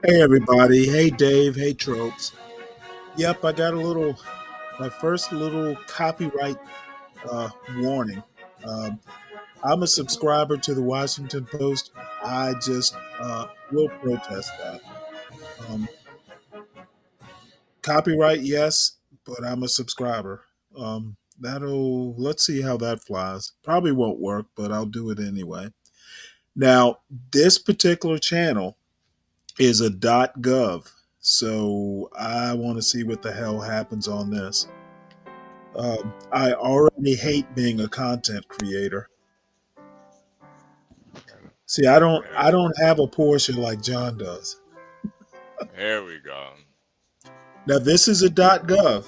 Hey everybody. Hey Dave. Hey Tropes. Yep, I got my first little copyright warning. Um, I'm a subscriber to the Washington Post. I just will protest that. Um, Copyright, yes, but I'm a subscriber. Let's see how that flies. Probably won't work, but I'll do it anyway. Now, this particular channel is a .gov, so I want to see what the hell happens on this. I already hate being a content creator. See, I Yeah, don't have a Porsche like John does. here we go. Now this is a .gov.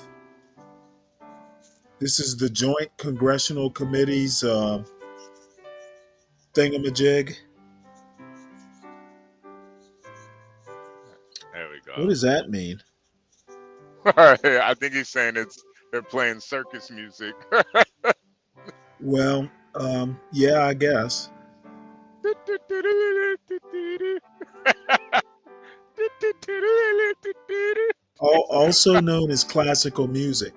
This is the Joint Congressional Committee's thingamajig. There we What go. does that mean? I think he's saying they're playing circus music. Well, yeah, I guess. Also known as classical music.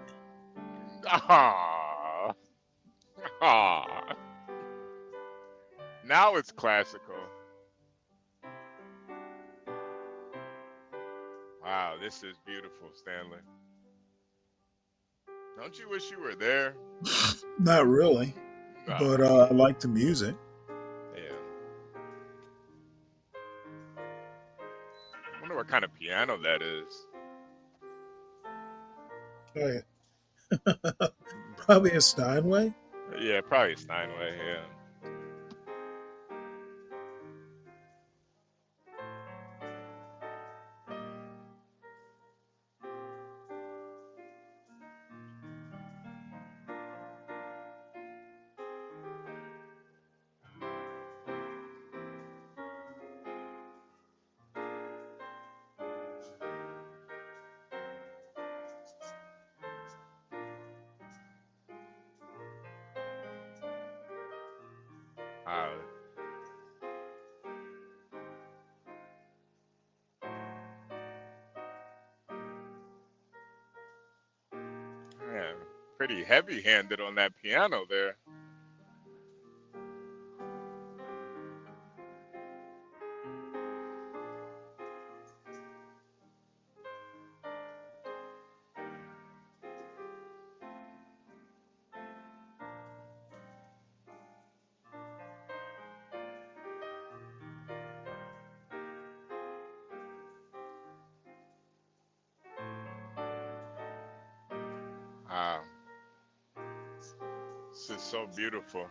Ah, ah. Now it's classical. Wow, this is beautiful, Stanley. Don't you wish you were there? Not really, but Ah, I like the music. yeah. Wonder what kind of piano that is. Oh, yeah. Probably a Steinway. Yeah, probably Steinway. Yeah. Uh, yeah, pretty heavy-handed on that piano there. Wow, this is so beautiful.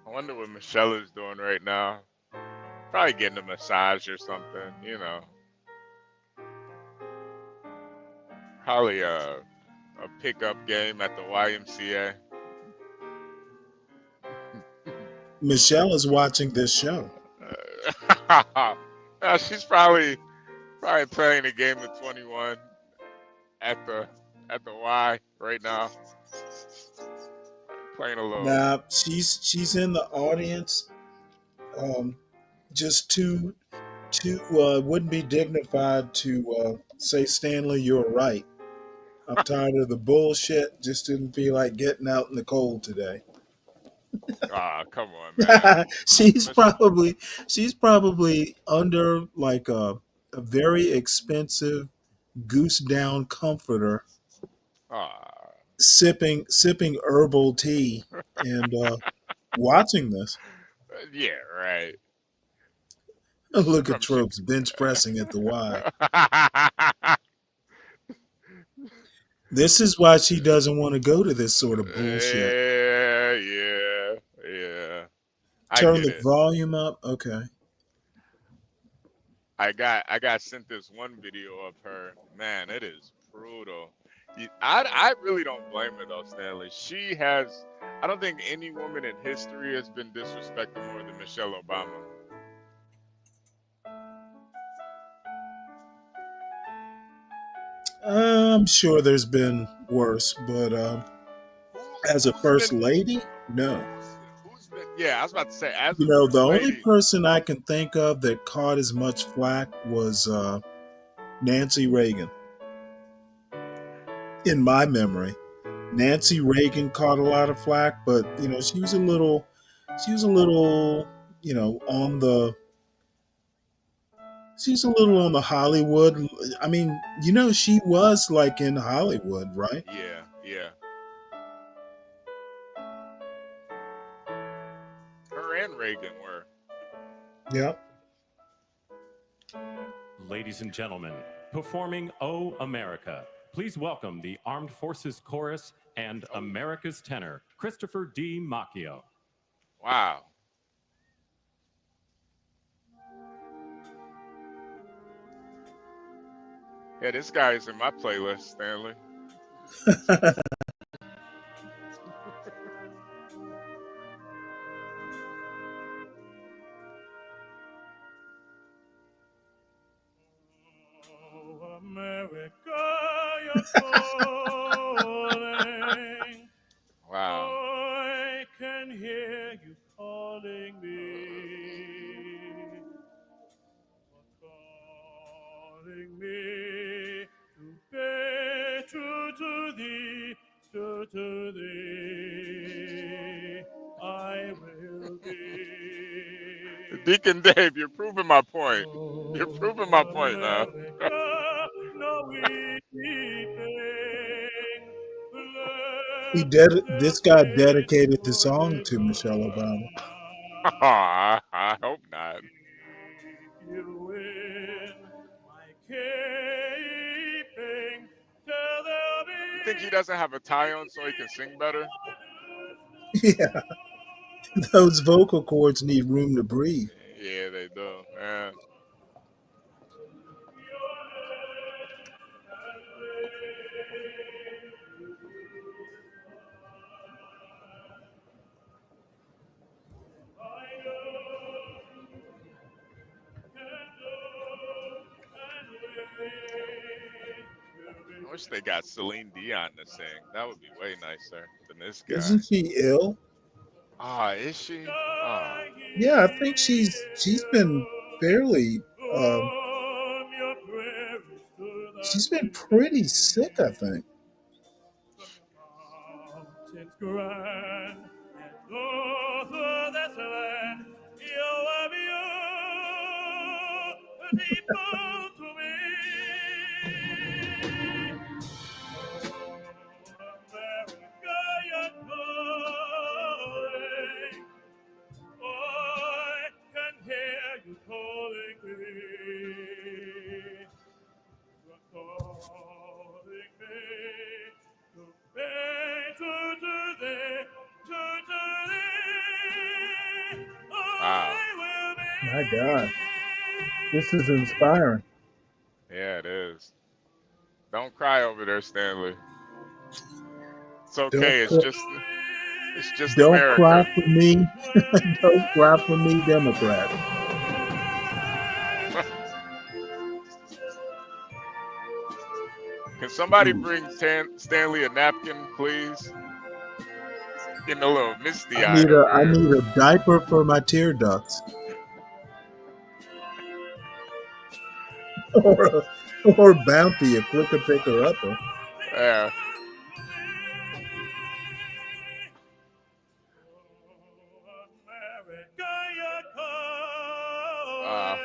I wonder what Michelle is doing right now. Probably getting a massage or something, you know. Probably a pickup game at the YMCA. Michelle is watching this show. No, she's probably playing a game of 21 at the Y right now. Playing a little. Now she's in the audience. Um, just too wouldn't be dignified to say Stanley, you're right. I'm tired of the bullshit. Just didn't feel like getting out in the cold today. Ah, come on, man. she's Mich- probably she's probably under like a very expensive goose down comforter, Ah, sipping herbal tea and watching this. yeah, right. Look at From Chi- Tropes bench pressing at the Y. This is why she doesn't want to go to this sort of bullshit. yeah, yeah, yeah. I Turn get the it. volume up. Okay. I got sent this one video of her. Man, it is brutal. I really don't blame her though, Stanley. She has. I don't think any woman in history has been disrespected more than Michelle Obama. I'm sure there's been worse, but Who as a who's first been lady, no. who's been yeah, I was about to say as You a know, the first only lady. person I can think of that caught as much flack was Nancy Reagan. In my memory, Nancy Reagan caught a lot of flack, but she was a little, you know, on the, she's a little on the Hollywood. I mean, she was like in Hollywood, right? Yeah, yeah. Her and Reagan were. Yeah. Ladies and gentlemen, performing Oh America, please welcome the Armed Forces Chorus and Oh, America's tenor, Christopher D. Macchio. wow. Yeah, this guy is in my playlist, Stanley. Oh, America, you're calling. Wow. I can hear you calling me. Calling me to pay true to thee, I will be. Deacon Dave, you're proving my point. You're Oh, proving my point, man. America, no weeping, He let did. the This guy pain dedicated the song to Michelle Obama. forever. I hope not. You in my keeping till there You think he be doesn't have a tie on so he can sing better? Yeah, those vocal cords need room to breathe. Yeah, they do, man. I wish they got Celine Dion to sing. That would be way nicer than this guy. Isn't she ill? Ah, is she? Ah, Yeah, I think she's been fairly. She's been pretty sick, I think. mountains grand and north of this land, you are beautiful to me. America, you're calling. I can hear you calling me. You're calling me to pay to thee, to thee. wow. I will be. My God, this is inspiring. Yeah, it is. Don't cry over there, Stanley. It's Don't okay. cry, It's just don't cry America. for me. Don't cry for me, Democrats. Can somebody Ooh, bring Stanley a napkin, please? Getting a little misty I eyed need over I here. need a diaper for my tear ducts, or or Bounty, a quicker picker upper. Yeah. Uh,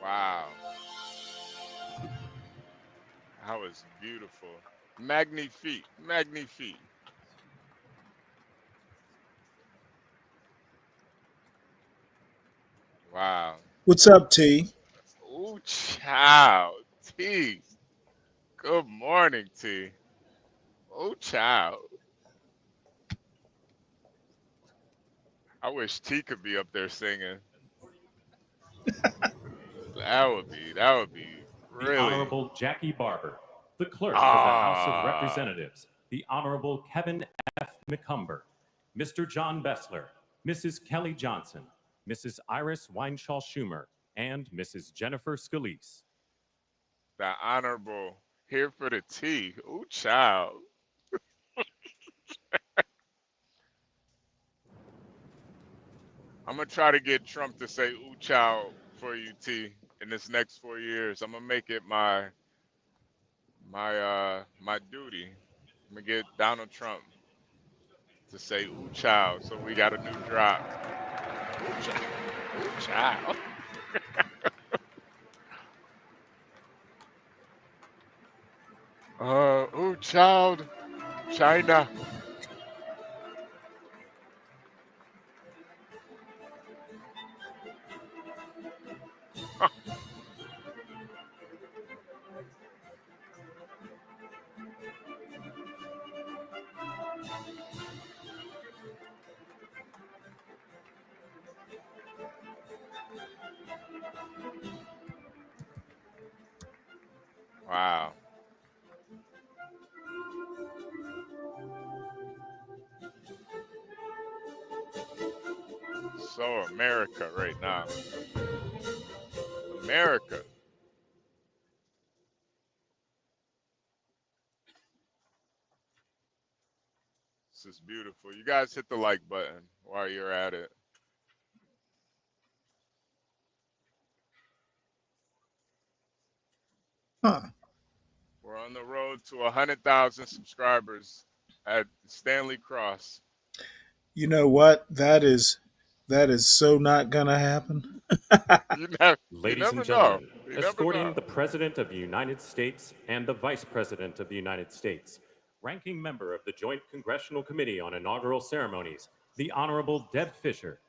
wow. That was beautiful. Magnifique. Magnifique. Wow. What's up, T? Ooh, child. T. Good morning, T. Oh, child. I wish T could be up there singing. That would be The really. Honorable Jackie Barber, the Clerk of the House of Ah, Representatives, the Honorable Kevin F. McCumber, Mr. John Bessler, Mrs. Kelly Johnson, Mrs. Iris Weinshaw Schumer, and Mrs. Jennifer Scalise. the honorable here for the T. Ooh, child. I'm gonna try to get Trump to say "ooh, child" for you, T, in this next 4 years. I'm gonna make it my duty. I'm gonna get Donald Trump to say "ooh, child," so we got a new drop. Ooh, child. Ooh, child. Ooh, child. China. Wow. So America right now. America. This is beautiful. You guys hit the like button while you're at it. Huh. We're on the road to 100,000 subscribers at Stanley Cross. You know what? That is so not gonna happen. You never, you Ladies and never know. gentlemen, You never escorting know. the President of the United States and the Vice President of the United States, ranking member of the Joint Congressional Committee on Inaugural Ceremonies, the Honorable Deb Fischer,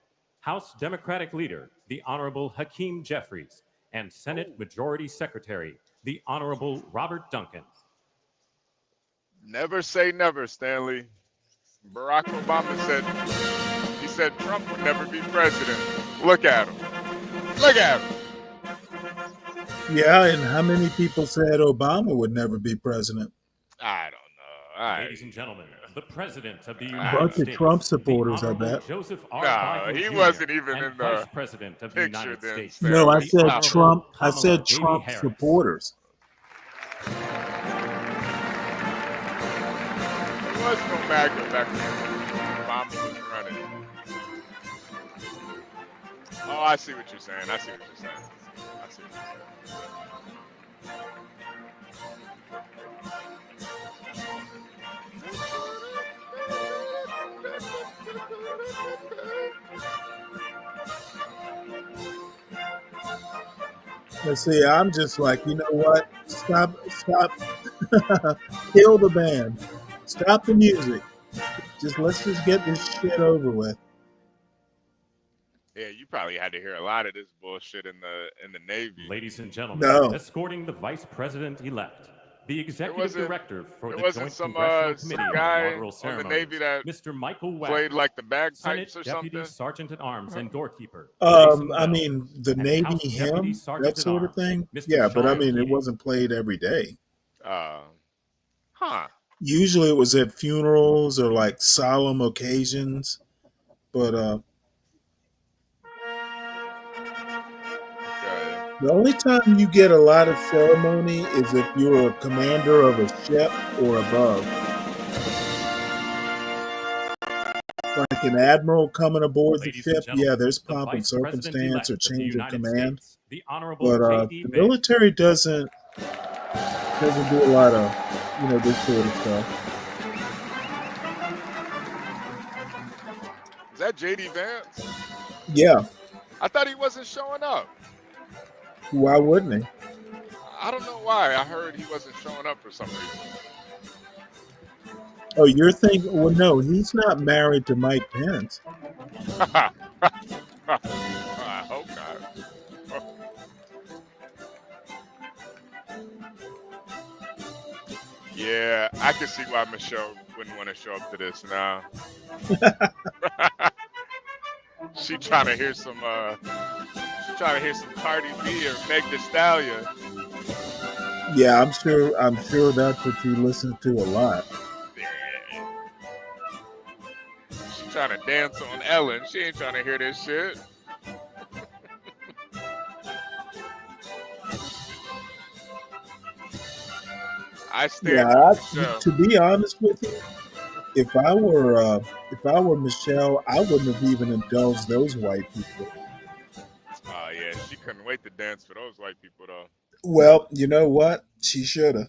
House Democratic Leader, the Honorable Hakeem Jeffries, and Oh, Senate Majority Secretary, the Honorable Robert Duncan. never say never, Stanley. Barack Obama said Trump would never be president. Look at him. Look at him. Yeah, and how many people said Obama would never be president? I don't know. Ladies and gentlemen, the President of the I United Bunch of don't Trump States, the supporters, I Honorable bet. Joseph R. know. No, Biden he Jr., wasn't even and in Vice the President of the picture United then, States, No, I Stanley. the said Stop it. Honorable Trump. I Kamala said Baby Trump Harris. supporters. There was no MAGA back when Obama was running. Oh, I see what you're saying. I see what you're saying. I see what you're saying. Let's see. I'm just like, you know what? Stop, kill the band. Stop the music. Let's just get this shit over with. Yeah, you probably had to hear a lot of this bullshit in the Navy. Ladies and gentlemen, No. escorting the Vice President-elect, the There Executive wasn't Director for there the wasn't Joint Congressional Committee some on guy Inaugural on the Navy Ceremonies, that Mr. Michael played Wagner, like the bagpipes Senate or Deputy something? Sergeant at Arms and Doorkeeper, Jason I Bell, mean, the and Navy House Deputy hymn, that Sergeant at sort of Arms, thing. Mr. Yeah, but I Sean mean, it Keating. wasn't played every day. Uh, huh. Usually it was at funerals or like solemn occasions. But Okay. the only time you get a lot of ceremony is if you're a commander of a ship or above. Like an admiral coming aboard the Ladies and ship, yeah, gentlemen, there's the pomp and Vice circumstance or President-elect of the change of United command. States, the Honorable But J.D. the Vance. military doesn't do a lot of this sort of stuff. Is that JD Vance? Yeah, I thought he wasn't showing up. why wouldn't he? I don't know why. I heard he wasn't showing up for some reason. Oh, you're thinking? Well, no, he's not married to Mike Pence. I hope not. Yeah, I can see why Michelle wouldn't want to show up to this now. She trying to hear some. She trying to hear some Cardi B or Meg Thee Stallion. Yeah, I'm sure. I'm sure that's what you listen to a lot. Yeah. She trying to dance on Ellen. She ain't trying to hear this shit. I Yeah, stand with Michelle. to be honest with you, if I were Michelle, I wouldn't have even indulged those white people. Oh yeah, she couldn't wait to dance for those white people though. Well, you know what? She should have.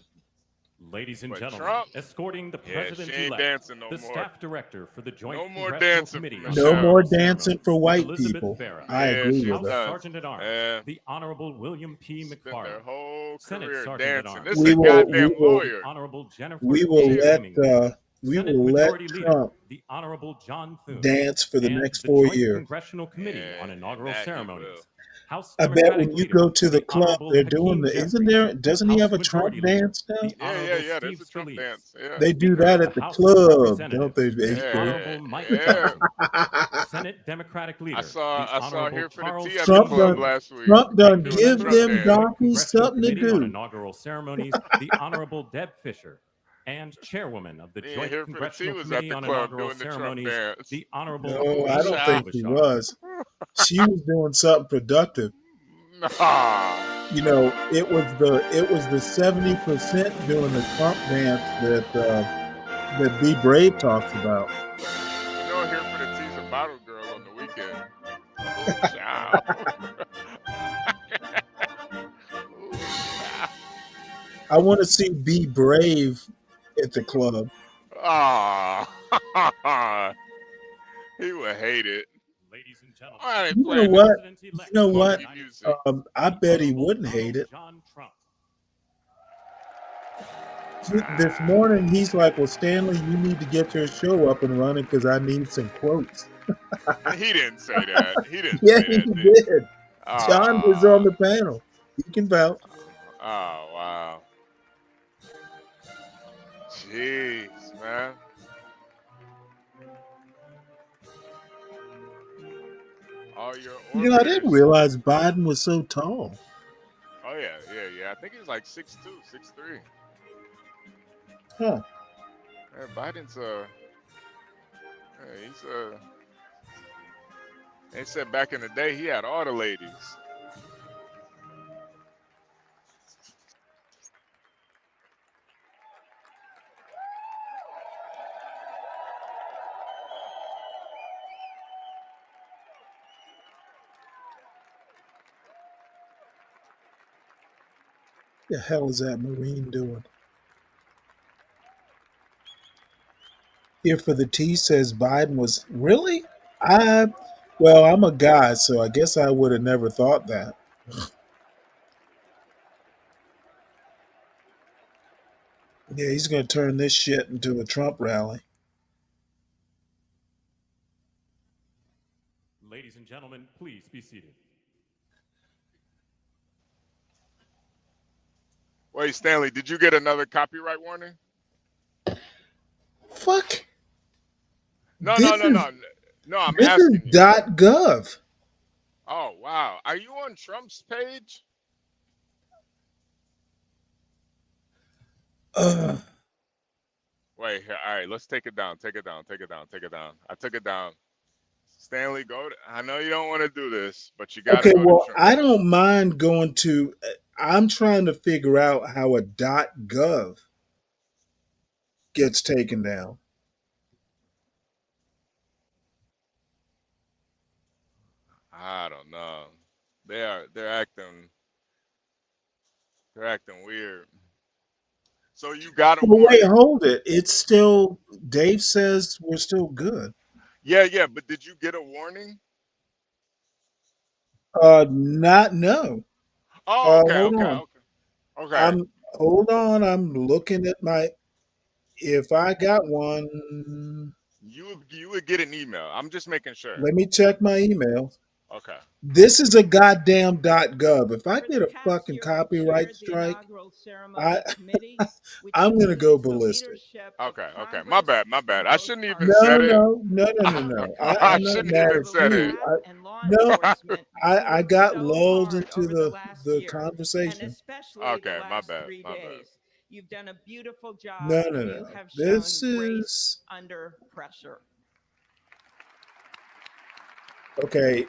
Ladies and But gentlemen, Trump, escorting the yeah, she president ain't elect, dancing no the more. staff director for the Joint No more Congressional dancing for Committee on No more Michelle. Inaugural dancing for Ceremonies, white Elizabeth people. Farah, I Yeah, agree she's with House her. done. Sergeant at Arms, Yeah, the Honorable William P. spent their McFarland, whole Senate career Sergeant at dancing. This Arms, a We goddamn will the lawyer. Honorable Jennifer we will She, Gould let Hemingway, we Senate will let Majority Leader, Trump the Honorable John Thune, dance for the and next the 4 Joint years. Congressional Committee yeah, on and Inaugural that he will. Ceremonies, House I bet Democratic when you Leader, go to the the club, Honorable they're doing Hakeem the. Isn't Jeffries, there? Doesn't he House have a Majority Trump Leader, dance now? the Yeah, yeah, Honorable yeah. There's Steve a Trump Scalise, dance. Yeah, They do Speaker that of the at the House of club, don't they, Representatives, the yeah, HP? Honorable Mike yeah. Johnson, Senate Democratic Leader, the I saw Honorable here for the Charles tea at the Trump James club done Miller, last week. Trump done Doing Ranking the give Member Trump of the them dance. Joint donkeys Congressional something to Committee on do. Inaugural Ceremonies, the Honorable Deb Fisher, and Chairwoman of the He ain't Joint here for the tea. Congressional Was at Committee the on club Inaugural doing the Trump Ceremonies, dance. the Honorable No, Ooh I Amy don't child. think he Klobuchar. was. She was doing something productive. Nah. You know, it was the 70% doing the Trump dance that Be Brave talks about. You know, here for the tea's a bottle girl on the weekend. Ooh child. Ooh child. I want to see Be Brave at the club. Ah. He would hate it. Ladies and gentlemen, Why are they You know the playing this what? You President-elect know of the what? funky United music? States, I the bet he Honorable wouldn't hate Donald it. John Trump. This Ah. morning he's like, "Well, Stanley, you need to get your show up and running because I need some quotes." He didn't say that. He didn't Yeah, say he that, did he? did. John was on Ah. the panel. He can vouch. Oh wow. Jeez, man. All your You know, I didn't orators. realize Biden was so tall. Oh yeah, yeah, yeah. I think he's like 6'2", 6'3". Huh. Yeah, Biden's he's they said back in the day he had all the ladies. The hell is that Marine doing? Here for the T says Biden was really. I well, I'm a guy, so I guess I would have never thought that. Yeah, he's going to turn this shit into a Trump rally. Ladies and gentlemen, please be seated. Wait, Stanley, did you get another copyright warning? Fuck. No, no, This no, is no, no. I'm this is asking you. .gov. Oh wow, are you on Trump's page? Uh, Wait, here, all right, let's take it down. Take it down. Take it down. Take it down. I took it down. Stanley, go. I know you don't want to do this, but you got to okay, go to well, Trump. I don't mind going to. I'm trying to figure out how a .gov gets taken down. I don't know. They're acting weird. So you got a Well, wait, warning. hold it. It's still. Dave says we're still good. Yeah, yeah, but did you get a warning? Not no. Oh, okay, Hold okay, on. okay, okay. Hold on. I'm looking at my. If I got one, You would get an email. I'm just making sure. let me check my email. Okay. This is a goddamn .gov. If I For get the a past fucking year, I've copyright chaired the strike, inaugural I ceremony committee, which I'm gonna go includes the ballistic. leadership of Okay. Okay. My Congress bad. My from bad. I both shouldn't even parties. No, said it. no, no, no, no, The no. I I'm not shouldn't coordination mad even of at the said it. you. staff and law No, enforcement who I worked got so lulled hard into over the last the year, and conversation. especially the Okay. My last bad. 3 days. You've done a beautiful job, No, no, and no. you No. have This shown grace is under pressure. okay.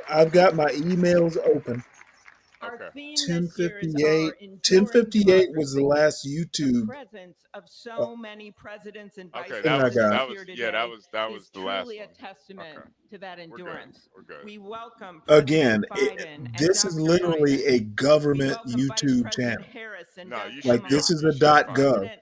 I've got my emails open. Our Okay. theme this year is our 1058. enduring 1058 was the democracy. last The YouTube presence of uh, so many presidents and vice Okay. thing I got. presidents That was here yeah. That today was that was is the last truly a one. testament Okay. to that We're good. endurance. We're good. We welcome President Again, Biden and this is Dr. literally Biden. a We government welcome Vice YouTube President channel. Harris and No, Doug you should Like be. this Emhoff, is You a should be fine. .gov. President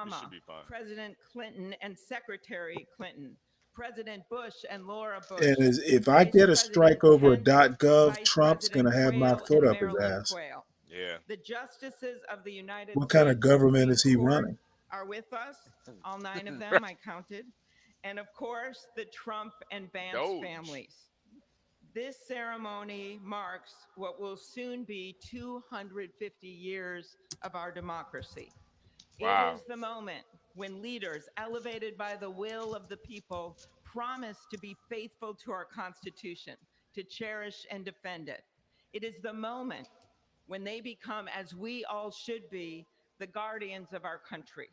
You Obama, should be fine. President Clinton and Secretary Clinton, President Bush and Laura And Bush, if I Vice get a President strike over a Pence, .gov, Vice Trump's President gonna have my Quayle foot and up his Marilyn ass. Quayle. Yeah. The justices of the United What kind of States government Supreme is he Court running? are with us, all 9 of them, I counted. And of course, the Trump and Vance Doge. families. This ceremony marks what will soon be 250 years of our democracy. It Wow. is the moment when leaders, elevated by the will of the people, promise to be faithful to our Constitution, to cherish and defend it. It is the moment when they become, as we all should be, the guardians of our country.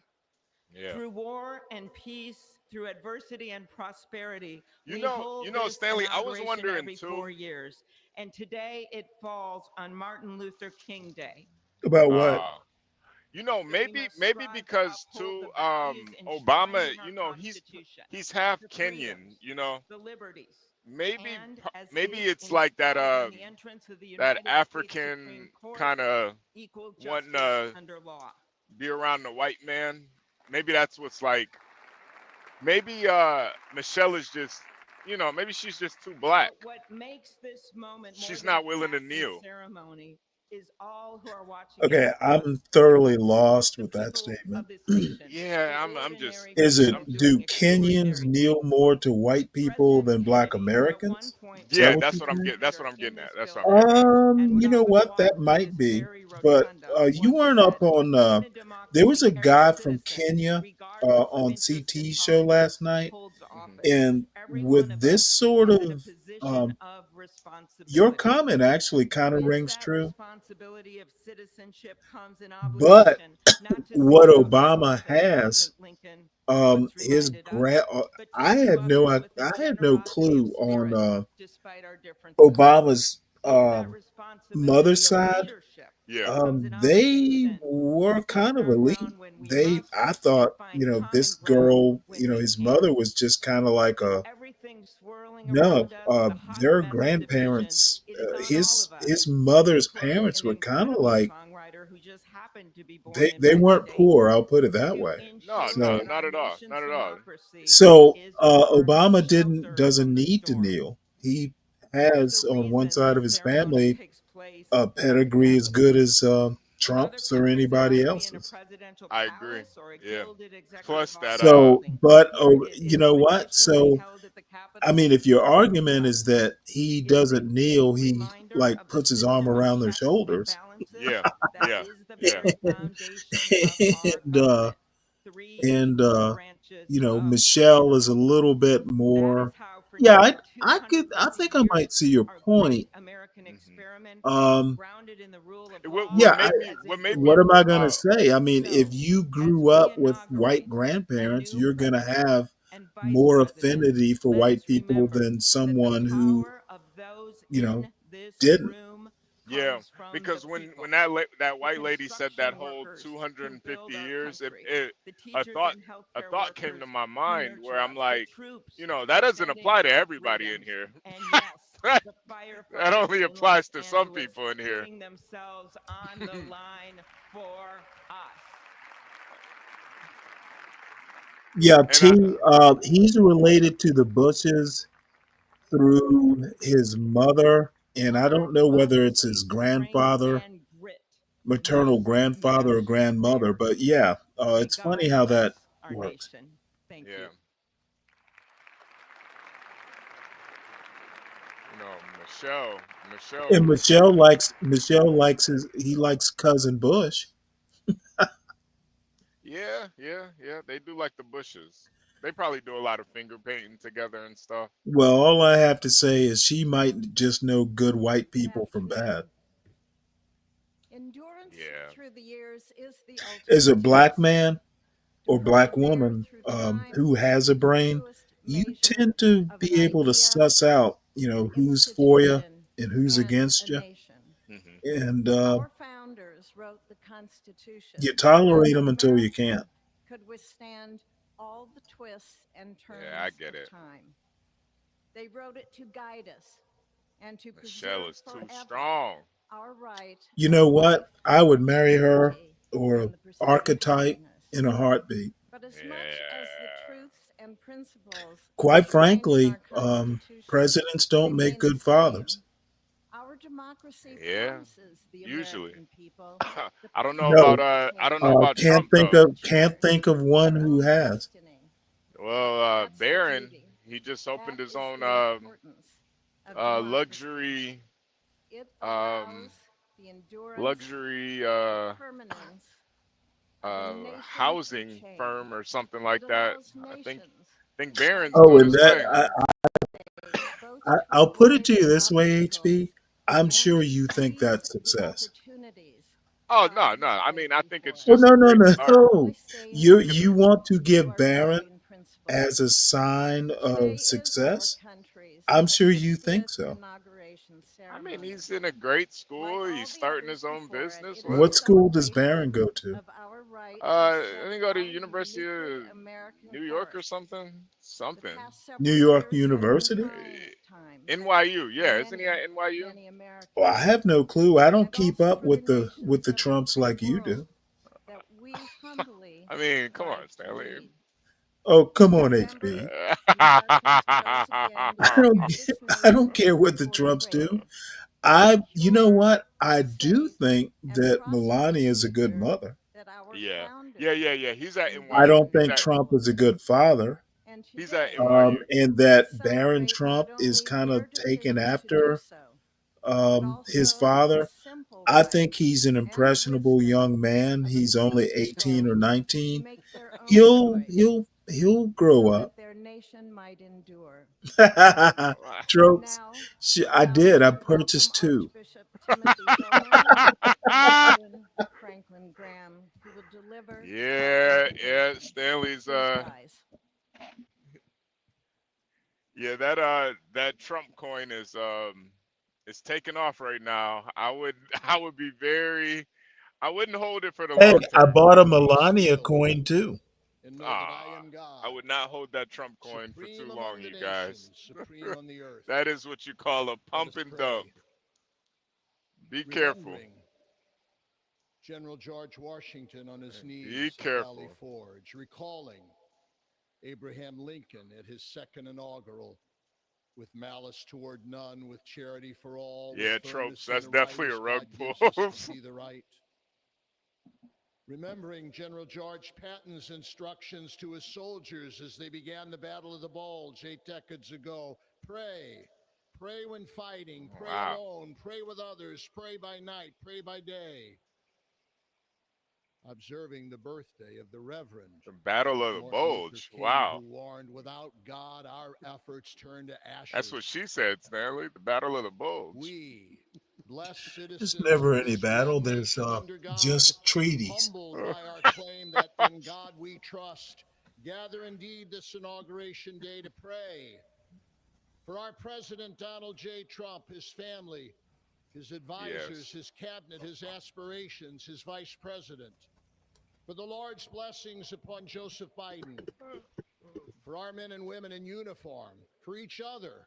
Yeah. Through war and peace, through adversity and prosperity, we hold this Stanley, I was inauguration wondering every too. 4 years. And today it falls on Martin Luther King Day. About what? Uh That we must maybe strive to because uphold too the values enshrined Obama, in our Constitution, he's half the Kenyan, freedoms, the liberties, and as maybe is it's like that inscribed on the entrance of the that United States Supreme African Court, kind of equal wanting justice to under law. be around the white man. Maybe that's what's like. Maybe Michelle is just, maybe she's just too black. But what makes this moment more She's than a not willing to passing kneel. ceremony is all who are watching at Okay, home. I'm thoroughly lost The with that people statement. of this nation, Yeah, the I'm just ordinary Is it I'm people do doing Kenyans extraordinary kneel things. more to white people President than black Kennedy, who at one Americans? point Is that yeah, was what a you're saying? that's what senator I'm in getting this at. That's what I'm building getting at. and would You know often what? walk That through might this be, very but rotunda, you once weren't said, up on. in a There was democracy, a every guy from citizen, Kenya regardless of on interest in CT show politics, last night, holds Hmm. office. and Every one with of us this sort is in a of position um, of your responsibility. comment actually kind of With rings that true. responsibility of citizenship comes an But obligation not to what seek out Obama votes, as has, President Lincoln once his reminded us, grand, but to do others with a I had no generosity of clue on spirit despite our differences. Obama's With that mother's responsibility of side. leadership Yeah. comes an They obligation to were stand kind of our elite. ground when we They, must, I to thought, find this common ground girl, when we his can't. mother was just kind of like With a everything swirling no. around us, the hot Their mess of division, grandparents, it is on all of us his to mother's play parents an were kind of incredible like songwriter who just happened to be born in they my weren't state poor. I'll put it that to way. No, ensure no, So that our not at all. nation's Not at all. democracy so is our Obama shelter doesn't from the need to storm. kneel. He There's a has on one reason side of this his ceremony family takes place a at the pedigree as Capitol. good as In other Trump's or countries, it anybody might be in a else's. presidential I agree. palace or a Yeah. gilded executive Plus that office So, building. but Here it you is know what? traditionally So held at the I Capitol mean, if your in the argument is Trust. that he It is a doesn't kneel, fitting he reminder like of the puts his arm system of around their checks and shoulders, balances yeah. that Yeah. is the Yeah. very foundation of our and government. Three and equal branches of Michelle is a government. little bit That is more. how, for Yeah, nearly I 250 think I might years, see your our great point. American Hmm. experiment, Um, grounded in the rule of What law, yeah, made me has what made me what endured. am I gonna uh say? I mean, if So, you as grew we up with white inaugurate a grandparents, new you're gonna president have and vice more president, affinity for let white us people remember than that the someone who power of those you know in this didn't. room yeah, comes from the because when people. that The white lady said that construction whole workers who 250 build our years, country, the a teachers thought and a healthcare thought came to workers my who mind where nurture I'm us, the like, troops that doesn't defending apply to our everybody in freedoms, here. and yes, that the firefighters only in Los applies to some Angeles people in here. putting themselves on the line for us. Yeah, And I he's related to the Bushes through his mother, and I don't Our know whether it's his democracy's strength grandfather, and grit maternal must be grandfather, or grandmother. shared. But yeah, May it's funny God how that bless our works. nation. Thank yeah, you. no, Michelle. And Michelle. Michelle likes he likes cousin Bush. Yeah, yeah, yeah. They do like the Bushes. They probably do a lot of finger painting together and stuff. Well, all I have to say is she might just know good white Good people from bad. afternoon. Endurance Yeah. through the years is the As a ultimate black test. man To or black persevere woman through time who has a is the brain, truest you measure tend to of an be able to idea, suss out, an who's for you institution, and who's and a against you, nation. Hmm. and Our founders wrote the Constitution you so that tolerate them until you America can't. could withstand all the twists and Yeah, I turns get of it. time. They wrote it to guide us and to Michelle preserve is too forever strong. our right You of know life, what? I would marry her liberty, or and the pursuit of archetype happiness. in a heartbeat. But as much as the Yeah. truths and principles Quite contained in frankly, our Constitution presidents don't make remain the good fathers. same, our democracy Yeah. promises the Usually. American people the No, power to I take don't know about can't Trump think though. of and can't think cherish of one our who own has. destiny. Well, That's our Barron, duty. he just That opened his is own the importance of democracy. luxury It um allows the endurance luxury and permanence of a nation through housing firm change. or something It like that. allows I nations think like Barron's Oh, doing and his Britain that thing. and the United States both to I'll put it avoid to you this way, obstacles HB. I'm and sure to you think seize that's the success. opportunities Oh God no, no. has I mean, I opened think for it's Oh us. just a no, no, great I start. no! only say You enough you want to to give our Barron guiding principles. as a sign of Today is our success? country's I'm sure you think 60th so. inauguration I mean, ceremony. he's in a great Like school. all He's the starting others his own before it, business. it is a What school does Barron celebration go to? of our right to I step think go to out of University uniquely of American New York or forests. something. The Something. past New several York years have been University? trying at times NYU, for yeah, isn't he many, at NYU? many Well, I Americans, have no clue. I don't and keep also up for the with nations the of the Trumps free like you do. world that we humbly I mean, come on, strive to Stanley. lead. Oh, come In on, November, HB. Americans rose again to I don't declare care, this I don't nation care what the for Trumps do. trade, a You know secure, what? I do safe, think and that prosperous Melania is a good future mother. that our Yeah, yeah, founders yeah, yeah. He's at I NYU. don't envisioned He's think at Trump is a for. good father. And he's at today, NYU. And we that Barron celebrate Trump not is only kind their of taken decision to do after so, but his also the father. simple I think way he's an and impressionable wisdom young man. of He's appealing only to 18 or those who 19. make their own He'll choice he'll he'll grow so up. that their nation might endure. Tropes. Now, I allow did. me I to welcome purchased two. Archbishop Timothy Bowen and Reverend Franklin Graham, who will deliver our Yeah, yeah. invocation. Stanley's Please rise. yeah, that Trump coin is taking off right now. I would I would be very I wouldn't hold it for the Hey, long I term. bought a Be Melania still coin too. and know that I Ah, am I God, would not hold that Trump coin for too supreme long, among the you guys. nations, supreme on the earth. That is what you call a Let pump us and dump. pray. Be careful. Remembering General George Washington on his Be knees at Valley careful. Forge, recalling Abraham Lincoln at his second inaugural, with malice toward none, with charity for all, with Yeah, tropes. firmness in That's the right definitely a as rug God pull. gives us to see the right. Remembering General George Patton's instructions to his soldiers as they began the Battle of the Bulge 8 decades ago: pray. Pray when fighting, pray Wow. alone, pray with others, pray by night, pray by day. Observing the birthday of the Reverend The Battle of the Martin Luther Bulge. King, Wow. who warned, without God, our efforts turn to That's what ashes. she said, Stanley. The Battle of the Bulge. We, blessed There's citizens never of any this great battle. There's nation under God, just treaties. humbled by our claim that in God we trust, gather indeed this inauguration day to pray for our President Donald J. Trump, his family, his advisors, Yes. his cabinet, his aspirations, his vice president, for the Lord's blessings upon Joseph Biden, for our men and women in uniform, for each other,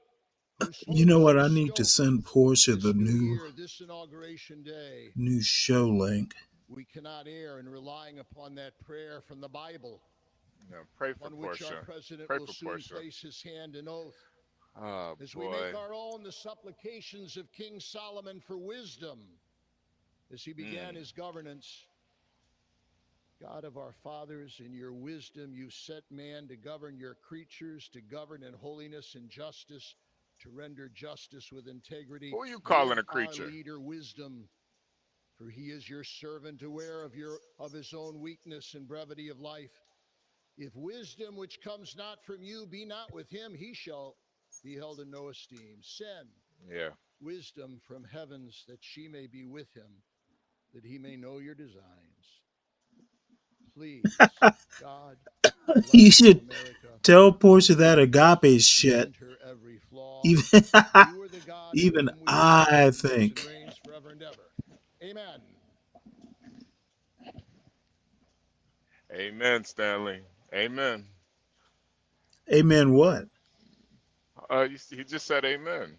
whose You know hopes what? are I need to stoked send Portia the this new year, this inauguration day. new show link. We cannot err in relying upon that prayer from the Bible, Yeah, pray for upon which our Portia. president Pray will for soon Portia. place his hand in oath. Oh As we make boy. our own the supplications of King Solomon for wisdom as he began his governance. God of our fathers, in your wisdom you set man to govern your creatures, to govern in holiness and justice, to render justice with integrity. Who you calling Give a creature? our leader wisdom, for he is your servant, aware of his own weakness and brevity of life. If wisdom which comes not from you be not with him, he shall be held in no esteem. Send Yeah. wisdom from heavens that she may be with him, that he may know your designs. Please, God, You bless should America. tell Portia that agape shit. Mend her every flaw. Even You are the God in even whom we I trust, who lives and think. reigns forever and ever. Amen. Amen, Stanley. Amen. Amen. What? He just said amen.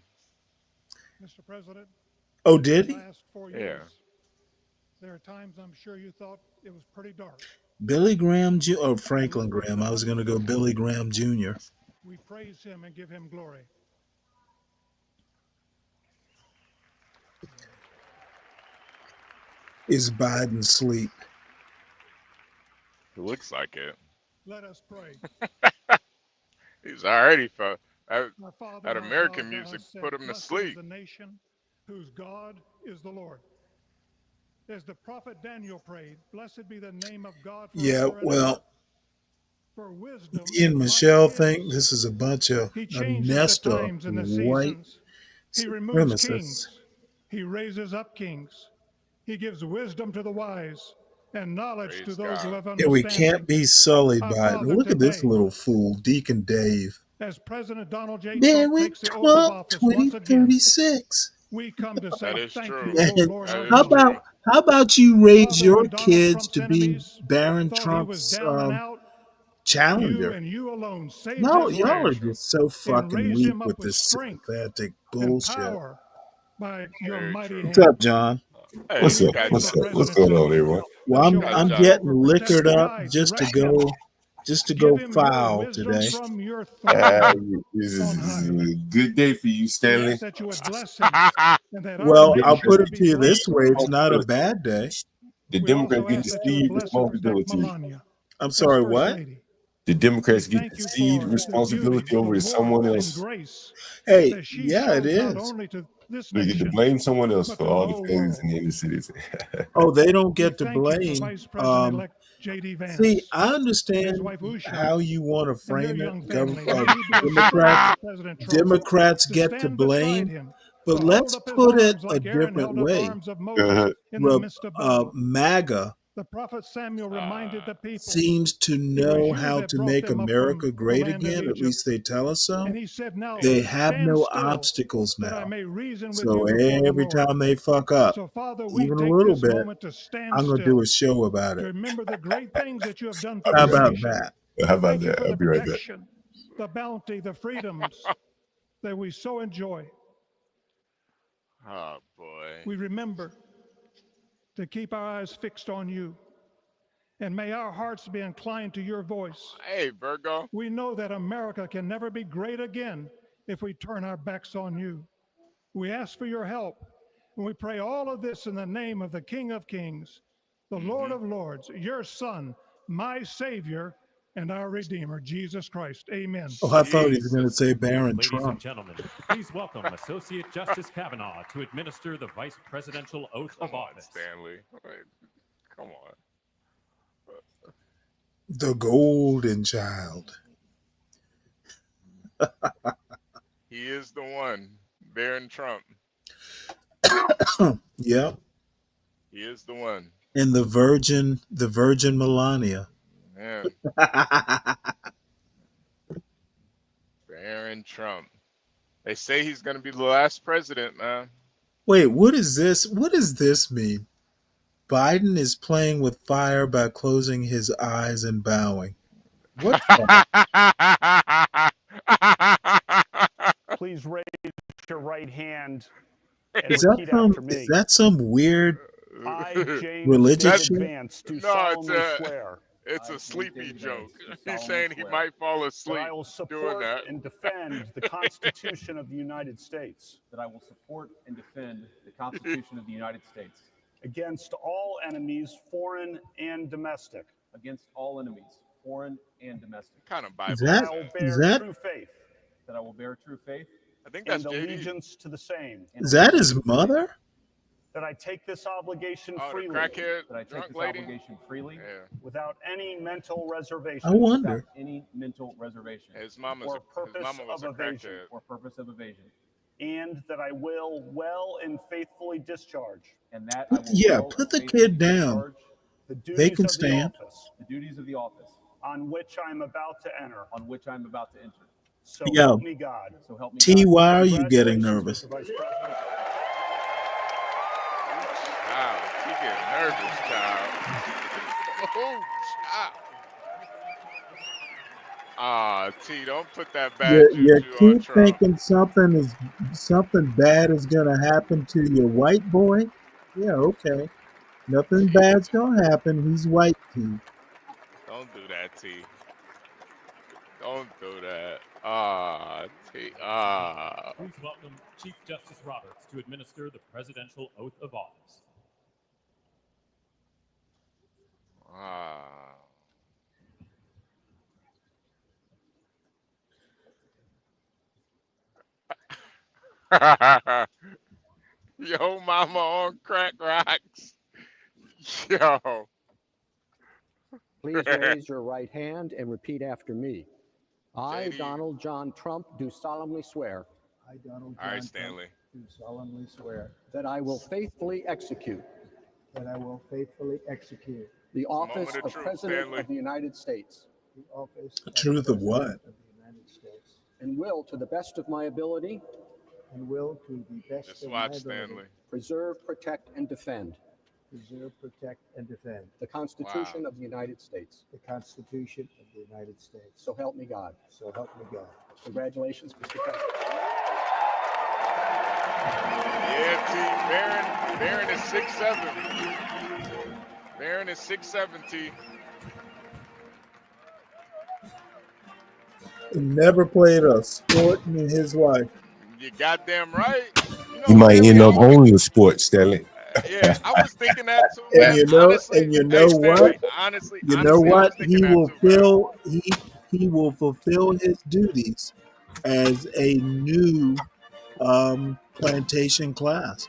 Mr. President, Oh, in did the he? last 4 years, Yeah. there are times I'm sure you thought it was pretty dark. Billy Graham, or And we Franklin pray Graham. I God was going to go through Billy it. Graham Jr. We praise him and give him glory. Is Biden asleep? It looks like it. Let us pray. He's already for that, Our Father that and our God, American thou music hast said, put him to blessed is sleep. the nation whose God is the Lord. As the prophet Daniel prayed, blessed be the name of God Yeah, forever and ever. well, For wisdom me and and might Michelle he think is. this is a bunch of He a changes the nest of times and the white seasons. He removes supremacists. kings. He raises up kings. He gives wisdom to the wise and knowledge to Praise those who God. have Yeah, we understanding. can't be sullied Our by it. Father, Look at this today, little fool, Deacon Dave. as President Donald J. Trump Married takes the oath of Trump office once again, 2036. we come to That say is thank true. you, O Man, Lord That our is how God. about true. how about you raise Father, your when Donald kids Trump's to be enemies Barron thought he was Trump's down and out, you challenger? and you alone saved No, his y'all Very are life true. just so and fucking raised weak him up with with this strength sympathetic and bullshit. power by your Very mighty true. What's hand. up, John? Hey, What's We we up? pray got for What's up? What's President going Trump on, everyone? Well, that we you'll got I'm watch John. getting over, protect, liquored up guide, just to direct him. go Give him your foul wisdom today. from your Uh, throne this on is high. a good day for you, We Stanley. ask that you would bless him and that our The Well, I'll nation put Democrats would it get be to you to see this blessed. way: it's not a responsibility. bad day. The We Democrats also get ask to that you would see bless and protect responsibility. Melania I'm as sorry, First what? Lady. The We Democrats get thank to you cede for the beauty, responsibility the over to someone warmth, and else. grace Hey, that she yeah, it shows not is. only to this They get to nation, blame someone else but for to the all the whole failures world. in the inner cities. Oh, they don't We get to thank you for blame. Vice President-elect J.D. See, Vance I and his understand wife Usha how you want to and their frame it. young family. May he be a strength Democrats, to President Trump Democrats to get to stand beside blame, him, but to hold let's up his put it arms a like Aaron different held up the way. arms of Moses in the midst of battle. MAGA The prophet Samuel reminded the people seems to it was know you how that to brought make them up from America the great land of again. At Egypt. least they tell us so. And he said, now They have stand no still obstacles that I now. may reason with So you before the every Lord. time they fuck up, So, Father, we even a take little this bit, moment to stand I'm going to do a still, show about to it. remember the great things that you have done for I'll be How this right about back. nation. that? How about Thank you that? for I'll the be right back. protection, the bounty, the freedoms that we so enjoy. Oh boy. We remember to keep our eyes fixed on you, and may our hearts be inclined to your voice. Hey, Virgo. We know that America can never be great again if we turn our backs on you. We ask for your help, and we pray all of this in the name of the King of Kings, the Lord Hmm. of Lords, your Son, my Savior, and our Redeemer, Jesus Christ. Amen. Oh, I thought he was going to Jesus. say Barron Ladies and Trump. gentlemen, please welcome Associate Justice Kavanaugh to administer the Vice Presidential Oath Come of on, Office. Stanley. Wait, come on. The Golden Child. He is the one. Barron Trump. Yep. He is the one. And the Virgin Melania. Man, Barron Trump. They say he's gonna be the last president, man. Wait, what is this? What does this mean? Biden is playing with fire by closing his eyes and bowing. What for? Please raise your right hand and Is that repeat some after is me. that some weird I, James religious David That's shit? Vance, do no, it's solemnly a swear it's I, a James sleepy David joke. Vance, do He's solemnly saying he swear might fall that I asleep will doing support that. and defend the Constitution of the United States that I will support and defend the Constitution of the United States against all enemies, foreign and domestic, against all enemies, foreign and domestic, What kind of Is Bible that is that I will that? is bear that true faith that I will bear true faith I think that's and JD. allegiance to the same, Is that his mother? that I take this obligation Oh, the freely crackhead that I take drunk this lady. obligation freely Yeah, without any mental I reservation without wonder. any mental reservation his or purpose mama was of a evasion, crackhead. or purpose of evasion, and that I will well and faithfully discharge and that I will Yeah, well and put the faithfully kid down. discharge the They duties can of the stand. office the duties of the office on which I am about to enter. on which I am about to enter. So Yo, help me God. So help me T, God. why are you getting Congratulations, nervous? Mr. Vice President. Ooh, child. He getting nervous, child. Oh, child. Ah, T, don't put that bad You juju on keep Trump. thinking something bad is gonna happen to your white boy. Yeah, okay. Nothing T, bad's gonna happen. He's white, T. don't do that, T. Don't do that. Ah, T. Ah. Please welcome Chief Justice Roberts to administer the presidential oath of office. Ah. Yo, mama on crack rocks. Yo. Please raise your right hand and repeat after me. I, JD. Donald John Trump, do solemnly swear I, Donald All right, John Trump, Stanley. do solemnly swear that I will faithfully execute that I will faithfully execute the It's a moment office of of truth, President Stanley. of the United States the office The of truth of President what? of the United States and will, to the best of my ability, and will, to the best Just of my watch, ability, Stanley. preserve, protect, and defend preserve, protect, and defend the Wow. Constitution of the United States. the Constitution of the United States. So help me God. So help me God. Congratulations, Mr. President. Yeah, T. Barron is 6'7". Barron is 6'7", T. He never played a sport in his life. You goddamn right. You He know, might Stanley, end up owning a sport, Stanley. yeah, I was thinking that too, And man. you know, Honestly, what? hey, Stanley, honestly, You know honestly, I what? was thinking that too, man. He will fulfill his duties as a new plantation class.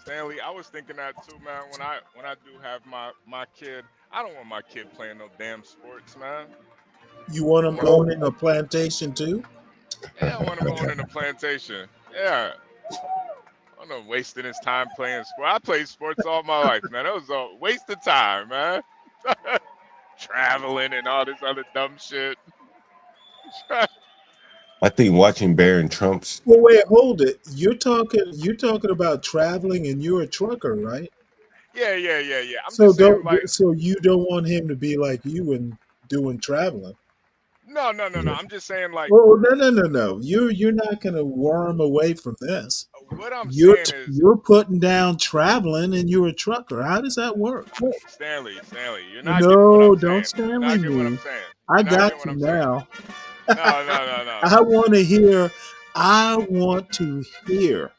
Stanley, I was thinking that too, man. When I do have my kid, I don't want my kid playing no damn sports, man. You want I him want him, owning a plantation too? yeah, I want him owning a plantation. Yeah, I don't know, wasting his time playing sport. I played sports all my life, man. That was a waste of time, man. Traveling and all this other dumb shit. I think watching Barron Trump's Well, wait, hold it. You're talking about traveling, and you're a trucker, right? Yeah. I'm So just saying, like, so you don't want him to be like you and doing traveling. no. I'm just saying, like, Oh, no. You're not going to worm away from this. what I'm You're saying is, you're putting down traveling, and you're a trucker. How does that work? Stanley, you're not getting what I'm No, don't saying. You're Stanley not getting what I'm me. saying. I You're not got getting what you I'm saying. now. No. I want to hear. I want to hear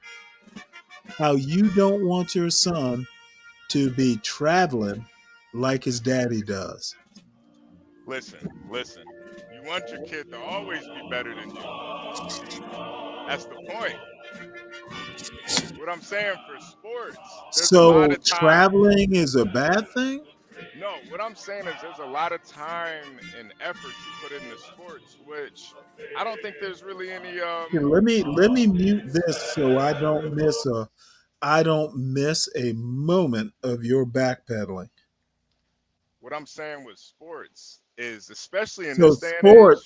how you don't want your son to be traveling like his daddy does. Listen. You want your kid to always be better than you. That's the point. What I'm saying for sports, there's a lot So of time. traveling is a bad thing? No, what I'm saying is there's a lot of time and effort you put into sports, which I don't think there's really any Here, let me mute this so I don't miss a moment of your backpedaling. what I'm saying with sports is, especially in So this day and age,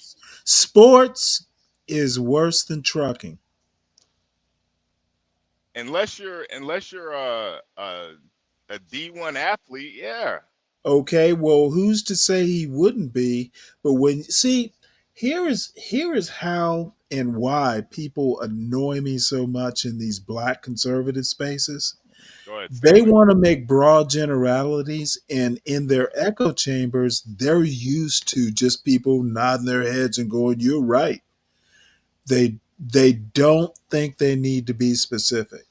sports is worse than trucking. unless you're a D1 athlete, yeah. Okay, well, who's to say he wouldn't be? But when see, here is how and why people annoy me so much in these black conservative spaces. Go ahead, They Stanley. want to make broad generalities, and in their echo chambers, they're used to just people nodding their heads and going, "You're right." They don't think they need to be specific.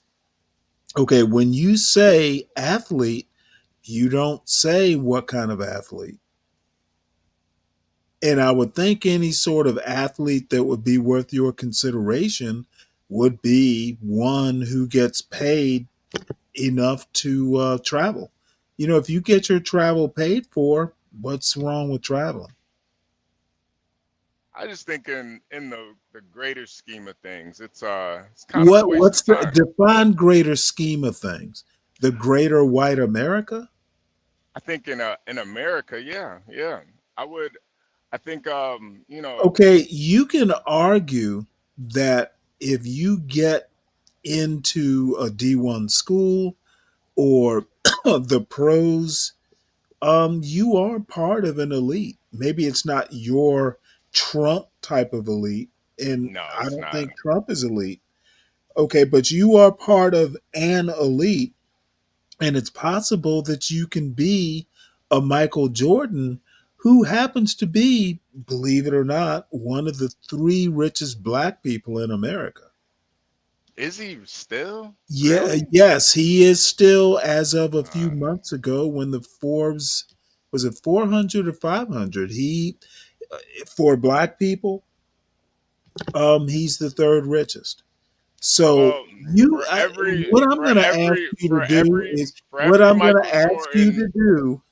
Okay, when you say athlete, you don't say what kind of athlete. And I would think any sort of athlete that would be worth your consideration would be one who gets paid enough to travel. You know, if you get your travel paid for, what's wrong with traveling? I just think in the greater scheme of things, it's kind of a waste What's of the time. define greater scheme of things? The greater white America? I think in America, yeah, yeah. I would I think Okay, you can argue that if you get into a D1 school or the pros, you are part of an elite. Maybe it's not your Trump type of elite, and no, I it's don't not. think Trump is elite. Okay, but you are part of an elite, and it's possible that you can be a Michael Jordan who happens to be, believe it or not, one of the three richest black people in America. Is he still? Yeah, Really? yes, he is still as of a few Uh, months ago when the Forbes was it 400 or 500. He for black people, he's the third richest. So well, what I'm going to ask you to do is for what every I'm going to Michael ask you Jordan. to do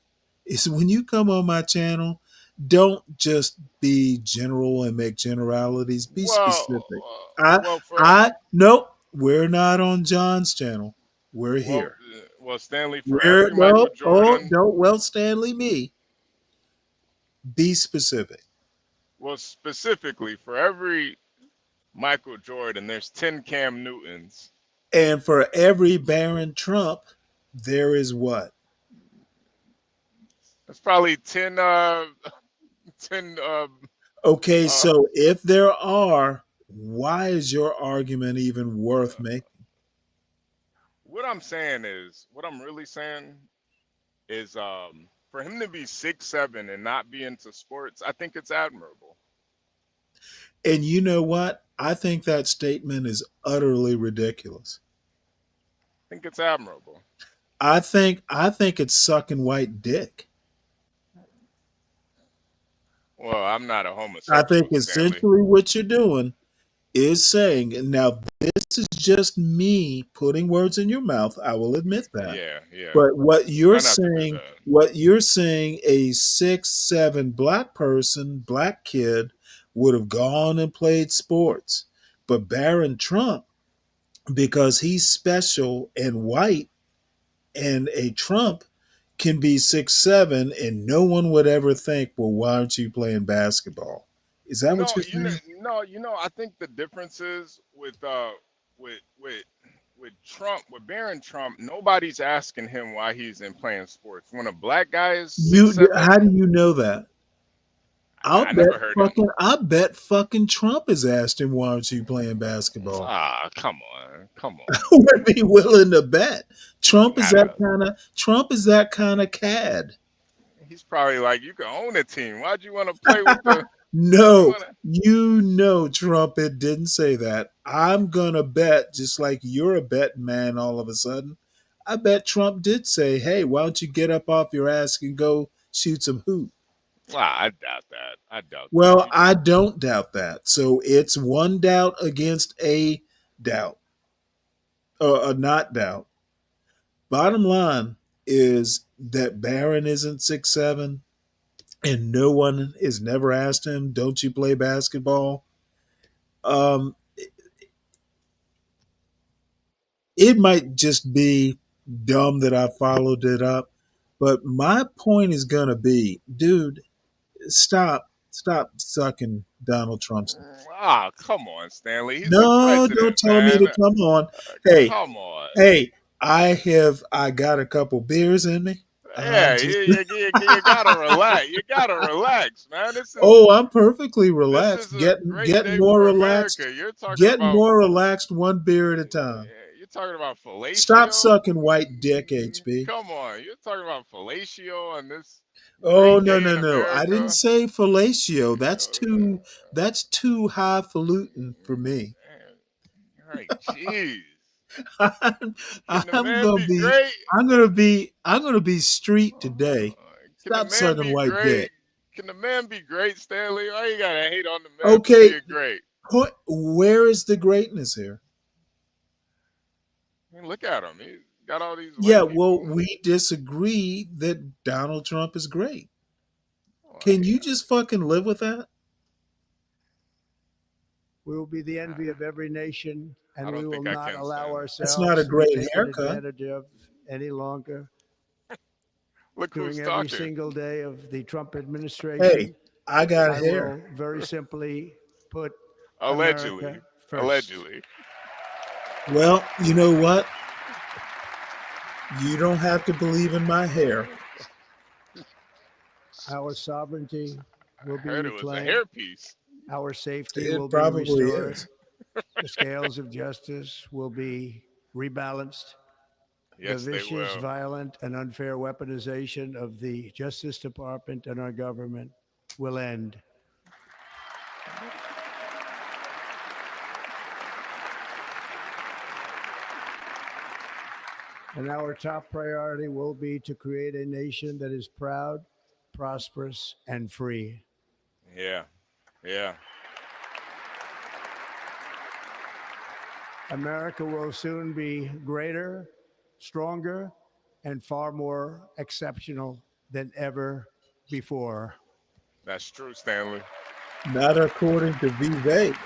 is when you come on my channel, don't just be general and make generalities. Be Well, specific. I well for I nope. We're not on John's channel. We're well here. well Stanley, for We're every Michael no. Oh, Jordan. don't well Stanley me. Be specific. Well, specifically for every Michael Jordan, there's 10 Cam Newtons. And for every Baron Trump, there is what? That's probably 10 10 Okay, uh so if there are, why is your argument even worth making? what I'm saying is, what I'm really saying is for him to be 6'7" and not be into sports, I think it's admirable. And you know what? I think that statement is utterly ridiculous. I think it's admirable. I think it's sucking white dick. Well, I'm not a I think homosexual, Stanley. essentially what you're doing is saying, and now this is just me putting words in your mouth. I will admit that. Yeah, yeah. But Try not to do that. what you're saying, a 6'7" black person, black kid would have gone and played sports. But Barron Trump, because he's special and white and a Trump can be 6'7" and no one would ever think, well, why aren't you playing basketball? Is that what No, you're you know, saying? no, I think the difference is with Trump, with Barron Trump, nobody's asking him why he's in playing sports. When a black guy is six You how seven, do you know that? I never heard him. I bet fucking Trump has asked him why aren't you playing basketball? Ah, come on, come on. Who would be willing to bet? Not a. Trump is that kind of cad. He's probably like, you can own a team. Why'd you want to play with the? Why you No, want to? you know Trump it didn't say that. I'm gonna bet, just like you're a betting man all of a sudden. I bet Trump did say, hey, why don't you get up off your ass and go shoot some hoop? Ah, I doubt that. I doubt that. Well, I don't doubt that. So it's one doubt against a doubt, or a not doubt. Bottom line is that Barron isn't 6'7", and no one has never asked him, don't you play basketball? Um, it might just be dumb that I followed it up, but my point is going to be, dude, stop sucking Donald Trump's. Ah, come on, Stanley. He's the No, president, don't tell me man. to come on. Hey, Come on. hey, I got a couple beers in me. Yeah, Just you gotta relax. You gotta relax, man. oh, I'm perfectly This relaxed. is a great Getting day more for relaxed. America. You're talking Getting about more relaxed one beer at a time. you're talking about Stop fellatio. sucking white dick, HB. Come on, you're talking about fellatio on this Oh great no day no in no! I didn't America. say fellatio. That's too highfalutin for me. All right, jeez. I'm, Can the I'm man gonna be be great? I'm gonna be street today. Can the Stop man sucking be white great? dick. Can the man be great, Stanley? Why you gotta hate on the man for Okay, being great? where is the greatness here? I mean, look at him. He got all these Yeah, white well, people. we disagree that Donald Trump is great. Oh, Can you yeah. just fucking live with that? We will be the envy of every nation, I and we don't will think I not can, allow Stanley. That's not a ourselves to be great taken haircut. advantage of any longer. Look who's During every talking. single day of the Trump Hey, administration, I got I hair. will very simply put America Allegedly. first. Allegedly. Well, you know what? You don't have to believe in my hair. Our sovereignty will I be heard it was a reclaimed. hairpiece. Our safety will It be probably restored. is. The scales of justice will be rebalanced. The Yes, they vicious, will. violent, and unfair weaponization of the Justice Department and our government will end. And our top priority will be to create a nation that is proud, prosperous, and free. Yeah. Yeah. America will soon be greater, stronger, and far more exceptional than ever before. That's true, Stanley. Not according to Vivek.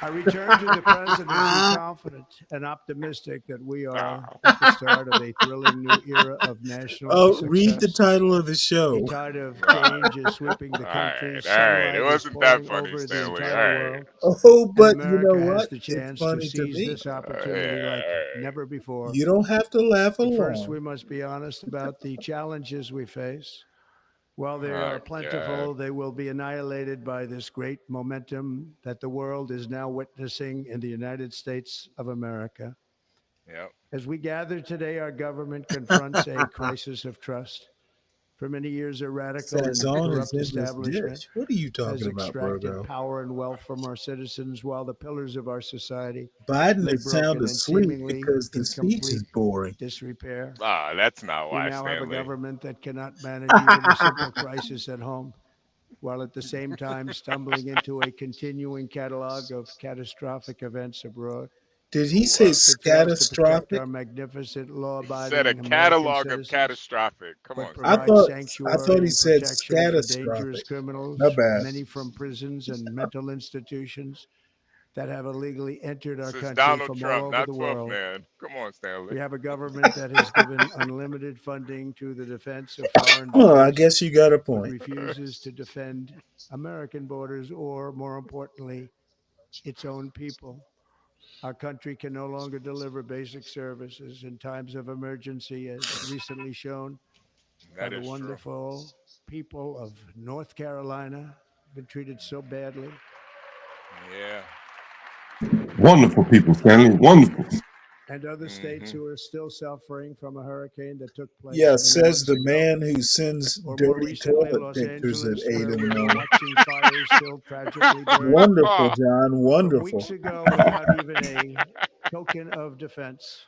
I return to the presidency confident and optimistic that we are at the start of a thrilling new era of national Oh, read the success. title of the A show. tide of All right. change is sweeping the All country. right. All right. It Sunlight is wasn't that pouring funny, over the Stanley. All entire right. world. Oh, And but you know America has what? the It's chance to funny to seize me. this opportunity like never before. You don't have to laugh But first, along. we must be honest about the challenges we face. While they Oh, are plentiful, God. they will be annihilated by this great momentum that the world is now witnessing in the United States of America. Yep. As we gather today, our government confronts a crisis of trust. For many years, a radical and Sazon is corrupt in this establishment dish. What are you has talking about, extracted Virgo? power and wealth from our citizens while the pillars of our society Biden lay is sound broken and asleep seemingly because the in speech is complete boring. disrepair. Ah, that's not We why, now have a Stanley. government that cannot manage even a simple crisis at home, while at the same time stumbling into a continuing catalog of catastrophic events abroad. Did he Ooh, say It fails to protect scatastrophic? our magnificent, he said a law-abiding American catalog of citizens, catastrophic. Come but on, I provides Stanley. thought I thought sanctuary he and said protection for dangerous scatastrophic. My criminals, bad. many from prisons and mental institutions that have illegally entered our This is country Donald from all Trump, over not the 12th world. man. Come on, Stanley. We have a government that has given unlimited funding to the defense of foreign Oh, I borders, guess you got a but point. refuses to defend American borders or, more importantly, its own people. Our country can no longer deliver basic services in times of emergency, as recently shown by That the is true. wonderful people of North Carolina, been treated so badly. Yeah. Wonderful people, Stanley. Wonderful. And other states Mm-hmm. who are still suffering from a hurricane that took Yeah, place many says months the ago. man who sends Or more dirty recently, toilet Los pictures at Angeles, 8 where in the we are morning. watching fires still tragically burn. Wonderful, John. From Wonderful. weeks ago, without even a token of defense.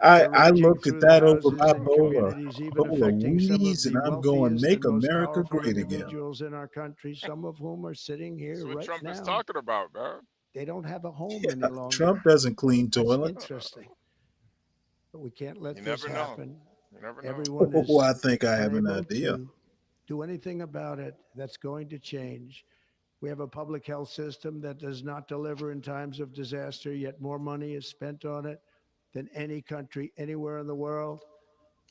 I, They're I raging looked at through the that over houses my and bowl communities, even of affecting some of Wheaties, and the I'm going, wealthiest make and most America powerful great again. individuals in our country, some of whom are sitting That's here what right Trump is now. talking about, man. They don't have a home Yeah, any longer. Trump doesn't clean That's toilets. interesting. But we can't let You this never know. happen. You never know. Everyone Oh, is I think I have an unable idea. to do anything about it. That's going to change. We have a public health system that does not deliver in times of disaster, yet more money is spent on it than any country anywhere in the world.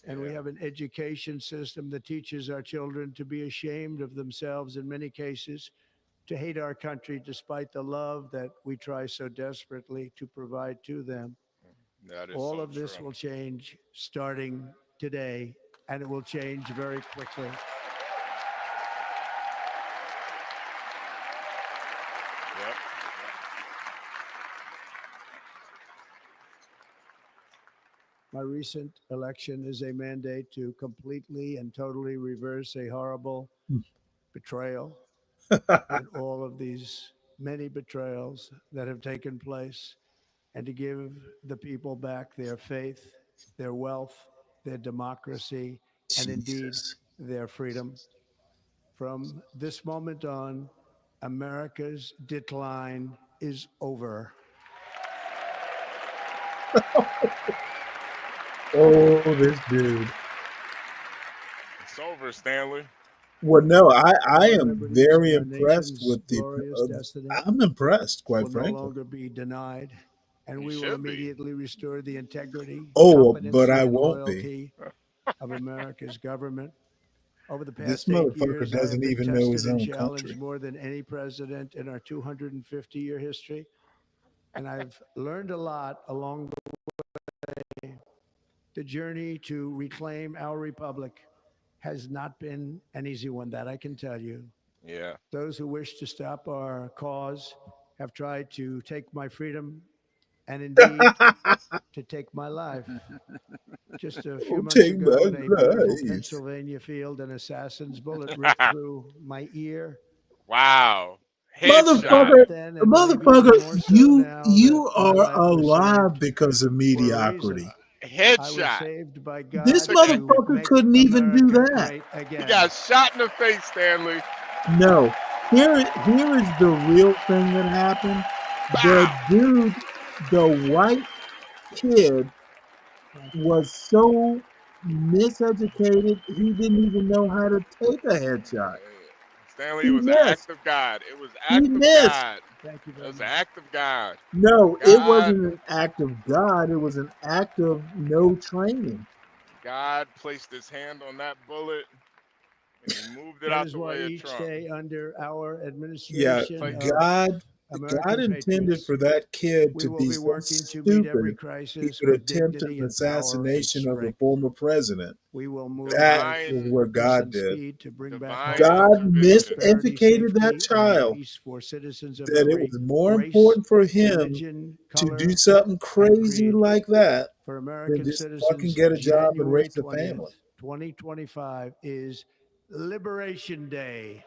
And we Yeah. have an education system that teaches our children to be ashamed of themselves in many cases, to hate our country despite the love that we try so desperately to provide to them. That is All so of this true. will change starting today, and it will change very quickly. Yep. My recent election is a mandate to completely and totally reverse a horrible betrayal and all of these many betrayals that have taken place, and to give the people back their faith, their wealth, their democracy, and indeed Jesus. their freedom. From this moment on, America's decline is over. Oh, this dude. It's over, Stanley. Well, no, I Our am liberties and very our impressed nation's with the. glorious destiny I'm impressed, quite will no frankly. longer be denied, and You we will should be. immediately restore the integrity, Oh, but competency, I and won't be. loyalty of America's government. Over the This past 8 motherfucker years, I have doesn't been even know tested his and own challenged country. more than any president in our 250-year history, and I've learned a lot along the way. The journey to reclaim our republic has not been an easy one, that I can tell you. Yeah. Those who wish to stop our cause have tried to take my freedom and indeed to take my life. Just a few Oh, months take my ago in a beautiful life. Pennsylvania field, an assassin's bullet ripped through my ear. Wow. I Headshot. Motherfucker, felt then, and maybe even motherfucker, more so now, that you my are life was alive saved because of for a reason. mediocrity. I was Headshot. saved by This God Look at to motherfucker make couldn't even do America that. great he again. got shot in the face, Stanley. No. Here is the real thing that happened. The Bow. dude, the white kid, was so miseducated he didn't even know how to take a headshot. Stanley, He it was an act missed. of God. It was He act of missed. God. Thank you It very was an much. act of God. No, it God, wasn't an act of God. It was an act of no training. God placed his hand on that bullet and he moved it That out is the why way of each Trump. day under our Yeah, administration Play, of God American intended patriots, for that kid we to will be be so working to meet every stupid he crisis could with attempt dignity an and power and assassination of a strength. former president. We will move That with is divine, what purpose God and did. speed to bring back divine hope, God intervention. prosperity, miseducated that safety, and child peace for citizens of that it every was more race, important for him religion, to do color, something and crazy creed. like that For than American just fucking citizens, get a job and January raise a 20th, family. 2025 is Liberation Day.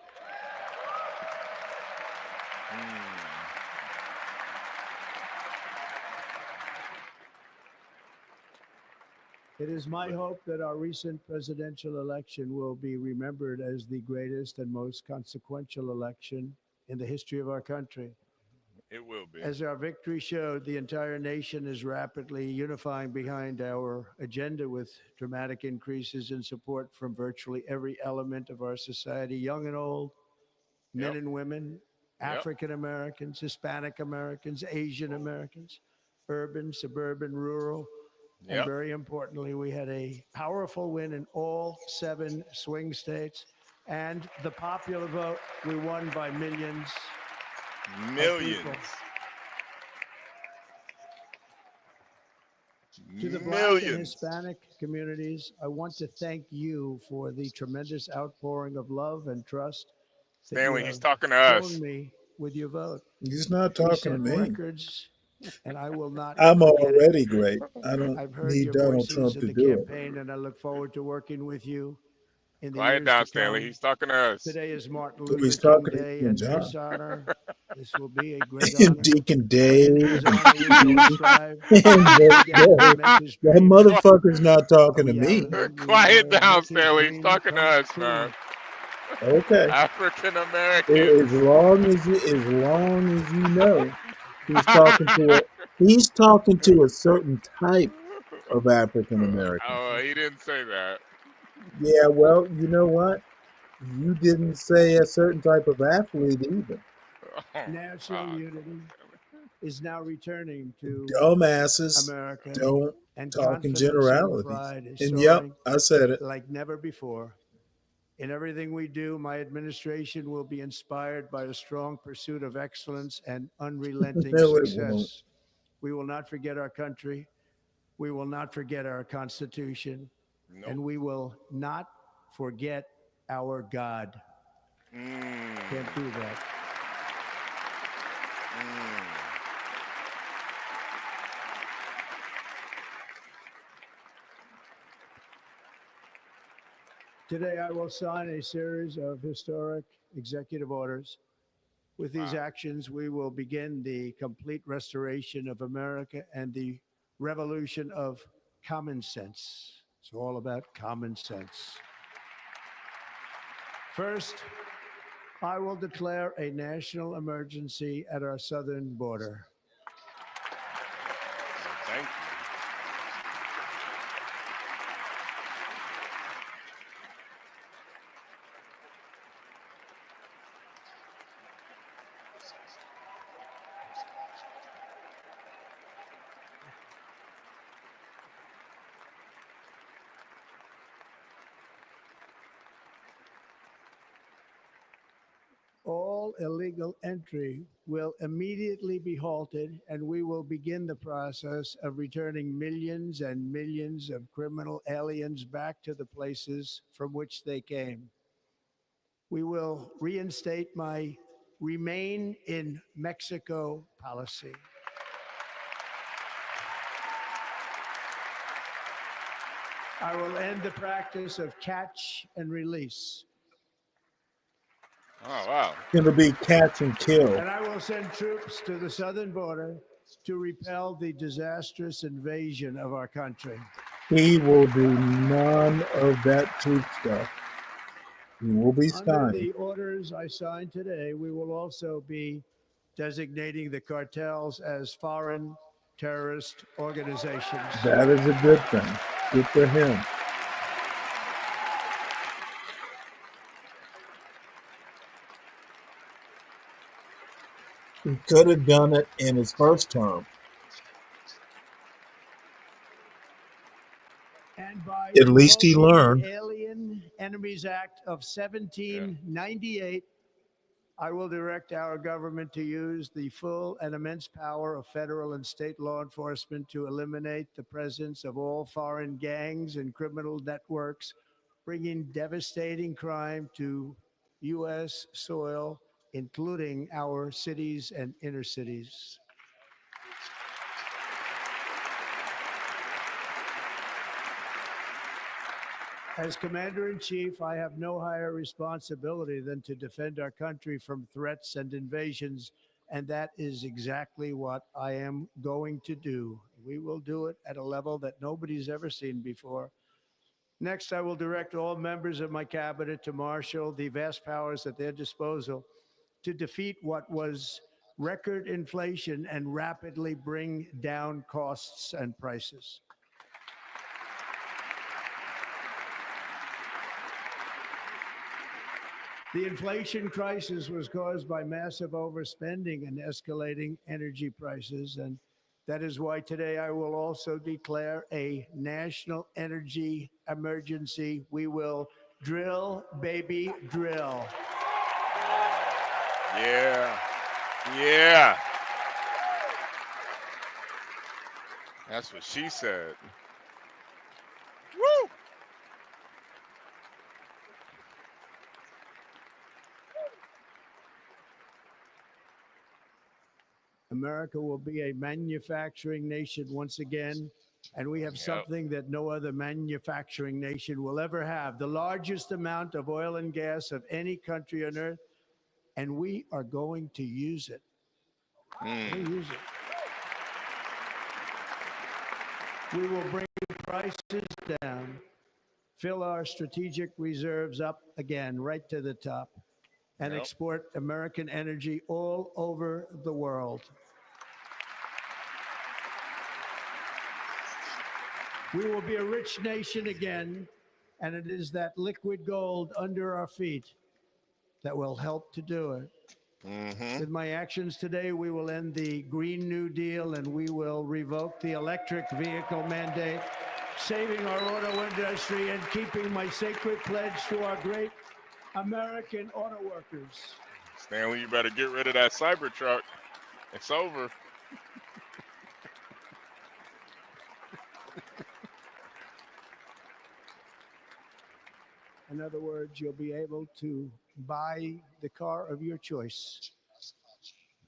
It is my hope that our recent presidential election will be remembered as the greatest and most consequential election in the history of our country. It will be. As our victory showed, the entire nation is rapidly unifying behind our agenda with dramatic increases in support from virtually every element of our society, young and old, men Yep. and women, Yep. African Americans, Hispanic Americans, Asian Americans, urban, suburban, rural. And Yep. very importantly, we had a powerful win in all 7 swing states. And the popular vote, we won by millions of Millions. people. To the Black and Millions. Hispanic communities, I want to thank you for the tremendous outpouring of love and trust that you Stanley, he's have talking to shown us. me with your vote. He's not We talking to set me. records, and I will not I'm forget it. already great. I don't I've heard need your Donald voices Trump in to the do it. campaign, and I look forward to working with you in the Quiet years to down, Stanley. come. He's talking to us. Today is Martin So Luther he's King talking to Day, you and and John. this honor, this will be a great And honor. Deacon And in Dave. his honor, we will strive And to together Dave. make his That dream motherfucker's not a talking to me. reality. We Quiet will down, make his Stanley. He's dream talking to come us, true. man. Okay. African As Americans. long as you know, he's talking to a certain type of African American. Oh, he didn't say that. Yeah, well, you know what? You didn't say a certain type of athlete either. Oh, National God. unity is now returning to Dumbasses America, don't and talk in confidence and generalities. pride is And yep, soaring I said it. like never before. In everything we do, my administration will be inspired by a strong pursuit of excellence and unrelenting No, it won't. success. We will not forget our country. We will not forget our Constitution. Nope. And we will not forget our God. Can't do that. Today, I will sign a series of historic executive orders. With these actions, we will begin the complete restoration of America and the revolution of common sense. It's all about common sense. First, I will declare a national emergency at our southern border. Thank you. All illegal entry will immediately be halted, and we will begin the process of returning millions and millions of criminal aliens back to the places from which they came. We will reinstate my Remain in Mexico policy. I will end the practice of catch and release. Oh, wow. It'll be catch and kill. And I will send troops to the southern border to repel the disastrous invasion of our country. He will do none of that troop stuff. He will be Under stymied. the orders I signed today, we will also be designating the cartels as foreign terrorist organizations. That is a good thing. Good for him. He could have done it in his first term. And by At least he invoking learned. the Alien Enemies Act of 1798, I will direct our government to use the full and immense power of federal and state law enforcement to eliminate the presence of all foreign gangs and criminal networks, bringing devastating crime to U.S. soil, including our cities and inner cities. As Commander-in-Chief, I have no higher responsibility than to defend our country from threats and invasions, and that is exactly what I am going to do. We will do it at a level that nobody's ever seen before. Next, I will direct all members of my cabinet to marshal the vast powers at their disposal to defeat what was record inflation and rapidly bring down costs and prices. The inflation crisis was caused by massive overspending and escalating energy prices, and that is why today I will also declare a national energy emergency. We will drill, baby, drill. Yeah. Yeah. That's what she said. Woo! America will be a manufacturing nation once again, and we have something that no other manufacturing nation will ever have, the largest amount of oil and gas of any country on earth, and we are going to use it. We'll use it. We will bring prices down, fill our strategic reserves up again, right to the top, and export American energy all over the world. We will be a rich nation again, and it is that liquid gold under our feet that will help to do it. With my actions today, we will end the Green New Deal and we will revoke the electric vehicle mandate, saving our auto industry and keeping my sacred pledge to our great American auto workers. Stanley, you better get rid of that Cybertruck. It's over. In other words, you'll be able to buy the car of your choice.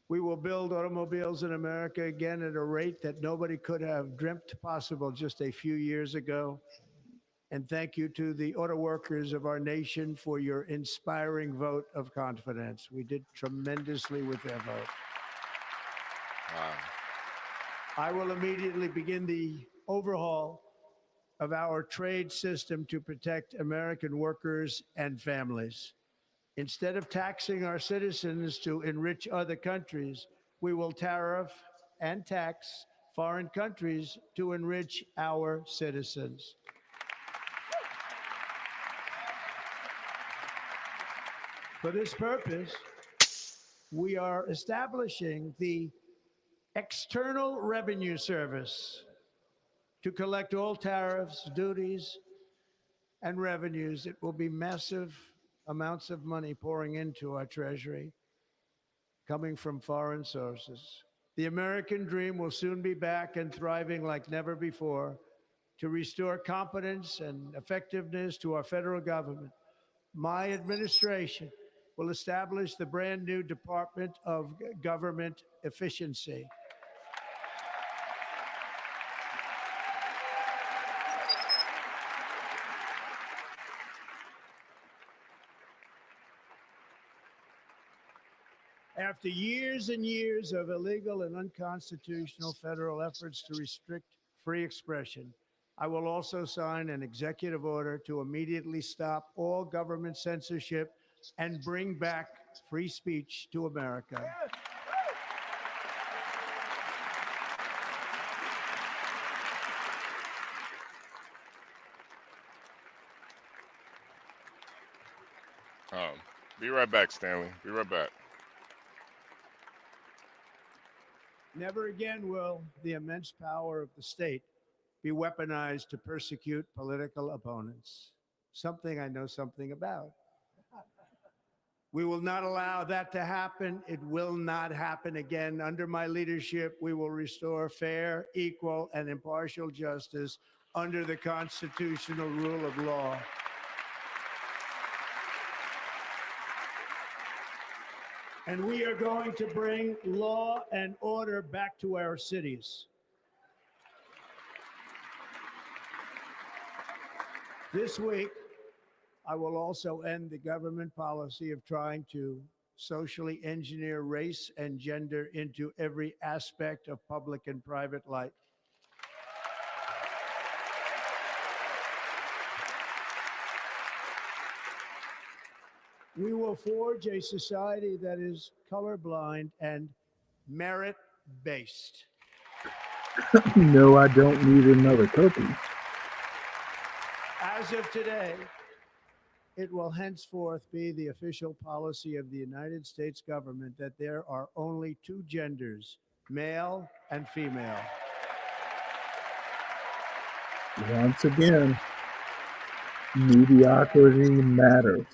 We will build automobiles in America again at a rate that nobody could have dreamt possible just a few years ago. And thank you to the auto workers of our nation for your inspiring vote of confidence. We did tremendously with their vote. Wow. I will immediately begin the overhaul of our trade system to protect American workers and families. Instead of taxing our citizens to enrich other countries, we will tariff and tax foreign countries to enrich our citizens. For this purpose, we are establishing the External Revenue Service to collect all tariffs, duties, and revenues. It will be massive amounts of money pouring into our treasury coming from foreign sources. The American dream will soon be back and thriving like never before. To restore competence and effectiveness to our federal government, my administration will establish the brand new Department of Government Efficiency. After years and years of illegal and unconstitutional federal efforts to restrict free expression, I will also sign an executive order to immediately stop all government censorship and bring back free speech to America. Be right back, Stanley. Be right back. Never again will the immense power of the state be weaponized to persecute political opponents. Something I know something about. We will not allow that to happen. It will not happen again. Under my leadership, we will restore fair, equal, and impartial justice under the constitutional rule of law. And we are going to bring law and order back to our cities. This week, I will also end the government policy of trying to socially engineer race and gender into every aspect of public and private life. We will forge a society that is colorblind and merit-based. No, I don't need another cookie. As of today, it will henceforth be the official policy of the United States government that there are only two genders, male and female. Once again, mediocrity matters.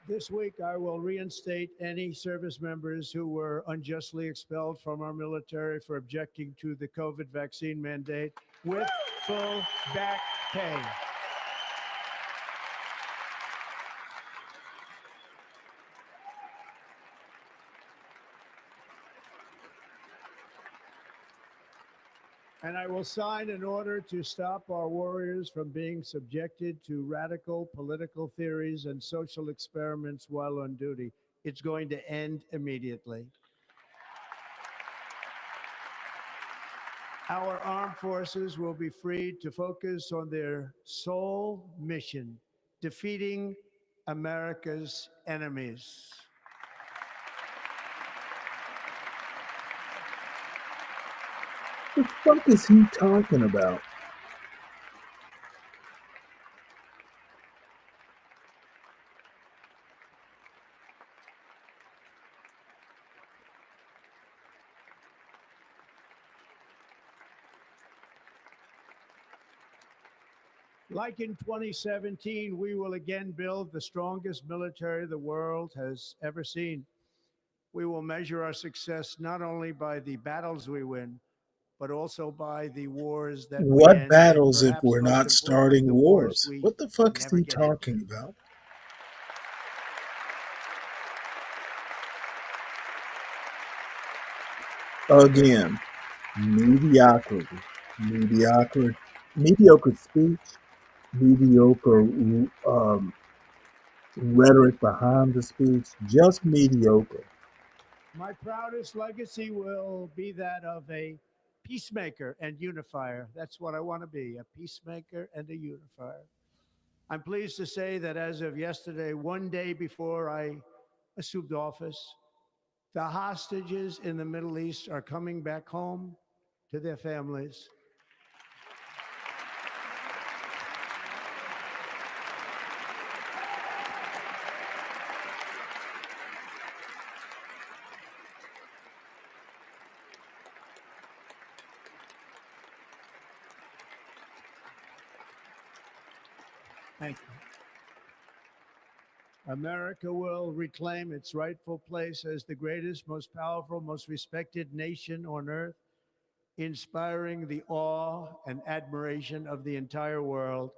This week, I will reinstate any service members who were unjustly expelled from our military for objecting to the COVID vaccine mandate with full back pay. And I will sign an order to stop our warriors from being subjected to radical political theories and social experiments while on duty. It's going to end immediately. Our armed forces will be freed to focus on their sole mission, defeating America's enemies. What the fuck is he talking about? Like in 2017, we will again build the strongest military the world has ever seen. We will measure our success not only by the battles we win, but also by the wars that we What end, battles and if we're perhaps most not importantly, starting the wars wars? we What the fuck is never he get into. talking about? Again, mediocrity, mediocre speech, mediocre rhetoric behind the speech, just mediocre. My proudest legacy will be that of a peacemaker and unifier. That's what I want to be, a peacemaker and a unifier. I'm pleased to say that as of yesterday, one day before I assumed office, the hostages in the Middle East are coming back home to their families. Thank you. America will reclaim its rightful place as the greatest, most powerful, most respected nation on earth, inspiring the awe and admiration of the entire world.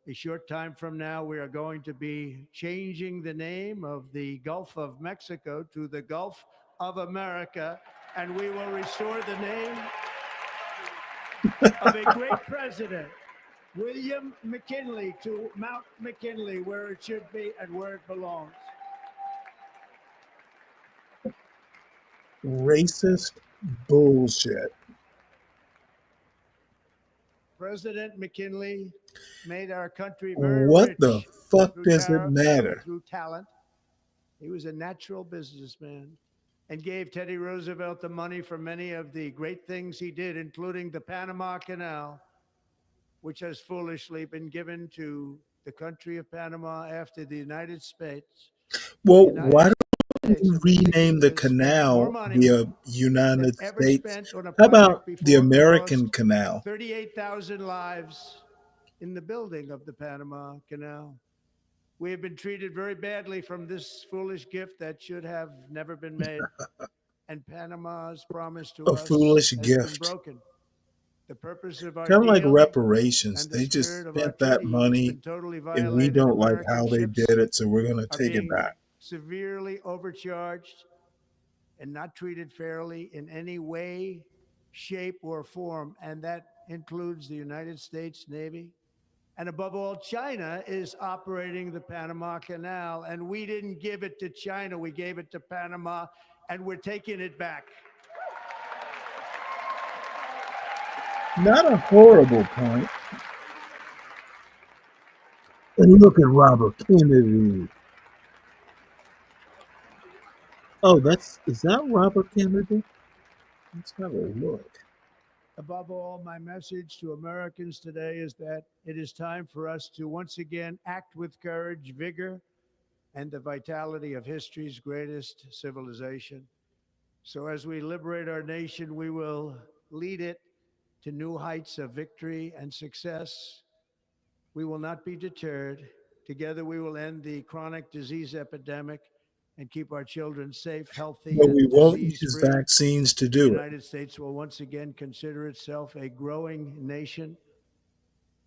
A short time from now, we are going to be changing the name of the Gulf of Mexico to the Gulf of America, and we will restore the name of a great president, William McKinley, to Mount McKinley, where it should be and where it belongs. Racist bullshit. President McKinley made our country very What the rich fuck through does it tariffs and matter? through talent. He was a natural businessman and gave Teddy Roosevelt the money for many of the great things he did, including the Panama Canal, which has foolishly been given to the country of Panama after the United States. Well, The United why don't States you in rename the particular spent more canal money the than United ever States? spent on a How about project the before, and American lost Canal? 38,000 lives in the building of the Panama Canal. We have been treated very badly from this foolish gift that should have never been made. And Panama's promise to A us foolish has been gift. broken. The purpose of our Kind of like deal reparations. and the They just spirit of our spent that treaty has money been totally and we violated. don't like American how they ships did it, so we're going to are take it being back. severely overcharged and not treated fairly in any way, shape, or form. And that includes the United States Navy. And above all, China is operating the Panama Canal, and we didn't give it to China. We gave it to Panama, and we're taking it back. Not a horrible point. And look at Robert Kennedy. Oh, is that Robert Kennedy? Let's have a look. Above all, my message to Americans today is that it is time for us to once again act with courage, vigor, and the vitality of history's greatest civilization. So as we liberate our nation, we will lead it to new heights of victory and success. We will not be deterred. Together, we will end the chronic disease epidemic and keep our children safe, healthy, But we and won't disease use free. vaccines to The do it. United States will once again consider itself a growing nation,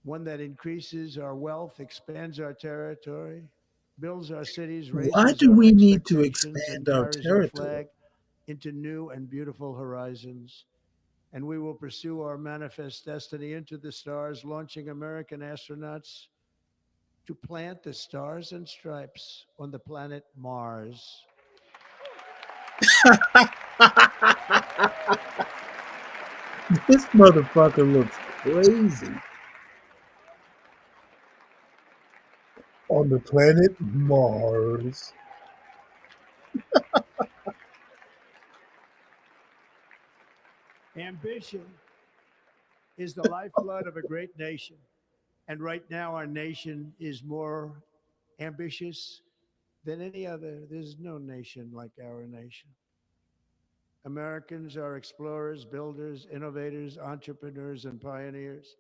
one that increases our wealth, expands our territory, builds our cities, Why raises do our we need to expectations, and expand our carries our territory? flag into new and beautiful horizons. And we will pursue our manifest destiny into the stars, launching American astronauts to plant the stars and stripes on the planet Mars. This motherfucker looks crazy. On the planet Mars. Ambition is the lifeblood of a great nation. And right now, our nation is more ambitious than any other. There's no nation like our nation. Americans are explorers, builders, innovators, entrepreneurs, and pioneers.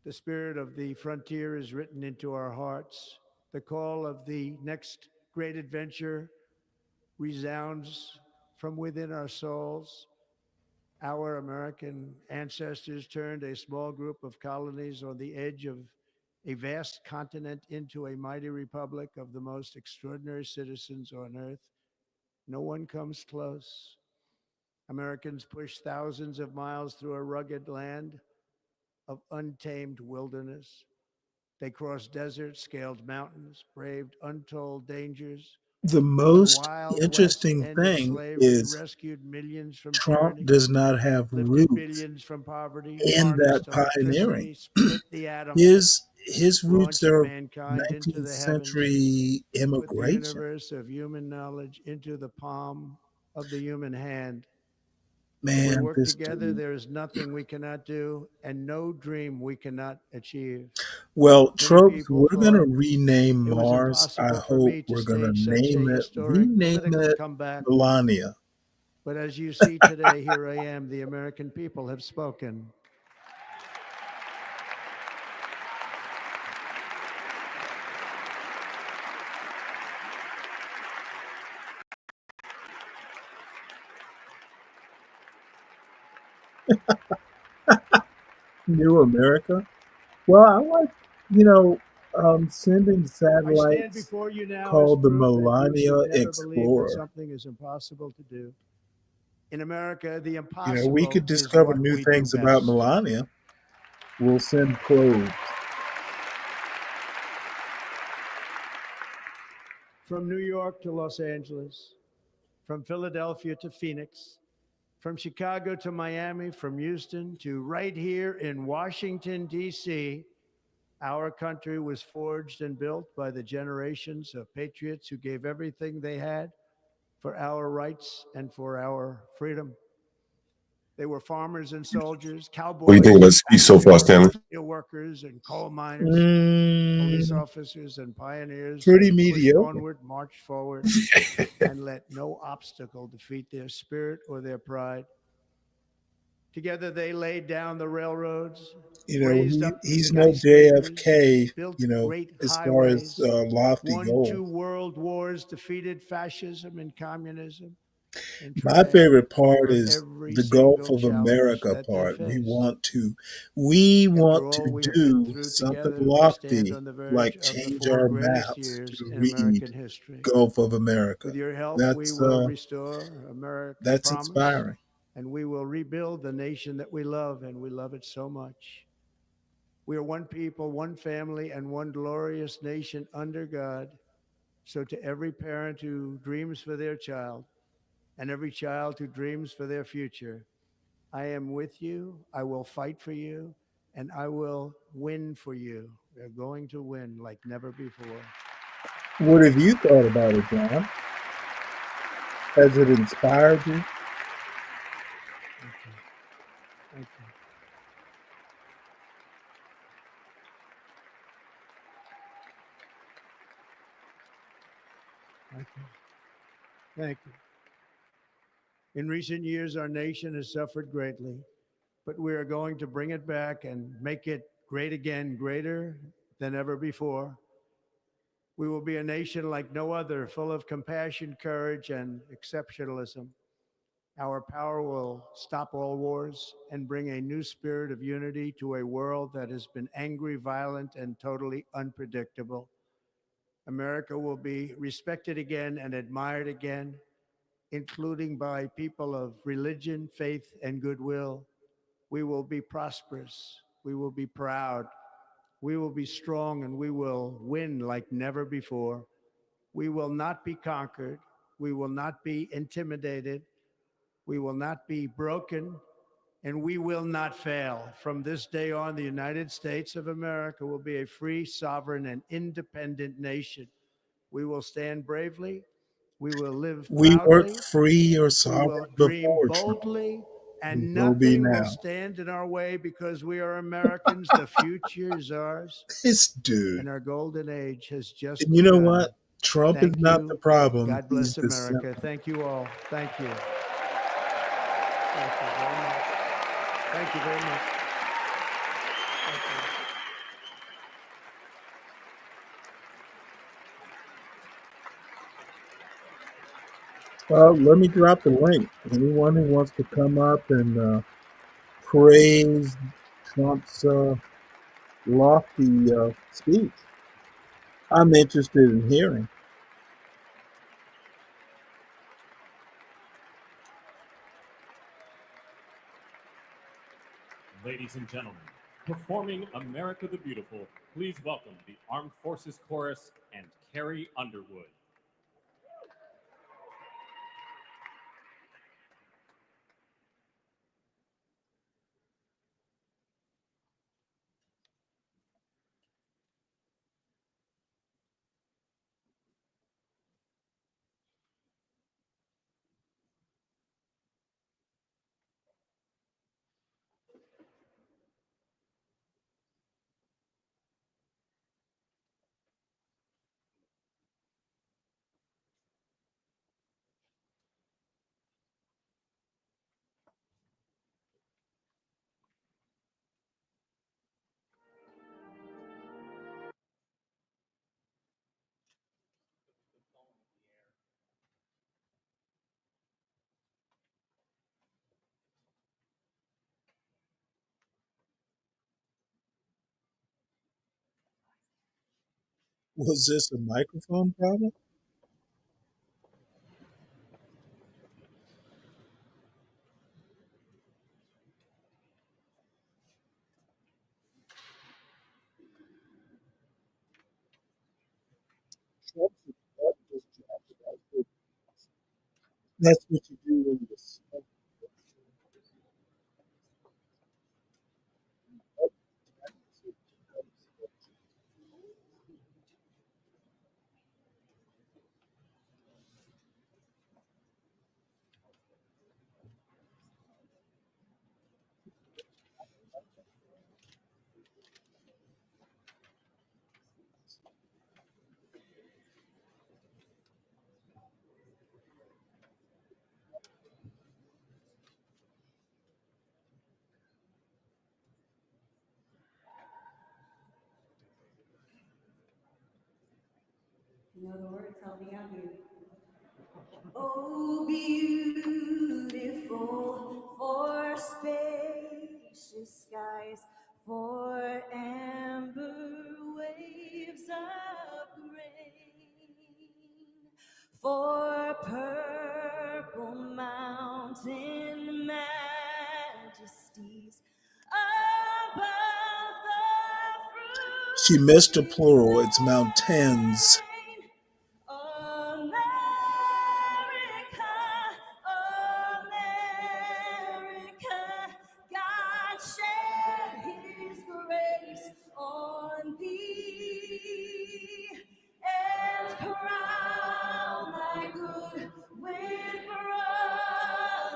The spirit of the frontier is written into our hearts. The call of the next great adventure resounds from within our souls. Our American ancestors turned a small group of colonies on the edge of a vast continent into a mighty republic of the most extraordinary citizens on earth. No one comes close. Americans pushed thousands of miles through a rugged land of untamed wilderness. They crossed deserts, scaled mountains, braved untold dangers, The The most Wild West interesting ended thing slavery, is rescued millions from Trump tyranny, does not have lifted roots billions from poverty, in that harnessed pioneering. electricity, split the atom, His roots launched are mankind into 19th the heavens, century put the immigration. universe of human knowledge into the palm of the human hand. If we Man, work this together, dude. there is nothing we cannot do and no dream we cannot achieve. Well, Many Trump, people we're going to thought rename it was Mars. I impossible for hope me to we're going to stage such a name it, historic rename political it comeback. Melania. But as you see today, here I am. The American people have spoken. New America. Well, I like, you know, sending I stand satellites before you now as called the proof that you Melania should never believe that Explorer. something is impossible to do. In America, the You know, we impossible could is discover what new we do things about best. Melania. We'll send probes. From New York to Los Angeles, from Philadelphia to Phoenix, from Chicago to Miami, from Houston to right here in Washington, D.C., our country was forged and built by the generations of patriots who gave everything they had for our rights and for our freedom. They were farmers and soldiers, What do you think cowboys of that and speech so far, packers, Stanley? steel workers and coal miners, police Mm, officers and pioneers pretty who pushed mediocre. onward, marched forward, and let no obstacle defeat their spirit or their pride. Together they laid down the railroads, You know, raised up the he's no skyscrapers, JFK, built you know, great as far as highways, lofty won goals. 2 world wars, defeated fascism and communism, and My triumphed favorite part over is every the Gulf single of challenge America that they part. faced. We After want to all we have been do through something together, we stand lofty, on the verge like of the change 4 our greatest maps years to in read American history. Gulf of America. With your help, we That's will restore America's that's promise, inspiring. and we will rebuild the nation that we love, and we love it so much. We are one people, one family, and one glorious nation under God. So to every parent who dreams for their child and every child who dreams for their future, I am with you, I will fight for you, and I will win for you. We're going to win like never before. What have you thought about it, John? Has it inspired you? Thank you. Thank you. Thank you. Thank you. In recent years, our nation has suffered greatly, but we are going to bring it back and make it great again, greater than ever before. We will be a nation like no other, full of compassion, courage, and exceptionalism. Our power will stop all wars and bring a new spirit of unity to a world that has been angry, violent, and totally unpredictable. America will be respected again and admired again, including by people of religion, faith, and goodwill. We will be prosperous. We will be proud. We will be strong, and we will win like never before. We will not be conquered. We will not be intimidated. We will not be broken, and we will not fail. From this day on, the United States of America will be a free, sovereign, and independent nation. We will stand bravely. We will live We weren't proudly. free or We will sovereign dream before Trump. boldly, We and will be nothing will now. stand in our way because we are Americans. The future is ours, This dude. and our golden age has just And you know begun. what? Trump is Thank not the you. problem. God He's bless the America. symptom. Thank you all. Thank you. Thank you very much. Thank you very much. Thank you. Let me drop the link. Anyone who wants to come up and praise Trump's lofty speech, I'm interested in hearing. Ladies and gentlemen, performing America the Beautiful, please welcome the Armed Forces Chorus and Carrie Underwood. Was this a microphone problem? Trump should start this job. That's what you do when you're smart. You know the words, help me out here. Oh, beautiful for spacious skies, for amber waves of grain, for purple mountain majesties above the She missed a plural. It's mountains. America, America, God shed his grace on thee and crown thy good with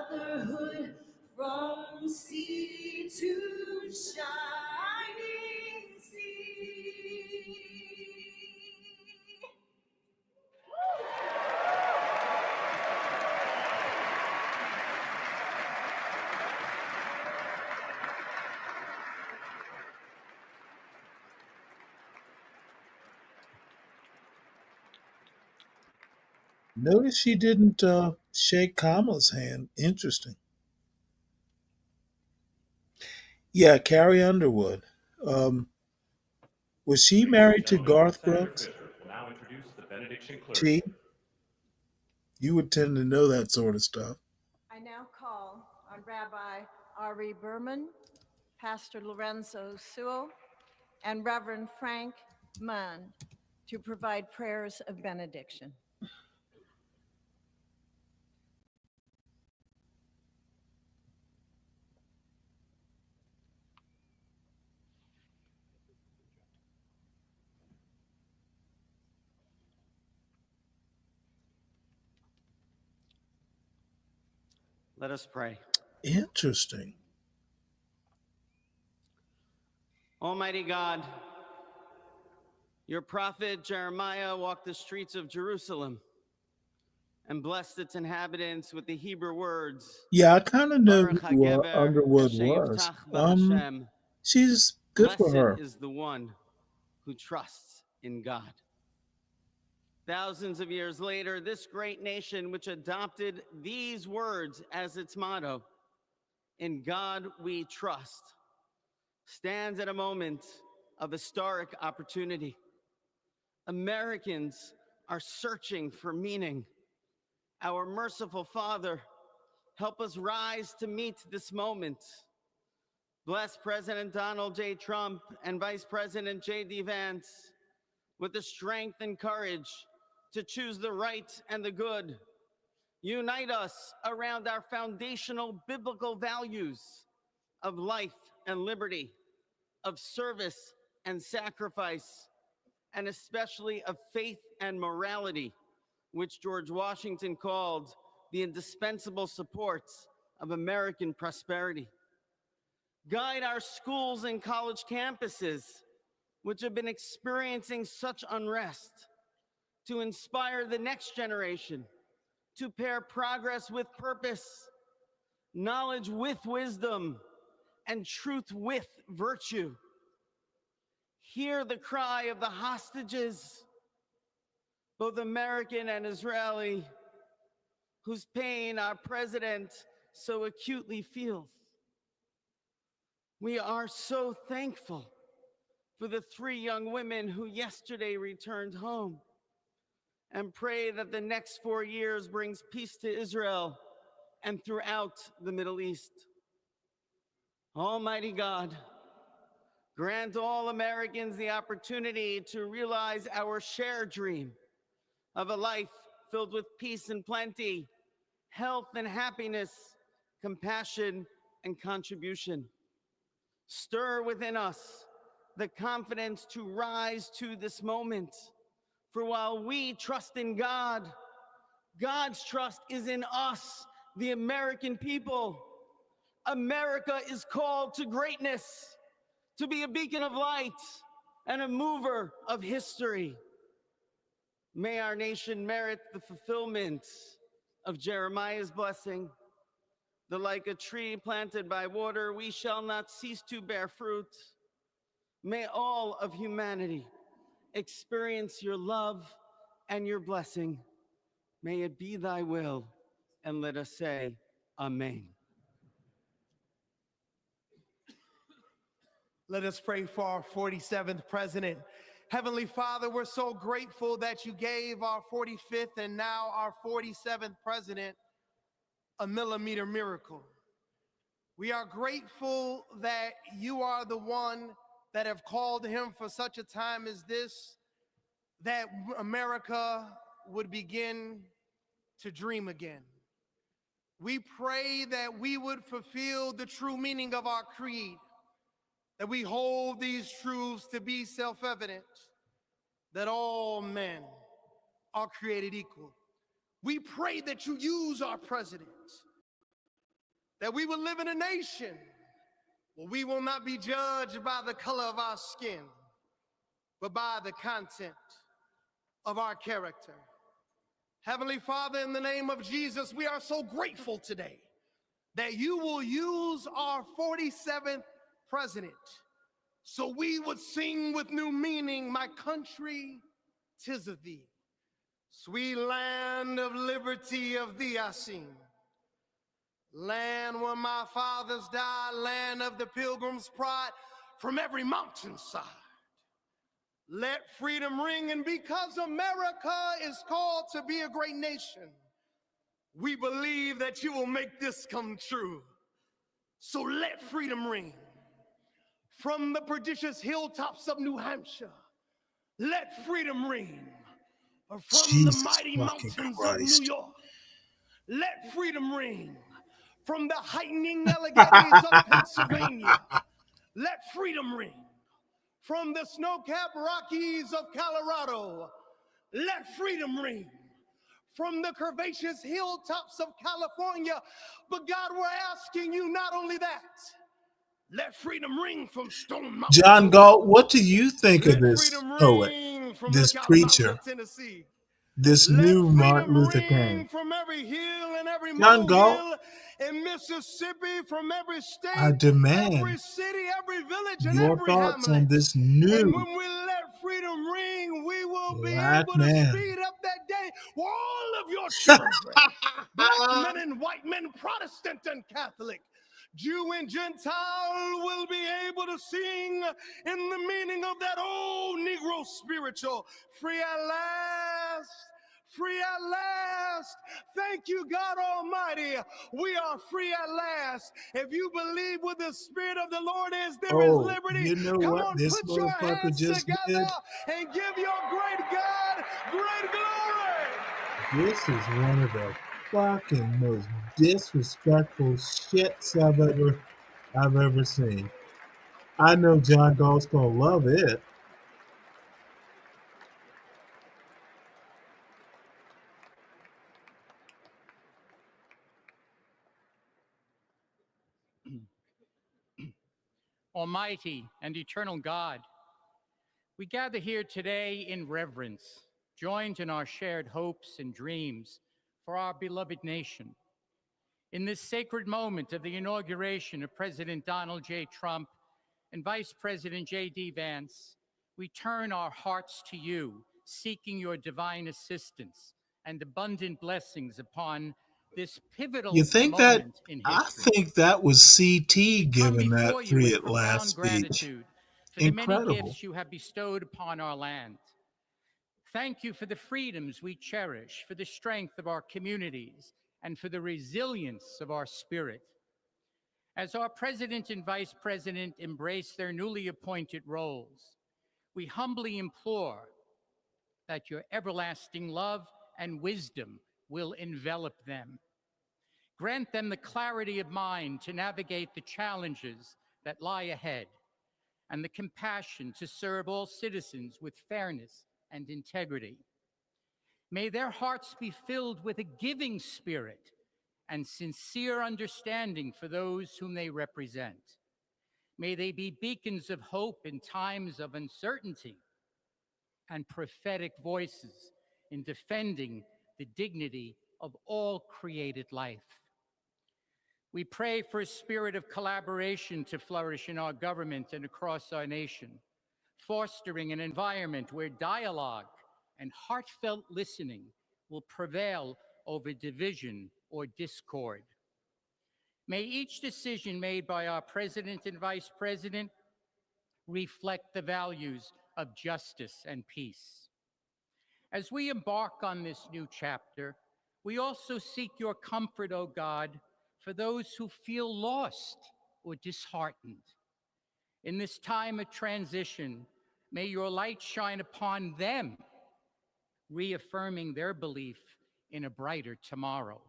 brotherhood from sea to shining sea. Notice she didn't shake Kamala's hand. Interesting. Yeah, Carrie Underwood. Um, was she Ladies and married to gentlemen, Garth Senator Brooks? Fisher will now introduce the benediction clergy. T, you would tend to know that sort of stuff. I now call on Rabbi Ari Berman, Pastor Lorenzo Sewell, and Reverend Frank Munn to provide prayers of benediction. Let us pray. Interesting. Almighty God, your prophet Jeremiah walked the streets of Jerusalem and blessed its inhabitants with the Hebrew words, Yeah, I kind of know Baruch who HaGever Underwood Asher was. Yivtach B'Hashem. She's good for Blessed her. is the one who trusts in God. Thousands of years later, this great nation, which adopted these words as its motto, "In God we trust," stands at a moment of historic opportunity. Americans are searching for meaning. Our merciful Father, help us rise to meet this moment. Bless President Donald J. Trump and Vice President J.D. Vance with the strength and courage to choose the right and the good. Unite us around our foundational biblical values of life and liberty, of service and sacrifice, and especially of faith and morality, which George Washington called the indispensable supports of American prosperity. Guide our schools and college campuses, which have been experiencing such unrest, to inspire the next generation to pair progress with purpose, knowledge with wisdom, and truth with virtue. Hear the cry of the hostages, both American and Israeli, whose pain our president so acutely feels. We are so thankful for the 3 young women who yesterday returned home, and pray that the next 4 years brings peace to Israel and throughout the Middle East. Almighty God, grant all Americans the opportunity to realize our shared dream of a life filled with peace and plenty, health and happiness, compassion and contribution. Stir within us the confidence to rise to this moment. For while we trust in God, God's trust is in us, the American people. America is called to greatness, to be a beacon of light and a mover of history. May our nation merit the fulfillment of Jeremiah's blessing. That like a tree planted by water, we shall not cease to bear fruit. May all of humanity experience your love and your blessing. May it be thy will, and let us say, Amen. Let us pray for our 47th president. Heavenly Father, we're so grateful that you gave our 45th and now our 47th president a millimeter miracle. We are grateful that you are the one that have called him for such a time as this, that America would begin to dream again. We pray that we would fulfill the true meaning of our creed, that we hold these truths to be self-evident, that all men are created equal. We pray that you use our president, that we will live in a nation where we will not be judged by the color of our skin, but by the content of our character. Heavenly Father, in the name of Jesus, we are so grateful today that you will use our 47th president so we would sing with new meaning, my country, 'tis of thee. Sweet land of liberty, of thee I sing. Land where my fathers died, land of the pilgrim's pride, from every mountainside. Let freedom ring, and because America is called to be a great nation, we believe that you will make this come true. So let freedom ring. From the prodigious hilltops of New Hampshire, let freedom ring. From Jesus the mighty fucking mountains of New Christ. York, let freedom ring. From the heightening Alleghenies of Pennsylvania, let freedom ring. From the snow-capped Rockies of Colorado, let freedom ring. From the curvaceous hilltops of California, but God, we're asking you not only that, let freedom ring from Stone Mountain, John Georgia. Galt, what do you think of Let this freedom poet, ring from this Lookout Mountain preacher, of Tennessee. this Let new Martin freedom Luther ring King? from every hill and every John Galt, molehill in Mississippi, from every I state, demand every city, every village, and your every thoughts on hamlet. this And new when we let freedom ring, we will be black able to man. speed up that day where all of your children, black men and white men, Protestant and Catholic, Jew and Gentile, will be able to sing in the meaning of that old Negro spiritual, free at last. Free at last. Thank you, God Almighty. We are free at last. If you believe where the Spirit of the Lord is, there is Oh, liberty. you know Come what on, this put your motherfucker hands just together did? and give your great God great glory. This is one of the fucking most disrespectful shits I've ever seen. I know John Galt's gonna love it. Almighty and eternal God, we gather here today in reverence, joined in our shared hopes and dreams for our beloved nation. In this sacred moment of the inauguration of President Donald J. Trump and Vice President J.D. Vance, we turn our hearts to you, seeking your divine assistance and abundant blessings upon this You pivotal think that? moment in I history. think that was CT We come giving that before you free with at last profound speech. gratitude for the many Incredible. gifts you have bestowed upon our land. Thank you for the freedoms we cherish, for the strength of our communities, and for the resilience of our spirit. As our President and Vice President embrace their newly appointed roles, we humbly implore that your everlasting love and wisdom will envelop them. Grant them the clarity of mind to navigate the challenges that lie ahead and the compassion to serve all citizens with fairness and integrity. May their hearts be filled with a giving spirit and sincere understanding for those whom they represent. May they be beacons of hope in times of uncertainty and prophetic voices in defending the dignity of all created life. We pray for a spirit of collaboration to flourish in our government and across our nation, fostering an environment where dialogue and heartfelt listening will prevail over division or discord. May each decision made by our President and Vice President reflect the values of justice and peace. As we embark on this new chapter, we also seek your comfort, O God, for those who feel lost or disheartened. In this time of transition, may your light shine upon them, reaffirming their belief in a brighter tomorrow.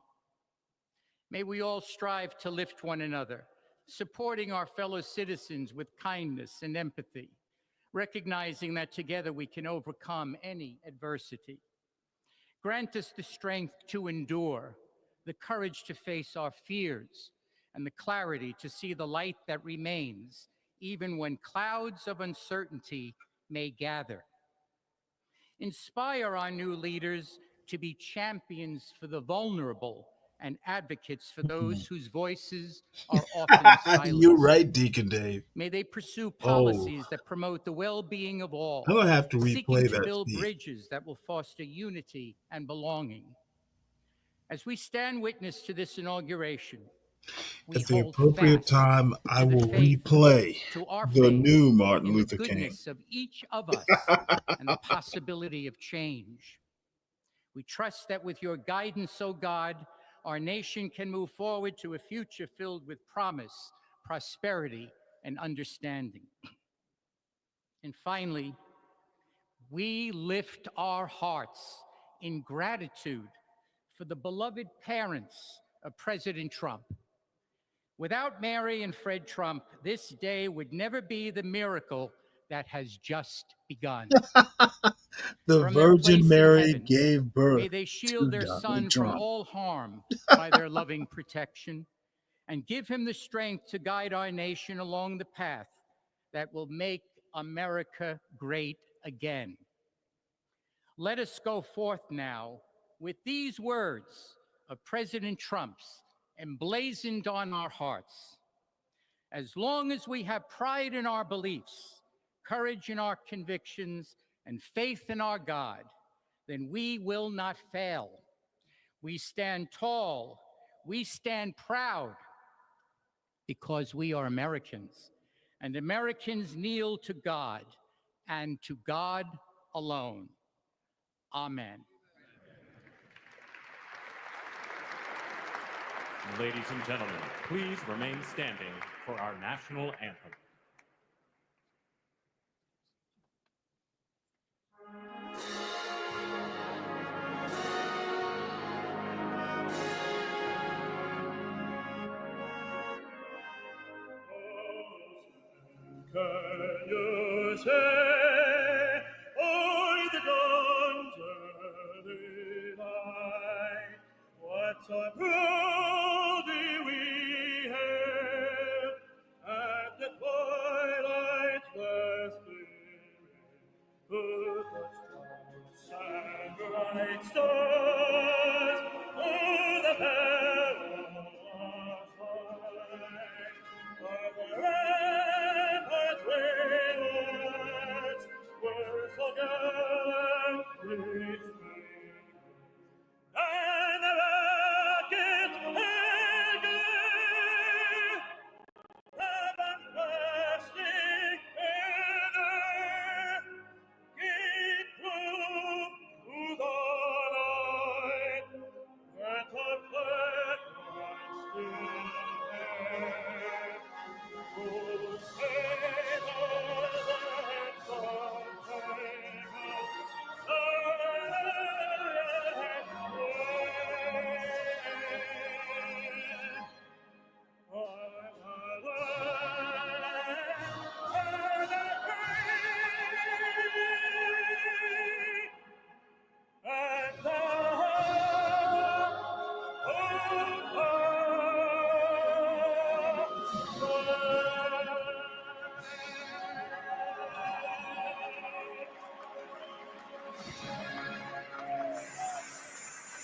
May we all strive to lift one another, supporting our fellow citizens with kindness and empathy, recognizing that together we can overcome any adversity. Grant us the strength to endure, the courage to face our fears, and the clarity to see the light that remains, even when clouds of uncertainty may gather. Inspire our new leaders to be champions for the vulnerable and advocates for those whose voices are often You're silenced. right, Deacon Dave. May they pursue Oh, policies that promote the well-being of all, I'm gonna have to seeking replay to that build speech. bridges that will foster unity and belonging. As we stand witness to this inauguration, we At the hold appropriate fast time, I to the will faith, replay to our the faith new Martin in the Luther King. goodness of each of us and the possibility of change. We trust that with your guidance, O God, our nation can move forward to a future filled with promise, prosperity, and understanding. And finally, we lift our hearts in gratitude for the beloved parents of President Trump. Without Mary and Fred Trump, this day would never be the miracle that has just begun. The From their Virgin place in Mary heaven, gave may birth they shield to their Donald son from Trump. all harm by their loving protection and give him the strength to guide our nation along the path that will make America great again. Let us go forth now with these words of President Trump's emblazoned on our hearts. As long as we have pride in our beliefs, courage in our convictions, and faith in our God, then we will not fail. We stand tall, we stand proud, because we are Americans, and Americans kneel to God and to God alone. Amen. Ladies and gentlemen, please remain standing for our national anthem. Can you say, o'er the dawns early light, what so proudly we hailed at the twilight's last gleaming, who the and bright stars o'er the perilous fight, o'er the ramparts wayward were so gallantly slain, and the rocket's agony, heaven blasting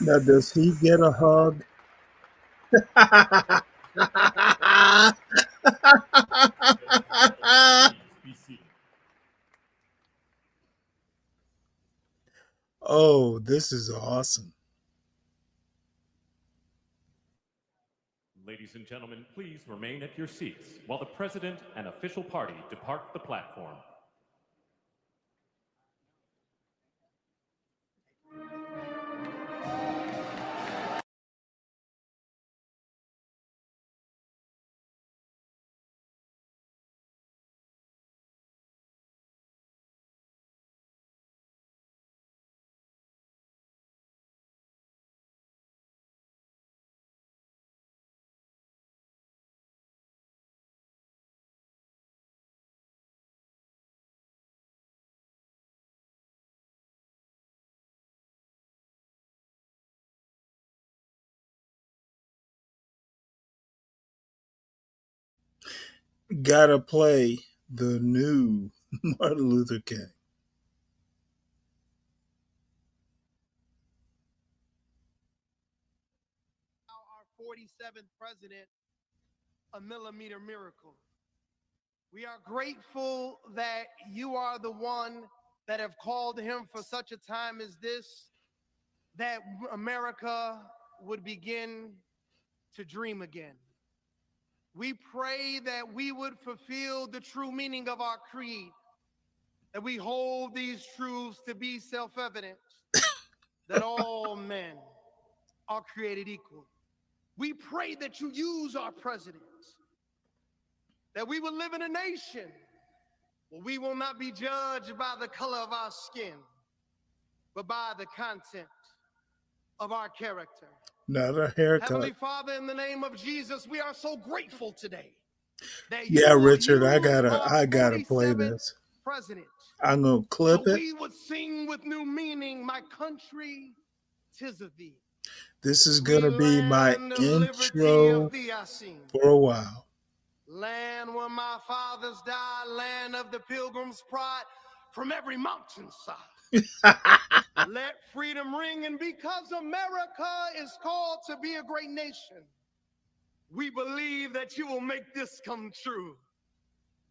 Now, does he get a hug? Please be seated. Oh, this is awesome. Ladies and gentlemen, please remain at your seats while the president and official party depart the platform. Gotta play the new Martin Luther King. Our 47th president, a millimeter miracle. We are grateful that you are the one that have called him for such a time as this, that America would begin to dream again. We pray that we would fulfill the true meaning of our creed, that we hold these truths to be self-evident, that all men are created equal. We pray that you use our president, that we will live in a nation where we will not be judged by the color of our skin, but by the content of our character. Not a haircut. Heavenly Father, in the name of Jesus, we are so grateful today that Yeah, you will Richard, I use gotta our I gotta play 47th this. president. I'm gonna clip So it. we would sing with new meaning, my country, 'tis of thee. This is Free gonna be my land of liberty intro of thee I sing. for a while. Land where my fathers died, land of the pilgrim's pride, from every mountainside. Let freedom ring, and because America is called to be a great nation, we believe that you will make this come true.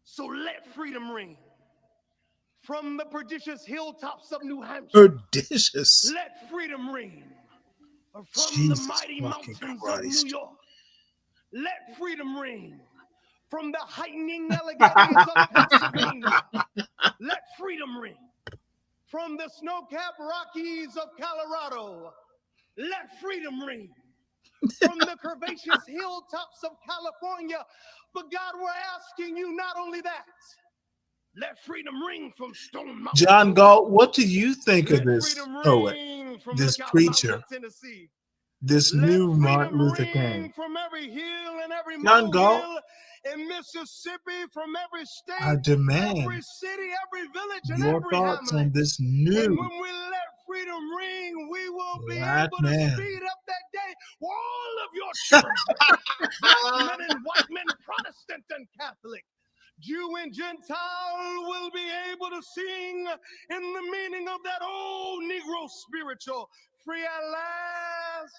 So let freedom ring from the prodigious hilltops of New Hampshire. Prodigious. Let freedom ring from the Jesus mighty fucking mountains of New Christ. York. Let freedom ring from the heightening Alleghenies of Pennsylvania. Let freedom ring from the snow-capped Rockies of Colorado. Let freedom ring from the curvaceous hilltops of California. But God, we're asking you not only that, let freedom ring from Stone Mountain. John Galt, what do you think of Let this freedom poet, ring from this Lookout Mountain preacher, of Tennessee. this Let new Martin freedom Luther ring King? from every hill and every John Galt, molehill in Mississippi, from every state, I demand every city, every village, and your every thoughts hamlet. on this And new when we let freedom ring, we will be black able to man. speed up that day where all of your children, black men and white men, Protestant and Catholic, Jew and Gentile, will be able to sing in the meaning of that old Negro spiritual. Free at last,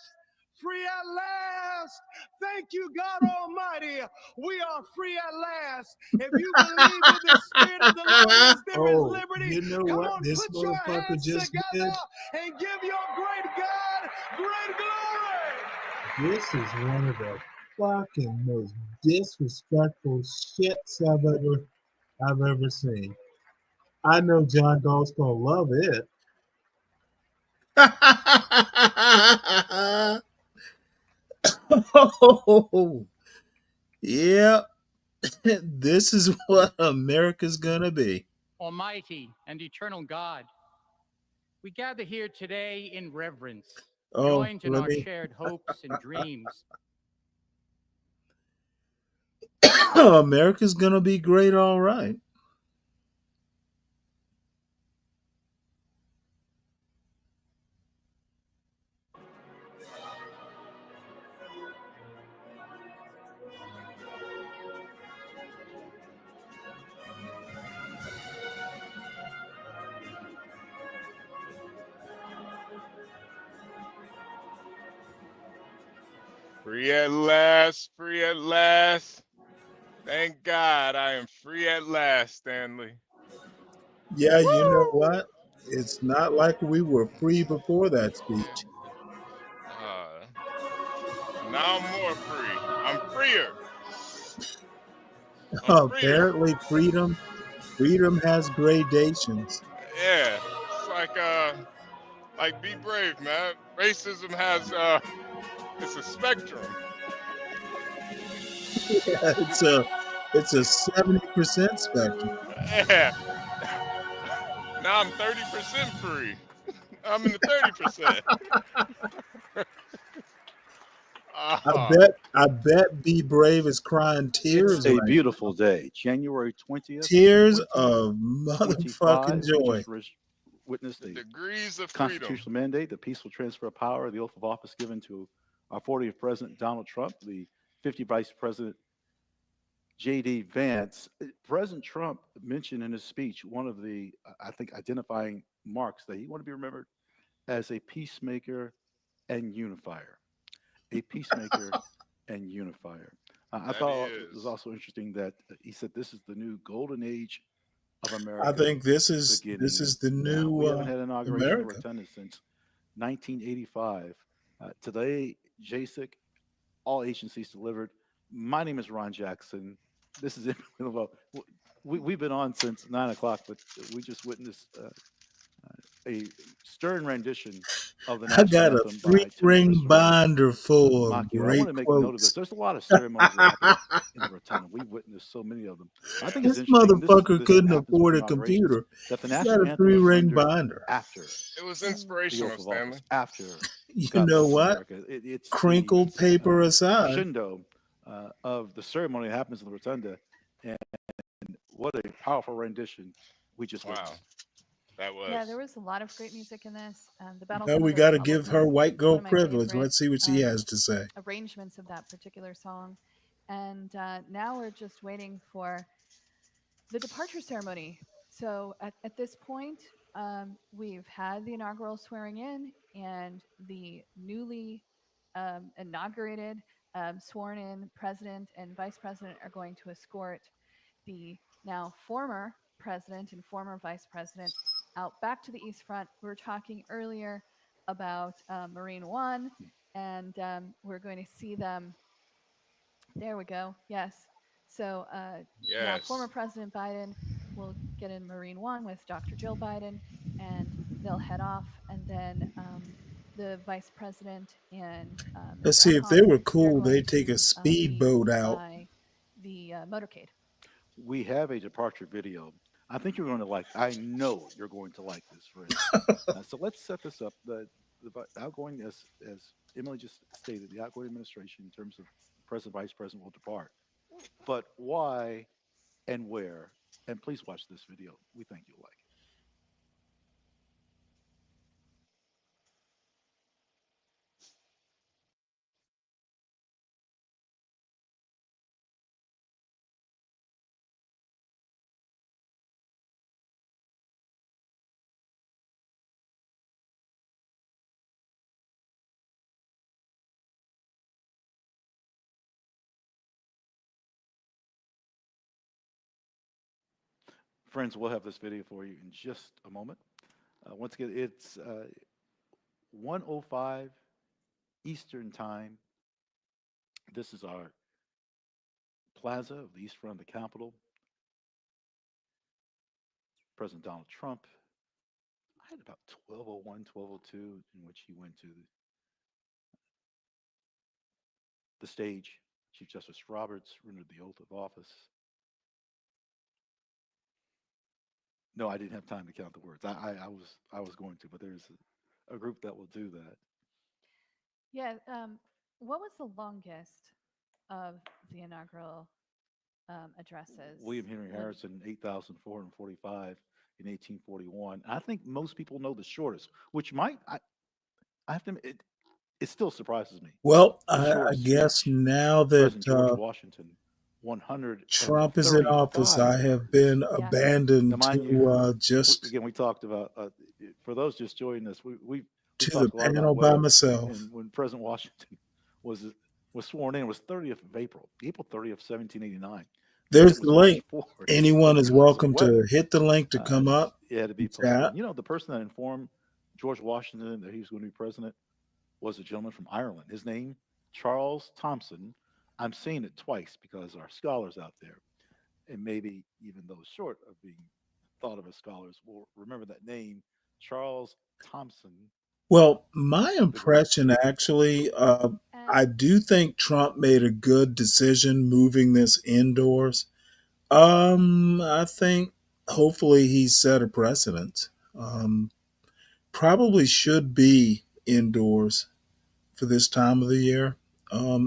free at last. Thank you, God Almighty. We are free at last. If you believe where the Spirit of the Lord is, there is Oh, liberty. you know Come what on, this put your motherfucker hands just did? together and give your great God great glory. This is one of the fucking most disrespectful shits I've ever seen. I know John Galt's gonna love it. Oh, yeah, this is what America's gonna be. Almighty and eternal God, we gather here today in reverence, Oh, joined in let our me. shared hopes and dreams. America's gonna be great, all right. Free at last, free at last. Thank God I am free at last, Stanley. Yeah, you know Woo! what? It's not like we were free before that speech. Uh, now I'm more free. I'm freer. I'm freer. Apparently, freedom has gradations. Yeah. It's like be brave, man. Racism has it's a spectrum. Yeah, it's a 70% spectrum. Yeah. Now I'm 30% free. I'm in the 30%. Ah, I bet Be Brave is crying It's tears a right beautiful day, January 20th, tears of motherfucking 2025. We joy. just witnessed the a degrees of freedom. constitutional mandate, the peaceful transfer of power, the oath of office given to our 40th President Donald Trump, the 50th Vice President J.D. Vance. President Trump mentioned in his speech one of the, I think, identifying marks that he wanted to be remembered as a peacemaker and unifier. A peacemaker and unifier. I That he thought it was is. also interesting that he said this is the new golden age of I America think this beginning is the now. new We haven't had an inauguration of America. Rotunda since 1985. Today, JSIC, all agencies delivered. My name is Ron Jackson. This is we've been on since 9 o'clock, but we just witnessed a stern rendition of the I national got a anthem by Timmy three-ring Christopher binder full of Macchio. I want great to make note of this. quotes. There's a lot of ceremonies that happen in the rotunda. We've witnessed so many of them. I think it's This interesting, and motherfucker this couldn't happens with afford a inaugurations, computer. that the He got national a anthem is three-ring rendered binder. after It was the oath inspirational, of office, Stanley. after You God know bless what? America. It's the Crinkled paper aside. crescendo of the ceremony that happens in the rotunda, and what a powerful rendition we just Wow, witnessed. that Yeah, there was. was a lot of great music in this. The Battle Now Hymn of we the got to give Republic her was white one girl of my privilege. favorite Let's see what she has to say. arrangements of that particular song. And now we're just waiting for the departure ceremony. So at this point, we've had the inaugural swearing in, and the newly inaugurated, sworn in president and vice president are going to escort the now former president and former vice president out back to the East Front. We were talking earlier about Marine One, and we're going to see them. There we go. Yes. So now former Yes. President Biden will get in Marine One with Dr. Jill Biden, and they'll head off, and then the vice president and Let's Mr. see if they Ephoff, were they're cool. going They take a to leave speedboat out. by the motorcade. We have a departure video. I think you're going to like. I know you're going to like this, friends. So let's set this up. The outgoing, as Emily just stated, the outgoing administration in terms of president, vice president will depart. But why and where? And please watch this video. We think you'll like it. Friends, we'll have this video for you in just a moment. Once again, it's 1:05 Eastern Time. This is our plaza of the East Front of the Capitol. President Donald Trump. I had about 12:01, 12:02, in which he went to the stage. Chief Justice Roberts rendered the oath of office. No, I didn't have time to count the words. I was going to, but there's a group that will do that. Yeah. What was the longest of the inaugural addresses? William Henry Harrison, 8,445 in 1841. I think most people know the shortest, which I have to admit, it still surprises me. Well, The I shortest guess speech, now President George that Washington, Trump is in office, 135 I have words. been Yeah. Now, abandoned mind you, to just again, we talked about, for those just joining us, we've to the talked a lot about panel by weather, myself. and when President Washington was was sworn in was 30th of April, April 30th, 1789. The date There's the was pushed link. forward Anyone is because of welcome to weather. hit the link to Uh, come up it had to be and chat. postponed. You know, the person that informed George Washington that he was going to be president was a gentleman from Ireland. His name, Charles Thompson. I'm saying it twice because our scholars out there, and maybe even those short of being thought of as scholars, will remember that name, Charles Thompson Well, my the Great. impression actually, I And do think Trump made a good decision moving this indoors. I think hopefully he set a precedent. Probably should be indoors for this time of the year.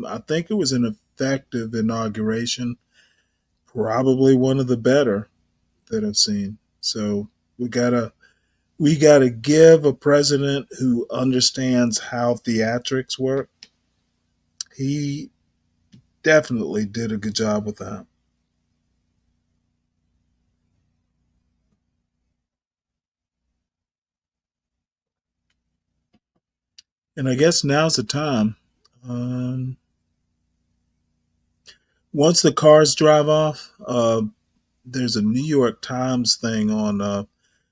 I think it was an effective inauguration, probably one of the better that I've seen. So we gotta we gotta give a president who understands how theatrics work. He definitely did a good job with that. And I guess now's the time. Um, Once the cars drive off, there's a New York Times thing on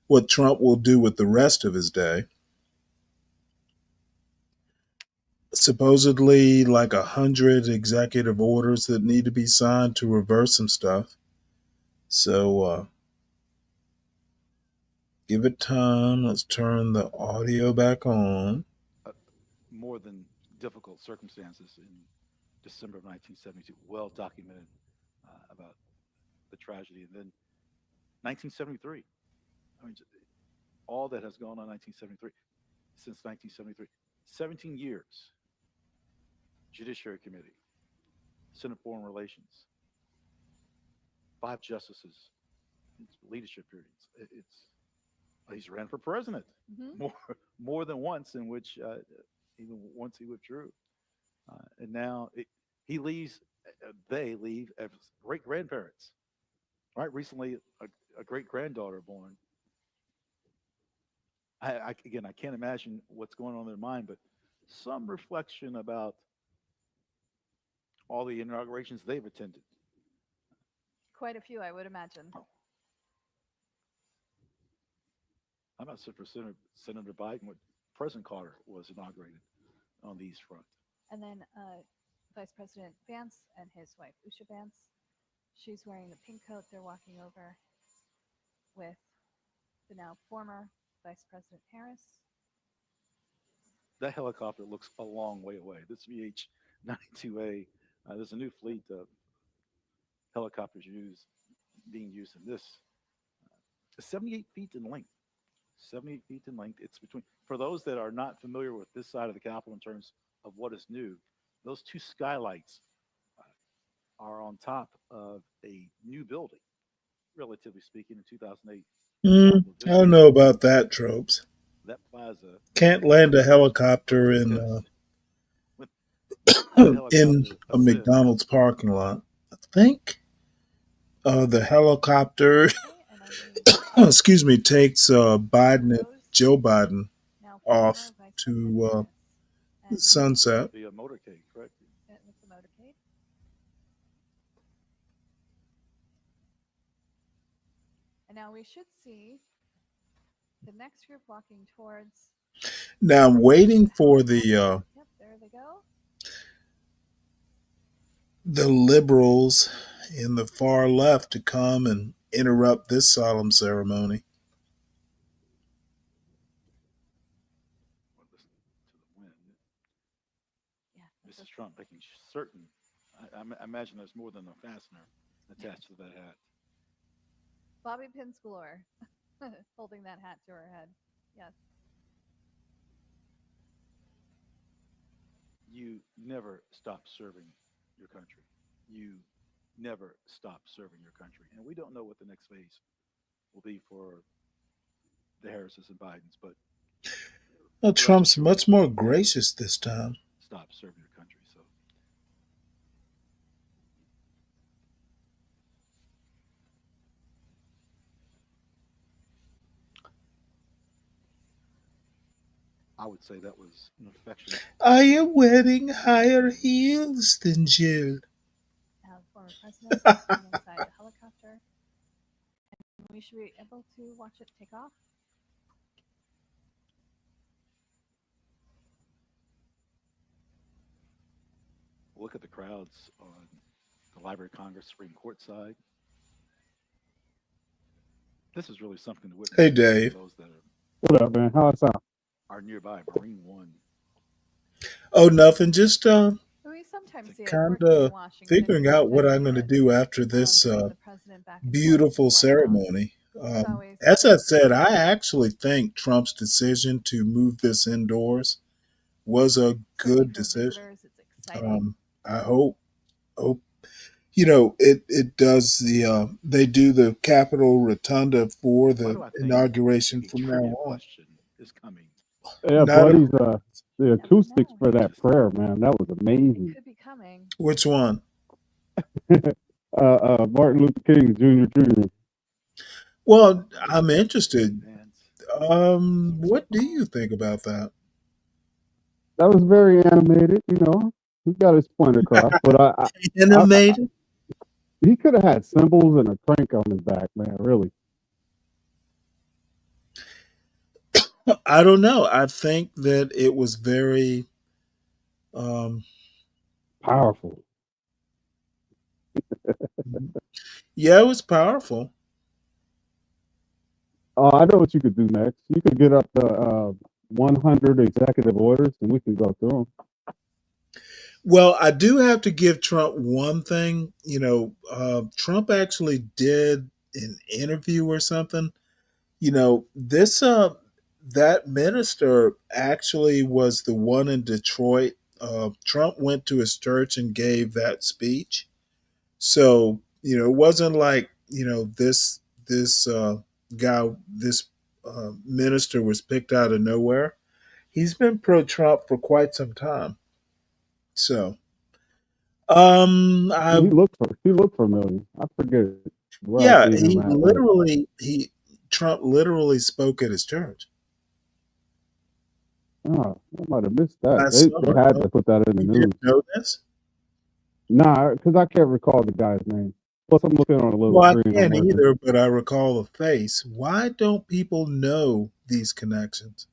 what Trump will do with the rest of his day. Supposedly, like 100 executive orders that need to be signed to reverse some stuff. So give it time. Let's turn the audio back on. uh, More than difficult circumstances in December of 1972, well documented about the tragedy. And then 1973, I mean, all that has gone on 1973, since 1973, 17 years, Judiciary Committee, Senate Foreign Relations, five justices, it's leadership periods. It's he's ran for president mhm. more more than once, in which even once he withdrew. And now he leaves. They leave as great grandparents. Right, recently a great granddaughter born. Again, I can't imagine what's going on in their mind, but some reflection about all the inaugurations they've attended. Quite a few, I would imagine. I'm not sure for Senator Biden when President Carter was inaugurated on the East Front. And then Vice President Vance and his wife, Usha Vance, she's wearing the pink coat. They're walking over with the now former Vice President Harris. That helicopter looks a long way away. This VH-92A, there's a new fleet of helicopters being used in this. 78 feet in length. 78 feet in length. It's between, for those that are not familiar with this side of the Capitol in terms of what is new, those two skylights are on top of a new building, relatively speaking, in 2008 I Capitol don't District. know about that, Tropes. That plaza Can't is land a unmatched helicopter because when, when the in helicopter a ascends, McDonald's parking lot. I think the helicopter, Okay, and I need excuse me, takes Biden, those Joe Biden, now off former Vice President to Harris and sunset. the motorcade, correct? with the motorcade. And now we should see the next group walking towards Now I'm waiting for helicopter. Yep, there they go. the liberals in the far left to come and interrupt this solemn ceremony. Or listen to the wind. Yeah, Mrs. Trump making certain, I imagine there's more than a fastener attached to that hat. Bobby pins galore, holding that hat to her head. Yes. You never stop serving your country. You never stop serving your country. And we don't know what the next phase will be for the Harrises and Bidens, but Well, rest Trump's assured, much more you never gracious this time. stop serving your country. So I would say that was an affectionate. I am wearing higher heels than Jill. Former president sitting inside the helicopter. And we should be able to watch it take off. Look at the crowds on the Library of Congress Supreme Court side. This is really something to witness Hey, for Dave. those that What up, man? How it sound? are nearby. Marine One. Oh, nothing. Just We sometimes see it kind working in of Washington. figuring out what I'm going to do after this Bringing the president back and forth to beautiful the White House. ceremony. It's always As I said, I actually think Trump's decision to move this indoors was a certainly good for decision. visitors, it's exciting. I hope it does they do the Capitol Rotunda for Why the do I think inauguration a from now trivia on. question is coming? Yeah, Not buddies. a, The acoustics for that prayer, man, that was amazing. Could be coming. which one? Martin Luther King Jr. Well, JD, I'm interested. Vance. What do you think about that? That was very animated. You know, he got his point across. But Animated? he could have had cymbals and a crank on his back, man. Really. I don't know. I think that it was very um, Powerful. yeah, it was powerful. Oh, I know what you could do next. You could get up to 100 executive orders, and we can go through them. Well, I do have to give Trump one thing. Trump actually did an interview or something. This that minister actually was the one in Detroit. Trump went to his church and gave that speech. So it wasn't like this guy, this minister was picked out of nowhere. He's been pro Trump for quite some time. So I He looked familiar. I forget where I yeah, seen him at, but he Trump literally spoke at his church I might have missed that. last They summer. had Oh, to put that in the you news. didn't know this? Nah, because I can't recall the guy's name. Plus, I'm looking on a little Well, I screen. I'm can't working. either, but I recall the face. Why don't people know these connections?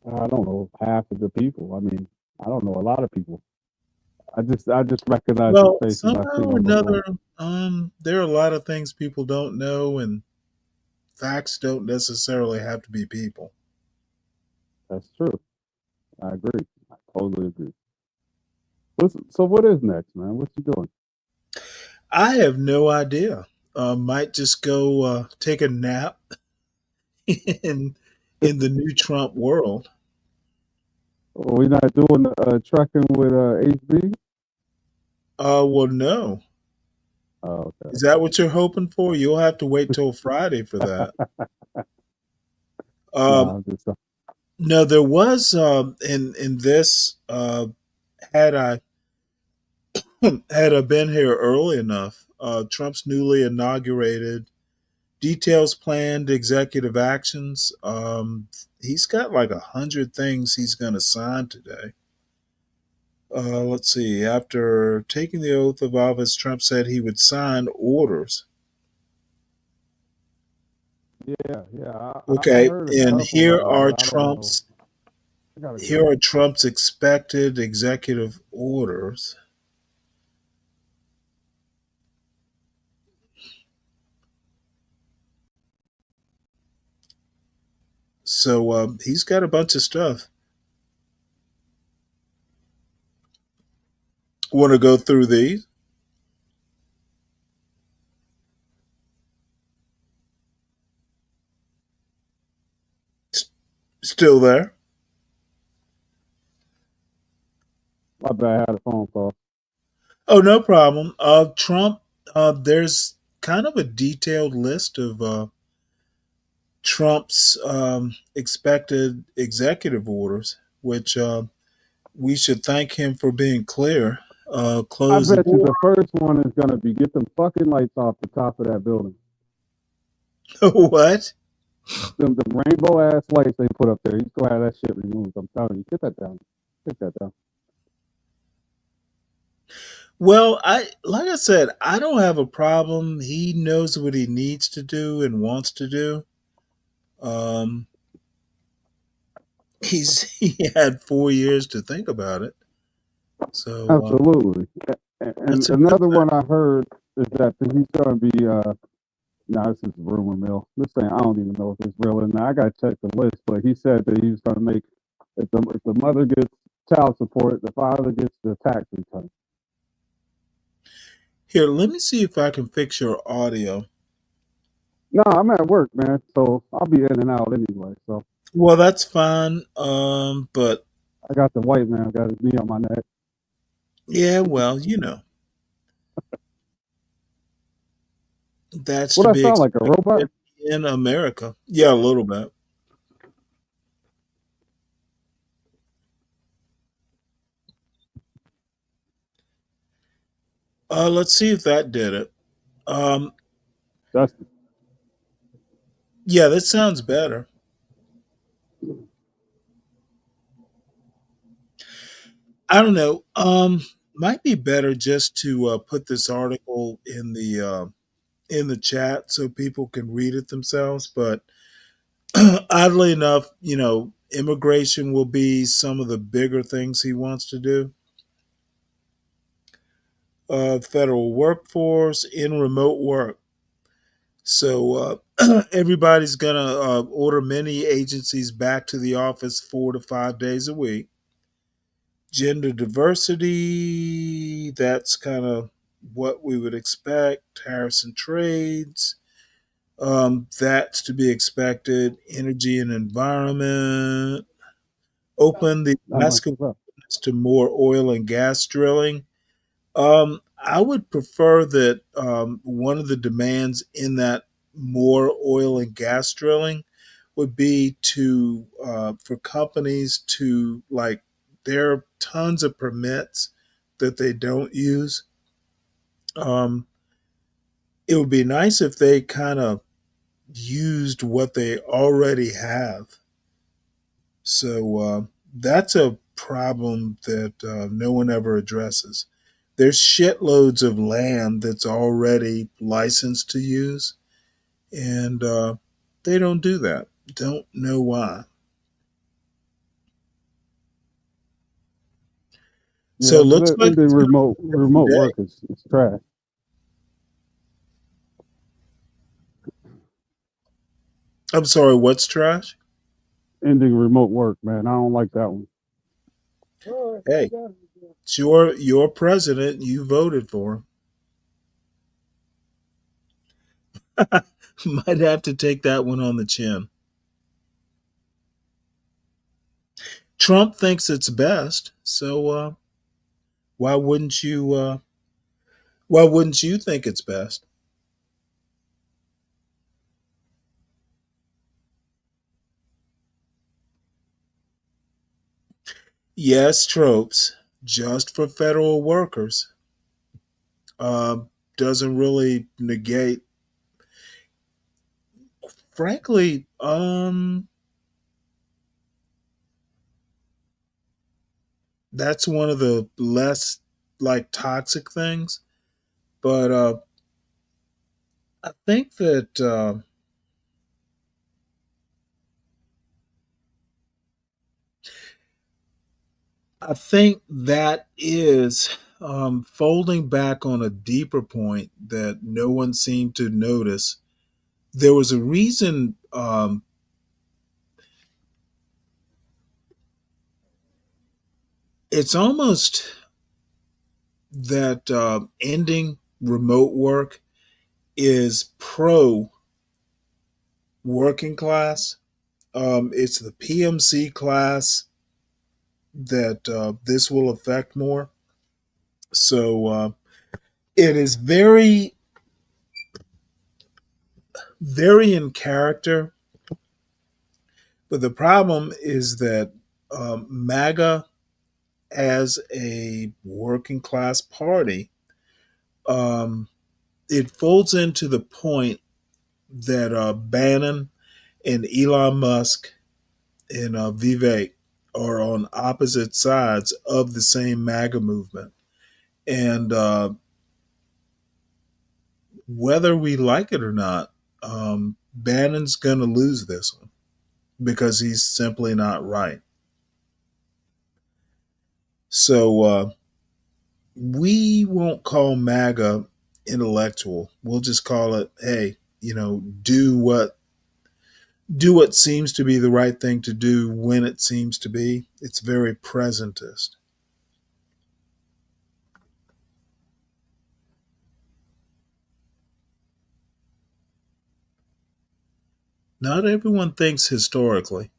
I don't know half of the people. I mean, I don't know a lot of people. I just recognize the Well, faces. I've somehow seen or them before. another, there are a lot of things people don't know, and facts don't necessarily have to be people. That's true. I agree. I totally agree. So what is next, man? What you doing? I have no idea. Might just go take a nap in the new Trump world. We not doing trekking with HB? Well, no. Oh, okay. Is that what you're hoping for? You'll have to wait till Friday for that. Nah, I'm just No, there was in this had I had I been here early enough, Trump's newly inaugurated details planned executive actions. He's got like 100 things he's going to sign today. Let's see. After taking the oath of office, Trump said he would sign orders. yeah. I Okay, heard a and couple of them, but I don't know. I gotta here go. are Trump's expected executive orders. So he's got a bunch of stuff. Want to go through these? Still there? My bad. I had a phone call. Oh, no problem. Trump. There's kind of a detailed list of Trump's expected executive orders, which we should thank him for being clear. I Close the bet you border. the first one is gonna be get them fucking lights off the top of that building. What? Them rainbow ass lights they put up there. He's gonna have that shit removed. I'm telling you, get that down. Take that down. Well, I like I said, I don't have a problem. He knows what he needs to do and wants to do. Um, he had 4 years to think about it, so Absolutely. And that's a good another thing. one I heard is that he's gonna be now this is rumor mill. This thing I don't even know if it's real or not. I gotta check the list, but he said that he was gonna make if the mother gets child support, the father gets the tax return. Here, let me see if I can fix your audio. No, I'm at work, man, so I'll be in and out anyway. So Well, that's fine. But I got the white man got his knee on my neck. yeah, well, that's What to I be sound like, a robot? expected in America. Yeah, a little bit. Let's see if that did it. Um, Dusty. yeah, that sounds better. I don't know. Might be better just to put this article in the chat so people can read it themselves. But oddly enough, immigration will be some of the bigger things he wants to do. Federal workforce in remote work. So everybody's gonna order many agencies back to the office 4 to 5 days a week. Gender diversity, that's kind of what we would expect. Tariffs and trades, that's to be expected. Energy and environment, open the I'm like, Alaska what's up? to more oil and gas drilling. I would prefer that one of the demands in that more oil and gas drilling would be to for companies to like there are tons of permits that they don't use. Um, it would be nice if they kind of used what they already have. So that's a problem that no one ever addresses. There's shitloads of land that's already licensed to use, and they don't do that. Don't know why. So Yeah, it looks like ending it's going to be a long remote day. work is trash. I'm sorry, what's trash? Ending remote work, man. I don't like that one. Hey, it's your president. You voted for him. Might have to take that one on the chin. Trump thinks it's best, so why wouldn't you? Why wouldn't you think it's best? Yes, tropes just for federal workers doesn't really negate. Frankly, that's one of the less like toxic things. But I think that is folding back on a deeper point that no one seemed to notice. There was a reason. It's almost that ending remote work is pro working class. It's the PMC class that this will affect more. So it is very, very in character. But the problem is that MAGA, as a working class party, um, it folds into the point that Bannon and Elon Musk and Vivek are on opposite sides of the same MAGA movement. And whether we like it or not, Bannon's going to lose this one because he's simply not right. So we won't call MAGA intellectual. We'll just call it, hey, do what seems to be the right thing to do when it seems to be. It's very presentist. Not everyone thinks historically.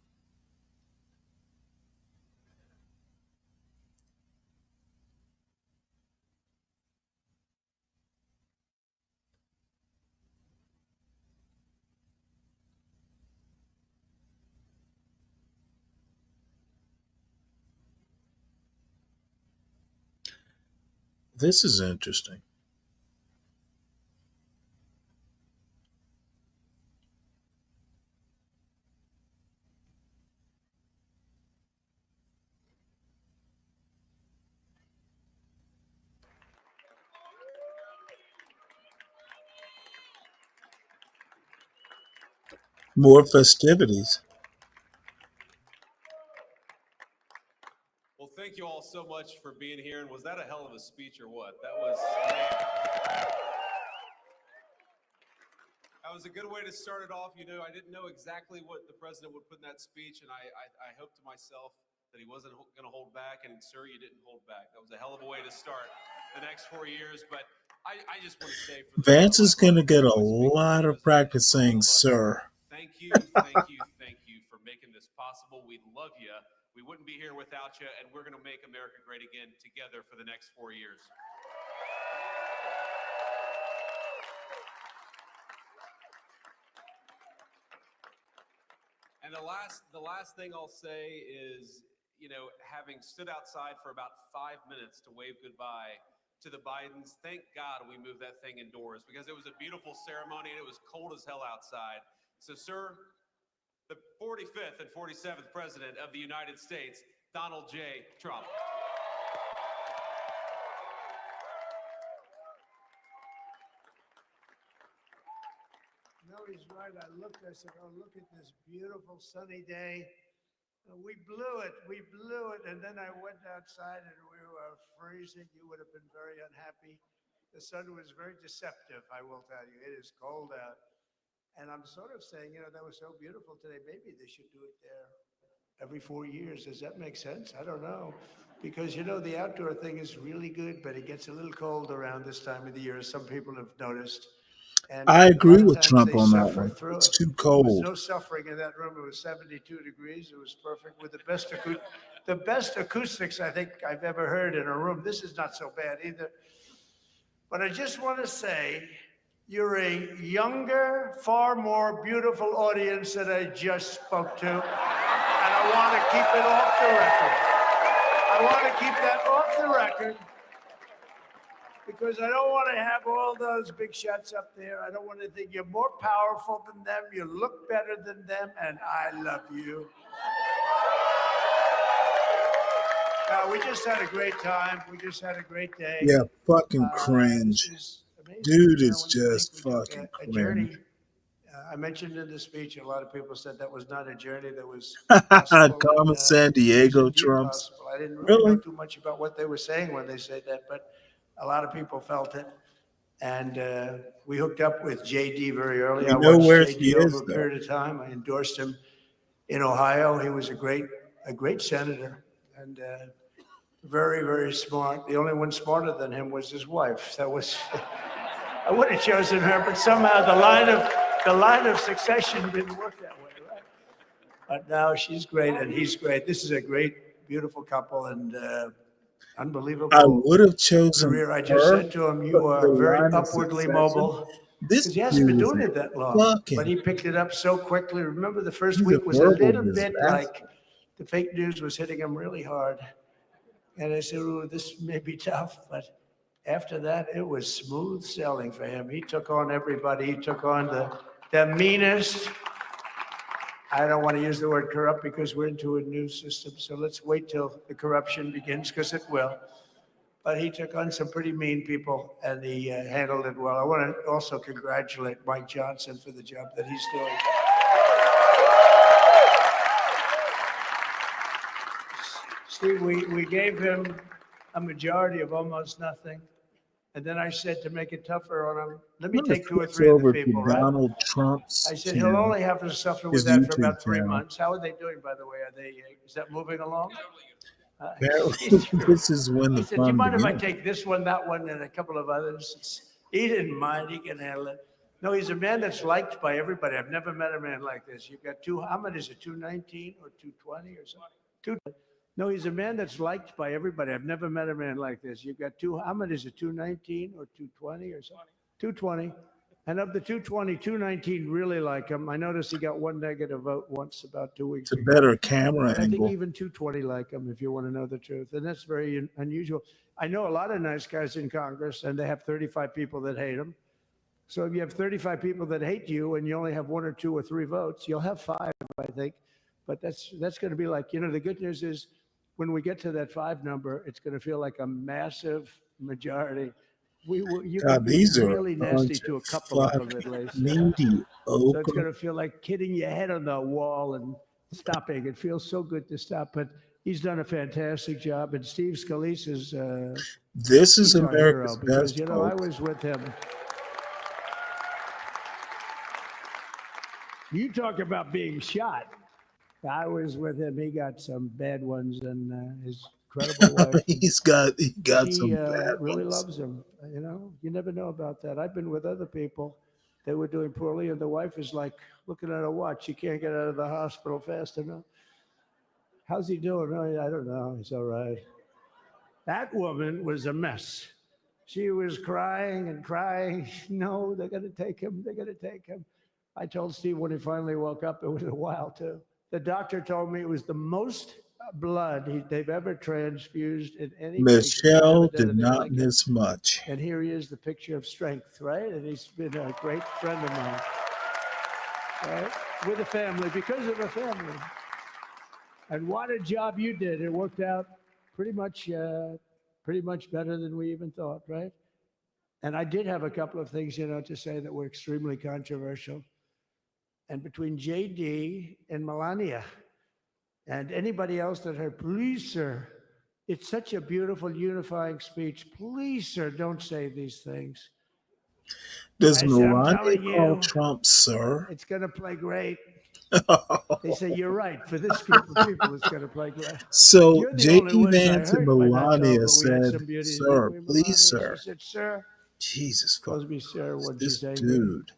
This is interesting. More festivities. Well, thank you all so much for being here. And was that a hell of a speech or what? That was a good way to start it off. I didn't know exactly what the president would put in that speech, and I hoped to myself that he wasn't going to hold back. And sir, you didn't hold back. That was a hell of a way to start the next 4 years. But I just want to say, for the Vance is going to get a lot of practice saying, sir. thank you for making this possible. We love you. We wouldn't be here without you, and we're going to make America great again together for the next 4 years. And the last thing I'll say is, having stood outside for about 5 minutes to wave goodbye to the Bidens, thank God we moved that thing indoors because it was a beautiful ceremony and it was cold as hell outside. So, sir, the 45th and 47th President of the United States, Donald J. Trump. No, he's right. I said, oh, look at this beautiful sunny day. We blew it. And then I went outside and we were freezing. You would have been very unhappy. The sun was very deceptive, I will tell you. It is cold out. And I'm sort of saying, that was so beautiful today. Maybe they should do it there every 4 years. Does that make sense? I don't know. Because, the outdoor thing is really good, but it gets a little cold around this time of the year, as some people have noticed. And I a agree lot of with times Trump they on that suffer one. through It's it. too There was cold. no suffering in that room. It was 72 degrees. It was perfect with the best acoustics I think I've ever heard in a room. This is not so bad either. But I just want to say, you're a younger, far more beautiful audience than I just spoke to. And I want to keep it off the record. I want to keep that off the record because I don't want to have all those big shots up there. I don't want to think you're more powerful than them. You look better than them, and I love you. We just had a great time. We just had a great day. Yeah, fucking cringe. This is amazing. Dude You know, is when you just think we took fucking a cringe. journey. I mentioned in the speech, a lot of people said that was not a journey that was possible. Carmen San It was Diego indeed Trumps. possible. I didn't really know Really? too much about what they were saying when they said that, but a lot of people felt it. And we hooked up with JD very early. We I know watched where JD he over is, a though. period of time. I endorsed him in Ohio. He was a great senator and very, very smart. The only one smarter than him was his wife. That was, I would have chosen her, but somehow the line of succession didn't work that way, right? But now she's great and he's great. This is a great, beautiful couple and unbelievable I would have chosen career. I just her, said to him, but you are for very line of upwardly succession, mobile. this Because he hasn't been dude is doing a it that long, but fucking, he picked it up so quickly. Remember the first he's a week was a verbal little bit disaster. like the fake news was hitting him really hard. And I said, oh, this may be tough, but after that, it was smooth sailing for him. He took on everybody. He took on the meanest, I don't want to use the word corrupt because we're into a new system. So let's wait till the corruption begins, because it will. But he took on some pretty mean people, and he handled it well. I want to also congratulate Mike Johnson for the job that he's doing. Steve, we gave him a majority of almost nothing. And then I said, to make it tougher on him, let me I'm gonna take 2 or switch 3 of the over people, to right? Donald Trump's I said, he'll channel, only have to suffer with his that for YouTube about 3 channel. months. How are they doing, by the way? Is that moving along? Apparently, this is when He the said, do you fun mind if I begins. take this one, that one, and a couple of others? He didn't mind. He can handle it. No, he's a man that's liked by everybody. I've never met a man like this. You've got how many is it, 219 or 220 or something? No, he's a man that's liked by everybody. I've never met a man like this. You've got how many is it, 219 or 220 or something? 220. And of the 220, 219 really like him. I noticed he got one negative vote once about 2 weeks It's a ago. better camera But I think angle. even 220 like him, if you want to know the truth. And that's very unusual. I know a lot of nice guys in Congress, and they have 35 people that hate them. So if you have 35 people that hate you and you only have 1 or 2 or 3 votes, you'll have 5, I think. But that's going to be like, the good news is when we get to that 5 number, it's going to feel like a massive majority. You God, could be these are really a nasty bunch to a of couple of them at fucking least. So it's going mediocre. to feel like hitting your head on the wall and stopping. It feels so good to stop. But he's done a fantastic job. And Steve Scalise is This is he's our hero America's because, best, I folks. was with him. You talk about being shot. I was with him. He got some bad ones, and his incredible wife. he got She some bad really ones. loves him. You never know about that. I've been with other people that were doing poorly, and the wife is like looking at her watch. She can't get out of the hospital fast enough. How's he doing? Oh, I don't know. He's all right. That woman was a mess. She was crying and crying. No, they're going to take him. They're going to take him. I told Steve when he finally woke up, it was a while too. The doctor told me it was the most blood they've ever transfused in any patient. They've never Michelle done did anything not like it. miss much. And here he is, the picture of strength, right? And he's been a great friend of mine, right? With a family, because of a family. And what a job you did. It worked out pretty much better than we even thought, right? And I did have a couple of things, to say that were extremely controversial. And between JD and Melania and anybody else that heard, please, sir, it's such a beautiful unifying speech. Please, sir, don't say these things. Does I said, I'm Melania telling call you, Trump sir? it's going to play great. They say, you're right. For this group of people, it's going to play great. So You're the only J.D. words I Vance and heard by that, though, Melania but we had said, some beauties, didn't sir, we, please, Melania? She sir. said, sir. Jesus Calls fuck. me sir when This she's angry. dude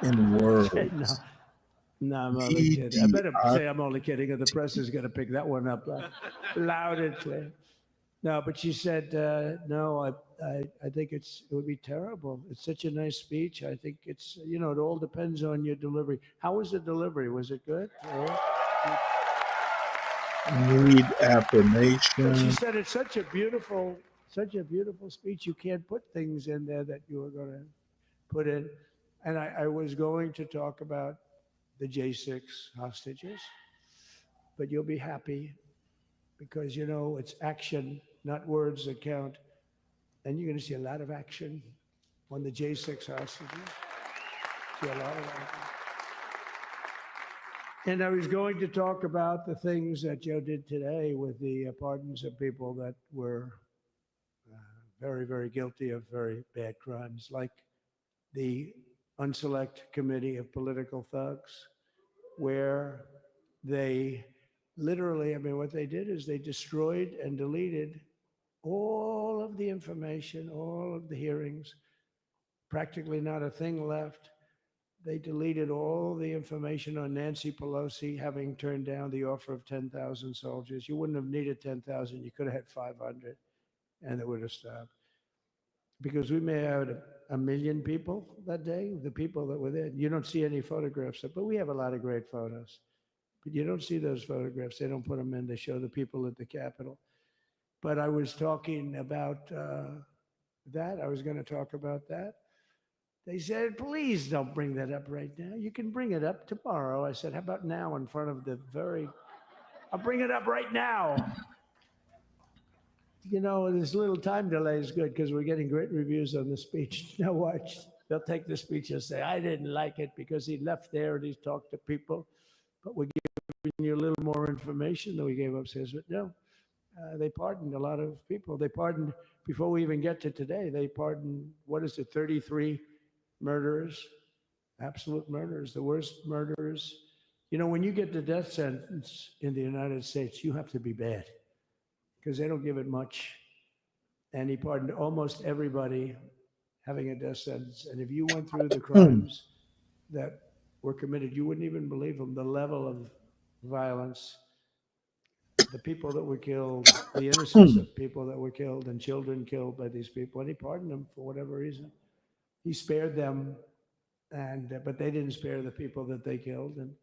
in No, words. no, I'm only kidding. I better VDI. say I'm only kidding, or the press is going to pick that one up loud and clear. No, but she said, no, I think it would be terrible. It's such a nice speech. I think it's, it all depends on your delivery. How was the delivery? Was it good? Need But she affirmation. said it's such a beautiful speech. You can't put things in there that you were going to put in. And I was going to talk about the J6 hostages, but you'll be happy because, it's action, not words that count. And you're going to see a lot of action on the J6 hostages. See a lot of action. And I was going to talk about the things that Joe did today with the pardons of people that were very, very guilty of very bad crimes, like the Unselect Committee of Political Thugs, where they literally, what they did is they destroyed and deleted all of the information, all of the hearings, practically not a thing left. They deleted all the information on Nancy Pelosi having turned down the offer of 10,000 soldiers. You wouldn't have needed 10,000. You could have had 500, and it would have stopped. Because we may have had 1 million people that day, the people that were there. You don't see any photographs, but we have a lot of great photos. But you don't see those photographs. They don't put them in. They show the people at the Capitol. But I was talking about that. I was going to talk about that. They said, please don't bring that up right now. You can bring it up tomorrow. I said, how about now in front of the very, I'll bring it up right now. You know, this little time delay is good because we're getting great reviews on the speech. Now watch, they'll take the speech and say, I didn't like it because he left there and he talked to people, but we're giving you a little more information than we gave upstairs. But no, they pardoned a lot of people. They pardoned, before we even get to today, they pardoned, what is it, 33 murderers, absolute murderers, the worst murderers. You know, when you get the death sentence in the United States, you have to be bad because they don't give it much. And he pardoned almost everybody having a death sentence. And if you went through the crimes that were committed, you wouldn't even believe them. The level of violence, the people that were killed, the innocence of people that were killed, and children killed by these people. And he pardoned them for whatever reason. He spared them, and but they didn't spare the people that they killed. And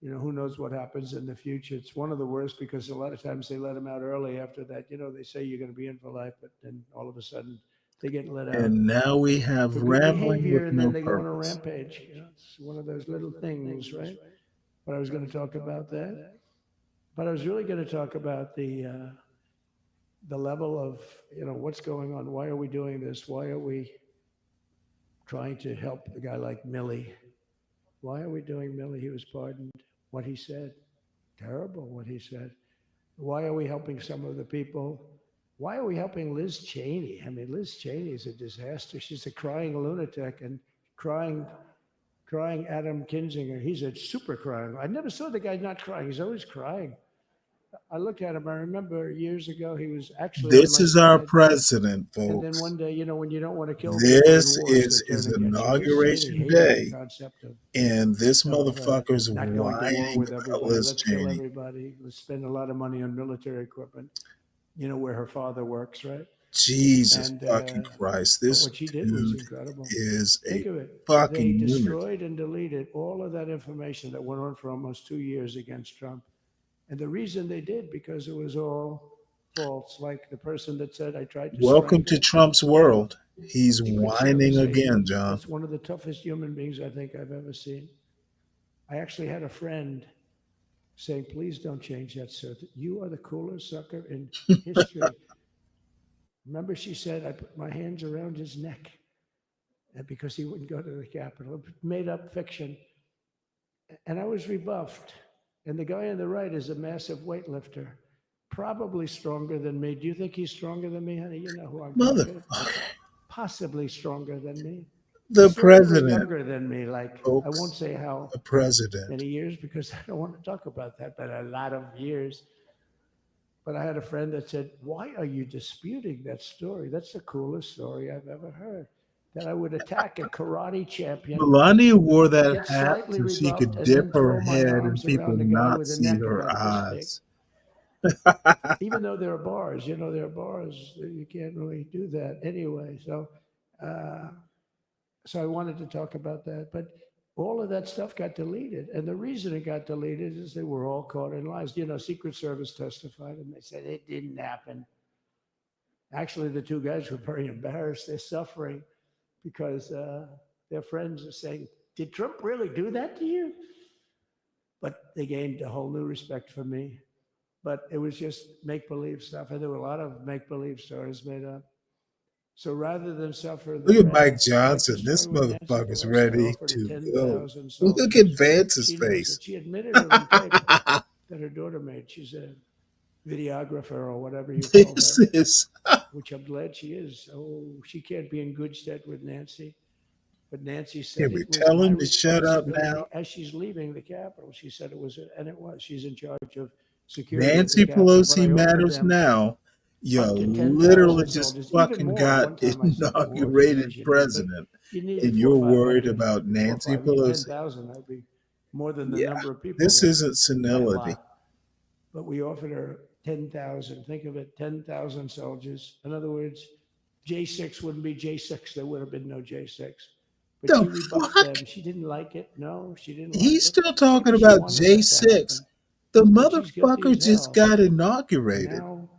you know, who knows what happens in the future. It's one of the worst because a lot of times they let them out early after that. You know, they say you're going to be in for life, but then all of a sudden they get let out And now we have for good rambling behavior, with and then no they go on a purpose. rampage. You know, it's one of those little things, right? But I was going to talk about that. But I was really going to talk about the level of, you know, what's going on. Why are we doing this? Why are we trying to help a guy like Millie? Why are we doing Millie? He was pardoned. What he said, terrible what he said. Why are we helping some of the people? Why are we helping Liz Cheney? I mean, Liz Cheney is a disaster. She's a crying lunatic and crying Adam Kinzinger. He's a super crying. I never saw the guy not crying. He's always crying. I looked at him. I remember years ago, he was actually on This my is our side. president, And then folks. one day, you know, when you don't want to kill people in This wars, they is turn his against you. Liz Cheney inauguration hated the day, concept of and this motherfucker's not going to war whining with about everybody. Liz Let's kill Cheney. everybody. Let's spend a lot of money on military equipment. You know where her father works, right? Jesus And fucking Christ. but This what she did was dude incredible. is Think a of it. They fucking lunatic. destroyed and deleted all of that information that went on for almost 2 years against Trump. And the reason they did, because it was all false. Like the person that said, I tried to Welcome to strangle. Trump's world. He's Secret whining Service agent. again, John. That's one of the toughest human beings I think I've ever seen. I actually had a friend saying, please don't change that, sir. You are the coolest sucker in history. Remember, she said, I put my hands around his neck because he wouldn't go to the Capitol. Made up fiction. And I was rebuffed. And the guy on the right is a massive weightlifter, probably stronger than me. Do you think he's stronger than me, honey? You know who I'm talking about. Possibly stronger than me. The Slightly president, younger than me. Like, I won't folks. say how The president. many years because I don't want to talk about that, but a lot of years. But I had a friend that said, why are you disputing that story? That's the coolest story I've ever heard. That I would attack a karate champion, Melania wore that get hat slightly so she rebuffed, could and dip then her throw my head and arms people around a guy not with a see neck her about this big. eyes. Even though there are bars, you know, there are bars, you can't really do that anyway. So I wanted to talk about that, but all of that stuff got deleted. And the reason it got deleted is they were all caught in lies. You know, Secret Service testified and they said it didn't happen. Actually, the two guys were very embarrassed. They're suffering because their friends are saying, did Trump really do that to you? But they gained a whole new respect for me. But it was just make-believe stuff. And there were a lot of make-believe stories made up. So rather than suffer the Look at Mike wrath, I Johnson. This destroy with Nancy motherfucker's Pelosi. I ready offered her to go. 10,000 Look at soldiers. Vance's She knows face. it. She admitted it on tape that her daughter made. She's a videographer or whatever you call This her, is which I'm glad she is. Oh, she can't be in good stead with Nancy. But Nancy Can said we it was tell my him to shut up responsibility now? as she's leaving the Capitol. She said it was, and it was. She's in charge of security at the Nancy Capitol. But Pelosi I offered matters them now. You up to literally 10,000 just soldiers, even fucking more. got One time I said the war is inaugurated huge, but president, you needed and four you're or five worried hundred, about four or Nancy five. You Pelosi. 10,000. That'd be more than the Yeah, number of people this there isn't by a senility. lot. But we offered her 10,000. Think of it, 10,000 soldiers. In other words, J6 wouldn't be J6. There would have been no J6. But The she rebuffed fuck? them. She didn't like it. No, she didn't like He's it. still talking Maybe she about wanted that to J6. happen. The But she's guilty motherfucker as just hell. got And inaugurated. now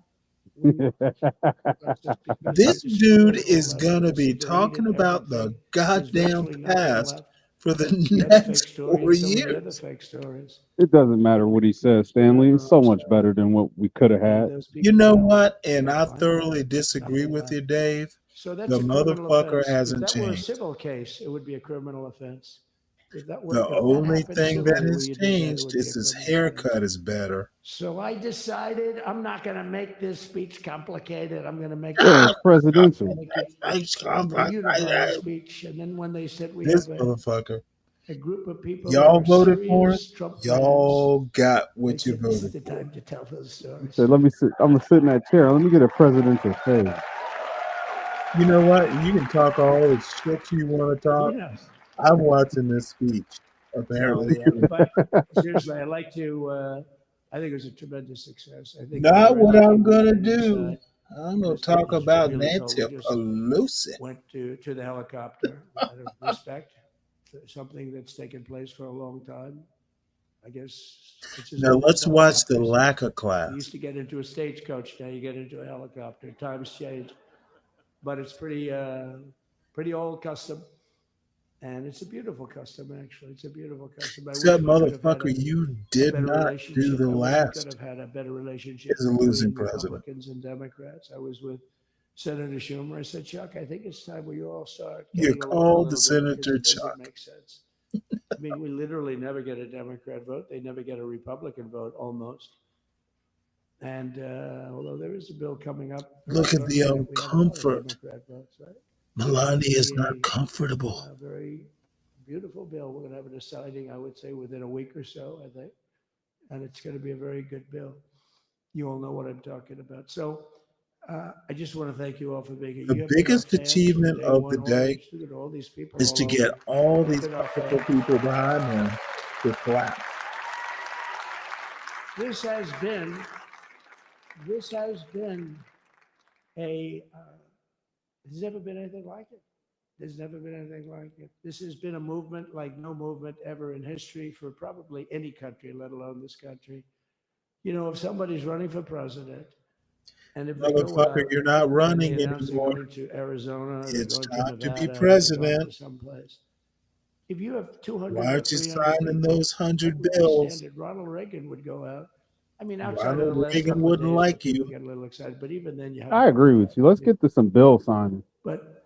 This just dude political is left gonna wants to be delete talking about everything. the There's goddamn virtually nothing past left. for the The other fake next story 4 and so many other years. fake stories. It doesn't matter what he says, Stanley. It's so much better than what we could have And had. those You people know now, what? And they're I fine. thoroughly disagree Nothing with left. you, Dave. So that's The a criminal motherfucker offense. If hasn't that were a changed. civil case, it would be a criminal offense. The If that only happened thing that civilly where has you did that, it changed would be a is his criminal offense. haircut is better. So I decided I'm not going to make this speech complicated. I'm going to make Yeah, it it's presidential. a unifying speech. And then when they said we This have motherfucker. a group of people that Y'all are voted for it. serious Trump fans, Y'all got they what you said this is voted the for. time to tell those He stories. said, "Let me sit. I'm gonna sit in that chair. Let me get a presidential shave." You know what? You can talk all the shit you want to talk. Yes. I'm watching this speech. So Apparently, seriously, I like to. I think it was a tremendous success. I think it was not very what lucky I'm we gonna went do. inside. I'm gonna Because I talk just about really felt Nancy we just Pelosi. went to the helicopter out of respect to something that's taken place for a long time. I guess it's as Now old as let's watch the helicopters. lack of You class. used to get into a stagecoach. Now you get into a helicopter. Times change, but it's pretty old custom, and it's a beautiful custom. Actually, it's a beautiful custom. I wish Except, we could have had motherfucker, you a did better not do relationship. the I wish we could last have had a better relationship as a losing between president. Republicans and Democrats. I was with Senator Schumer. I said, Chuck, I think it's time we all start You getting along a called the little bit because senator it doesn't Chuck. make sense. I mean, we literally never get a Democrat vote. They never get a Republican vote, almost. And although there is a bill coming up, Look at the Senate, we have a lot of uncomfort. Democrat votes, right? Melania is Be not comfortable. a very beautiful bill. We're going to have a deciding, I would say, within a week or so, I think. And it's going to be a very good bill. You all know what I'm talking about. So I just want to thank you all for being here. The You have been our biggest fans from achievement day of the one. day Look at all these people is all to get over. all You've these been our powerful fans. people behind him to clap. This has been a, there's never been anything like it. There's never been anything like it. This has been a movement like no movement ever in history for probably any country, let alone this country. You know, if somebody's running for president and if they go Motherfucker, out you're not and they running announce they're anymore. going to Arizona, they're It's going to time to be Nevada, they're going to president. someplace. If you have 200 Why or aren't you 300 signing people, those 100 we understand bills? it. Ronald Reagan would go out. I mean, outside of the Ronald last Reagan couple of wouldn't days where like people you. get a little excited, but even then you have I to agree hold with back. you. Let's get to some bill signing. But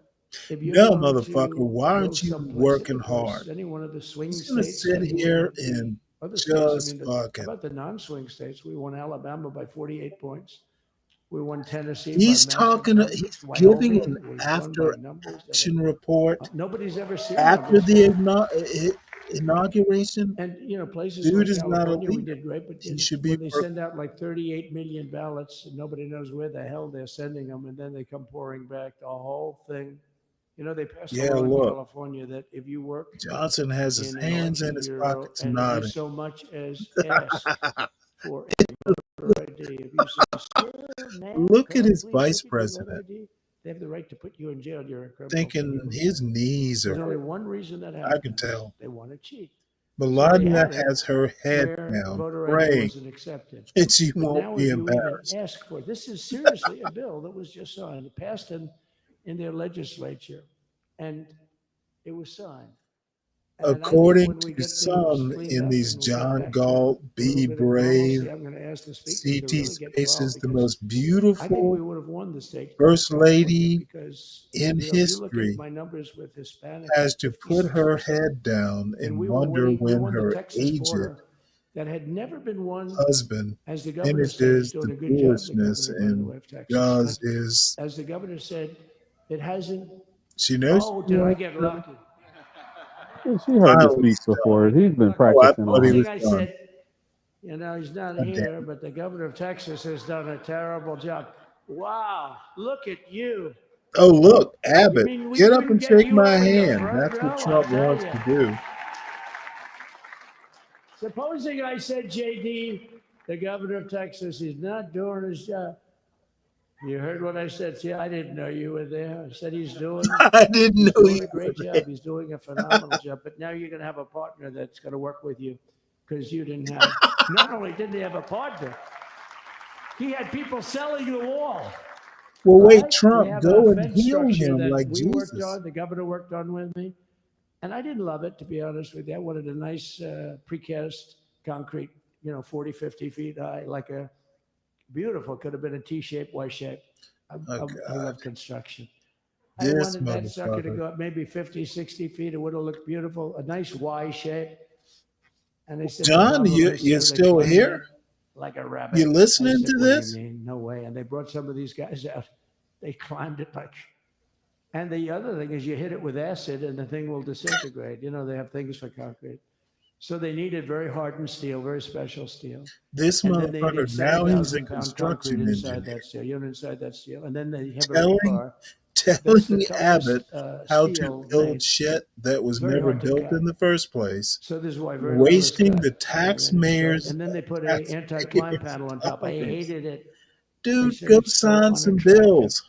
if you're No, going motherfucker, to why go aren't you someplace, any working place, hard? any one of the swing He's gonna states, sit any one here of the and other states, I just mean, how fucking. about the non-swing states? We won Alabama by 48 points. We won Tennessee by He's massive talking. numbers. He's giving an Wyoming was won after by numbers that action report nobody's ever seen after numbers the like. inauguration. And you know, places Dude like is not a California, we leader. did great, but He should be. when they send out like 38 million ballots, and nobody knows where the hell they're sending them, and then they come pouring back, the whole thing. You know, they passed a Yeah, law in look. California that if you work Johnson has his in an hands in election his bureau, pockets and if you nodding. so much as ask for a voter ID, if you say, "Sir, ma'am, Look could at I his please vice look at your voter president ID?" They have the right to put you in jail. You're a criminal. thinking his knees are There's only hurt. one reason that I can happens. tell. They want to cheat. So they Melania had it has her head where down, voter ID praying, wasn't accepted. and she But won't now be if you even embarrassed. ask for it, this is seriously a bill that was just signed. It passed in their legislature, and it was signed. And I think According when we to get things some cleaned in up these and we get John back to Galt, a little Be bit of Brave, normalcy, I'm going to ask the speaker to CT really get Space involved is the because most I think we beautiful would have won the state of First California Lady because, in you know, if you look at history my numbers with Hispanics, has it's to put her 56%. head down And and we were wonder winning, we when won the her Texas aged border that had never been won. husband As the governor said, he's finishes doing the a good job, the foolishness governor, by the and way, of Texas. But Guz is. as the governor said, it hasn't. She knows Oh, she did I wants get to. lucky? She heard the Finally speech done. before. He's been Oh, I practicing thought he on Supposing it. was I done. said, you know, he's not God damn here, but the governor of Texas has done a terrible job. Wow, look at you. Oh, look, You Abbott, mean we get up couldn't and get shake you my up in the hand. front That's what row? I Trump tell wants you. to do. Supposing I said, JD, the governor of Texas, is not doing his job. You heard what I said. See, I didn't know you were there. I said he's doing I didn't he's know doing you a great were job. there. He's doing a phenomenal job. But now you're going to have a partner that's going to work with you because you didn't have. Not only didn't he have a partner, He had people selling the wall. Well, wait, Right? We Trump, have a go and fence heal structure him that like we worked Jesus. on, the governor worked on with me. And I didn't love it, to be honest with you. I wanted a nice precast concrete, 40, 50 feet high, like a beautiful, could have been a T-shape, Y-shape. I love construction. I This wanted that sucker to motherfucker. go up maybe 50, 60 feet. It would have looked beautiful, a nice Y shape. And they said the John, problem you is, you sir, they still climbed here? it like a rabbit. You I listening said, to what do you this? mean? No way. And they brought some of these guys out. They climbed it like. And the other thing is you hit it with acid and the thing will disintegrate. They have things for concrete. So they needed very hardened steel, very special steel. This And then they motherfucker, needed now he's a 7,000-pound concrete construction inside engineer. that steel, inside that steel. And then they have a Telling rebar that's the telling Abbott toughest how to steel build made. shit that was Very never hard to built cut. in the first place, So this is why very little is wasting cut. the Get ready. So, taxpayers and then they put a anti-climb taxpayers' panel on top. I dollars. hated it. They Dude, said go it's so sign some unattractive. bills.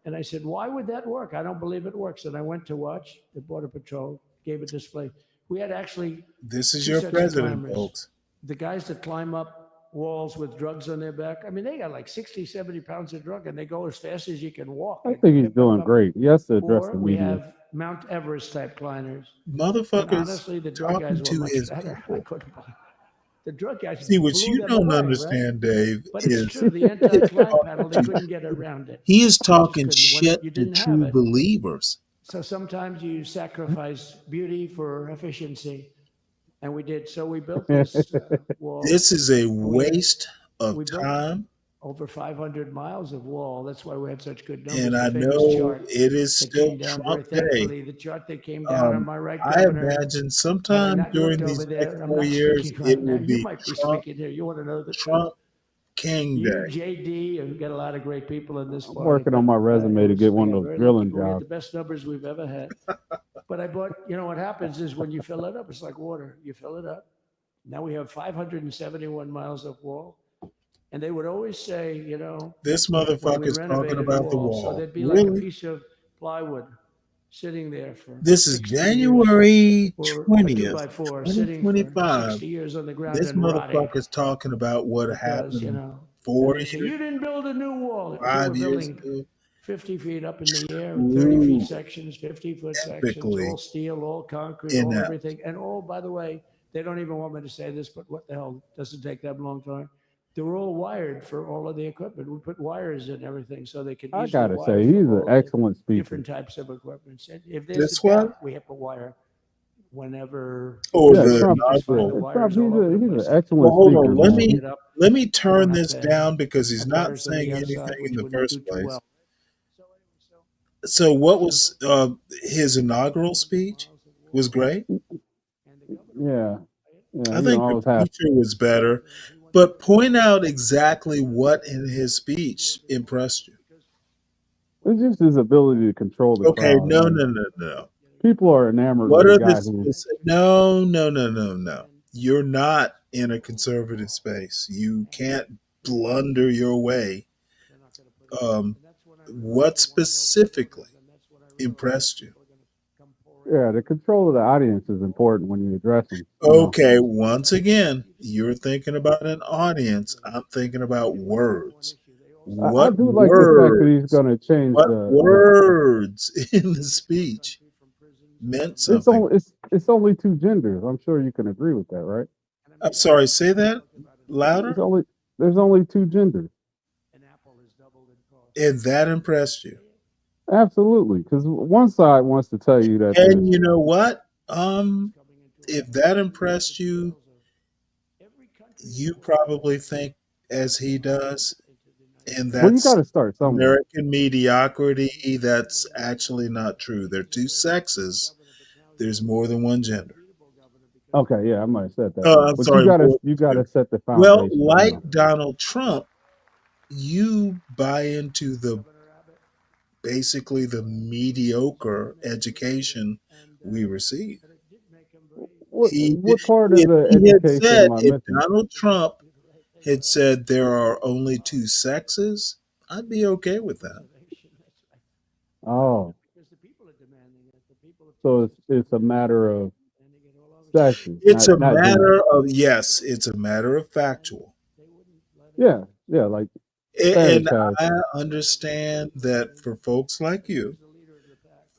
And I said, why would that work? I don't believe it works. And I went to watch the Border Patrol, gave a display. We had actually This is two your sets of president, climbers. folks. The guys that climb up walls with drugs on their back, I mean, they got like 60, 70 pounds of drug and they go as fast as you can walk. I think he's doing great. He has to address Or the we media. have Mount Everest type climbers. And Motherfuckers honestly, the drug talking guys were to much his better. I people. couldn't believe it. The drug guys See, what blew you them don't away, understand, right? Dave, But it's is true. The anti-climb panel, they couldn't get around it. he is They just talking couldn't when shit you to didn't have true it. believers. So sometimes you sacrifice beauty for efficiency, and we did. So we built this wall. This is a and we had- waste of we built time, over 500 miles of wall. That's why we had such good numbers. and The I famous know chart it is that still came down very Trump Day. thankfully. The chart that came down on my right, I Governor. imagine Had I sometime not during looked over these next there, I'm 4 not years, speaking it right now. will You be might be Trump speaking here. You want to know the truth. Trump King You, Day. JD, have got a lot of great people in this I'm party. working on my resume to get We one of got those very lucky, drilling but we had jobs. the best numbers we've ever had. But I bought, what happens is when you fill it up, it's like water. You fill it up. Now we have 571 miles of wall. And they would always say, This when we motherfucker's talking renovated a about the wall, so wall. there'd be like a Really? piece of plywood sitting there for This is 60 years, January or a 20th, 2x4 sitting for 2025. 60 years on the ground This and rotting. motherfucker's talking about what Because, happened and 4 they say, years, you didn't build a new wall. Here 5 we're years building ago. 50 feet up in the air, 30 feet Ooh, sections, 50-foot sections, epically all steel, all concrete, all inept. everything. And all, by the way, they don't even want me to say this, but what the hell, doesn't take that long time. They were all wired for all of the equipment. We put wires in everything so they could I easily gotta wire say, for he's an all the excellent speaker. different types of equipment. And if there's a This one? doubt, we have to wire whenever. Or Yeah, the Trump. Just find the inaugural. Trump. wires all over the He's place. an Well, excellent hold speaker, on. man. Let me We don't turn have this to down because he's have not wires on saying the anything outside, in which the wouldn't do first too place. well. So, what was his inaugural speech? Was great. Yeah, yeah. I think I the was happy. feature was better, but point out exactly what in his speech impressed you. It's just his ability to control the Okay, crowd. no, I mean, no, no, no. people are enamored What with a are the guy who. no, no, no, no, no. You're not in a conservative space. You can't blunder your way. Um, what specifically impressed you? Yeah, the control of the audience is important when you address them. Okay, once again, you're thinking about an audience. I'm thinking about words. I What do like the fact that he's words? going to change What the. words in the speech meant something? It's only two genders. I'm sure you can agree with that, right? I'm sorry, say that louder. There's only two genders. And that impressed you. Absolutely, because one side wants to tell you that there's. And you know what? If that impressed you, you probably think as he does, and Well, you got that's to start somewhere. American mediocrity. That's actually not true. There are two sexes. There's more than one gender. Okay, yeah, I might have said that Oh, wrong, I'm but sorry. More than you gotta two. set the Well, foundation. like Donald Trump, you buy into basically the mediocre education we receive. What part of If the he had education said, am I if missing? Donald Trump had said there are only two sexes, I'd be okay with that. Oh, so it's a matter of sexes, It's a not gender. matter of, yes, it's a matter of factual. Yeah, Yeah, like And Spanish has. I understand that for folks like you,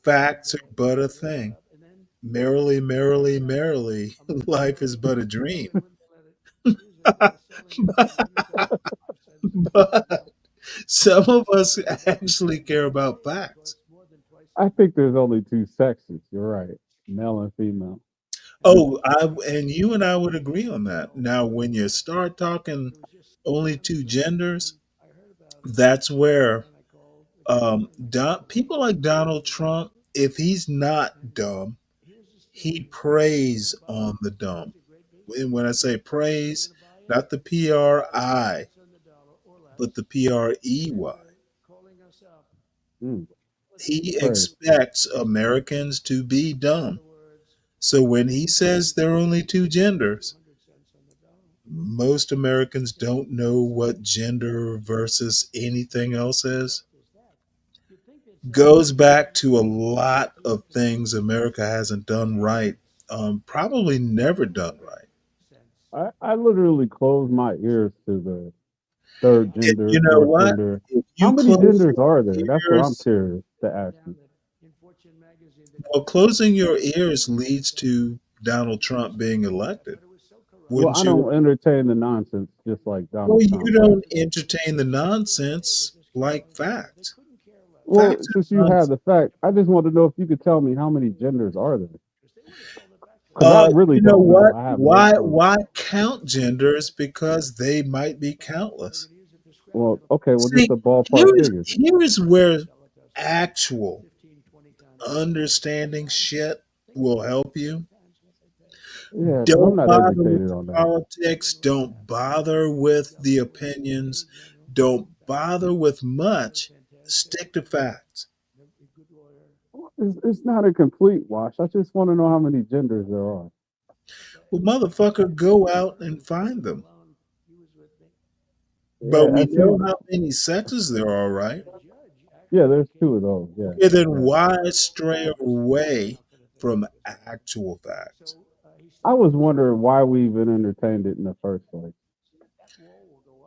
facts are but a thing. Merrily, merrily, merrily, life is but a dream. But some of us actually care about facts. I think there's only two sexes. You're right, male and female. And Oh, and you and I would agree on that. Now, when you start talking only two genders, that's where people like Donald Trump, if he's not dumb, he preys on the dumb. And when I say praise, not the PRI, but the PREY. mm, He pray. expects Americans to be dumb. So when he says there are only two genders, most Americans don't know what gender versus anything else is. Goes back to a lot of things America hasn't done right, probably never done right. I literally close my ears to the third And gender, you know fourth what? gender. If How you many close genders are there? your That's what I'm ears, curious to ask you. well, closing your ears leads to Donald Trump being elected. Well, I Wouldn't you? don't entertain the nonsense just like Well, Donald you Trump does. don't entertain the nonsense like facts. Well, Facts since are you have nonsense. the fact, I just want to know if you could tell me how many genders are there? Because I really You know don't know. what? I have no clue. Why count genders? Because they might be countless. Well, okay, well, just See, a ballpark figure. here is where actual understanding shit will help you. Yeah, because I'm Don't not bother with educated the on that. politics. Don't bother with the opinions. Don't bother with much. Stick to facts. It's not a complete wash. I just want to know how many genders there are. Well, motherfucker, go out and find them. But Yeah, I we know see. how many sexes there are, right? Yeah, there's two of those. Yeah, Okay, then yeah. why stray away from actual facts? I was wondering why we even entertained it in the first place.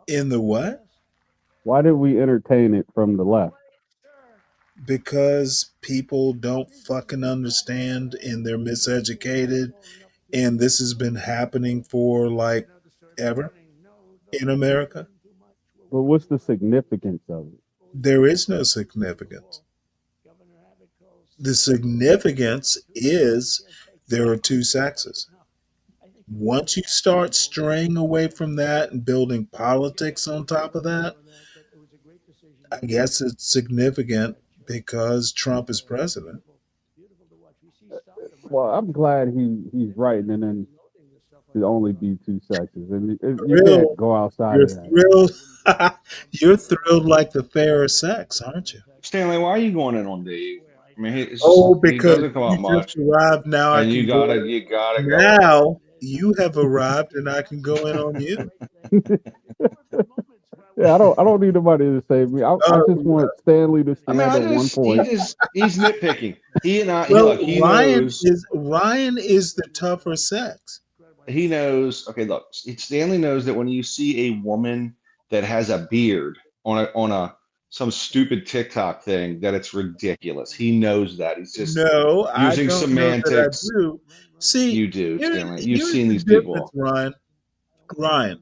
In the what? Why did we entertain it from the left? Because people don't fucking understand and they're miseducated. And this has been happening for like ever in America. But what's the significance of it? There is no significance. The significance is there are two sexes. Once you start straying away from that and building politics on top of that, I guess it's significant because Trump is president. Well, I'm glad he's writing and then to only be two sexes, and you can't Thrilled. go outside You're of that. thrilled. You're thrilled like the fairer sex, aren't you? Stanley, why are you going in on Dave? I mean, Oh, he because doesn't come you out just much, arrived. Now I and can go in. you gotta go in on Now you have arrived and I can go in on you. Yeah, I don't need nobody to save me. I just Um, want Stanley to I mean, stand on one point. he's nitpicking. He well, look, he knows, Ryan is the tougher sex. he knows. Okay, look, Stanley knows that when you see a woman that has a beard on a some stupid TikTok thing, that it's ridiculous. He knows that. He's just No, I using don't know that I semantics. do. See, You do, Stanley. You've here's seen the these difference, people. Ryan. Ryan,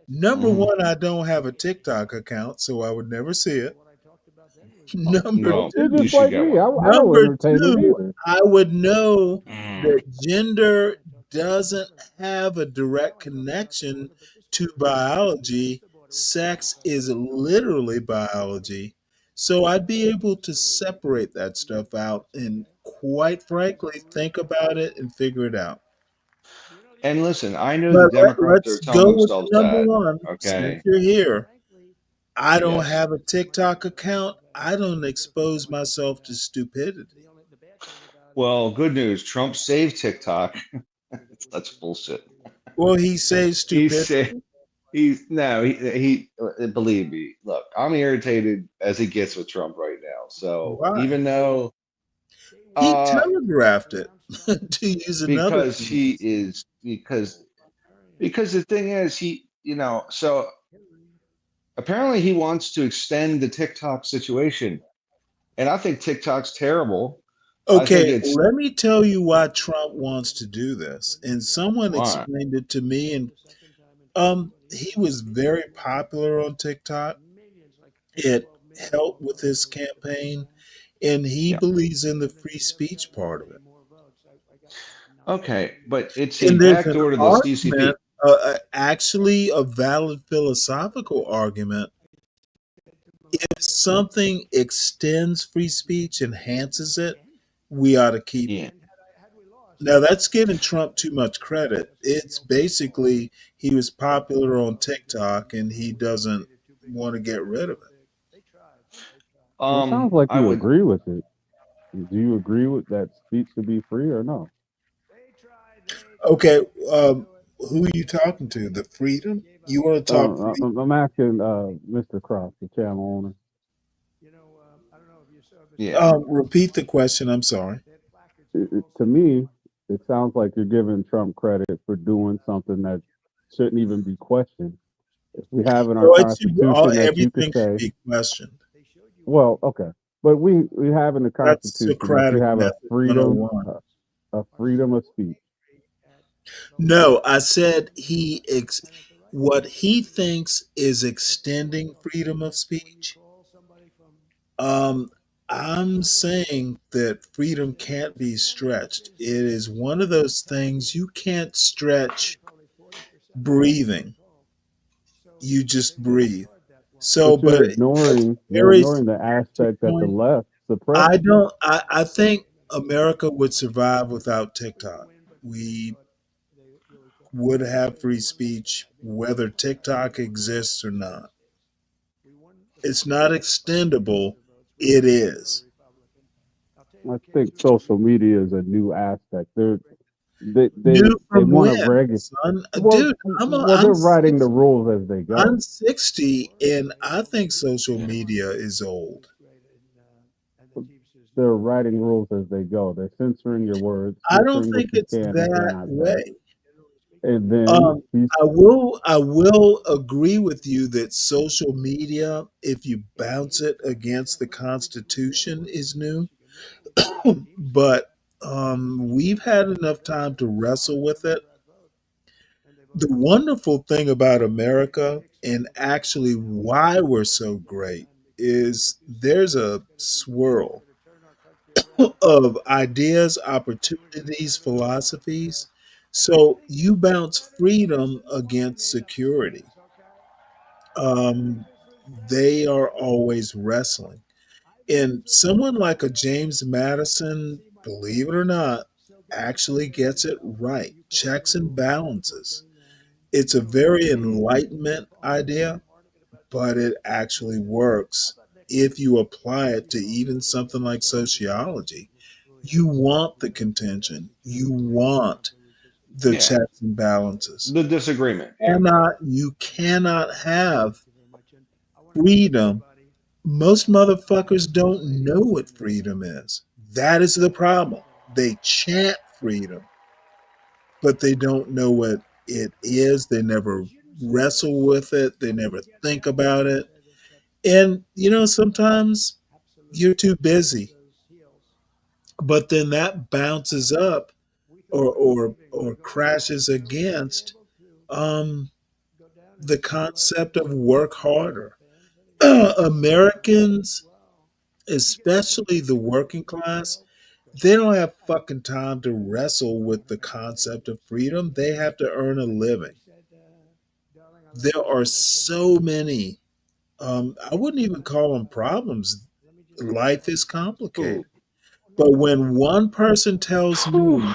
number Mhm. one, I don't have a TikTok account, so I would never see it. Number Well, You're two, you just should like get me. one. I don't number entertain it two, either. I would know Mm. that gender doesn't have a direct connection to biology. Sex is literally biology. So I'd be able to separate that stuff out and quite frankly think about it and figure it out. And listen, I know the But Democrats are let's telling go with the themselves number that. one. Since Okay. you're here, I don't Yes. have a TikTok account. I don't expose myself to stupidity. Well, good news. Trump saved TikTok. That's bullshit. Well, he says He said stupidity. he's no, believe me. Look, I'm irritated as he gets with Trump right now. So Why? even though He uh telegraphed it, to use another because he phrase. is because the thing is he so Apparently, he wants to extend the TikTok situation, and I think TikTok's terrible. I think Okay, it's let me tell you why Trump wants to do this. And someone why. explained it to me, and he was very popular on TikTok. It helped with his campaign, and he Yeah. believes in the free speech part of it. Okay, but it's a And there's an backdoor to the argument, CCP. actually a valid philosophical argument. If something extends free speech, enhances it, we ought to keep it. Yeah. Now that's giving Trump too much credit. It's basically he was popular on TikTok and he doesn't want to get rid of it. Well, it sounds like I you would. agree with it. Do you agree with that speech to be free or no? Okay, who are you talking to? The freedom? You want to talk free? I'm asking Mr. Cross, the channel owner. Yeah. Repeat the question. I'm sorry. To me, it sounds like you're giving Trump credit for doing something that shouldn't even be questioned. If we have in our No, it should, Constitution that you could everything should say, be questioned. well, okay, but we have in the That's Constitution that you Socratic have method 101. a freedom of speech. No, I said what he thinks is extending freedom of speech. Um, I'm saying that freedom can't be stretched. It is one of those things you can't stretch breathing. You just breathe. So, But but as you're Mary's ignoring the aspect that the point, left I suppresses. don't. I think America would survive without TikTok. We would have free speech whether TikTok exists or not. It's not extendable. It is. I think social media is a new aspect. New They from want to when, regulate. son? Well, Dude, they're I'm writing the 60. rules as they go. I'm 60 and I think social media is old. They're writing rules as they go. They're censoring your words, I don't censoring what think you it's can and that cannot say. way. And then these, I will agree with you that social media, if you bounce it against the Constitution, is new. But we've had enough time to wrestle with it. The wonderful thing about America, and actually why we're so great, is there's a swirl of ideas, opportunities, philosophies. So you bounce freedom against security. Um, they are always wrestling. And someone like a James Madison, believe it or not, actually gets it right. Checks and balances. It's a very enlightenment idea, but it actually works if you apply it to even something like sociology. You want the contention, you want the Yeah. checks and balances. The disagreement. Yeah. You cannot have freedom. Most motherfuckers don't know what freedom is. That is the problem. They chant freedom, but they don't know what it is. They never wrestle with it. They never think about it. And, sometimes you're too busy, but then that bounces up or crashes against um, the concept of work harder. Americans, especially the working class, they don't have fucking time to wrestle with the concept of freedom. They have to earn a living. There are so many, I wouldn't even call them problems. Life is complicated. Ooh. But when one person tells me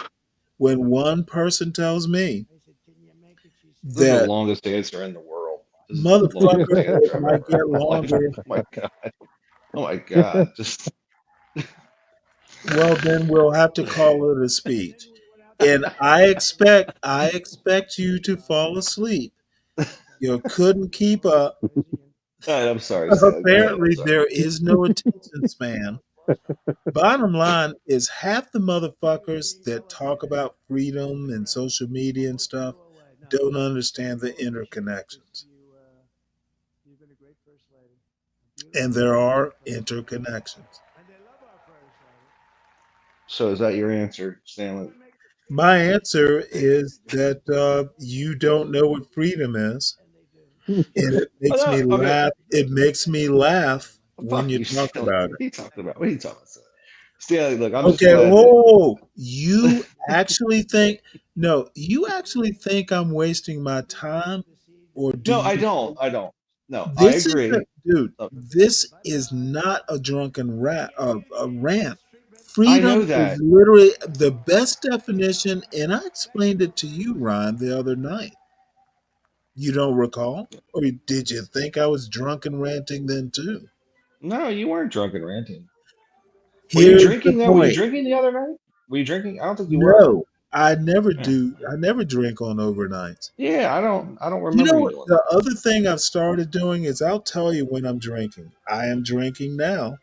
This is the that longest answer in the world. This is the longest motherfucker, answer it I've might ever get heard. Like, longer. oh my God. Oh my God. Just Well, then we'll have to call it a speech. And I expect you to fall asleep. You couldn't keep up. All right, I'm sorry, Stan. Go ahead. I'm Apparently, sorry. there is no attention span. Bottom line is half the motherfuckers that talk about freedom and social media and stuff don't understand the interconnections. and there are interconnections. So is that your answer, Stanley? My answer is that you don't know what freedom is, and it Oh, makes no, me okay. laugh. It makes me laugh when Fuck you you, talk Stanley. about What it. are you talking about? What are you talking about? Stanley, look, I'm just Okay, glad that. oh, you actually think no, you actually think I'm wasting my time, or do No, I you? don't. I don't. No, I This is a agree. dude. Look, This is not a drunken a rant. I Freedom know is that. literally the best definition, and I explained it to you, Ryan, the other night. You don't recall, or did you think I was drunk and ranting then too? No, you weren't drunk and ranting. Were you Here's the drinking though? Were you point. drinking the other night? Were you drinking? I don't think you were. No, I never Yeah. do. I never drink on overnights. Yeah, I don't. I don't You remember know you what? doing The that. other thing I've started doing is I'll tell you when I'm drinking. I am drinking now,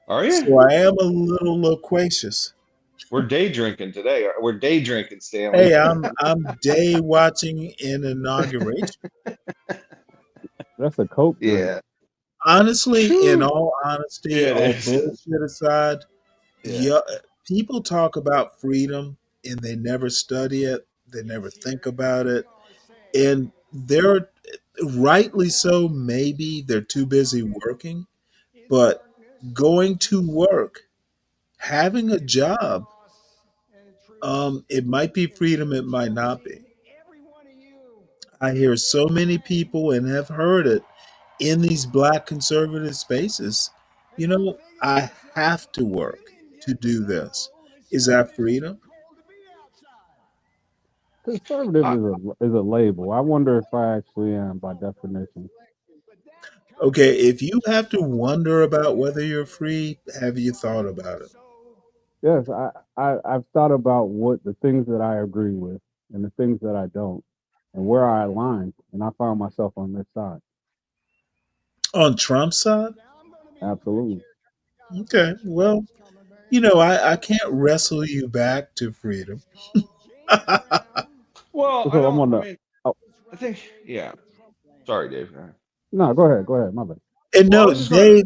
Are you? so I am a little loquacious. We're day drinking today. We're day drinking, Stanley. Hey, I'm day watching an inauguration. That's a coke drink. Yeah. Honestly, in Phew. all honesty, Yeah, it all is. bullshit aside, Yeah. yeah, people talk about freedom and they never study it. They never think about it, and they're rightly so. Maybe they're too busy working, but going to work, having a job, it might be freedom, it might not be. I hear so many people and have heard it in these black conservative spaces. I have to work to do this. Is that freedom? Conservative I, is a label. I wonder if I actually am by definition. Okay, if you have to wonder about whether you're free, have you thought about it? Yes, I've thought about what the things that I agree with and the things that I don't, and where I align, and I found myself on this side. On Trump's side? Absolutely. Okay, well, I can't wrestle you back to freedom. well, I So I'm don't. on I the. mean, Oh I think. Yeah. Sorry, Dave. Go ahead. no, go ahead, go ahead, my bad. And Well, I no, was just going Dave,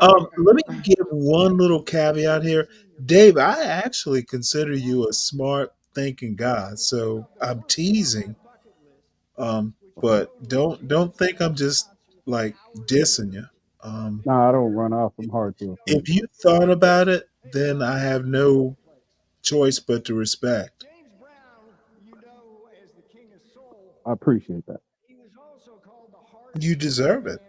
to. let me give one little caveat here. Dave, I actually consider you a smart thinking guy, so I'm teasing. But don't think I'm just like dissing you. No, I don't run off from hard to offend. If you thought about it, then I have no choice but to respect. I appreciate that. You deserve it.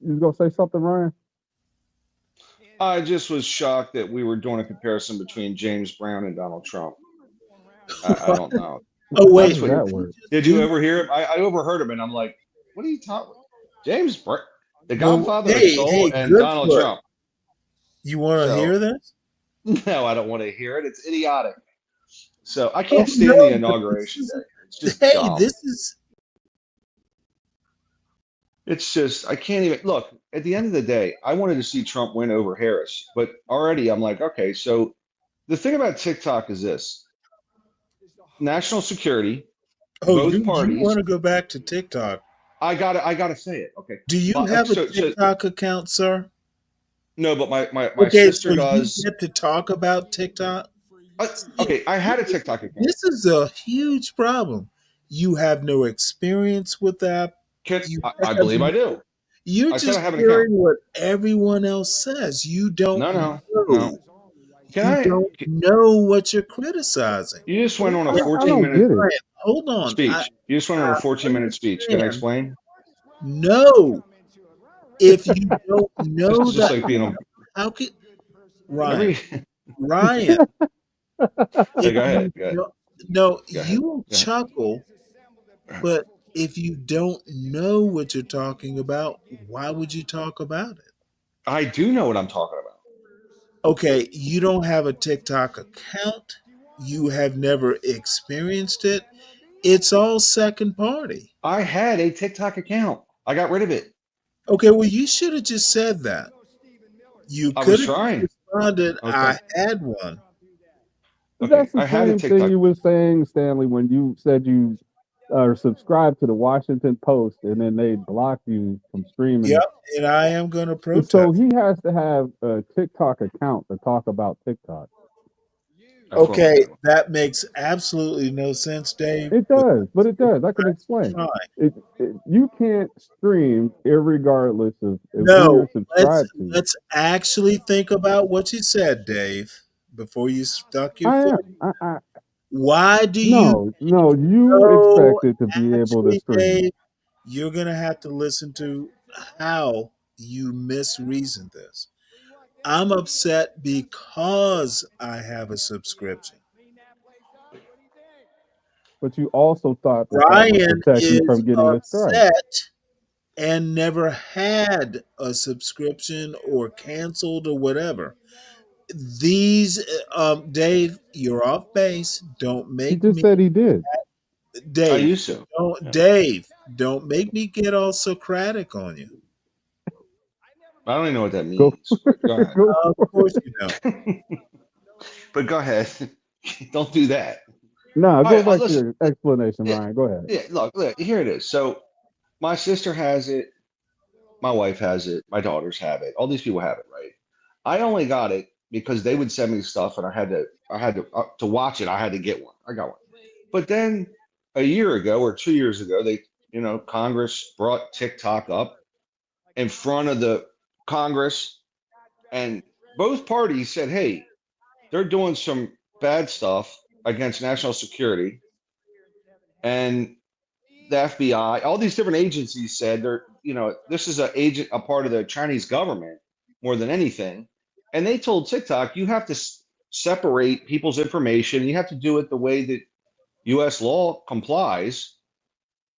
You was gonna say something, Ryan? I just was shocked that we were doing a comparison between James Brown and Donald Trump. I don't know. Oh How wait, That's does what. that did you work? just Did you do? ever hear him? I overheard him, and I'm like, "What are you talking? James Brown, the Well, Godfather of hey, Soul, and Donald Goodfoot, Trump." you want to So hear this? no, I don't want to hear it. It's idiotic. So I Oh can't stand the no, but this inauguration is day. It's just hey, dumb. this is It's just I can't even look. At the end of the day, I wanted to see Trump win over Harris, but already I'm like, okay. So the thing about TikTok is this: national security, oh both you want parties. to go back to TikTok. I gotta say it. Okay, Do you but have a so TikTok account, sir? no, but my Okay, so sister you does. get to talk about TikTok? See, Okay, I had a TikTok account. this is a huge problem. You have no experience with that. You I have believe I no, do. you're I said I just have an account. hearing what everyone else says. You don't No, no, no. know. Can You I? don't know what you're criticizing. You just went on a I 14 don't minute get it. Ryan, hold on. speech. You just went on a I 14-minute speech. Can I understand. explain? No, if you don't know Just that, like being on how can Ryan? every. Ryan, Yeah, if go ahead. you don't, no, Go ahead. you will Go ahead. chuckle, but if you don't know what you're talking about, why would you talk about it? I do know what I'm talking about. Okay, you don't have a TikTok account. You have never experienced it. It's all second party. I had a TikTok account. I got rid of it. Okay, well, you should have just said that. You I could was have just trying. responded, Okay. I had one. But Okay. that's the I had a same thing TikTok. you were saying, Stanley, when you said you or subscribe to the Washington Post, and then they block you from streaming. Yep, and I am going to So protest. he has to have a TikTok account to talk about TikTok. That's what I'm Okay, saying. that makes absolutely no sense, Dave. It But does, but it does. I can explain. try. You can't stream irregardless of who No, you're subscribed to. let's actually think about what you said, Dave, before you stuck your I foot. am. Why do you No. You know? expected to be able to Actually, stream. Dave, you're gonna have to listen to how you misreasoned this. I'm upset because I have a subscription. But you also thought that that would Brian protect you is from getting a strike. upset and never had a subscription or canceled or whatever. These, Dave, you're off base. Don't He make just me, said he did. I Dave. used to. Don't, Yeah. Dave. Don't make me get all Socratic on you. I don't even know what that Go, means, but go ahead. go. Of course you don't. But go ahead. Don't do that. Nah, All go right, back to listen. your explanation, Yeah, Ryan. Go ahead. yeah. Look, here it is. So my sister has it. My wife has it. My daughters have it. All these people have it, right? I only got it because they would send me stuff, and to watch it. I had to get one. I got one. But then a year ago or 2 years ago, Congress brought TikTok up in front of the Congress, and both parties said, "Hey, they're doing some bad stuff against national security," and the FBI, all these different agencies said this is a part of the Chinese government more than anything. And they told TikTok, you have to separate people's information. You have to do it the way that US law complies.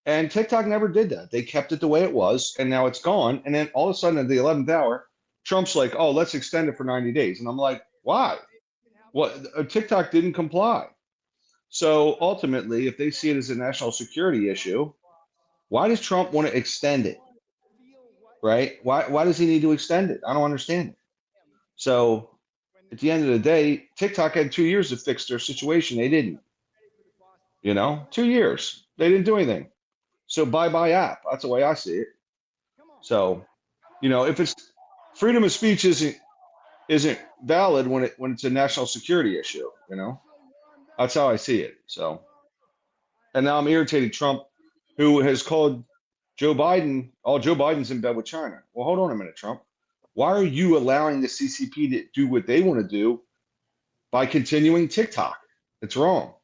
And TikTok never did that. They kept it the way it was, and now it's gone. And then all of a sudden at the 11th hour, Trump's like, oh, let's extend it for 90 days. And I'm like, why? What? TikTok didn't comply. So ultimately, if they see it as a national security issue, why does Trump want to extend it? Right? Why does he need to extend it? I don't understand it. So at the end of the day, TikTok had 2 years to fix their situation. They didn't. 2 years. They didn't do anything. So bye bye app. That's the way I see it. So, if it's freedom of speech isn't valid when it's a national security issue, That's how I see it. So, and now I'm irritated Trump, who has called Joe Biden's in bed with China. Well, hold on a minute, Trump. Why are you allowing the CCP to do what they want to do by continuing TikTok? It's wrong.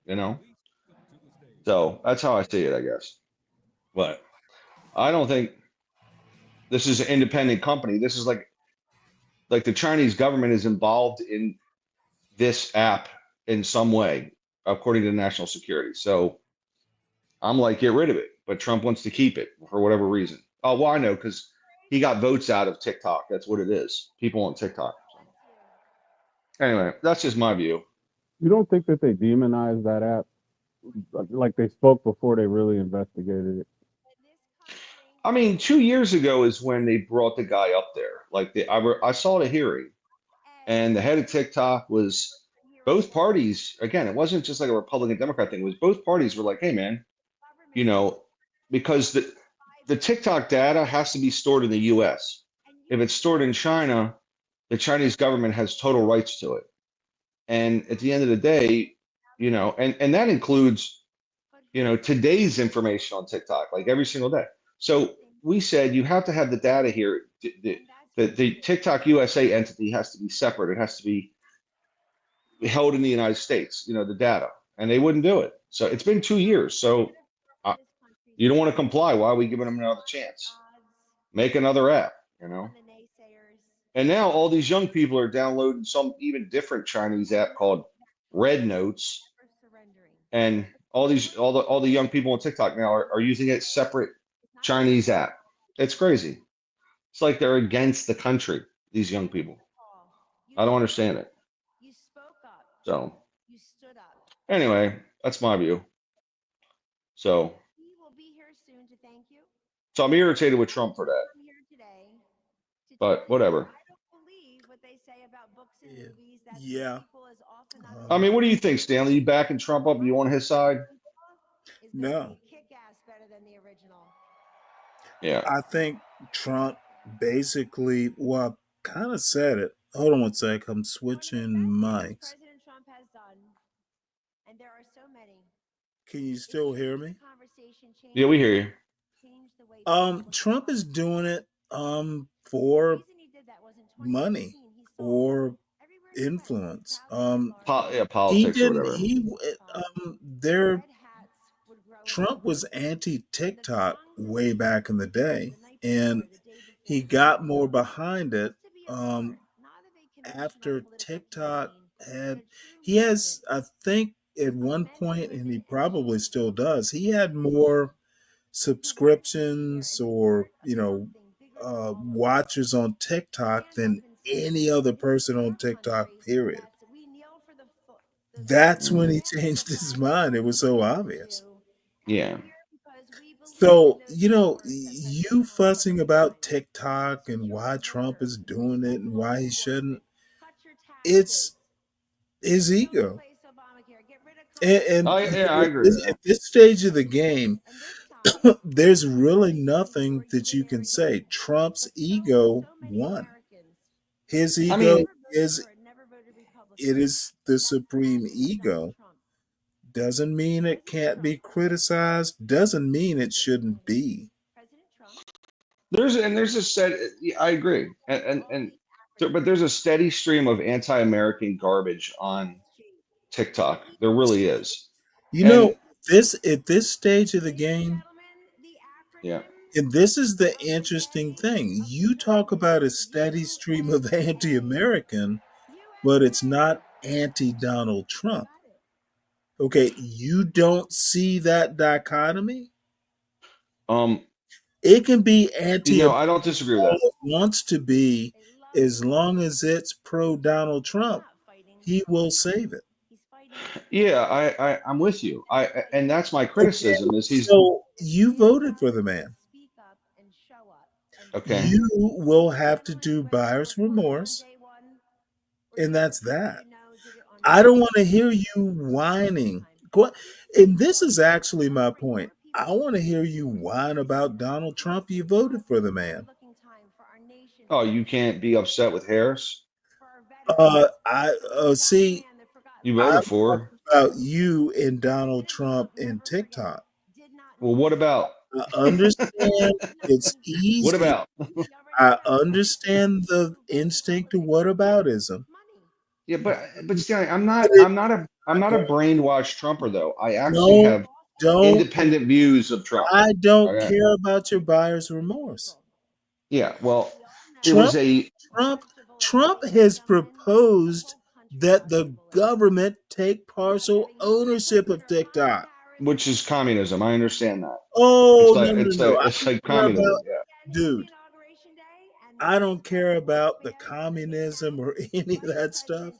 So that's how I see it, I guess. But I don't think this is an independent company. This is like the Chinese government is involved in this app in some way, according to national security. So I'm like, get rid of it. But Trump wants to keep it for whatever reason. Oh, well, I know, because he got votes out of TikTok. That's what it is. People on TikTok. So. Anyway, that's just my view. You don't think that they demonized that app? Like they spoke before they really investigated it? I mean, 2 years ago is when they brought the guy up there. I saw the hearing, and the head of TikTok was both parties. Again, it wasn't just like a Republican Democrat thing. It was both parties were like, hey, man, because the TikTok data has to be stored in the US. If it's stored in China, the Chinese government has total rights to it. And at the end of the day, and that includes, today's information on TikTok, like every single day. So we said you have to have the data here. The TikTok USA entity has to be separate. It has to be held in the United States, the data. And they wouldn't do it. So it's been 2 years. So you don't want to comply. Why are we giving them another chance? Make another app. And now all these young people are downloading some even different Chinese app called Red Notes. And all the young people on TikTok now are using a separate Chinese app. It's crazy. It's like they're against the country, these young people. I don't understand it. So anyway, that's my view. So I'm irritated with Trump for that. But whatever. Yeah. I mean, what do you think, Stanley? You backing Trump up? You on his side? No. Yeah. I think Trump basically, well, kind of said it. Hold on one sec. I'm switching mics. President Trump has done, and there are so many, Can you is still change hear the me? conversation, Yeah, change we the hear way, you. change the way people look Trump at is us. doing it The for reason he did that was in money 2018, he saw or everywhere he went, he influence. proudly wore Yeah, He politics or didn't. whatever. He there. red hats would grow in Trump was Congress, anti and the TikTok tongues of way back in the Trump day, the night and before, the day he before, got more behind it used to be a part, not of a conventional after political TikTok campaign, but had. a true He has, movement I think, at of one men and point, and he women and probably change still does. He had who more want to be there subscriptions and be or part of something bigger than all of us. watchers on TikTok Stand up than and say, any other this is person on our TikTok. country, and Period. we kneel for That's when he men of the changed his flag like mind. It we was so used obvious. to, and Yeah. we're here because we believe in So, those powers that you President Trump put fussing us about behind. TikTok and Secure why the Trump border, is doing it reform and law why he enforcement, shouldn't, cut your taxes, it's his ego. replace Obamacare, get rid of And Yeah, I agree with at that. this stage of the game, and this time, there's really places nothing where you that win you can everything. say. Trump's But ego so many won. Americans His I ego mean, never voted is for it, never voted it Republican. is the That's the supreme magic of Donald ego. Trump. Doesn't mean it President can't Trump be criticized. Doesn't mean it shouldn't be. President Trump there's a set. Yeah, I agree, but there's a steady stream of anti-American garbage on TikTok. There really is, You know, and this at this stage of the game, yeah, and this is the interesting thing. You talk about a steady stream of anti-American, but it's not anti-Donald Trump. Okay, you don't see that dichotomy? um, It can be anti-American I don't disagree with all that. it wants to be, as long as it's pro-Donald Trump. He will save it. Yeah, I'm with you. And that's my Okay, criticism is he's so you voted for the man. okay. You will have to do buyer's remorse, and that's that. I don't want to hear you whining. And this is actually my point. I want to hear you whine about Donald Trump. You voted for the man. Oh, you can't be upset with Harris. I see. You I'm voted for her. talking about you and Donald Trump and TikTok. Well, what about? I understand it's What easy. about? I understand the instinct to whataboutism. Yeah, but see, But it, I'm not a brainwashed Trumper though. I actually don't have don't independent views of Trump. I don't Okay. care about your buyer's remorse. Yeah. Well, it was Trump a Trump Trump has proposed that the government take partial ownership of TikTok. which is communism. I understand that. Oh, no, no, no. I It's don't like care about, communism. Yeah. dude, I don't care about the communism or any of that stuff.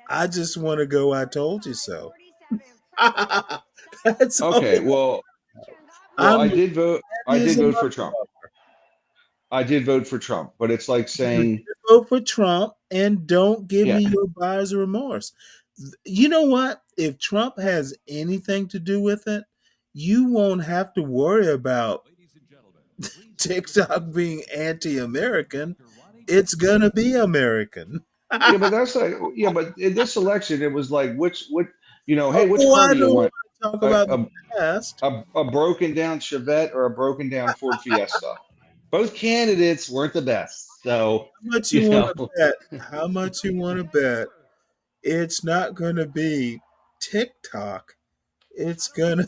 I just want to go, I told you so. That's all. Okay. Well, I'm the I as did a vote for Trump. motherfucker. I did vote for Trump, but it's like You saying, vote for Trump and don't give yeah, me your buyer's remorse. You know what? If Trump has anything to do with it, you won't have to worry about TikTok being anti-American. It's gonna be American. yeah, but that's like, yeah, but in this election, it was like, hey, which Oh, car I do you don't want want? to talk A, about the a, past. a broken down Chevette or a broken down Ford Fiesta? Both candidates weren't the best. So, How much you you want know, to bet? How much you want to bet? It's not gonna be TikTok. It's gonna.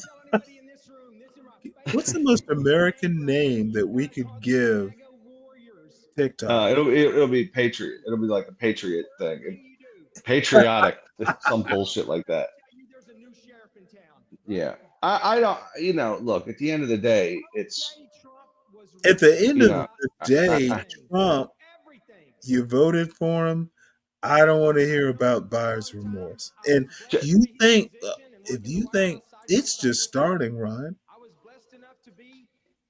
What's the most American name that we could give TikTok? it'll be patriot. It'll be like a patriot thing, patriotic, some bullshit like that. Yeah, I don't. Look, at the end of the day, it's At the end you of know, the day, I, Trump, you voted for him. I don't want to hear about buyer's remorse. And you think, if you think it's just starting, Ryan,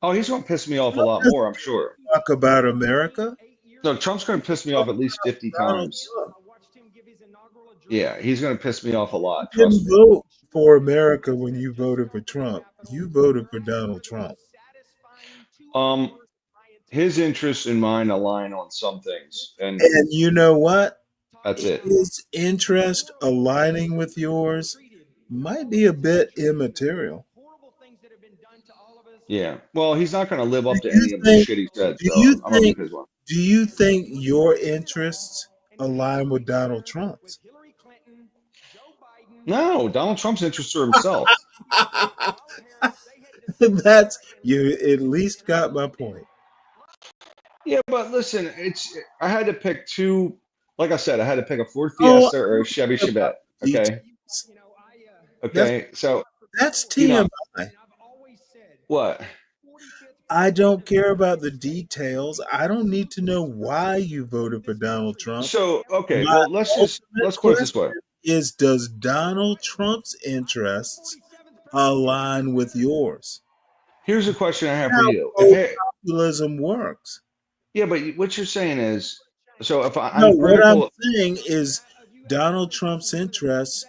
oh, he's going to piss me off a Trump lot doesn't more, I'm sure. talk about America. No, Trump's going to piss me off Talk at least 50 about Donald times. Trump. Yeah, he's going to piss me off a lot. You Trust didn't me. vote for America when you voted for Trump. You voted for Donald Trump. His interests and mine align on some things, and And you know what? that's it. His interest aligning with yours might be a bit immaterial. Yeah. Well, he's not going to live Do up to you any of the think? shit he said, Do so you I'm gonna think? leave his one. Do you think your interests align with Donald Trump's? No, Donald Trump's interests are himself. That's you. At least got my point. Yeah, but listen, I had to pick two. Like I said, I had to pick a Ford Oh, Fiesta or a Chevy I don't care about Chevette. Okay. details. That's Okay. So that's you know TMI. what? I don't care about the details. I don't need to know why you voted for Donald Trump. So okay. My Well, ultimate let's put it this way. question is, does Donald Trump's interests align with yours? Here's a question I have for How you. populism works. Yeah, but what you're saying is, so if No, I'm what I'm critical, saying is Donald Trump's interests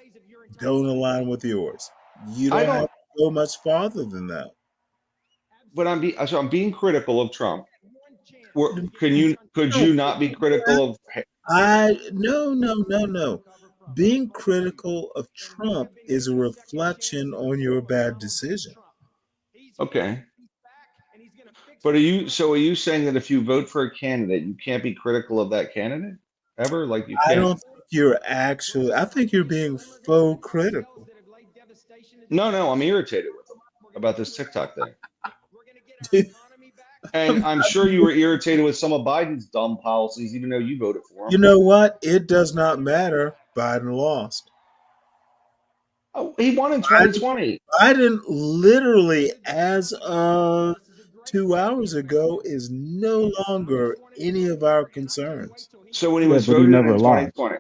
don't align with yours. You I don't have don't. to go much farther than that. But I'm being critical of Trump. Could No, you not be critical of? no. Being critical of Trump is a reflection on your bad decision. Okay. But are you saying that if you vote for a candidate, you can't be critical of that candidate ever? Like you I can't? don't think you're actually, I think you're being faux critical. No, I'm irritated with him about this TikTok thing. And I'm sure you were irritated with some of Biden's dumb policies, even though you voted for You him. know what? It does not matter. Biden lost. Oh, he won in 2020. Biden literally, as of 2 hours ago, is no longer any of our concerns. So when he Yeah, was but he voted never in lost. 2020,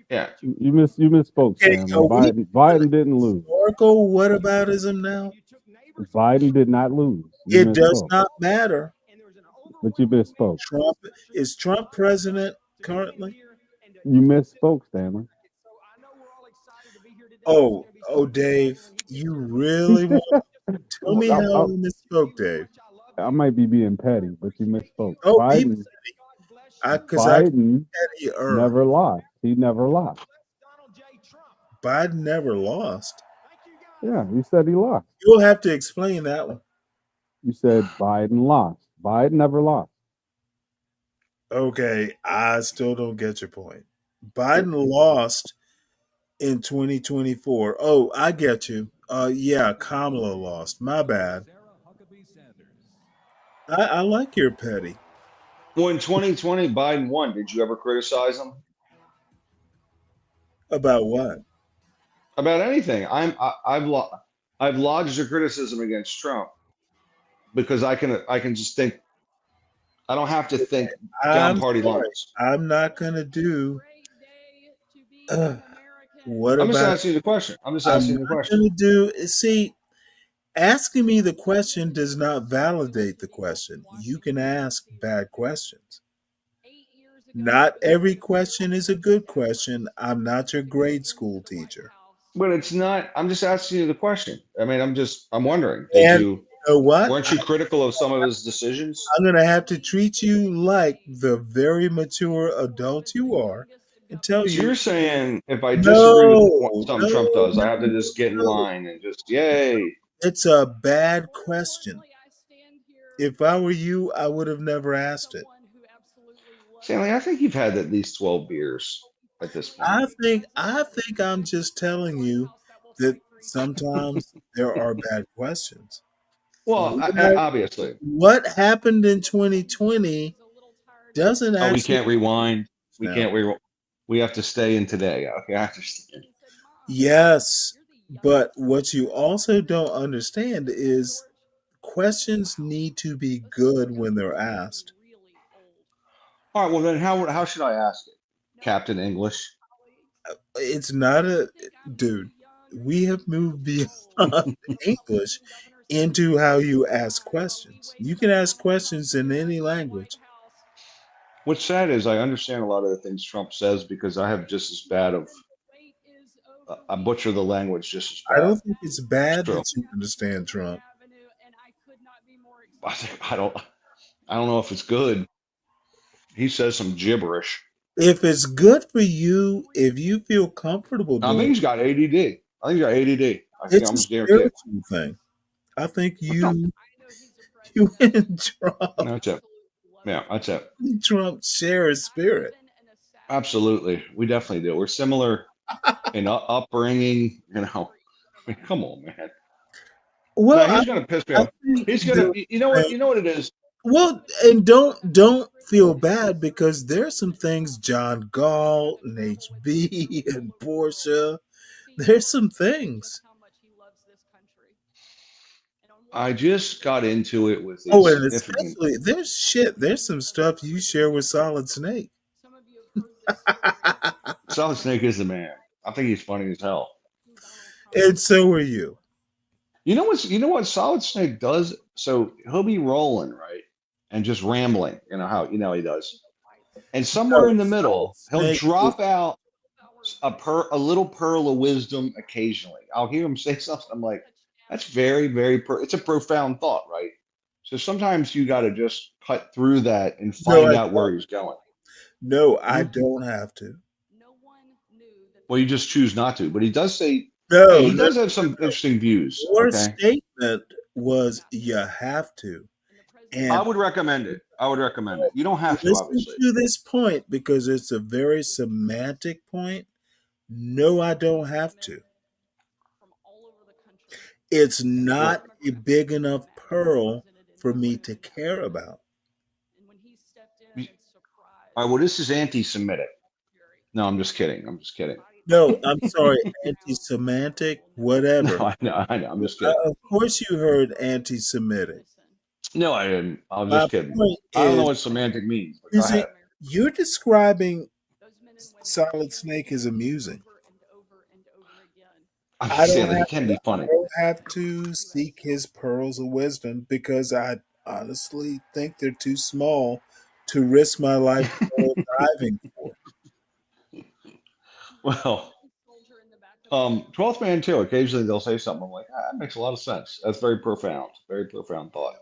yeah. You misspoke, Okay, Stanley. are we Biden didn't lose. historical whataboutism now? Biden did not lose. You It does misspoke. not matter. But you misspoke. Trump president currently? You misspoke, Stanley. Oh, Dave, you really want to tell me how I misspoke, Dave? I might be being petty, but you misspoke. Oh, be Biden petty. Because I can Biden be pettier. never lost. He never lost. Biden never lost. Yeah, you said he lost. You'll have to explain that one. You said Biden lost. Biden never lost. Okay, I still don't get your point. Biden lost in 2024. Oh, I get you. Yeah, Kamala lost. My bad. I like your petty. Well, in 2020, Biden won. Did you ever criticize him About what? about anything? I've lodged a criticism against Trump because I can just think. I don't have to think down I'm party sorry. lines. I'm not gonna do. What I'm just about? asking you the question. I'm just I'm asking you the not question. gonna do. See, asking me the question does not validate the question. You can ask bad questions. Not every question is a good question. I'm not your grade school teacher. But it's not. I'm just asking you the question. I mean, I'm wondering. And you know what? Weren't you critical of some of his decisions? I'm going to have to treat you like the very mature adult you are and tell So you, you're saying if I disagree with no, something Trump no, does, I have to just get in no. line and just yay. It's a bad question. If I were you, I would have never asked it. Stanley, I think you've had at least 12 beers at this point. I think I'm just telling you that sometimes there are bad questions. Well, obviously. What happened in 2020 doesn't actually. We can't rewind. We now. can't we have to stay in today. Okay, I understand. Yes, but what you also don't understand is questions need to be good when they're asked. All right, well then how should I ask it? Captain English? It's not a dude. We have moved beyond English into how you ask questions. You can ask questions in any language. What's sad is I understand a lot of the things Trump says because I have just as bad of I butcher the language just as bad. I don't think it's bad that you understand Trump. I don't I don't know if it's good. He says some gibberish. If it's good for you, if you feel comfortable I doing think he's got ADD. I think he's got ADD. it's a I'm just guarantee it. spiritual thing. I think No, you and Trump, no, that's it. Yeah, that's it. Trump share a spirit. Absolutely, we definitely do. We're similar in upbringing. I mean, come on, man. No, Well, he's gonna piss me I off. think He's gonna. there You know what? You know what it is. well, and don't feel bad because there's some things John Galt and HB and Portia. There's some things. I just got into it with a Oh, and significant. especially there's some stuff you share with Solid Snake. Solid Snake is the man. I think he's funny as hell. And so are you. You know what Solid Snake does? So he'll be rolling, right? And just rambling, he does. And somewhere No, in the Solid middle, he'll Snake is drop out a little pearl of wisdom occasionally. I'll hear him say something. I'm like, that's very, very it's a profound thought, right? So sometimes you got to just cut through that and no, find I out where don't. he's going. No, I Hmm? don't have to. Well, you just choose not to. But he does say, hey, No, he no, does have some interesting views. your Okay. statement was you have to. I And would recommend it. I would recommend it. You don't have to, listen obviously. to this point because it's a very semantic point. No, I don't have to. It's Well, not a big enough pearl for me to care about. all right. Well, this is anti-Semitic. No, I'm just kidding. I'm just kidding. No, I'm sorry, anti Semitic, No, whatever. I know. I'm just kidding. Of course, you heard anti Semitic. No, I didn't. I'm My just kidding. point I don't know is, what semantic means, but you go see, ahead. you're describing Solid Snake as amusing. I'm I just don't saying that he have can be I funny. don't have to seek his pearls of wisdom because I honestly think they're too small to risk my life pearl diving for. Well, 12th man too. Occasionally they'll say something I'm like, that makes a lot of sense. That's very profound thought.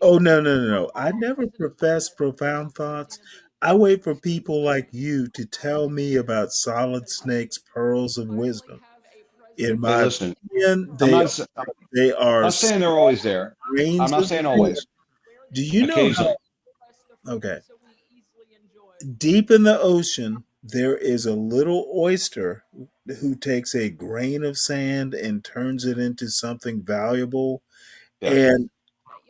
Oh no. I never profess profound thoughts. I wait for people like you to tell me about Solid Snake's pearls of wisdom. In Hey, my listen, opinion, I'm not. they are Not saying they're small always there. I'm grains not of saying sand. always. Do you know Occasionally. how okay. Deep in the ocean, there is a little oyster who takes a grain of sand and turns it into something valuable. Yes. And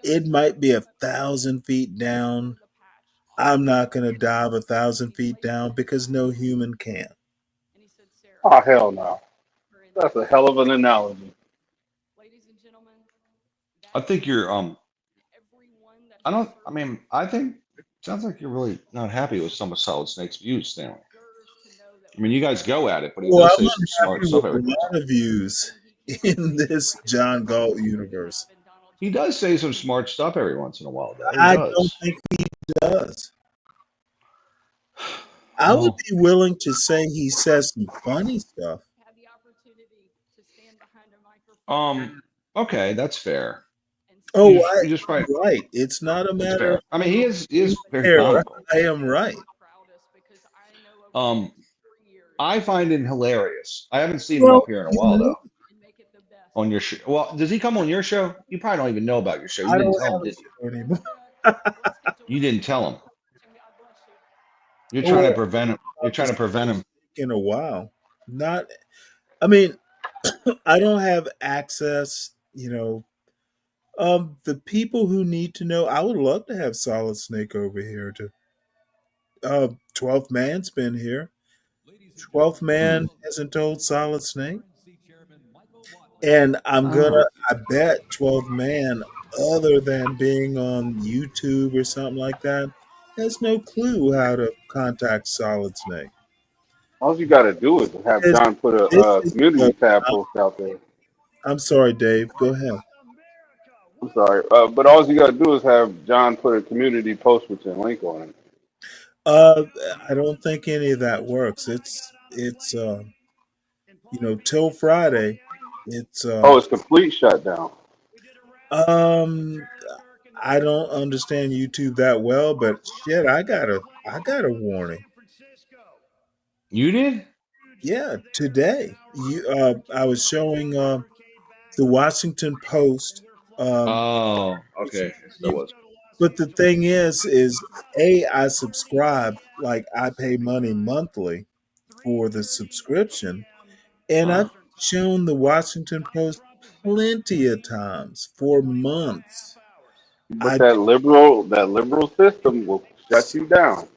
it might be 1,000 feet down. I'm not going to dive 1,000 feet down because no human can. Oh, hell no. That's a hell of an analogy. I think you're. I don't. I mean, I think sounds like you're really not happy with some of Solid Snake's views, Stanley. I mean, you guys go at it, but he Well, does I'm say some smart unhappy stuff with every a once in a lot while. of views in this John Galt universe. He does say some smart stuff every once in a while, though. He I don't does. think he does. I would Well, be willing to say he says some funny stuff. um, okay, that's fair. Oh, You just I'm find right. It's not a that's matter of fair. I mean, he being is very fair. comical. I am right. Um, I find him hilarious. I haven't seen him Well, up here in a you while know, though. On your show, well, does he come on your show? You probably don't even know about your show. You I didn't don't tell him, have a did you? show anymore. You didn't tell him. You're Oh, trying to well, prevent him. You're I've trying to just prevent him. in a while. Not, I mean, I don't have access. The people who need to know. I would love to have Solid Snake over here. 12th Man's been here. 12th Hmm. Man hasn't told Solid Snake. And Oh, I bet 12th Man, other than being on YouTube or something like that, has no clue how to contact Solid Snake. All you got to do is have This, John put a this is, community tab post out there. I'm sorry, Dave. Go ahead. I'm sorry, but all you got to do is have John put a community post with your link on it. Uh, I don't think any of that works. It's till Friday. It's Oh, it's complete shutdown. Um, I don't understand YouTube that well, but shit, I got a warning. You did? Yeah, today. I was showing the Washington Post. Um, Oh, okay. That you, was. but the thing is, I subscribe. Like I pay money monthly for the subscription, and Huh. I've shown the Washington Post plenty of times for months. But I that liberal system will shut you down.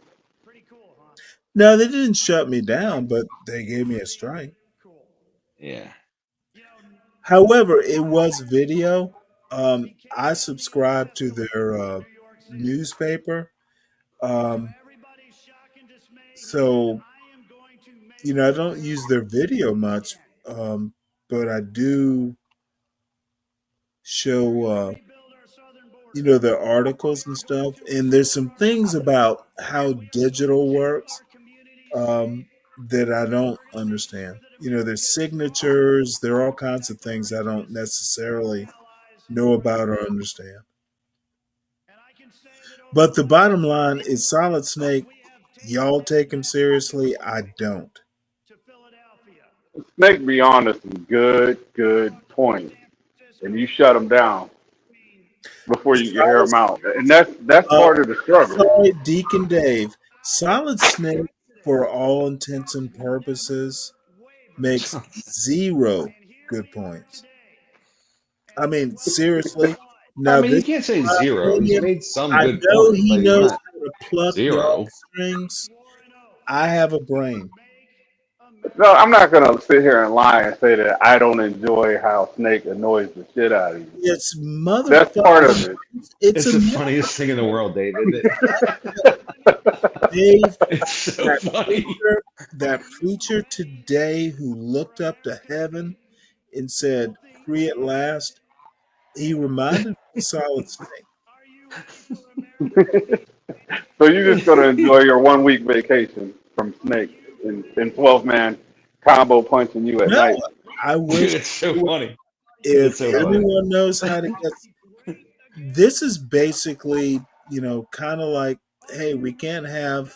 No, they didn't shut me down, but they gave me a strike. Yeah. However, it was video. I subscribe to their newspaper. Um, so, I don't use their video much, but I do show, their articles and stuff. And there's some things about how digital works that I don't understand. There's signatures, there are all kinds of things I don't necessarily know about or understand. But the bottom line is Solid Snake, y'all take him seriously. I don't. Snake be on to some good points, and you shut them down before you can hear Solid, them out, and that's uh, part of the struggle. sorry, Deacon Dave. Solid Snake, for all intents and purposes, makes zero good points. I mean, seriously. I Now, mean, this you is can't say my zero. He's opinion. made some I good know points, he but he's knows not how to pluck y'all zero. strings. I have a brain. No, I'm not gonna sit here and lie and say that I don't enjoy how Snake annoys the shit out of you. It's That's part of motherfucking. it. It's It's a the funniest thing in the world, Dave, isn't it? Dave. It's so That funny. preacher, that preacher today who looked up to heaven and said, "Free at last." He reminded me of Solid Snake. So you're just gonna enjoy your 1 week vacation from Snake in 12-man combo punching you at No, night. I Dude, wish it's so funny. if It's so funny. anyone knows how to get. This is basically, kind of like, hey, we can't have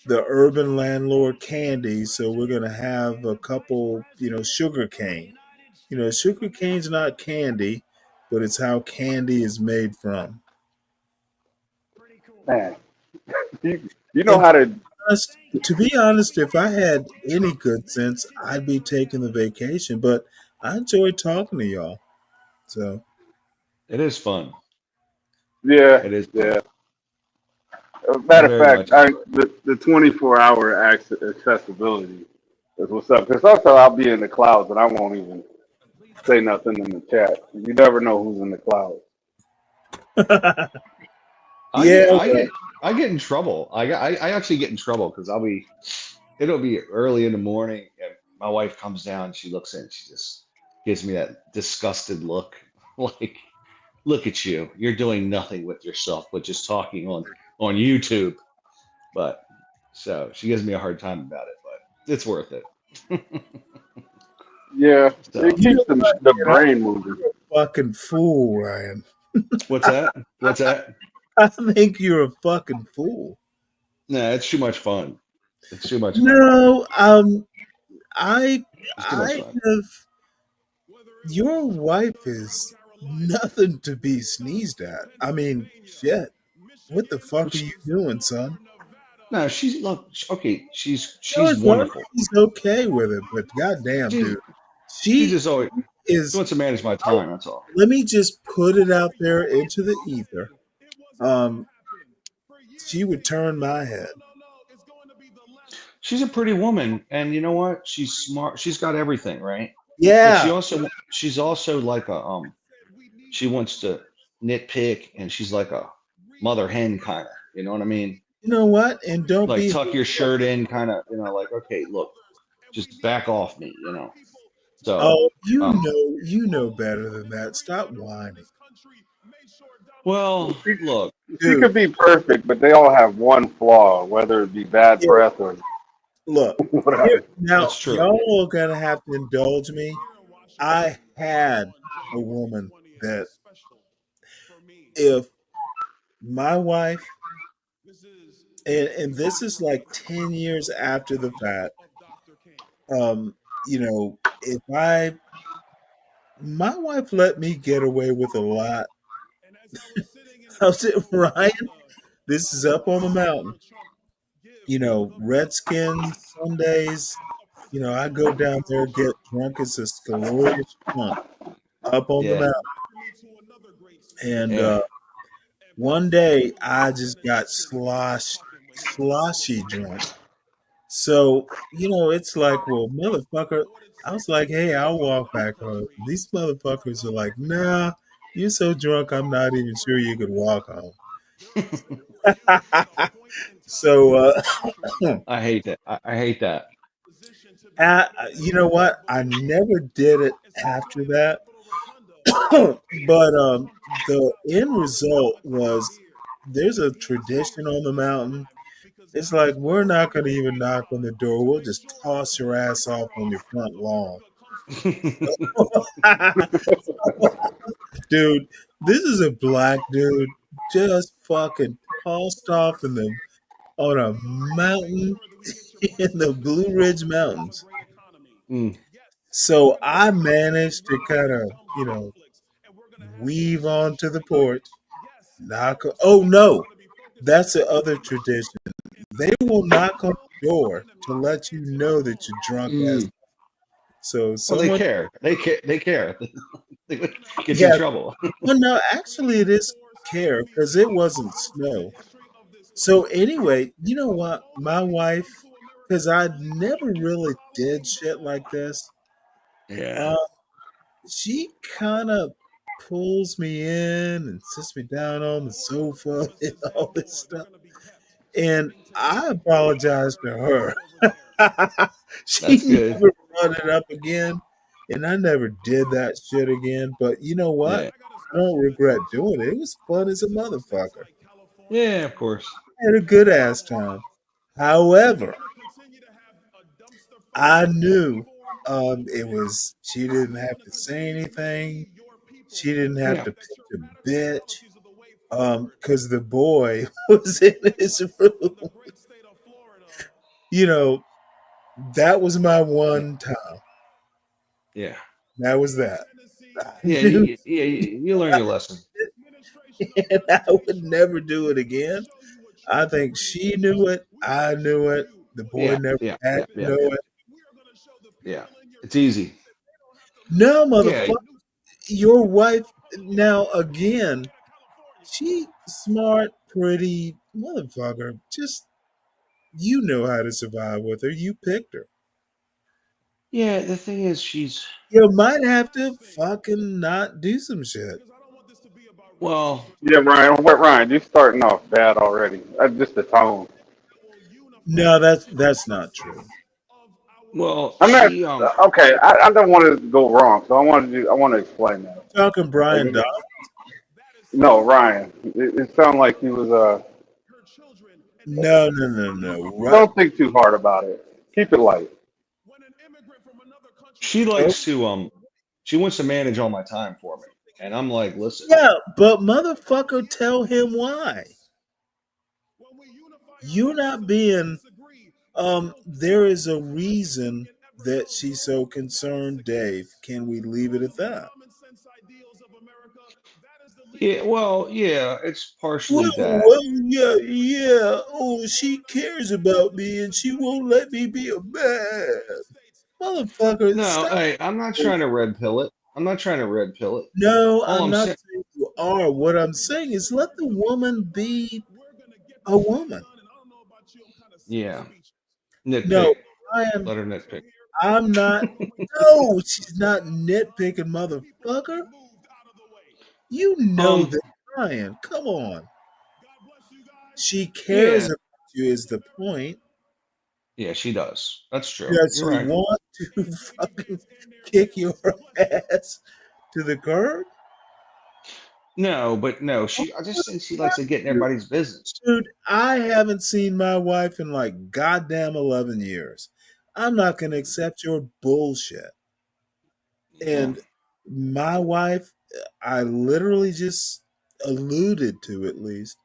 the urban landlord candy, so we're gonna have a couple, sugar cane. Sugar cane's not candy, but it's how candy is made from. Man, you know And how to. to be honest, if I had any good sense, I'd be taking the vacation. But I enjoy talking to y'all. So It is fun. Yeah, It is fun. yeah. Matter of Very fact, much is fun. the 24-hour accessibility is what's up. Because sometimes I'll be in the clouds and I won't even say nothing in the chat. You never know who's in the clouds. I yeah, get I well, get I get in trouble. I actually get in trouble because it'll be early in the morning and my wife comes down, she looks in, she just gives me that disgusted look. Like, look at you. You're doing nothing with yourself but just talking on YouTube. But so she gives me a hard time about it, but it's worth it. Yeah, it So you know keeps what? the And I brain think moving. you're a fucking fool, Ryan. what's that? What's that? I think you're a fucking fool. No, it's too much fun. It's too much fun. No, I It's too much I fun. have. Your wife is nothing to be sneezed at. I mean, shit. What the fuck are you doing, son? No, she's look okay. No, She's as long as wonderful. she's okay with it, but goddamn, She's dude, she she just always she is. wants to manage my Oh, time. That's all. let me just put it out there into the ether. Um, she would turn my head. She's a pretty woman, and you know what? She's smart. She's got everything right, but Yeah, she's also like a She wants to nitpick, and she's like a mother hen kind of. You know what I mean? you know what? And don't Like be. tuck your shirt in, kind of. Like, okay, look, just back off me. So, Oh, um, you know better than that. Stop whining, well, look, She dude. could be perfect, but they all have one flaw, whether it be bad Yeah, breath or look, here whatever. now, that's true. y'all are gonna have to indulge me. I had a woman that if my wife, and this is like 10 years after the fact, um, if my wife let me get away with a lot. I said, Ryan, this is up on the mountain. Redskins Sundays. I go down there, get drunk as a scalorious chump up on the Yeah. mountain. And Yeah. one day I just got sloshy drunk. So, it's like, well, motherfucker, I was like, hey, I'll walk back home. These motherfuckers are like, nah, you're so drunk, I'm not even sure you could walk home. So, I hate that. I hate that. you know what? I never did it after that. But the end result was there's a tradition on the mountain. It's like we're not going to even knock on the door. We'll just toss your ass off on your front lawn. Dude, this is a black dude just fucking tossed off on a mountain in the Blue Ridge Mountains. Mm. So I managed to kind of, weave onto the porch, knock. Oh no, that's the other tradition. They will knock on the door to let you know that you're drunk as. Mm. So Well, they someone, care. They care. They care. They would get you in yeah. trouble. Well, no, actually, it is care because it wasn't snow. So anyway, you know what? My wife, because I never really did shit like this. Yeah. Uh, she kind of pulls me in and sits me down on the sofa and all this stuff. And I apologize to her. She That's good. never brought it up again, and I never did that shit again. But you know what? Yeah. I don't regret doing it. It was fun as a motherfucker. Yeah, of course. I had a good ass time. However, I knew it was she didn't have to say anything. She didn't have Yeah. to pitch a bitch. Because the boy was in his room. You know, that was my Yeah. one time. Yeah. That was that. I Yeah. knew You learn your lesson. and I would never do it again. I think she knew it. I knew it. The boy Yeah. never Yeah. had Yeah. to Yeah. know Yeah. it. Yeah. It's easy. No, Yeah. motherfucker. Your wife, now again, she smart, pretty motherfucker. Just, you know how to survive with her. You picked her. Yeah. The thing is, she's You might have to fucking not do some shit. well. Yeah, Ryan. What Ryan? You starting off bad already. That's just the tone. No, that's not true. Well, I'm not she okay. I don't want to go wrong, so I want to explain that. Talking Brian Dodd. Like, no, Ryan. It sounded like he was. No, no, no, no. Right. Don't think too hard about it. Keep it light. she Oh, likes to she wants to manage all my time for me, and I'm like, listen. yeah, but motherfucker, tell him why. You're not being. There is a reason that she's so concerned, Dave. Can we leave it at that? Yeah. Well, yeah. It's partially Well, that. well, yeah, yeah. Oh, she cares about me and she won't let me be a man. Motherfucker, No, stop. hey, I'm not trying to red pill it. I'm not trying to red pill it. No, All I'm I'm not saying, saying you are. What I'm saying is let the woman be a woman. yeah, No, nitpick. Ryan, Let her nitpick. I'm not. No, she's not nitpicking, motherfucker. You know Um, that, Ryan. Come on. She cares yeah, about you, is the point. yeah, she does. That's true. Does You're she right. want to fucking kick your ass to the curb? No, but no, Oh, I just think she likes to get in everybody's business. dude, I haven't seen my wife in like goddamn 11 years. I'm not going to accept your bullshit. Yeah. And my wife, I literally just alluded to at least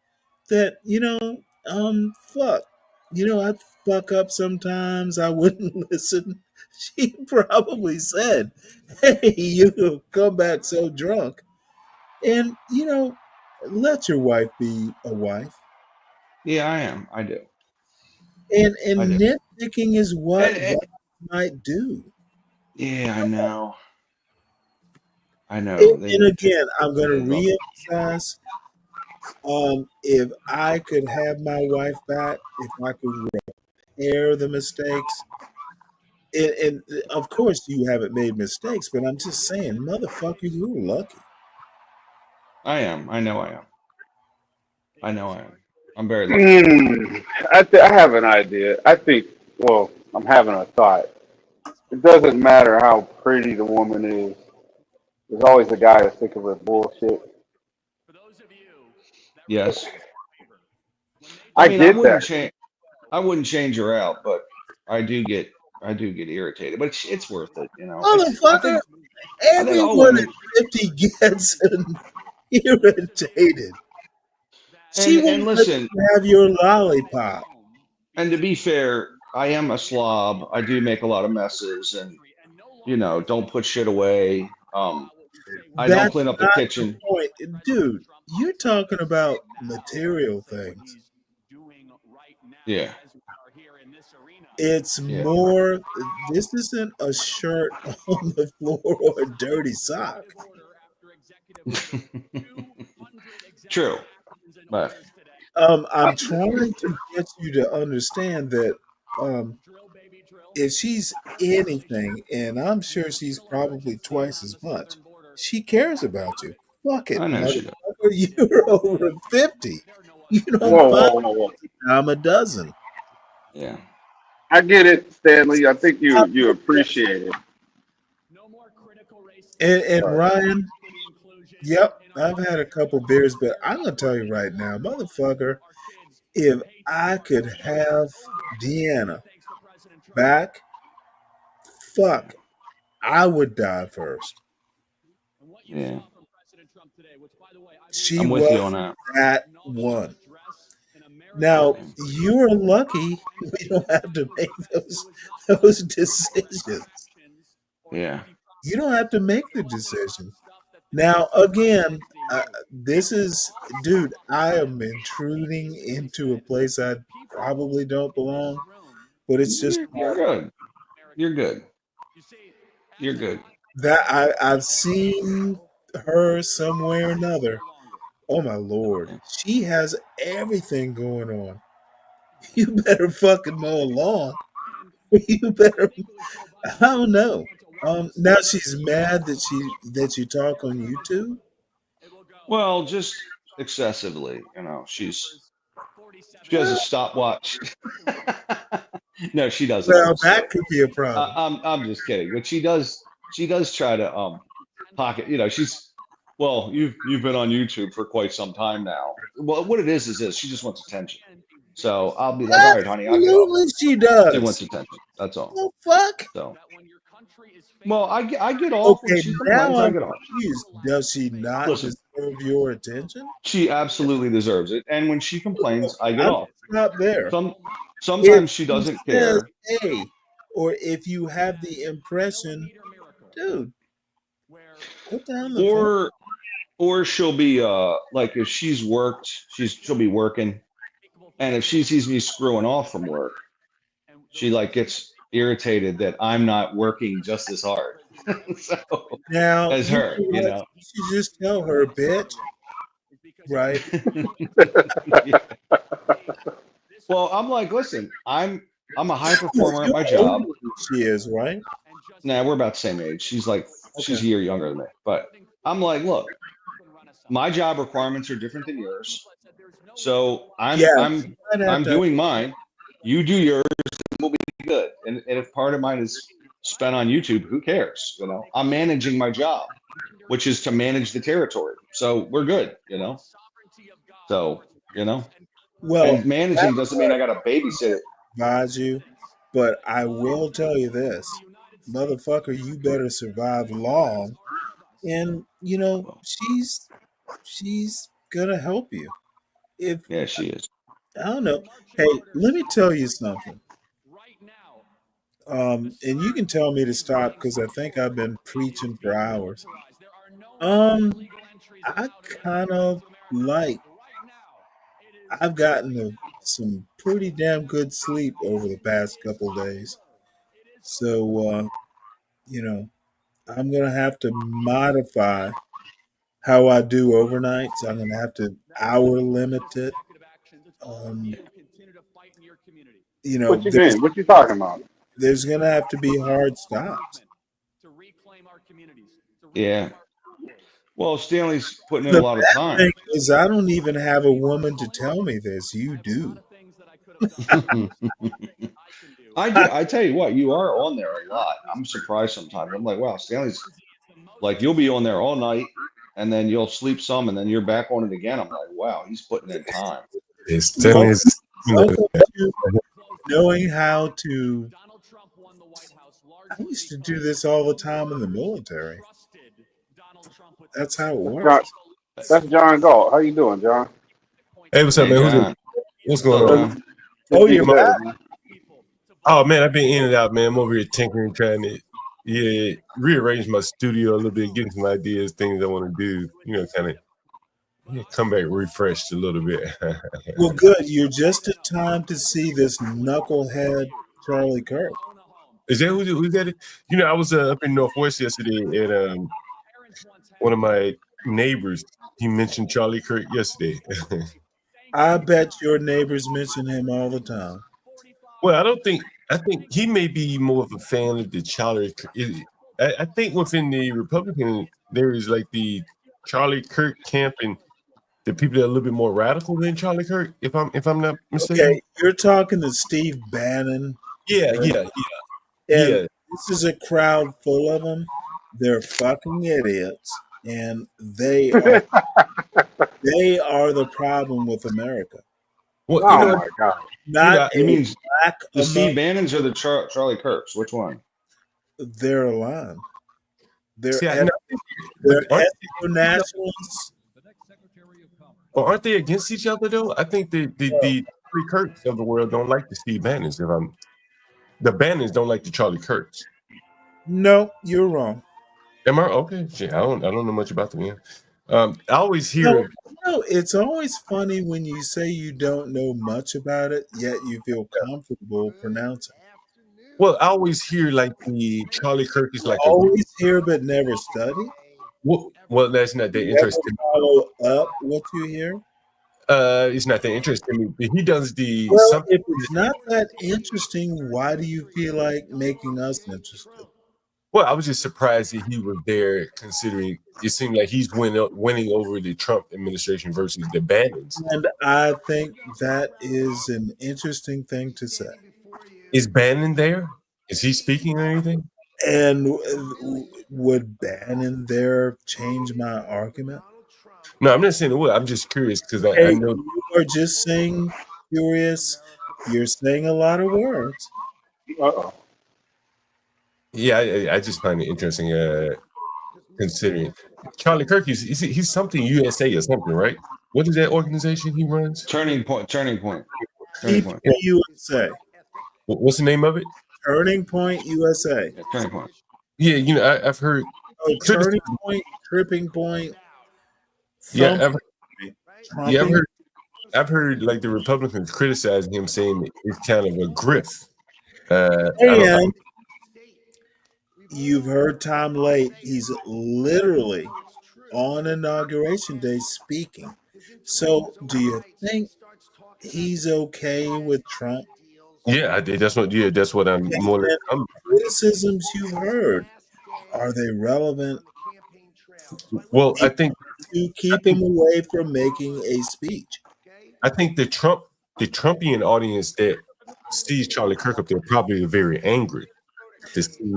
that fuck, I fuck up sometimes. I wouldn't listen. She probably said, "Hey, you come back so drunk," and let your wife be a wife. Yeah, I am. I do. And I do. nitpicking is what And, wives might do. yeah, I know. I And, know. They and nitpick. again, I'm going to They love it. reemphasize: if I could have my wife back, if I could repair the mistakes, and of course you haven't made mistakes, but I'm just saying, motherfucker, you're lucky. I am. I know I am. I know I am. I'm very lucky. I have an idea. I think. Well, I'm having a thought. It doesn't matter how pretty the woman is. There's always a guy that's sick of her bullshit. Yes. I I mean, I get wouldn't that. change. I wouldn't change her out, but I do get. I do get irritated, but it's worth it. It's. I Motherfucker, think. I think all everyone at women. 50 gets irritated. She And won't let listen. you have your lollipop. And to be fair, I am a slob. I do make a lot of messes, and don't put shit away. I don't That's clean up the not the kitchen. point. Dude, you're talking about material things. Yeah. It's Yeah. more, this isn't a shirt on the floor or a dirty sock. True. But I'm trying to get you to understand that um, if she's anything, and I'm sure she's probably twice as much, she cares about you. Fuck I it, know she does. motherfucker. You're over 50. You don't Yeah. Whoa, find whoa, whoa, whoa. a dime a dozen. Yeah. I get it, Stanley. I think How you about this? appreciate it. And But Ryan, yep, I've had a couple beers, but I'm gonna tell you right now, motherfucker, if I could have Deanna back, fuck, I would die first. Yeah. She I'm with you on was that. that one. Now you're lucky we don't have to make those decisions. Yeah. You don't have to make the decision. Now again, this is, dude. I am intruding into a place I probably don't belong, but it's just You're good. You're good. You're good. that I've seen her somewhere or another. Oh my lord, Yeah. she has everything going on. You better fucking mow a lawn. You better. I don't know. Now she's mad that you talk on YouTube. Well, just excessively. She has a Well, stopwatch. No, she doesn't. well, Obviously. that could be a problem. I'm just kidding. But she does. She does try to pocket. She's. Well, you've been on YouTube for quite some time now. Well, what it is this: she just wants attention. So I'll be like, all right, honey, I'll get off. Absolutely, she She wants does. attention. That's all. Oh fuck. So, well, I get off when Okay, she now complains. I I'm get off. confused. Does she not Listen, deserve your attention? she absolutely deserves it. And when she complains, I get I'm off. not there. Some If sometimes she she doesn't says care, "hey," or if you have the impression, dude, put down the phone. or she'll be like if she's worked, she'll be working, and if she sees me screwing off from work, she like gets irritated that I'm not working just as hard. So Now as you her, know what? You should just tell her, bitch. Right? Yeah. Well, I'm like, listen, I'm a high performer at You're my older job. than she is, right? Nah, we're about the same age. Okay. She's a year younger than me. But I'm like, look, my job requirements are different than yours. So Yeah, I'm she might have I'm to. doing mine. You do yours, and we'll be good. And if part of mine is spent on YouTube, who cares? I'm managing my job, which is to manage the territory. So we're good, So, Well, and that managing doesn't mean I part gotta babysit it. advise you, but I will tell you this, motherfucker, you better survive long. And she's gonna help you. If Yeah, she is. I don't know, hey, let me tell you something. And you can tell me to stop because I think I've been preaching for hours. Um, I kind of like. I've gotten some pretty damn good sleep over the past couple days, so you know I'm gonna have to modify how I do overnights. I'm gonna have to hour limit it. Um, What you there's mean? What you talking about? gonna have to be hard stops. Yeah. Well, Stanley's putting in a The lot of bad time. thing is I don't even have a woman to tell me this. You do. I do. I tell you what, you are on there a lot. I'm surprised sometimes. I'm like, wow, Stanley's like, you'll be on there all night, and then you'll sleep some, and then you're back on it again. I'm like, wow, he's putting in time. Welcome, welcome to knowing how to. I used to do this all the time in the military. That's how it That's John. works. That's John Galt. How you doing, John? Hey, what's up, Hey, man? John. What's What's going up, on? Good, John? good to Oh, see you're you better, back. man. Oh man, I've been in and out, man. I'm over here tinkering, trying to rearrange my studio a little bit, getting some ideas, things I want to do. Kind of come back refreshed a little bit. Well, good. You're just in time to see this knucklehead Charlie Kirk. Is that who's that? I was up in Northwest yesterday, and one of my neighbors he mentioned Charlie Kirk yesterday. I bet your neighbors mention him all the time. Well, I don't think. I think he may be more of a fan of the Charlie. I think within the Republican there is like the Charlie Kirk camp and the people that are a little bit more radical than Charlie Kirk. If I'm not mistaken. Okay, you're talking to Steve Bannon, Yeah, right? yeah, And yeah. this is a crowd full of them. They're fucking idiots, and they are the problem with America. Well, Oh my God. Not You a mean black the Steve American. Bannons or the Charlie Kirks? Which one? They're aligned. They're See, eth- but they're ethno nationalists. aren't they against each other though? I think the Charlie Kirks of the world don't like the Steve Bannons. The Bannons don't like the Charlie Kirks. No, you're wrong. Am I okay? Shit, I don't know much about them. Yeah. I always No, hear. it's always funny when you say you don't know much about it, yet you feel comfortable pronouncing. Well, I always hear like the Charlie Kirk is like a group. Always hear but never study. Well, that's not that Never interesting. follow up what you hear. It's not that interesting. But he does the Well, something. if it's not that interesting, why do you feel like making us interested? Well, I was just surprised that he was there, considering it seemed like he's winning over the Trump administration versus the Bannons. And I think that is an interesting thing to say. Is Bannon there? Is he speaking or anything? And would Bannon there change my argument? No, I'm not saying it would. I'm just curious because I Hey, know. you are just saying curious. You're saying a lot of words. Uh-oh. Yeah, I just find it interesting. Considering Charlie Kirk he's something USA or something, right? What is that organization he runs? Turning Point. Turning Point. Turning Keep Point. USA. What's the name of it? Turning Point USA. Yeah, Turning Point. Yeah, I've heard. Oh, Turning Point, Tripping Point. Yeah, Trumping. I've heard like the Republicans criticizing him, saying it's kind of a grift. And you've heard Tom late. He's literally on Inauguration Day speaking. So, do you think he's okay with Trump? Yeah, that's what I'm more. And criticisms you've heard, are they relevant? Well, I think to keep him away from making a speech. I think the Trumpian audience that sees Charlie Kirk up there probably are very angry.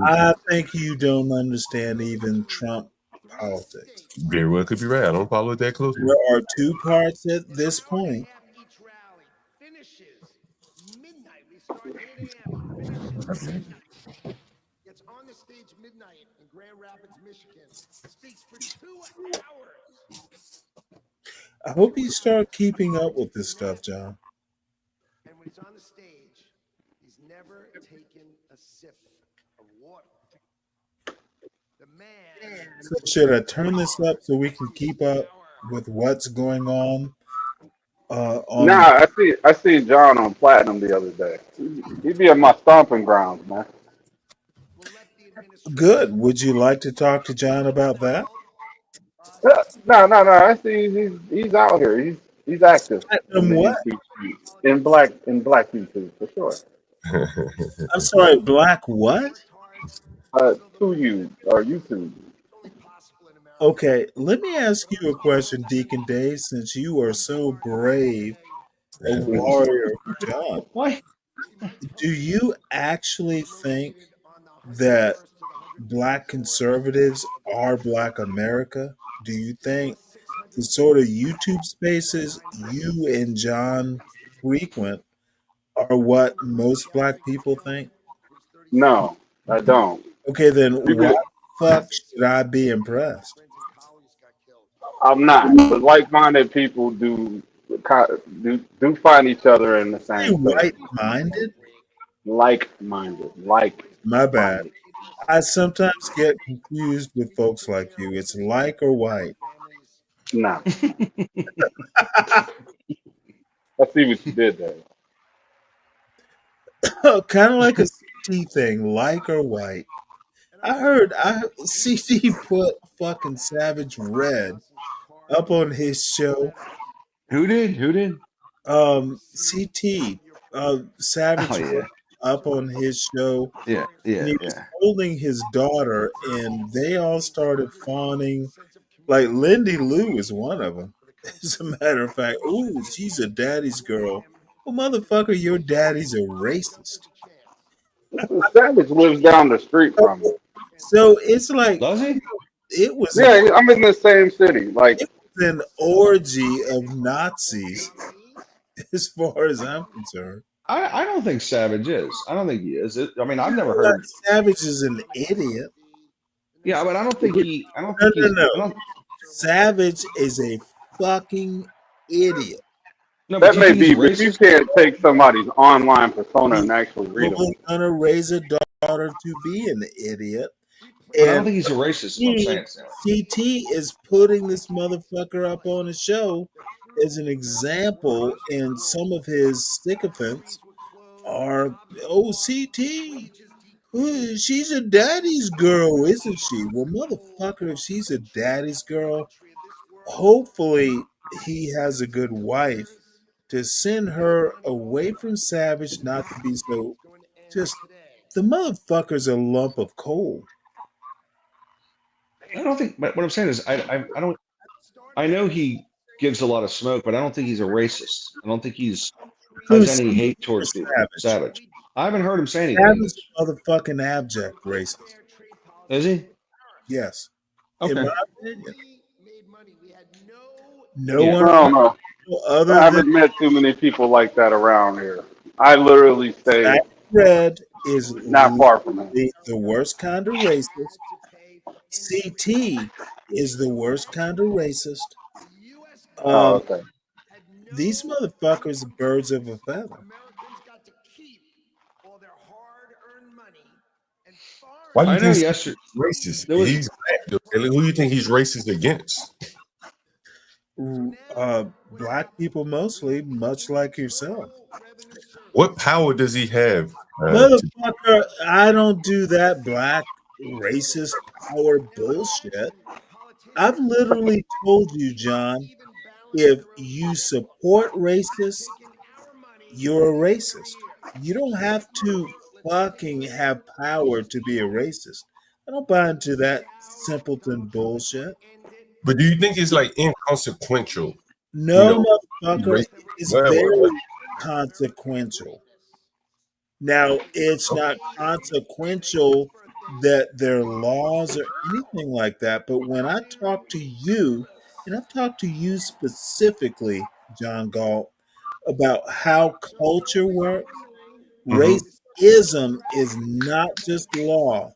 I think you don't understand even Trump politics. Very well could be right. I don't follow it that closely. There are two parts at this point. Gets on the stage midnight in Grand Rapids, Michigan, speaks for 2 hours. I hope you start keeping up with this stuff, John. And when he's on the stage, he's never taken a sip of water. The man. So should I turn this up so we can keep up with what's going on? On Nah, I seen John on Platinum the other day. He'd be in my stomping grounds, man. good. Would you like to talk to John about that? No. I see he's out here. He's active in Platinum the what? YouTube street. In black YouTube for sure. I'm sorry, black what? To you or YouTube. Okay, let me ask you a question, Deacon Dave, since you are so brave a warrior for John. Why? Do you actually think that black conservatives are black America? Do you think the sort of YouTube spaces you and John frequent are what most black people think? No, I don't. Okay, then You why could. the fuck should I be impressed? I'm not, but like-minded people do find each other in the Say same space. white minded? Like-minded, My bad. like-minded. I sometimes get confused with folks like you. It's like or white. Nah, I see what you did there. Kind of like a CT thing, like or white. I heard CT put fucking Savage Red up on his show. Who did? Who did? CT Savage Oh Red yeah, up on his show, yeah, and yeah, he was yeah. holding his daughter, and they all started fawning. Like Lindy Lou is one of them. As a matter of fact, ooh, she's a daddy's girl. Well, motherfucker, your daddy's a racist. Savage lives down the street from me. So it's like Does he? it was an Yeah, I'm in the same city. Like, it was an orgy of Nazis, as far as I'm concerned. I don't think Savage is. I don't think he is. I mean, I've never Like, heard. Savage is an idiot. Yeah, but I don't think he. I don't No, think no, he's. no. I don't. Savage is a fucking idiot. No, but that you may think he's a be, but you racist? can't take somebody's online persona He's and actually read them. probably gonna raise a daughter to be an idiot. But I don't And think he's a racist. Is what I'm saying, Stanley. CT is putting this motherfucker up on a show as an example, and some of his sycophants are, oh, CT. Ooh, she's a daddy's girl, isn't she? Well, motherfucker, if she's a daddy's girl, hopefully he has a good wife to send her away from Savage, not to be so just the motherfucker's a lump of coal. I don't think. But what I'm saying is, I don't. I know he gives a lot of smoke, but I don't think he's a racist. I don't think he's has Who's any hate towards people. Savage? Savage. I haven't heard him say anything. Savage motherfucking abject racist. Is he? Yes. In Okay. my opinion. No Yeah. I one don't know. I other than haven't met too many people like that around here. I literally stay Savage Red is not far from him. the worst kind of racist. CT is the worst kind of racist. Oh, Um, okay. these motherfuckers are birds of a feather. Why do you I know. think Yesterday he's racist? there was. He's black. Though. Taylor. Who do you think he's racist against? Black people mostly, much like yourself. What power does he have? Motherfucker, I don't do that black racist power bullshit. I've literally told you, John, if you support racists, you're a racist. You don't have to fucking have power to be a racist. I don't buy into that simpleton bullshit. But do you think it's like inconsequential? You No, know, be motherfucker, racist. it's Well, very consequential. Now, it's not consequential that their laws or anything like that, but when I talk to you, and I've talked to you specifically, John Galt, about how culture works, mm-hmm. racism is not just law.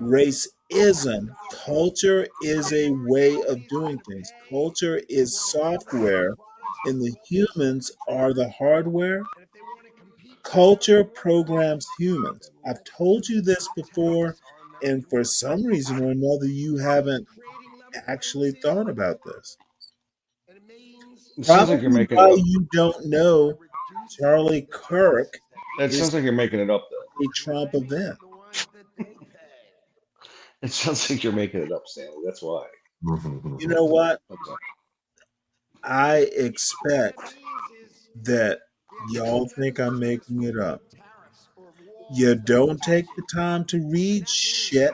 Racism ism. Culture is a way of doing things. Culture is software, and the humans are the hardware. Culture programs humans. I've told you this before, and for some reason or another, you haven't actually thought about this. It sounds like you're Probably making it why up. you don't know Charlie Kirk It is sounds like you're making it up, though. a Trump event. It sounds like you're making it up, Stanley. That's why. You know what? Okay. I expect that y'all think I'm making it up. You don't take the time to read shit.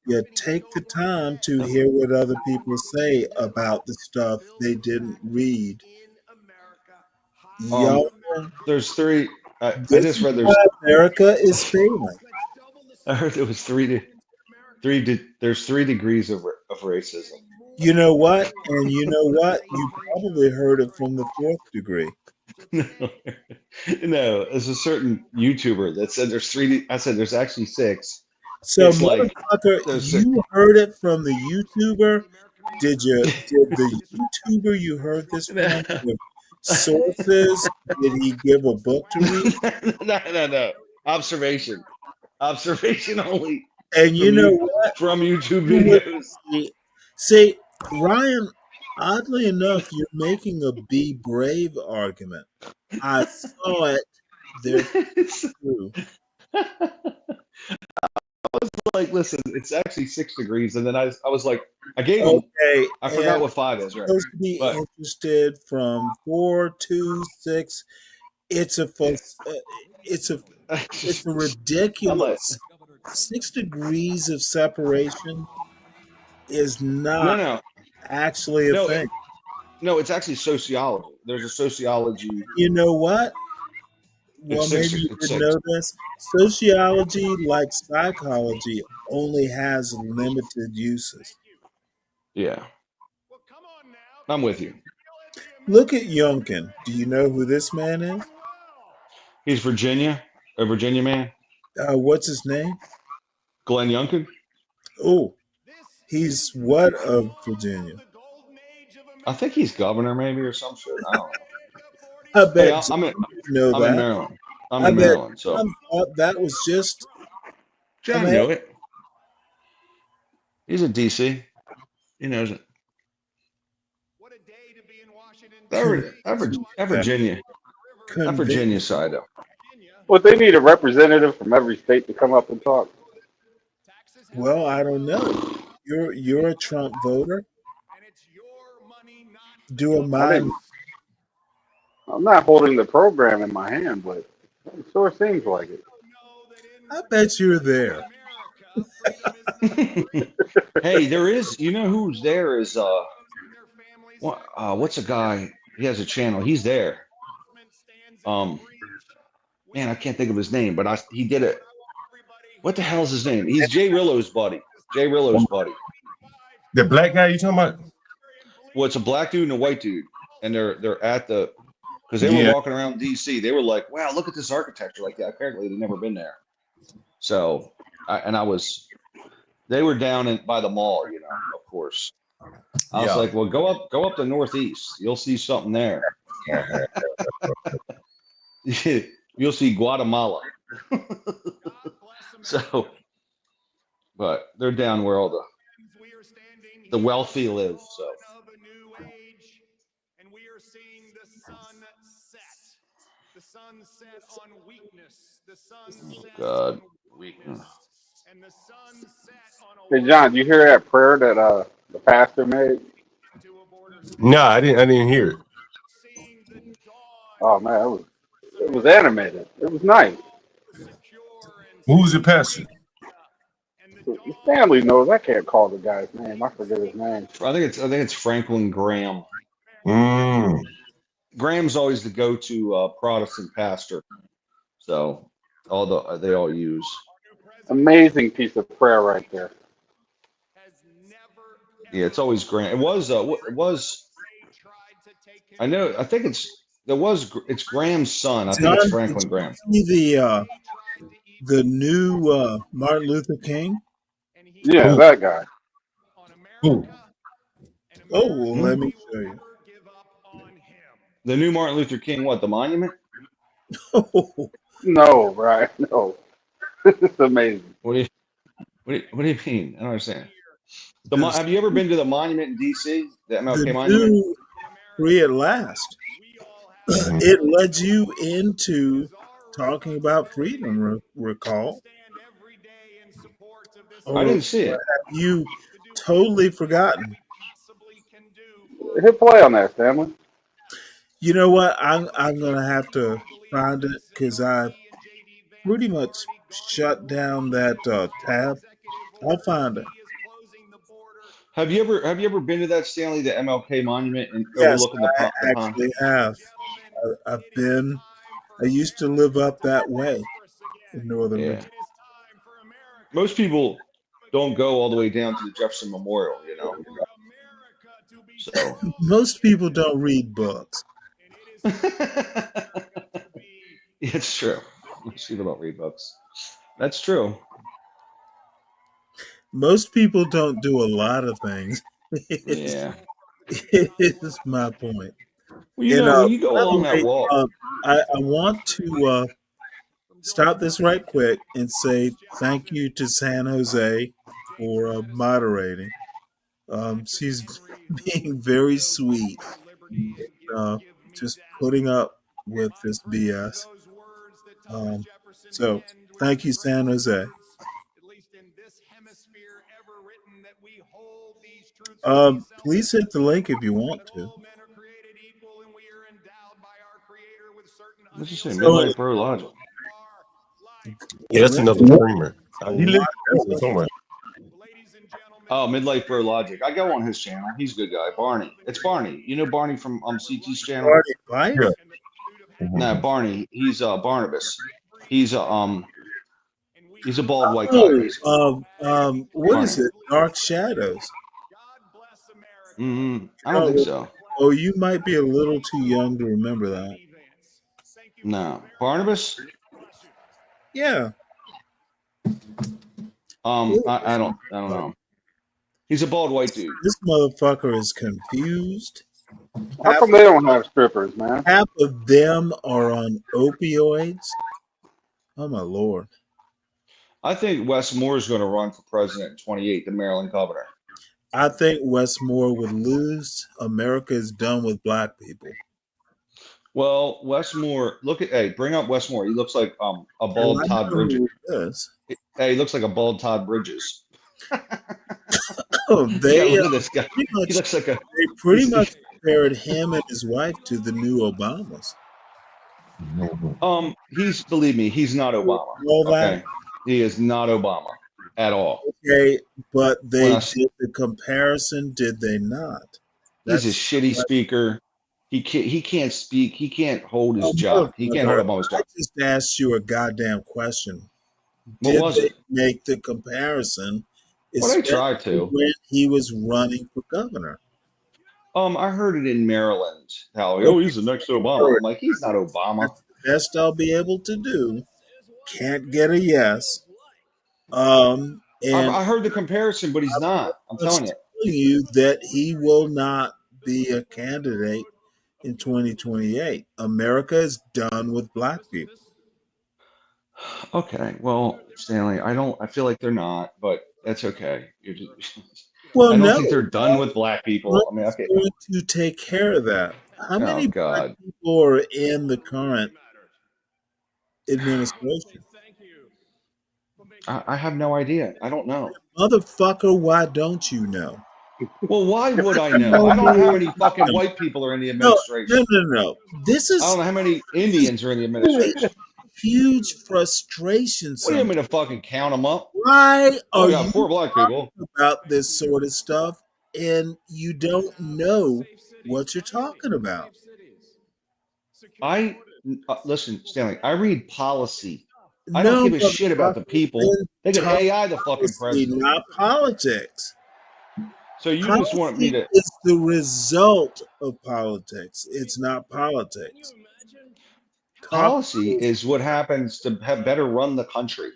You take the time to hear what other people say about the stuff they didn't read. Y'all, There's three. I this just is read why there's. America is failing. I heard there was there's 3 degrees of racism. You know what? And you know what? You probably heard it from the fourth degree. No, there's a certain YouTuber that said there's 3. I said there's actually 6. So, It's like motherfucker, there's 6. you heard it from the YouTuber. Did you? Did the YouTuber you heard this from give sources? Did he give a book to read? No. Observation only And you know what? from YouTube You would videos. see, Ryan. Oddly enough, you're making a be brave argument. I saw it. Therefore, it's true. I was like, listen, it's actually 6 degrees, and then I was like, I gave him. Okay, I and forgot what 5 is, right? supposed to be But interested from 4 to 6. It's a it's a it's a I'm like, ridiculous 6 degrees of separation is not no, actually a no, thing. no. It's actually sociology. There's a sociology. You know what? Well, It's 6. maybe you It's didn't 6. know this. Sociology, like psychology, only has limited uses. Yeah, I'm with you. Look at Youngkin. Do you know who this man is? He's a Virginia man. What's his name? Glenn Youngkin. Oh, he's what of Virginia? I think he's governor, maybe, or some shit. I don't know. I Hey, bet I'm John know in that. Maryland. I'm I in bet Maryland, so John thought that was just a John man. knew it. He's in DC. He knows it. Virginia. That Virginia side, though. Well, they need a representative from every state to come up and talk. Well, I don't know. You're a Trump voter. Do a mind. I'm not holding the program in my hand, but it sure seems like it. I bet you're there. Hey, there is. You know who's there is what's a guy? He has a channel. He's there. Man, I can't think of his name, but he did it. What the hell's his name? He's Jay Rillo's buddy. The black guy you talking about? Well, it's a black dude and a white dude, and they're at the because they were walking around DC. They were like, "Wow, look at this architecture!" Like that. Apparently, they've never been there. So, they were down by the mall, of course. I was like, "Well, go up the northeast. You'll see something there." You'll see Guatemala. So, but they're down where all the wealthy live. So. And we are seeing the sun set. The sun set on weakness. The sun set God. on weakness. And the sun set on Hey, John, do you hear that prayer that the pastor made? No, I didn't hear it. Oh man, it was animated. It was nice. Who's the pastor? Your family knows. I can't call the guy's name. I forget his name. I think it's Franklin Graham. Graham's always the go-to Protestant pastor. So they all use. Amazing piece of prayer right there. Yeah, it's always Graham. It was. I know. I think it's Graham's son. I think it's Franklin Graham. See the new Martin Luther King? Yeah, Who? that guy. Who? Oh, well, Hmm? let me show you. The new Martin Luther King, what, the monument? No, right? No, it's amazing. What do you mean? I don't understand. This, Have you ever been to the monument in D.C., the MLK the monument? new Free at Last. It led you into talking about freedom, recall? I Or didn't see have it. you totally forgotten? Hit play on that, Stanley. You know what? I'm gonna have to find it because I pretty much shut down that tab. I'll find it. Have you ever been to that, Stanley, the MLK monument and Yes, overlooking the I pond? actually have. I've been. I used to live up that way in northern Yeah. Virginia. Most people don't go all the way down to the Jefferson Memorial, So Most people don't read books. it's true. Most people don't read books. That's true. Most people don't do a lot of things. Yeah. Is my point. Well, And when you go by the along that way, wall, I want to stop this right quick and say thank you to San Jose for moderating. She's being very sweet, uh, just putting up with this BS. So thank you, San Jose. Please hit the link if you want to. let's just say So, Midlife Bro Logic. Yeah, that's another streamer. He lives in somewhere. Oh, Midlife Bro Logic. I go on his channel. He's a good guy. Barney. It's Barney. You know Barney from CT's channel? Barney Yeah. Fife? No, Barney. He's Barnabas. He's he's a bald white guy, basically. What is Barney. it? Dark Shadows. I don't think so. Oh, you might be a little too young to remember that. No. Barnabas? Yeah. I don't know. He's a bald white dude. This motherfucker is confused. How come they don't have strippers, man? Half of them are on opioids. Oh my lord. I think Wes Moore is going to run for president in 28, the Maryland governor. I think Wes Moore would lose. America is done with black people. Well, Wes Moore, bring up Wes Moore. He looks like a Oh, bald I Todd know Bridges. who it is. Hey, he looks like a bald Todd Bridges. Oh, they Look at this guy. pretty much, He looks like they pretty much compared him and his wife to the new Obamas. Believe me, he's not Obama. All that. Okay, he is not Obama at all. Okay, but they When I- did the comparison, did they not? He's a shitty speaker. He can't speak. He can't hold his job. He can't hold Obama's I job. just asked you a goddamn question. What Did was they it? make the comparison? Well, they tried Especially to. when he was running for governor. I heard it in Maryland. How he's the next Obama. Sure. I'm like, he's not Obama. That's the best I'll be able to do. Can't get a yes. And I heard the comparison, but he's not. I'm telling you. telling you that he will not be a candidate in 2028. America is done with black people. Okay, well, Stanley, I feel like they're not, but that's okay. Well, I don't no, think they're done with black people. I mean, who's okay. going to take care of that? How many God. black people are in the current administration? I have no idea. I don't know. Motherfucker, why don't you know? Well, why would I know? I don't know how many fucking white people are in the administration. No. This is I don't know how many Indians are in the administration. huge frustration. What do you want me to fucking count them up? Why are we got you 4 black people about this sort of stuff and you don't know what you're talking about? Listen, Stanley. I read policy. I don't give a shit about the people. They could AI the fucking president. Not politics. So you just want me to? It's the result of politics. It's not politics. Policy is what happens to have better run the country.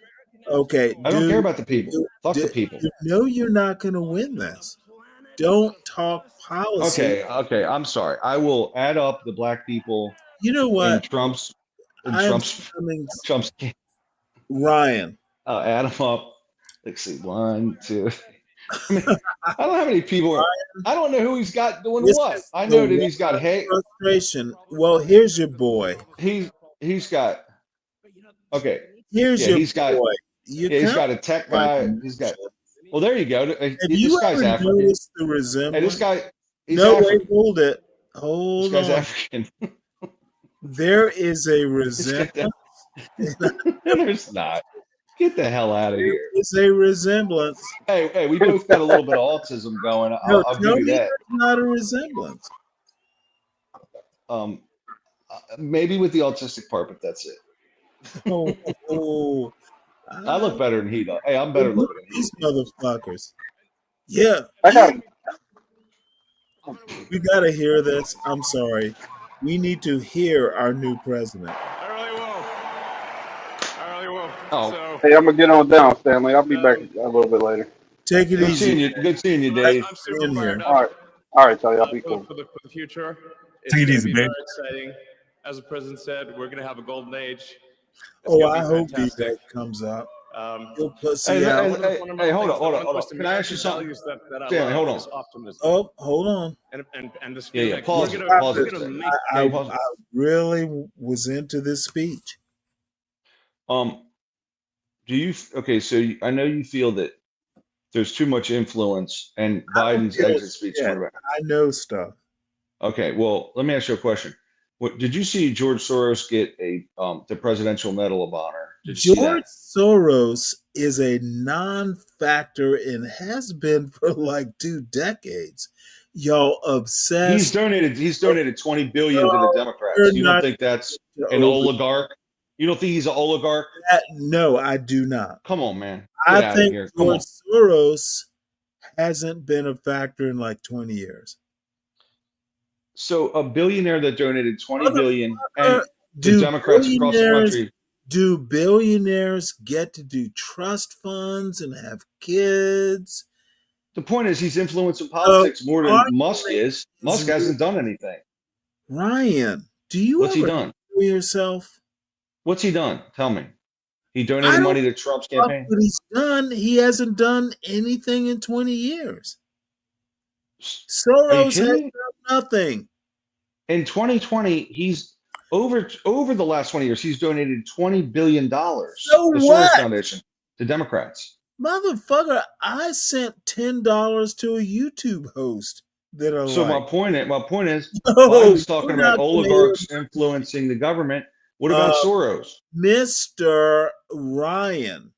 Okay, I don't care dude, about the people. Fuck the people. you know you're not going to win this. Don't talk policy. Okay. I'm sorry. I will add up the black people You know in what? Trump's in I am Trump's coming, Trump's. Ryan. I'll add them up. Let's see. 1, 2. I mean, I don't know how many people are. I don't know who he's got doing This what. is I the know that one he's got frustration. Well, here's your boy. he's got okay. Here's Yeah, your he's got boy. You he's kind got of a tech like guy. him. He's got well, there you go. Have This you guy's ever African. noticed the Hey, this resemblance? guy he's No, wait, African. hold it. This Hold guy's on. African. There is a This guy, resemblance. there's not. Get the hell out of There here. is a resemblance. Hey, we both got a little bit of autism going. No, I'll give tell you me that. there's not a resemblance. Maybe with the autistic part, but that's it. Oh, I look better than he does. Hey, I'm better look looking at than he these is. motherfuckers. Yeah, I got we gotta hear this. I'm sorry. We need to hear our new president. I really will. I really will. Oh. So, Hey, I'm gonna get on down, Stanley. I'll be back a little bit later. Take it Good easy. seeing you. Good seeing you, Nice Dave. I'm to super be in fired here. up. All right, Charlie. I'll be cool. For the future. It's Take it going to easy, be babe. very exciting. As the president said, we're going to have a golden age. It's Oh, going I to be hope fantastic. DJ comes up. Um, He'll Hey, pussy out. hey, hey, one of hey, the hold things on, hold one on, of the hold on. most Can I ask you American something? values that I Stanley, hold love on. is optimism. Oh, hold on. And this Yeah, feeling like pause it. we're Pause it. going to make I Pause it. really was into this speech. Do you okay? So I know you feel that there's too much influence, and I don't Biden's feel exit speech shit. went about. I know stuff. Okay, well, let me ask you a question. What did you see George Soros get the Presidential Medal of Honor? Did you see George that? Soros is a non-factor and has been for like 2 decades. Y'all He's obsessed. donated 20 billion to the No, Democrats. you're You don't not think that's an over oligarch? You don't think he's an oligarch? that. No, I do not. Come on, man. I Get out of think here. Come George on. Soros hasn't been a factor in like 20 years. So a billionaire that donated 20 billion and the Do Democrats across the country. do billionaires get to do trust funds and have kids? The point is he's influencing The politics more than Musk argument is. Musk is, hasn't done anything. Ryan, do you What's he ever done? know yourself? What's he done? Tell me. He I donated don't money to Trump's fuck campaign. what he's done. He hasn't done anything in 20 years. Are you Soros has kidding done me? nothing. In 2020, he's over the last 20 years, he's donated $20 billion, So the Soros what? Foundation, to Democrats. Motherfucker, I sent $10 to a YouTube host that I So like. my point is No, Biden's talking you're about not going to hear oligarchs influencing the government. What about Soros? Mr. Ryan.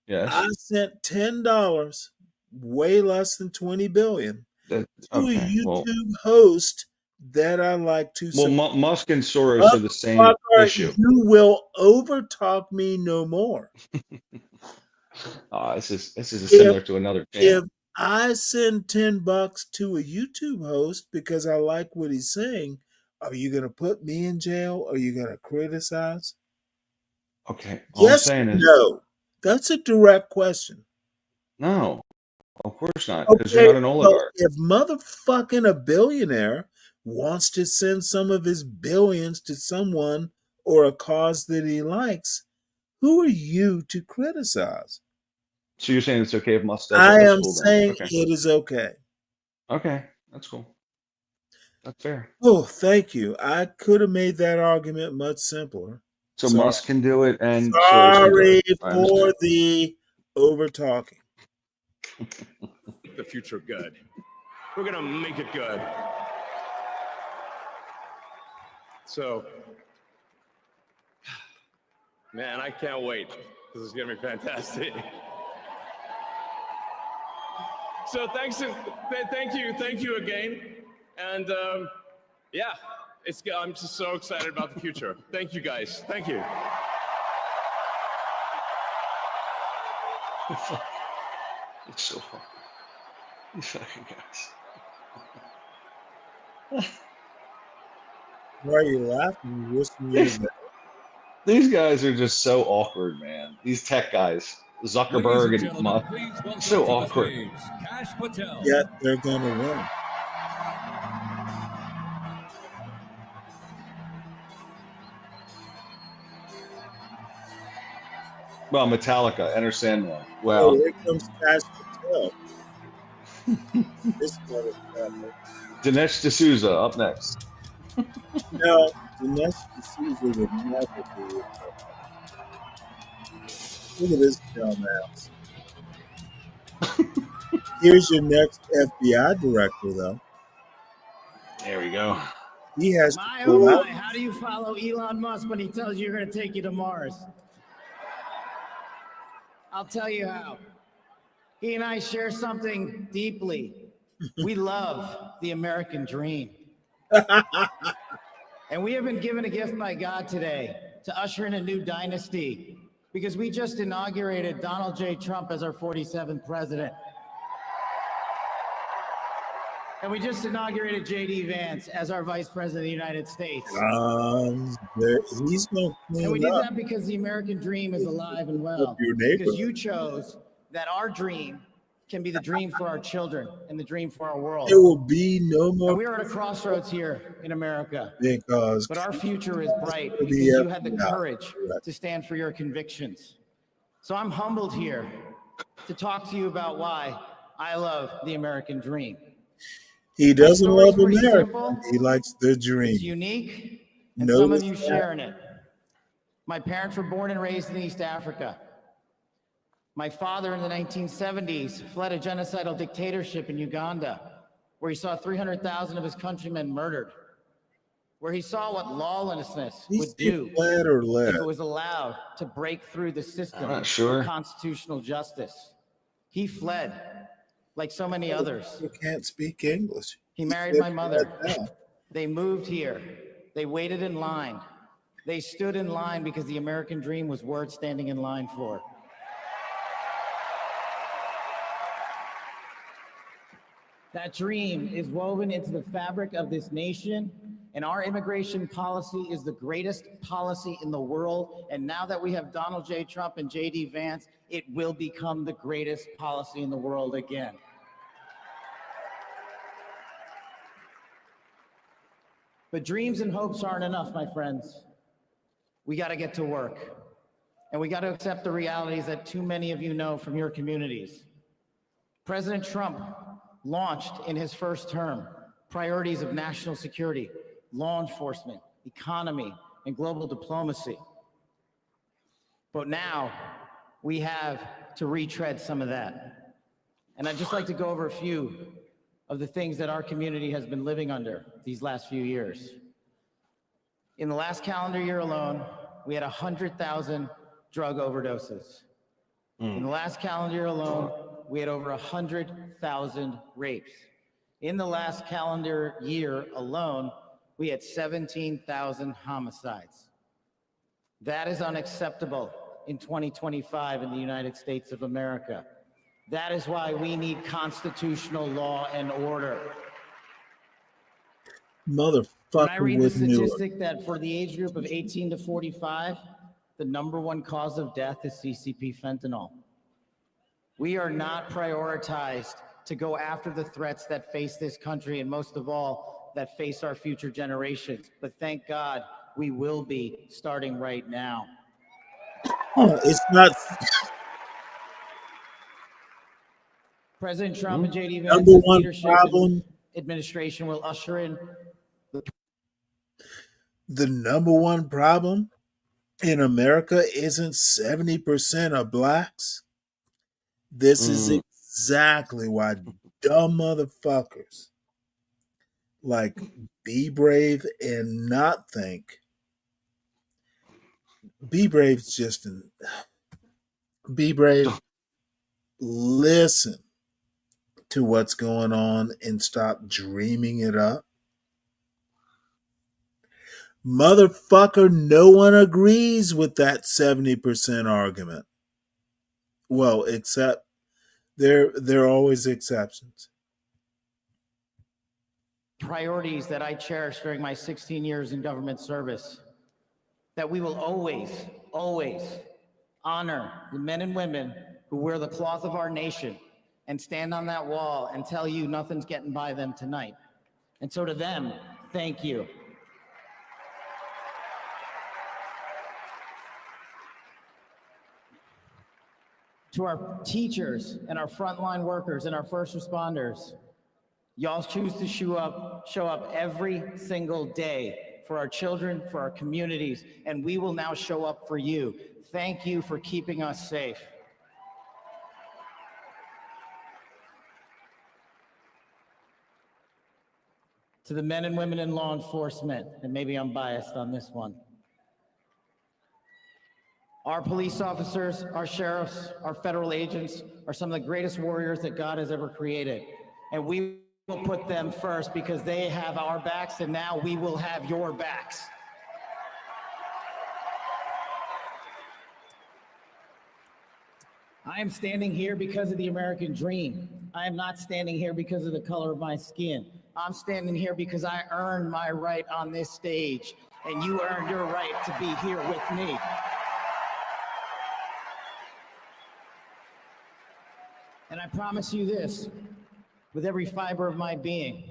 Yes. I sent $10, way less than 20 billion, to a YouTube host that I like to Well, support. Musk and Soros are the same Motherfucker, issue. you will overtalk me no more. This is similar to another channel. If I send $10 to a YouTube host because I like what he's saying, are you going to put me in jail? Are you going to criticize? Okay. All I'm Yes, saying is no. That's a direct question. no, of course not, because you're Okay, not an well, oligarch. if motherfucking a billionaire wants to send some of his billions to someone or a cause that he likes, who are you to criticize? So you're saying it's okay if Musk does it? I That's am cool then. saying Okay. it is okay. Okay, that's cool. That's fair. Oh, thank you. I could have made that argument much simpler. So Sorry. Musk can do it and Soros can do Sorry it. I for understand. the over talking. The future good. We're going to make it good. So, man, I can't wait. This is going to be fantastic. So thank you again. And yeah, I'm just so excited about the future. Thank you guys. Thank you. It's so fun. You fucking guys. Why are you laughing? You wishing you were there? These guys are just so awkward, man. These tech guys, Zuckerberg and Musk, so awkward. Yet they're gonna win. Well, Metallica, Enter Sandman. Oh, Well, here comes Cash Patel. This motherfucker. Dinesh D'Souza up next. No, Dinesh D'Souza would never do it. Look at this dumbass. Here's your next FBI director, though. There we go. He has to My, oh pull out. my, how do you follow Elon Musk when he tells you you're going to take you to Mars? I'll tell you how. He and I share something deeply. We love the American dream. And we have been given a gift by God today to usher in a new dynasty because we just inaugurated Donald J. Trump as our 47th president. And we just inaugurated J.D. Vance as our vice president of the United States. He's going to clean And we did up. that because the American dream is alive and well. Your Because neighborhood. you chose that our dream can be the dream for our children and the dream for our world. There will be no more. And we are at a crossroads here in America. Because But our future is bright the because you had the FBI. courage to stand for your convictions. So I'm humbled here to talk to you about why I love the American dream. He doesn't story's love pretty America. simple. He likes the dream. It's unique, and Notice some of you that. share in it. My parents were born and raised in East Africa. My father in the 1970s fled a genocidal dictatorship in Uganda, where he saw 300,000 of his countrymen murdered, where he saw what lawlessness He would said do fled or led. if it was allowed to break through the system not sure. of constitutional justice. He fled, like so many others. You can't speak English. He married said my mother. fled now. They moved here. They waited in line. They stood in line because the American dream was worth standing in line for. That dream is woven into the fabric of this nation, and our immigration policy is the greatest policy in the world. And now that we have Donald J. Trump and J.D. Vance, it will become the greatest policy in the world again. But dreams and hopes aren't enough, my friends. We got to get to work. And we got to accept the realities that too many of you know from your communities. President Trump launched in his first term priorities of national security, law enforcement, economy, and global diplomacy. But now we have to retread some of that. And I'd just like to go over a few of the things that our community has been living under these last few years. In the last calendar year alone, we had 100,000 drug overdoses. In the last calendar year alone, we had over 100,000 rapes. In the last calendar year alone, we had 17,000 homicides. That is unacceptable in 2025 in the United States of America. That is why we need constitutional law and order. When I Motherfucker read the with Newark. statistic that for the age group of 18 to 45, the #1 cause of death is CCP fentanyl. We are not prioritized to go after the threats that face this country, and most of all, that face our future generations. But thank God we will be starting right now. Oh, it's not. President Trump and J.D. Number Vance's one leadership problem. and administration will usher in The number one problem in America isn't 70% of blacks. This is exactly why dumb motherfuckers like Be Brave and not think. Be Brave's just an. Be Brave, listen to what's going on and stop dreaming it up. Motherfucker, no one agrees with that 70% argument. Well, except there are always exceptions. priorities that I cherished during my 16 years in government service. that we will always, always honor the men and women who wear the cloth of our nation and stand on that wall and tell you nothing's getting by them tonight. And so to them, thank you. To our teachers and our frontline workers and our first responders, y'all choose to show up every single day for our children, for our communities, and we will now show up for you. Thank you for keeping us safe. To the men and women in law enforcement, and maybe I'm biased on this one. Our police officers, our sheriffs, our federal agents are some of the greatest warriors that God has ever created. And we will put them first because they have our backs, and now we will have your backs. I am standing here because of the American dream. I am not standing here because of the color of my skin. I'm standing here because I earned my right on this stage, and you earned your right to be here with me. And I promise you this, with every fiber of my being,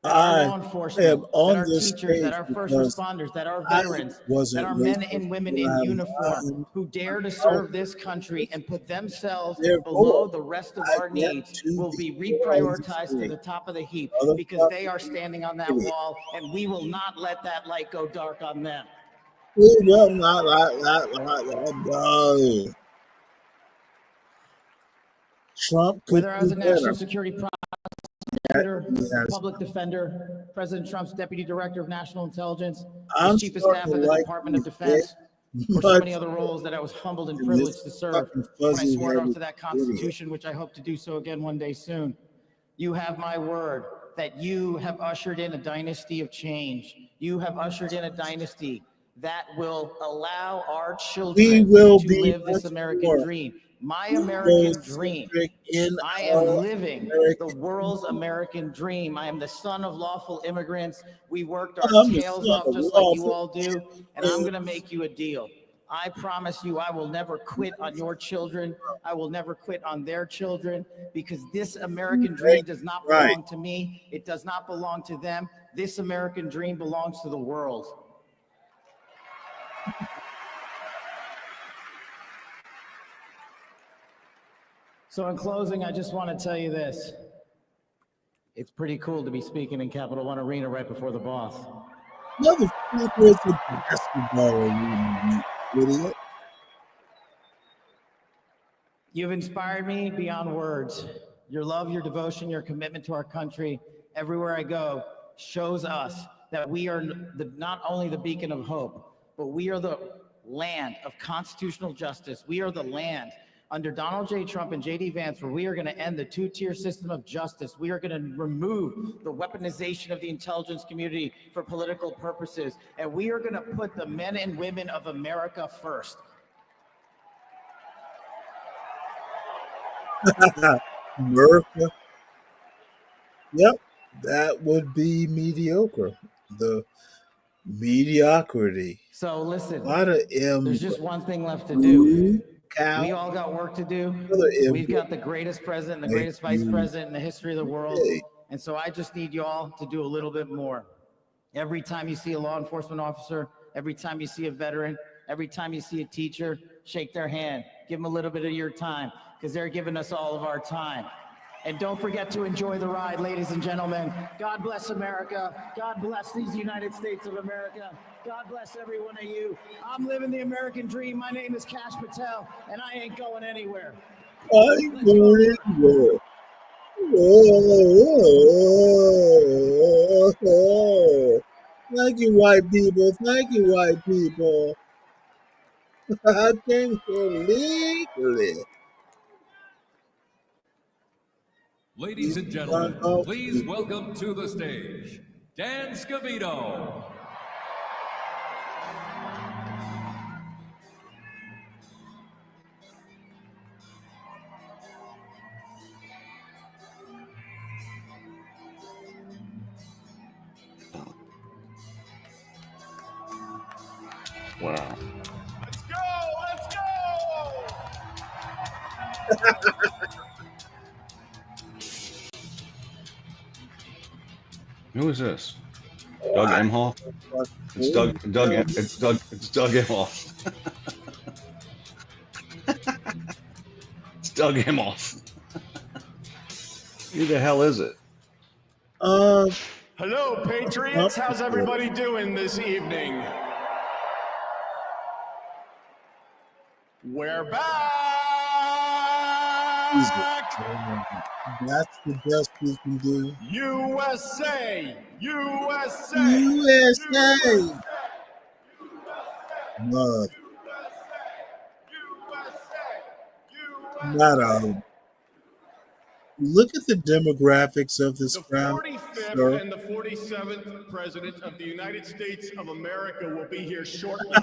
that our law enforcement, that our teachers, that our first responders, that our veterans, that our men and women in uniform who dare to serve this country and put themselves below the rest of our needs will be reprioritized to the top of the heap because they are standing on that wall, and we will not let that light go dark on them. We will not let go. Trump could Whether as do a national better. security prosecutor, public defender, President Trump's deputy director of national intelligence, I'm his chief of staff starting at to the like Department of these Defense, or so much many other roles that I was humbled and in privileged this to serve fucking when I fuzzy swore off headed to that idiot. Constitution, which I hope to do so again one day soon. You have my word that you have ushered in a dynasty of change. You have ushered in a dynasty that will allow our We children will to be live this much American more dream. My American dream. in I our am living the American. world's American dream. I am the son of lawful immigrants. We worked our I'm the tails son off of just like you lawful all do, and I'm going to make you a deal. I promise you I will never quit on your children. I will never quit on their children because this American dream does not Right. belong to me. It does not belong to them. This American dream belongs to the world. So in closing, I just want to tell you this. It's pretty cool to be speaking in Capital One Arena right before the boss. Motherfucker, it's a basketball arena, you idiot. You've inspired me beyond words. Your love, your devotion, your commitment to our country, everywhere I go, shows us that we are not only the beacon of hope, but we are the land of constitutional justice. We are the land under Donald J. Trump and J.D. Vance, where we are going to end the two-tier system of justice. We are going to remove the weaponization of the intelligence community for political purposes. And we are going to put the men and women of America first. America. Yep, that would be mediocre. The mediocrity. So listen, A lot of M. there's just one thing left to do. Cow. We all got work to do. We've got the greatest president, the greatest vice president in the history of the world. And so I just need you all to do a little bit more. Every time you see a law enforcement officer, every time you see a veteran, every time you see a teacher, shake their hand. Give them a little bit of your time because they're giving us all of our time. And don't forget to enjoy the ride, ladies and gentlemen. God bless America. God bless these United States of America. God bless every one of you. I'm living the American dream. My name is Kash Patel, and I ain't going anywhere. I'm going anywhere. Oh, thank you, white people. Thank you, white people. I came here legally. Ladies and gentlemen, please welcome to the stage, Dan Scavino. Wow. Let's go! Let's go! Who is this? Doug Emhoff? It's Doug Emhoff. It's Doug Emhoff. Who the hell is it? Hello, Patriots. How's everybody doing this evening? We're back! That's the best we can do. USA! USA! USA! Love. Not look at the demographics of this crowd, 45th sir. and the 47th President of the United States of America will be here shortly.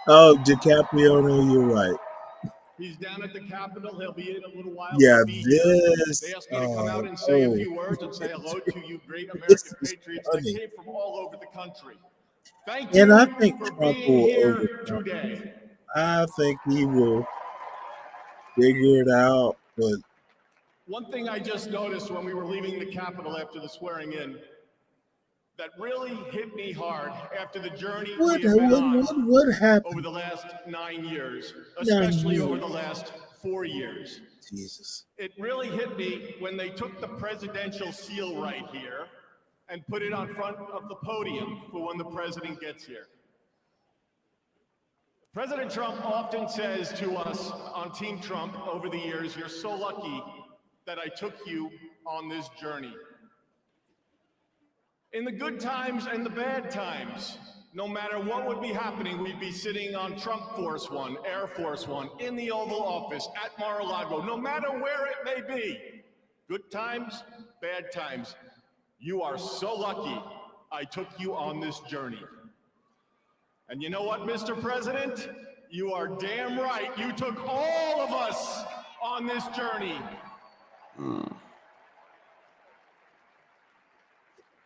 Oh, DiCaprio, no, you're right. He's down at the Capitol. He'll be in a little while. Yeah, He'll be here. this. They asked me to come out and say a few words and say hello to you great American patriots that came from all over the country. Thank you And I think for Trump being will here overcome. today. I think he will figure it out. But one thing I just noticed when we were leaving the Capitol after the swearing in that really hit me hard after the journey we have been on what happened over the last 9 years, 9 especially over years? the last 4 years. Jesus. It really hit me when they took the presidential seal right here and put it on front of the podium for when the president gets here. President Trump often says to us on Team Trump over the years, "You're so lucky that I took you on this journey." In the good times and the bad times, no matter what would be happening, we'd be sitting on Trump Force One, Air Force One, in the Oval Office, at Mar-a-Lago, no matter where it may be. Good times, bad times. You are so lucky I took you on this journey. And you know what, Mr. President? You are damn right. You took all of us on this journey.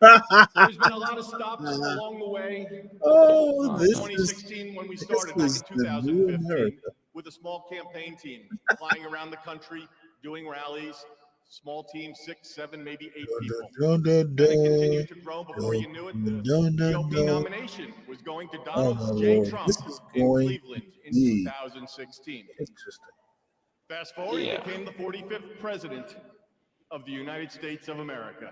There's been a lot of stops along the way. Oh, this 2016, when we started is back in the new 2015, America. with a small campaign team, flying around the country, doing rallies, small team, 6, 7, maybe 8 people. Dun, dun, Then it dun, continued to grow. Before you knew it, the dun, dun, GOP dun. nomination was going to Oh Donald my J. Lord, Trump this is in going Cleveland to in be 2016. interesting. Fast forward, Yeah. he became the 45th president of the United States of America.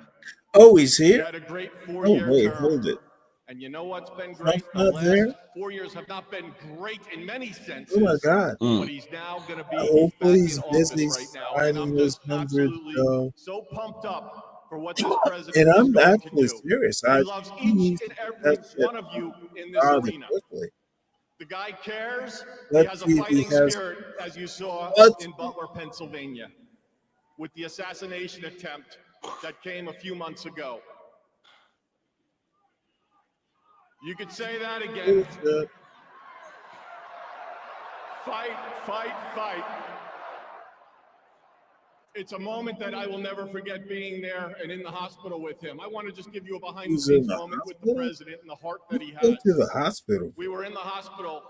Oh, he's He here? had a great Oh, 4-year wait, term. hold it. And you know what's been Trump's great? The not last there? 4 years have not been great in many senses. Oh my God. But he's now going to be Hopefully back he's in busy office right now. And signing I'm those just 100. absolutely so pumped up for what this And president is I'm going to actually do. serious. He loves He each needs and to get every that shit one of you in this rather arena. quickly. The guy cares. He Let's has a see if he fighting has spirit, as you saw what? in Butler, Pennsylvania, with the assassination attempt that came a few months ago. You could say that again. Bullshit. Fight, fight, fight. It's a moment that I will never forget being there and in the hospital with him. I want to just give you a He's in behind-the-scenes the moment with the hospital? president and the heart that he Go has. to the hospital. We were in the hospital.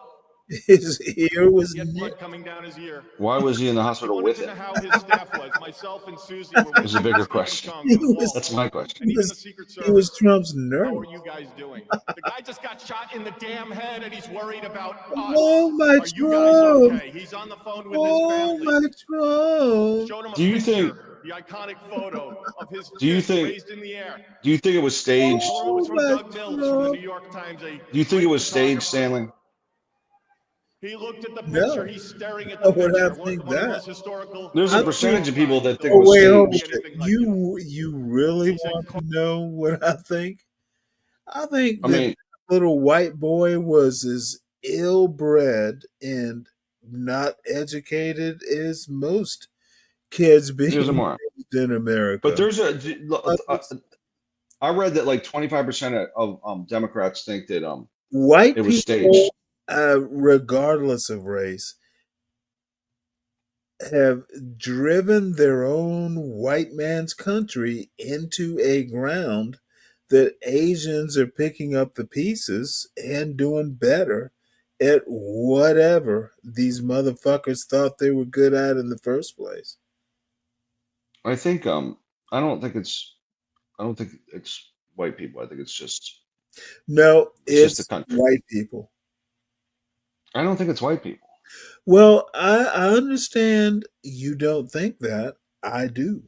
His ear was He had blood nicked. coming down his ear. Why was he in the He hospital wanted with to know him? how his staff was. Myself and Susie were with Is a him, bigger Stephen question. Chung and Paul, That's my question. and even the Secret He was Service. Trump's How nurse. are you guys doing? The guy just got shot in the damn head and he's worried about us. Oh my Are you guys Trump! okay? He's on the phone with his Oh family. my Trump! Showed him a Do you think? picture, the iconic photo of his Do you fist think? raised in the air. Do you think it was staged? Told him it was from my Doug Mills from the Trump! New York Times, a Do you think it great was staged, photographer. Stanley? He looked at the No. picture. He's staring at How the would I picture. think One of the that? most historical. There's a I photos percentage of of people all time. that think The it Oh was wait, world hold won't staged. see it. anything like it. You really He said, want to know what I think? I think I that mean, little white boy was as ill-bred and not educated as most kids he was a being moron. raised in But America. there's I just- I read that like 25% of Democrats think that White it was people, staged. regardless of race, have driven their own white man's country into a ground that Asians are picking up the pieces and doing better at whatever these motherfuckers thought they were good at in the first place. I think I don't think it's I don't think it's white people. I think No, it's just the it's country. white people. I don't think it's white people. Well, I understand you don't think that. I do.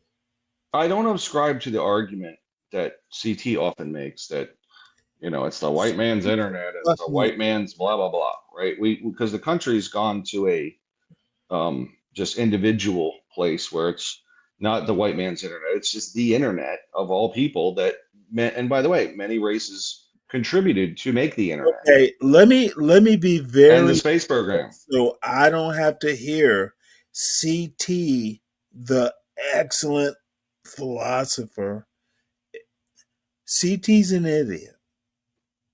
I don't subscribe to the argument that CT often makes that it's the white man's internet, it's the Fucking white man's blah blah blah, right? We because the country's gone to a just individual place where it's not the white man's internet, it's just the internet of all people that and by the way, many races contributed to make the internet okay. Let me be and the very space program. so I don't have to hear CT, the excellent philosopher. CT's an idiot.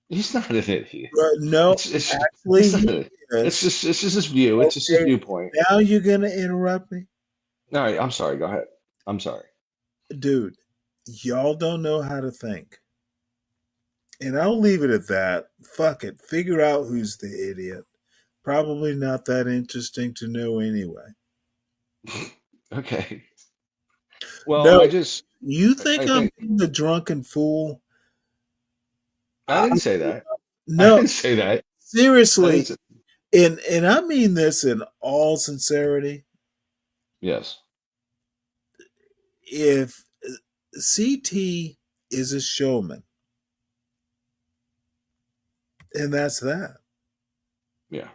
He's not an idiot. No, It's actually, he's not he a, is. it's just his view. It's just his Okay, viewpoint. now you're gonna interrupt me, All right, I'm sorry. Go ahead. I'm sorry. dude. Y'all don't know how to think, and I'll leave it at that. Fuck it. Figure out who's the idiot. Probably not that interesting to know anyway. Okay. Well, No, I just you think I I'm think being a drunken fool? I I didn't say that. I no, didn't say that. I didn't seriously, say and I mean this in all sincerity. yes. If CT is a showman, and that's that. Yeah.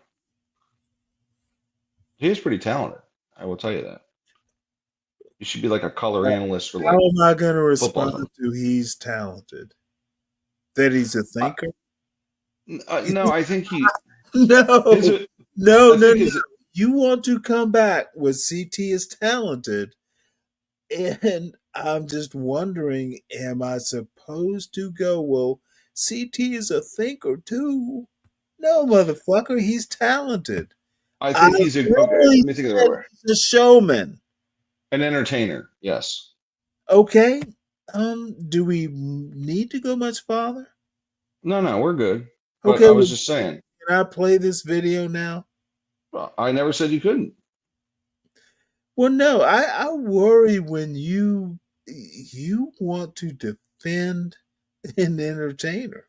He is pretty talented. I will tell you that. You should be like a color analyst for How like am I going to football. respond to he's talented? That he's a Uh, thinker? no, I think his No, no, I no, think no. his You want to come back with CT is talented, and I'm just wondering, am I supposed to go, well, CT is a thinker too? No, motherfucker, he's talented. I I think he's a okay. literally Let me think of the right said way. he's a showman. An entertainer. Yes. Okay. Do we need to go much farther? No, no, we're good. But Okay, I well, was just saying. can I play this video now? Well, I never said you couldn't. Well, no, I worry when you want to defend an entertainer.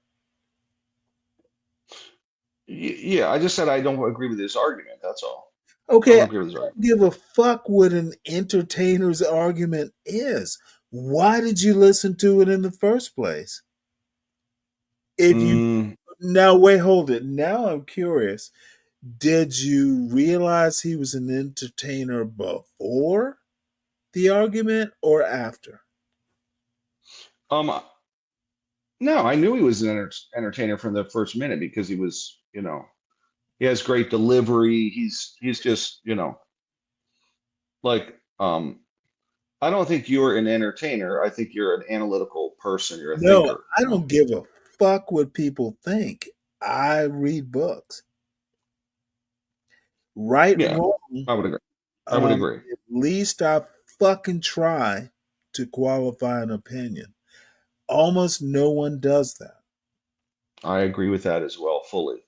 Yeah, I just said I don't agree with his argument. That's all. I Okay, don't I agree with his don't argument. give a fuck what an entertainer's argument is. Why did you listen to it in the first place? If you Mm, now wait, hold it. Now I'm curious. Did you realize he was an entertainer before the argument or after? um, no, I knew he was an entertainer from the first minute because he was, he has great delivery. He's just, like I don't think you're an entertainer. I think you're an analytical person. You're a No, thinker, I don't give a fuck what people think. I read books. Right, Yeah, wrong. I would agree. I would agree. At least I fucking try to qualify an opinion. Almost no one does that. I agree with that as well, fully.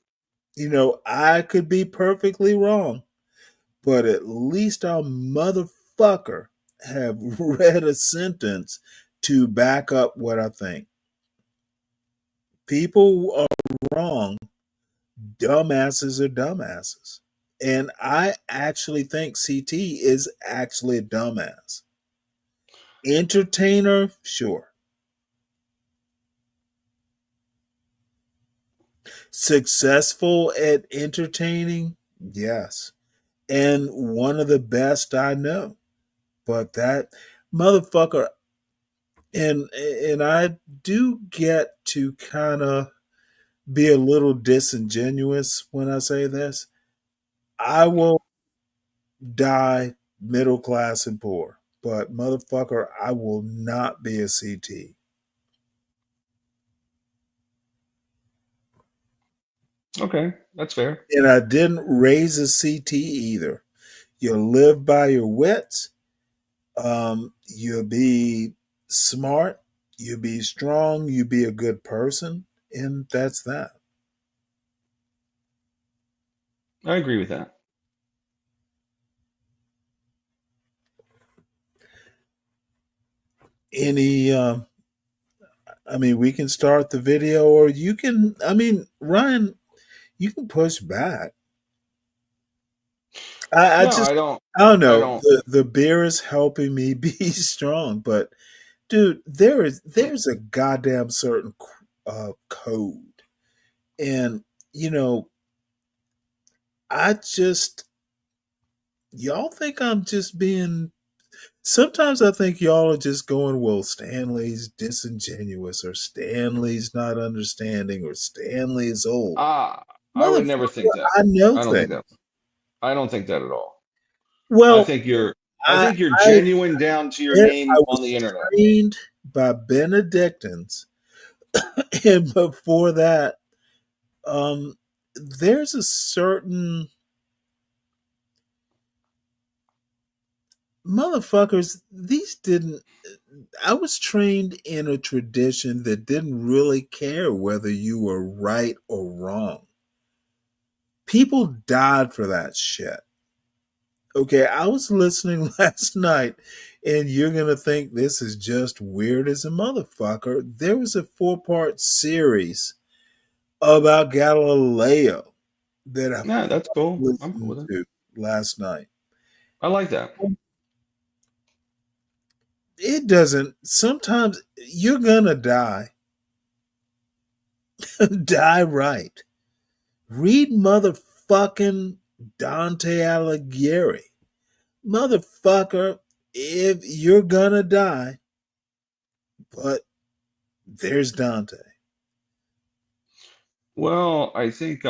I could be perfectly wrong, but at least our motherfucker have read a sentence to back up what I think. People are wrong. Dumbasses are dumbasses. And I actually think CT is actually a dumbass. Entertainer, sure. Successful at entertaining, yes. And one of the best I know. But that motherfucker, and I do get to kind of be a little disingenuous when I say this. I will die middle class and poor, but motherfucker, I will not be a CT. Okay, that's fair. And I didn't raise a CT either. You live by your wits. You'll be smart. You'll be strong. You'll be a good person. And that's that. I agree with that. Any, I mean, we can start the video, or you can. I mean, Ryan, you can push back. I No, just, I don't. I don't I know. don't. The beer is helping me be strong, but dude, there's a goddamn certain code, and you know, I just y'all think I'm just being. Sometimes I think y'all are just going, well, Stanley's disingenuous, or Stanley's not understanding, or Stanley is old. I would never think Motherfucker, that. I know I don't think things. that. I don't think that at all. I Well, think you're. I I think you're I genuine down to your I name on was the internet. trained by Benedictines, and before that, um, there's a certain motherfuckers. These didn't. I was trained in a tradition that didn't really care whether you were right or wrong. People died for that shit. Okay, I was listening last night, and you're gonna think this is just weird as a motherfucker. There was a 4-part series about Galileo that I Yeah, that's cool. I'm cool listened with it. to last night. I like that. It doesn't. Sometimes you're gonna die. Die right. Read motherfucking Dante Alighieri. Motherfucker, if you're gonna die, but there's Dante. Well, I think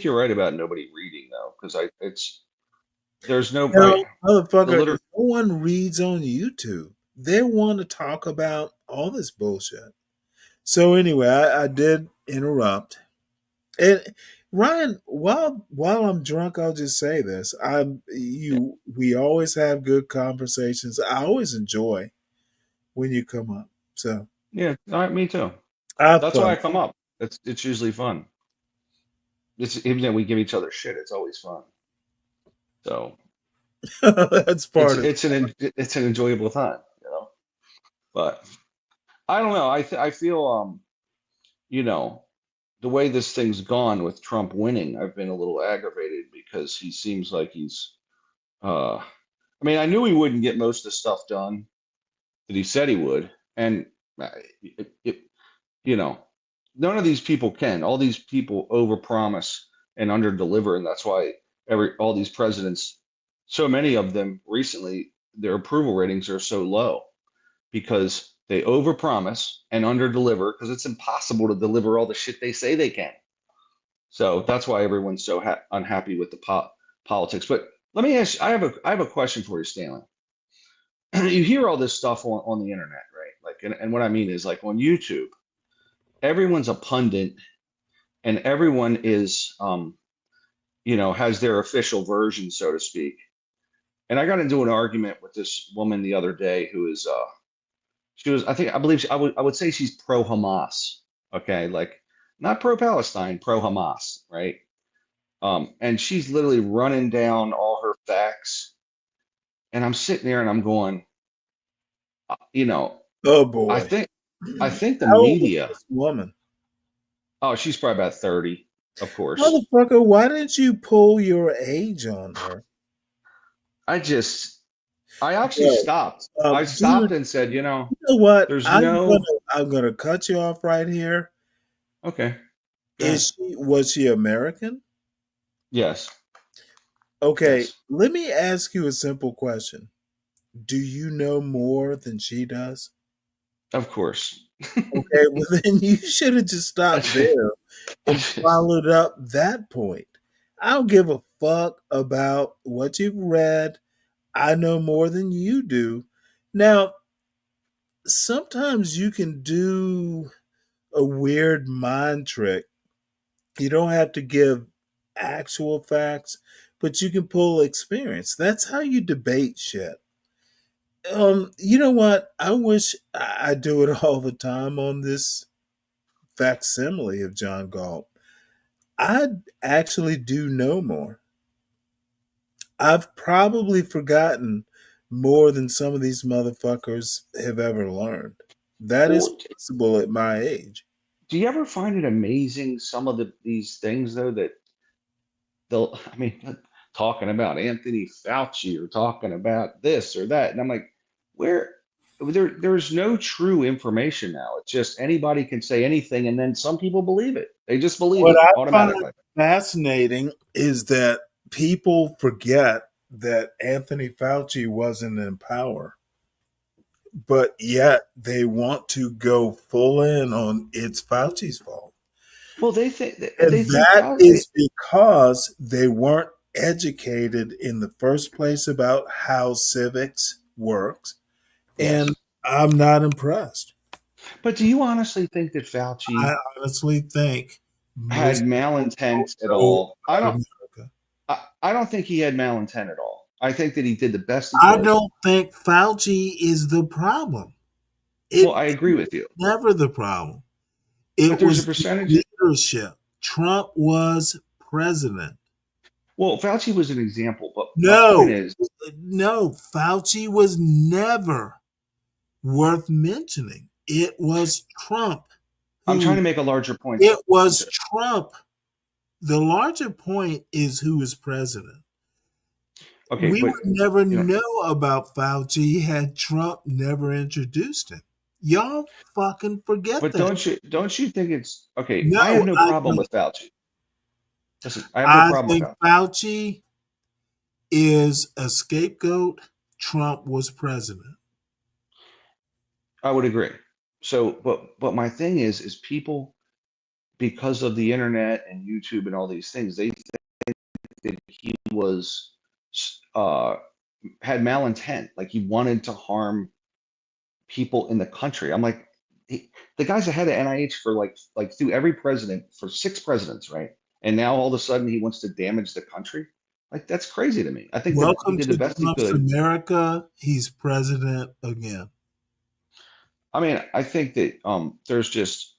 you're right about nobody reading though, because I it's there's no right. No, The motherfucker, liter no one reads on YouTube. They want to talk about all this bullshit. So anyway, I did interrupt. And Ryan, while I'm drunk, I'll just say this. We always have good conversations. I always enjoy when you come up. So Yeah, me too. I have That's why fun. I come up. It's usually fun. It's even though we give each other shit, it's always fun. So That's part of it's an enjoyable time, you know. But I don't know. I feel you know, the way this thing's gone with Trump winning, I've been a little aggravated because he seems like he's I mean, I knew he wouldn't get most of the stuff done that he said he would, and uh, it, you know, none of these people can. All these people overpromise and underdeliver, and that's why all these presidents, so many of them recently, their approval ratings are so low because they overpromise and underdeliver because it's impossible to deliver all the shit they say they can. So that's why everyone's so unhappy with the politics. But let me ask. I have a question for you, Stanley. You hear all this stuff on the internet, right? Like, and what I mean is like on YouTube, everyone's a pundit and everyone is, you know, has their official version, so to speak. And I got into an argument with this woman the other day who is, she was, I believe, I would say she's pro Hamas. Okay, like not pro Palestine, pro Hamas, right? And she's literally running down all her facts, and I'm sitting there and I'm going, you know, Oh I boy. think, I think the How old is media. this woman? Oh, she's probably about 30, of course. Motherfucker, why didn't you pull your age on her? I just, I actually Yo, stopped. I stopped dude, and said, you know, you know what? there's no, I'm gonna cut you off right here. okay, go ahead. Was she American? Yes, Okay, yes, let me ask you a simple question. Do you know more than she does? of course. Okay, well then you should have just stopped there I and just, followed up that point. I don't give a fuck about what you've read. I know more than you do. Now, sometimes you can do a weird mind trick. You don't have to give actual facts, but you can pull experience. That's how you debate shit. You know what? I wish I do it all the time on this facsimile of John Galt. I actually do know more. I've probably forgotten more than some of these motherfuckers have ever learned. That is Well, possible at my age. do you ever find it amazing some of these things though that they'll I mean talking about Anthony Fauci or talking about this or that and I'm like where there's no true information now. It's just anybody can say anything and then some people believe it. They just believe What it I find automatically. fascinating is that people forget that Anthony Fauci wasn't in power, but yet they want to go full in on it's Fauci's fault. Well, And they think that Fauci. is because they weren't educated in the first place about how civics works. Yes. And I'm not impressed. But do you honestly think that I Fauci honestly think had most people don't malintent at know all? about America. I don't think he had malintent at all. I think that he did the best he I could. don't think Fauci is the problem. Well, It I agree with you. never the problem. But It there's a was percentage. leadership. Trump was president. Well, Fauci was an example, but my point No, is, no, Fauci was never worth mentioning. It was Trump I'm trying who, to make a larger point it though. was Trump. The larger point is who is president. Okay, We but would never you know, know about Fauci had Trump never introduced him. Y'all fucking forget but that. don't you think it's okay? I have No, no I problem don't. with Fauci. Listen, I have no I problem with think Fauci. Fauci is a scapegoat. Trump was president. I would agree. So, but my thing is people because of the internet and YouTube and all these things, they think that he was uh had malintent, like he wanted to harm people in the country. I'm like, the guy's ahead of NIH for like through every president for 6 presidents, right? And now all of a sudden he wants to damage the country. Like that's crazy to me. I think that he Welcome did the to best he Trump's could. America. He's president again. I mean, I think that there's just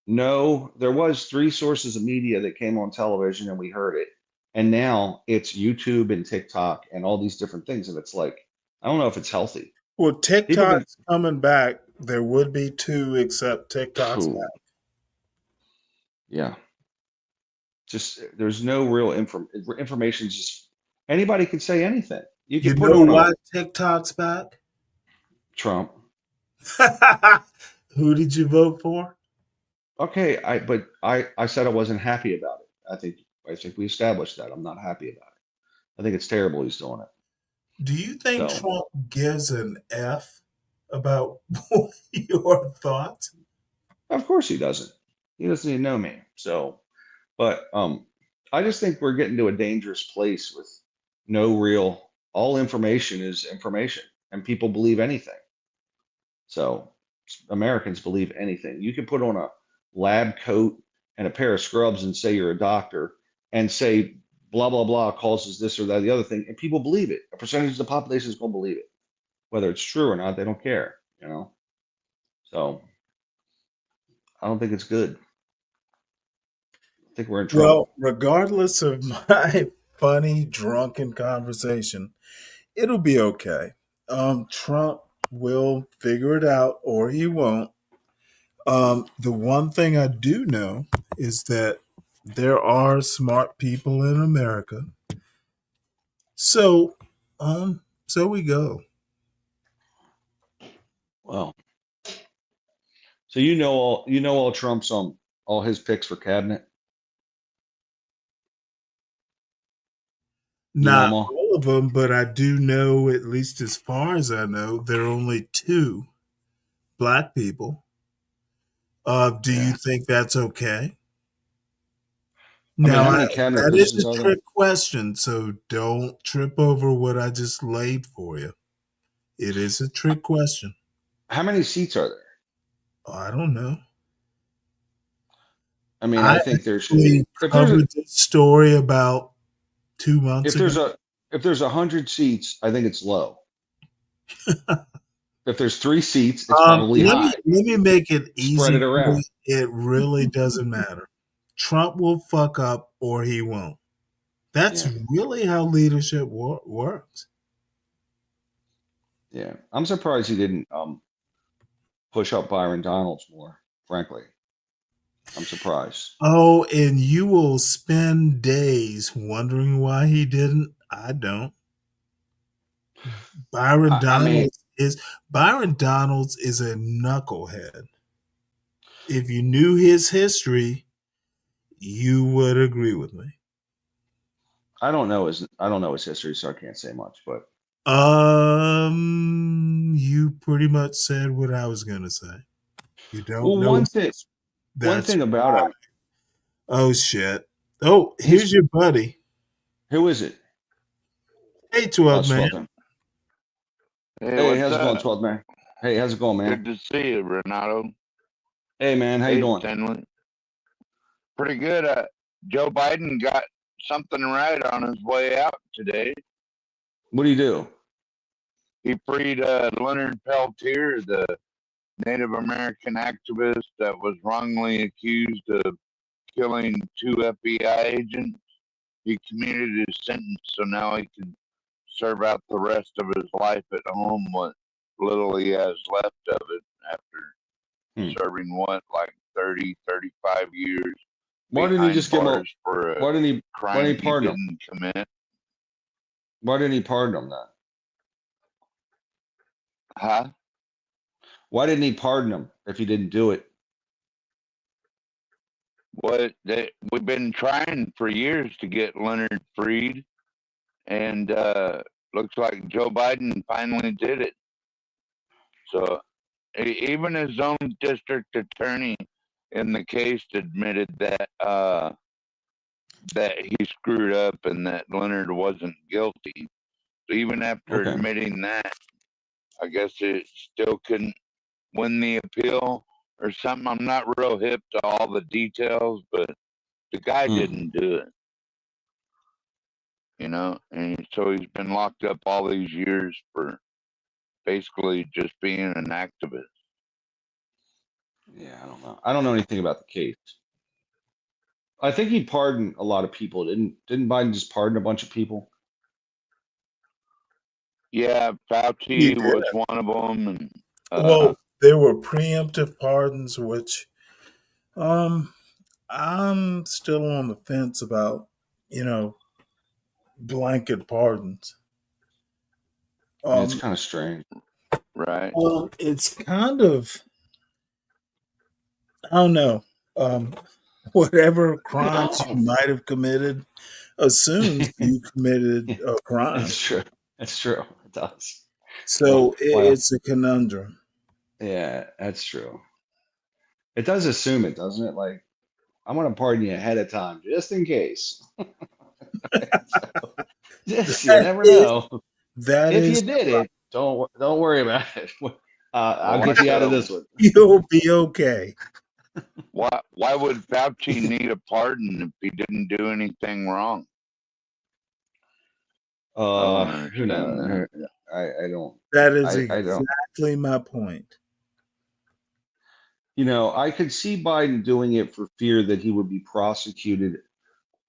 no. There was 3 sources of media that came on television and we heard it, and now it's YouTube and TikTok and all these different things, and it's like I don't know if it's healthy. Well, People been TikTok's coming back. There would be two, except TikTok's phew, back. yeah. Just there's no real information. Just anybody can say anything. You You can put know on a why TikTok's back? Trump. Who did you vote for? Okay, I said I wasn't happy about it. I think we established that. I'm not happy about it. I think it's terrible he's doing it. Do you think So Trump gives an F about your thoughts? of course he doesn't. He doesn't even know me. So, but I just think we're getting to a dangerous place with no real. All information is information, and people believe anything. So Americans believe anything. You can put on a lab coat and a pair of scrubs and say you're a doctor and say blah blah blah causes this or that the other thing, and people believe it. A percentage of the population is going to believe it, whether it's true or not. They don't care, you know. So I don't think it's good. I think we're in Well, trouble. regardless of my funny drunken conversation, it'll be okay. Trump will figure it out or he won't. The one thing I do know is that there are smart people in America. So, so we go. Well, so you know all Trump's all his picks for cabinet. You know them Not all. all of them, but I do know, at least as far as I know, there are only two black people. Do you Yeah. think that's okay? I mean, Now, how many cabinet that is positions are a there? trick question, so don't trip over what I just laid for you. It is a trick question. How many seats are there? Oh, I don't know. I mean, I I think there should be. actually covered this story about 2 months If ago. there's a if there's 100 seats, I think it's low. If there's 3 seats, it's probably Let high. me make it Spread easy it for you. around. It really doesn't matter. Trump will fuck up or he won't. That's Yeah. really how leadership works. Yeah. I'm surprised he didn't push up Byron Donalds more, frankly. I'm surprised. Oh, and you will spend days wondering why he didn't. I don't. Byron I mean, Donalds is a knucklehead. If you knew his history, you would agree with me. I don't know his history, so I can't say much. But You pretty much said what I was gonna say. You don't well, know his history. one That's thing about right. him, Oh shit. Oh, he's here's your buddy. who is it? Hey, 12 man. 12 man. Hey, Hey, what's how's it going, up? 12 man? Hey, how's it going, man? Good to see you, Renato. Hey, man, how you Hey, doing? Stanley. Pretty good. Joe Biden got something right on his way out today. What do you do? He freed Leonard Peltier, the Native American activist that was wrongly accused of killing 2 FBI agents. He commuted his sentence, so now he can serve out the rest of his life at home, what little he has left of it after serving like 30, 35 years Why didn't he behind just give him bars for a why didn't he crime he pardon him? didn't commit. Why didn't he pardon him then? Huh? Why didn't he pardon him if he didn't do it? We've been trying for years to get Leonard freed, and looks like Joe Biden finally did it. So even his own district attorney in the case admitted that that he screwed up and that Leonard wasn't guilty. So even after Okay. admitting that, I guess it still couldn't win the appeal or something. I'm not real hip to all the details, but the guy didn't do it. You know, and so he's been locked up all these years for basically just being an activist. Yeah, I don't know. I don't know anything about the case. I think he pardoned a lot of people. Didn't Biden just pardon a bunch of people? Yeah, He Fauci did. was one of them, and Well, there were preemptive pardons, which I'm still on the fence about, blanket pardons. Yeah, it's kind of strange. Right. Well, it's kind of, I don't know, whatever crimes you might have committed assumes you committed a crime. It's true. It's true. It does. So Well, it's a conundrum. yeah, that's true. It does assume it, doesn't it? Like, I'm gonna pardon you ahead of time, just in case. Just you never know. That If you is did it, don't worry about it. I'll get you out of this one. You'll be okay. Why would Fauci need a pardon if he didn't do anything wrong? Who knows? I don't. That is I don't. exactly my point. You know, I could see Biden doing it for fear that he would be prosecuted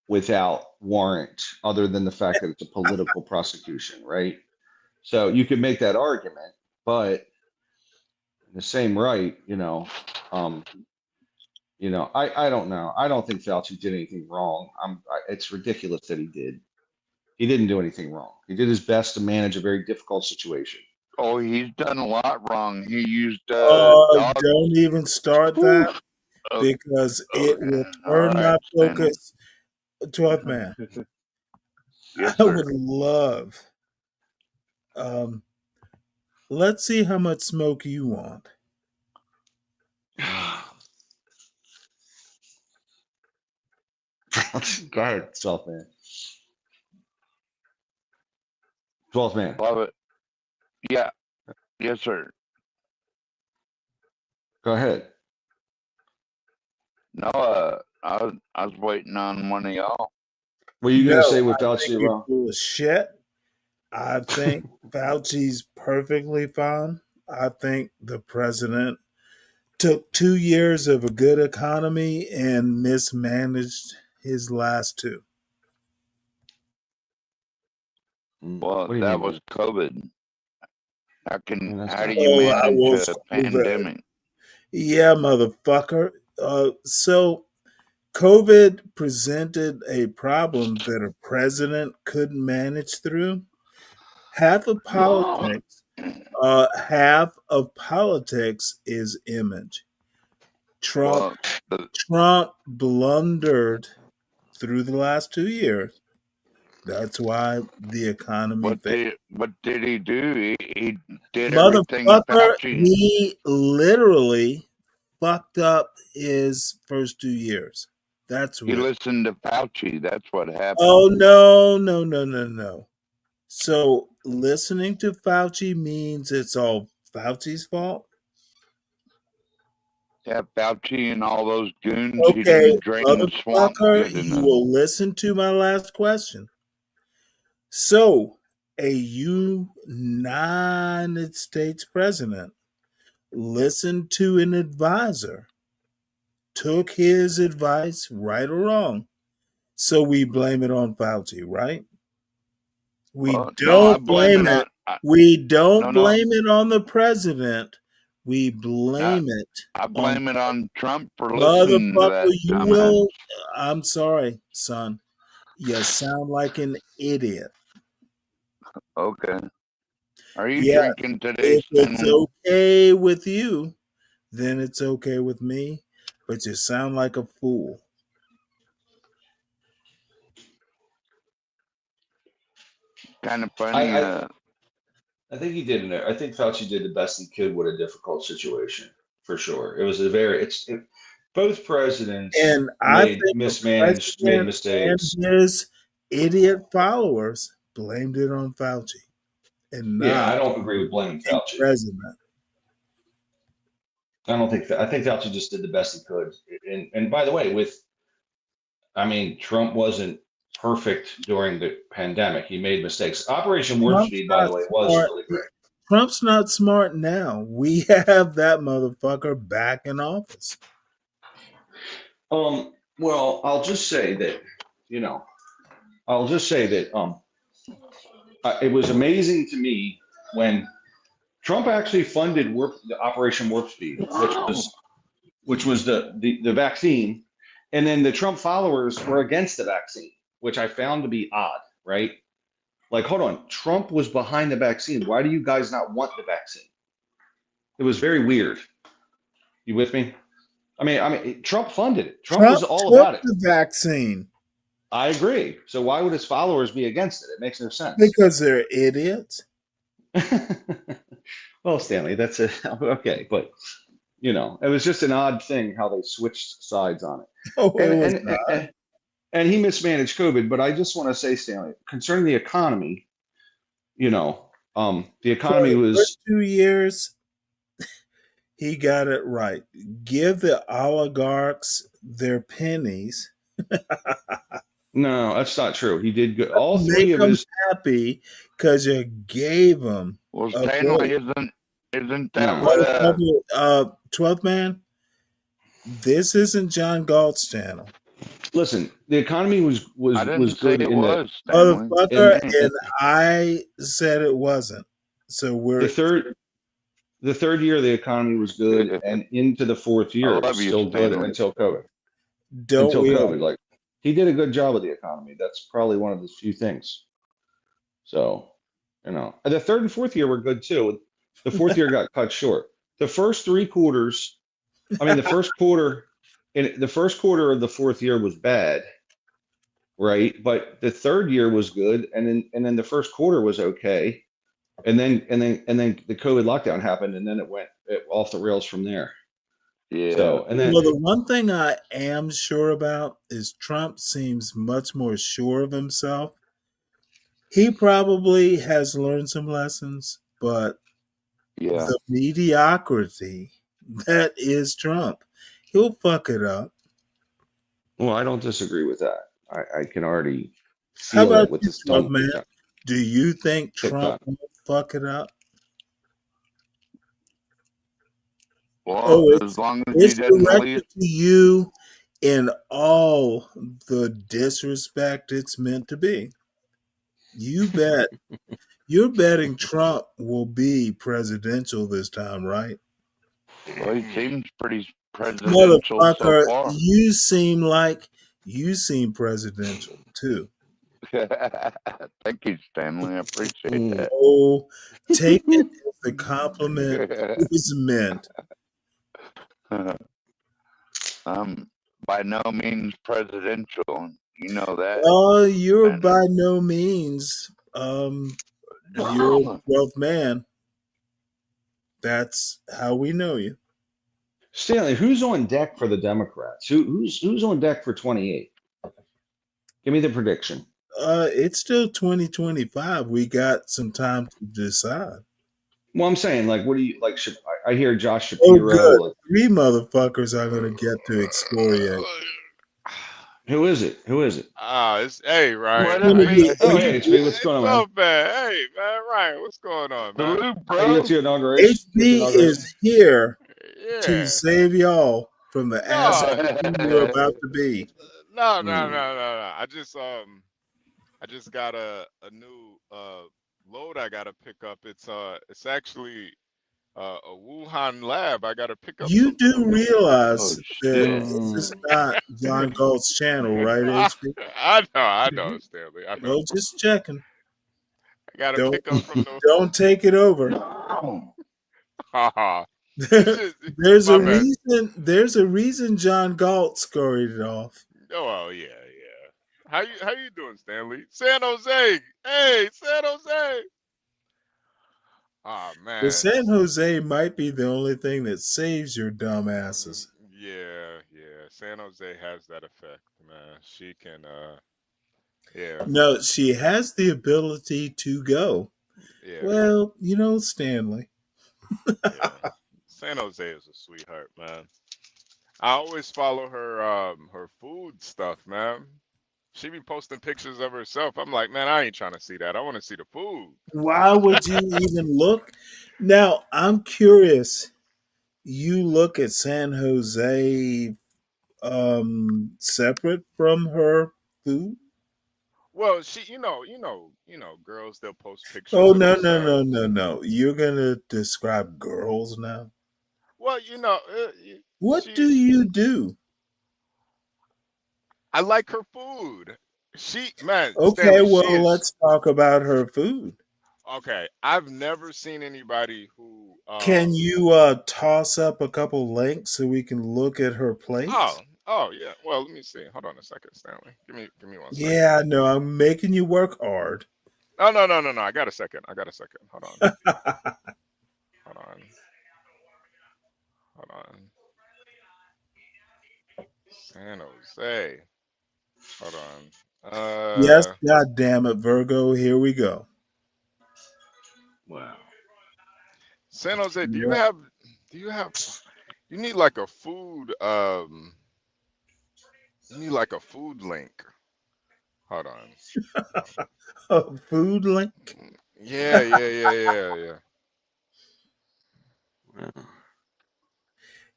without warrant, other than the fact that it's a political prosecution, right? So you could make that argument, but in the same right, I don't know. I don't think Fauci did anything wrong. It's ridiculous that he did. He didn't do anything wrong. He did his best to manage a very difficult situation. Oh, he's done a lot wrong. He used dog. Don't even start that because it will turn my focus. 12th man. Yes, I sir. would love. Let's see how much smoke you want. Go ahead, 12th man. 12th man. Love it. Yeah. Yes, sir. Go ahead. No, I was waiting on one of y'all. What are you going to say I with Fauci think you're about? full of shit. I think Fauci's perfectly fine. I think the president took 2 years of a good economy and mismanaged his last two. Well, What do you that mean? was COVID. How do you Oh, I manage was a COVID. pandemic? Yeah, motherfucker. So COVID presented a problem that a president couldn't manage through. Half of politics, is image. Trump Well, the, Trump blundered through the last 2 years. That's why the economy failed. what did he do? He did everything Motherfucker, Fauci. he literally fucked up his first 2 years. That's He real. listened to Fauci. That's what happened. Oh, no, no, no, no, no. So listening to Fauci means it's all Fauci's fault? Yeah, Fauci and all those goons. He Okay, didn't drain the swamp motherfucker, good you enough. will listen to my last question. So, a United States president listened to an advisor, took his advice, right or wrong. So we blame it on Fauci, right? We No, I don't blame blame it on. it. We No, don't no. blame it on the president. We blame it I on blame it on Trump for listening to motherfucker. that You dumbass. will. I'm sorry, son. You sound like an idiot. Okay. Are you Yeah, drinking today, if it's Stanley? okay with you, then it's okay with me. But you sound like a fool. Kind of funny. I think he did. I think Fauci did the best he could with a difficult situation, for sure. It was a very. Both presidents And I think the made president and mistakes. his idiot followers blamed it on Fauci and Yeah, not I don't agree with blaming the Fauci. president. I think Fauci just did the best he could. And by the way, Trump wasn't perfect during the pandemic. He made mistakes. Operation Warp Trump's Speed, by the not way, was smart. really great. Trump's not smart now. We have that motherfucker back in office. Well, I'll just say that, it was amazing to me when Trump actually funded the Operation Warp Speed, which was the vaccine, and then the Trump followers were against the vaccine, which I found to be odd, right? Like, hold on, Trump was behind the vaccine. Why do you guys not want the vaccine? It was very weird. You with me? Trump funded it. Trump was all took about it. the vaccine. I agree. So why would his followers be against it? It makes no sense. Because they're idiots. Well, Stanley, that's okay, but it was just an odd thing how they switched sides on it. Oh, it was not. And he mismanaged COVID. But I just want to say, Stanley, concerning the economy, the economy For the was first 2 years, he got it right. Give the oligarchs their pennies. No, that's not true. He did good. All Make three of them his happy because you gave them. Well, Stanley, isn't that No. what? 12th man, this isn't John Galt's channel. Listen, the economy was I didn't say good it in was, the Stanley. Motherfucker, and I said it wasn't. So we're the third year the economy was good, and into the fourth year I it love was you, still good Stanley. until COVID. Don't we all? Like, he did a good job with the economy. That's probably one of the few things. So, and the third and fourth year were good too. The fourth year got cut short. The first 3 quarters, the first quarter of the fourth year was bad, right? But the third year was good, and then the first quarter was okay, and then the COVID lockdown happened, and then it went off the rails from there. Yeah. So, and then Well, the one thing I am sure about is Trump seems much more sure of himself. He probably has learned some lessons, but the mediocrity that is Trump, he'll fuck it up. Well, I don't disagree with that. I can already How feel about it with you, this 12 tongue. man? Do you think TikTok. Trump will fuck it up? Well, Oh, as it's long as he it's doesn't leave. directed to you in all the disrespect it's meant to be. You bet. You're betting Trump will be presidential this time, right? Well, he seems pretty presidential so Motherfucker, far. you seem presidential too. Thank you, Stanley. I appreciate that. Oh, take it as the compliment is meant. I'm by no means presidential. You know that, You're Stanley. by no means you're a 12th man. That's how we know you. Stanley, who's on deck for the Democrats? Who's on deck for 28? Give me the prediction. It's still 2025. We got some time to decide. Well, I'm saying, like, what do you like? I hear Josh Oh, Shapiro. good. Like, 3 motherfuckers are gonna get to excoriate. who is it? Who is it? It's hey Ryan, What how up, you? B? Oh, hey, it's me. What's going It's on, man? up, man. Hey, man, Ryan, what's going on, man? Salute, Hey, you got bro. the inauguration? You got the HB inauguration? is here to Yeah. save y'all from the ass No, you're about to be. no. I just got a new load I gotta pick up. It's actually a Wuhan lab. I gotta pick up You some do stuff over there. Oh realize that shit. this is not John Galt's channel, right, HB? I know, Stanley. I know. Well, just checking. I gotta Don't pick up from those. don't take it over. Haha. It's just there's my a bad. reason. There's a reason John Galt scurried it off. Oh yeah. How you doing, Stanley? San Jose. Hey, San Jose. Oh But man. San Jose might be the only thing that saves your dumb asses. Yeah. San Jose has that effect, man. She can yeah. No, she has the ability to go. Yeah. Well, Stanley. Yeah. San Jose is a sweetheart, man. I always follow her food stuff, man. She be posting pictures of herself. I'm like, man, I ain't trying to see that. I want to see the food. Why would you even look? Now, I'm curious. You look at San Jose separate from her food? Well, she, girls they'll post Oh, pictures of no, no, no, themselves. no, no. You're going to describe girls now? Well, What she, do you do? I like her food. Man, Okay, Stanley, she well, is let's talk about her food. okay. I've never seen anybody who, Can you toss up a couple links so we can look at her plates? oh yeah. Well, let me see. Hold on a second, Stanley. Give me 1 second. Yeah, no, I'm making you work hard. Oh no. I got a second. Hold on. Hold on. Hold on. San Jose. Hold on. Yes, God damn it, Virgo. Here we go. Wow. San Jose, Yep. you need like a food you need like a food link. Hold on. A food link? Yeah.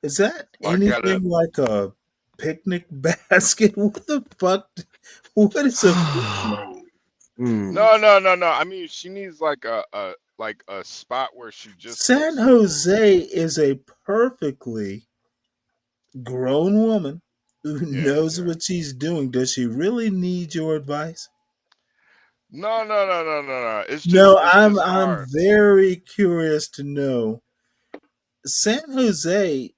Is that I gotta. anything like a picnic basket? What the fuck? What is a food link? No. I mean, she needs like a spot where she just San posts the food. Jose is a perfectly grown woman who knows Yeah. what she's doing. Does she really need your advice? No. No, It's just I'm hard. very curious to know. San Jose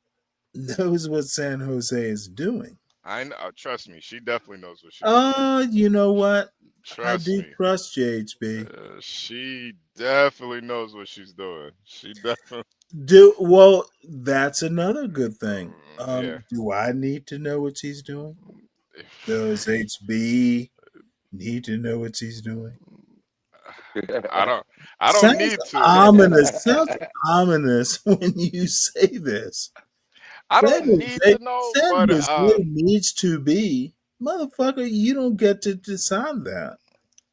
knows what San Jose is doing. I know. Trust me, she definitely knows what she's doing. You know what? I Trust do me. trust you, HB. She definitely knows what she's doing. She definitely. Well, that's another good thing. Yeah. Do I need to know what she's doing? Does HB need to know what she's doing? I don't. I don't Sounds need to. ominous. Sounds ominous when you say this. I San don't need Jose, to know, San but Jose needs to be. Motherfucker, you don't get to decide that.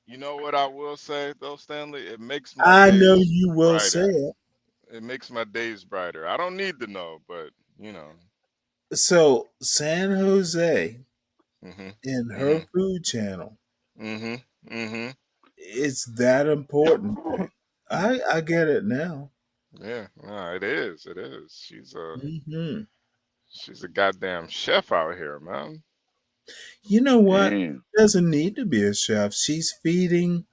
you know what I will say though, Stanley? It makes my I know days you will say brighter. it. It makes my days brighter. I don't need to know, but you know. So San Jose Mhm. in her Mhm. food channel, Mhm. Mhm. it's that important to you. I get it now. Yeah. No, it is. It is. Hmm. She's a goddamn chef out here, man. You know what? Damn. Doesn't need to be a chef. She's feeding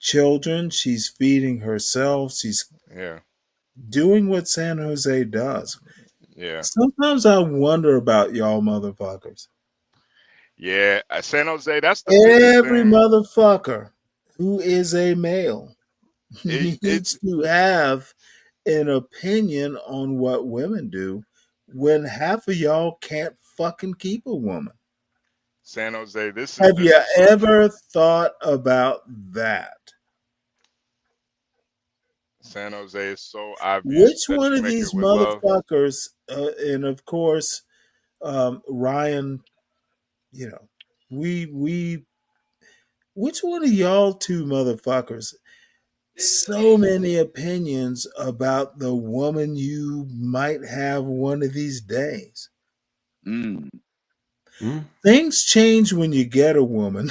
children. She's feeding herself. She's Yeah. doing what San Jose does. Yeah. Sometimes I wonder about y'all motherfuckers. Yeah. San Jose, that's the biggest Every thing. motherfucker who is a male It needs to have an opinion on what women do when half of y'all can't fucking keep a woman. San Jose, Have this you is so ever true. thought about that? San Jose is so obvious Which that one you of make it these with love. motherfuckers, and of course, Ryan, you know, we, which one of y'all two motherfuckers, so many opinions about the woman you might have one of these days? Mm. Things change when you get a woman.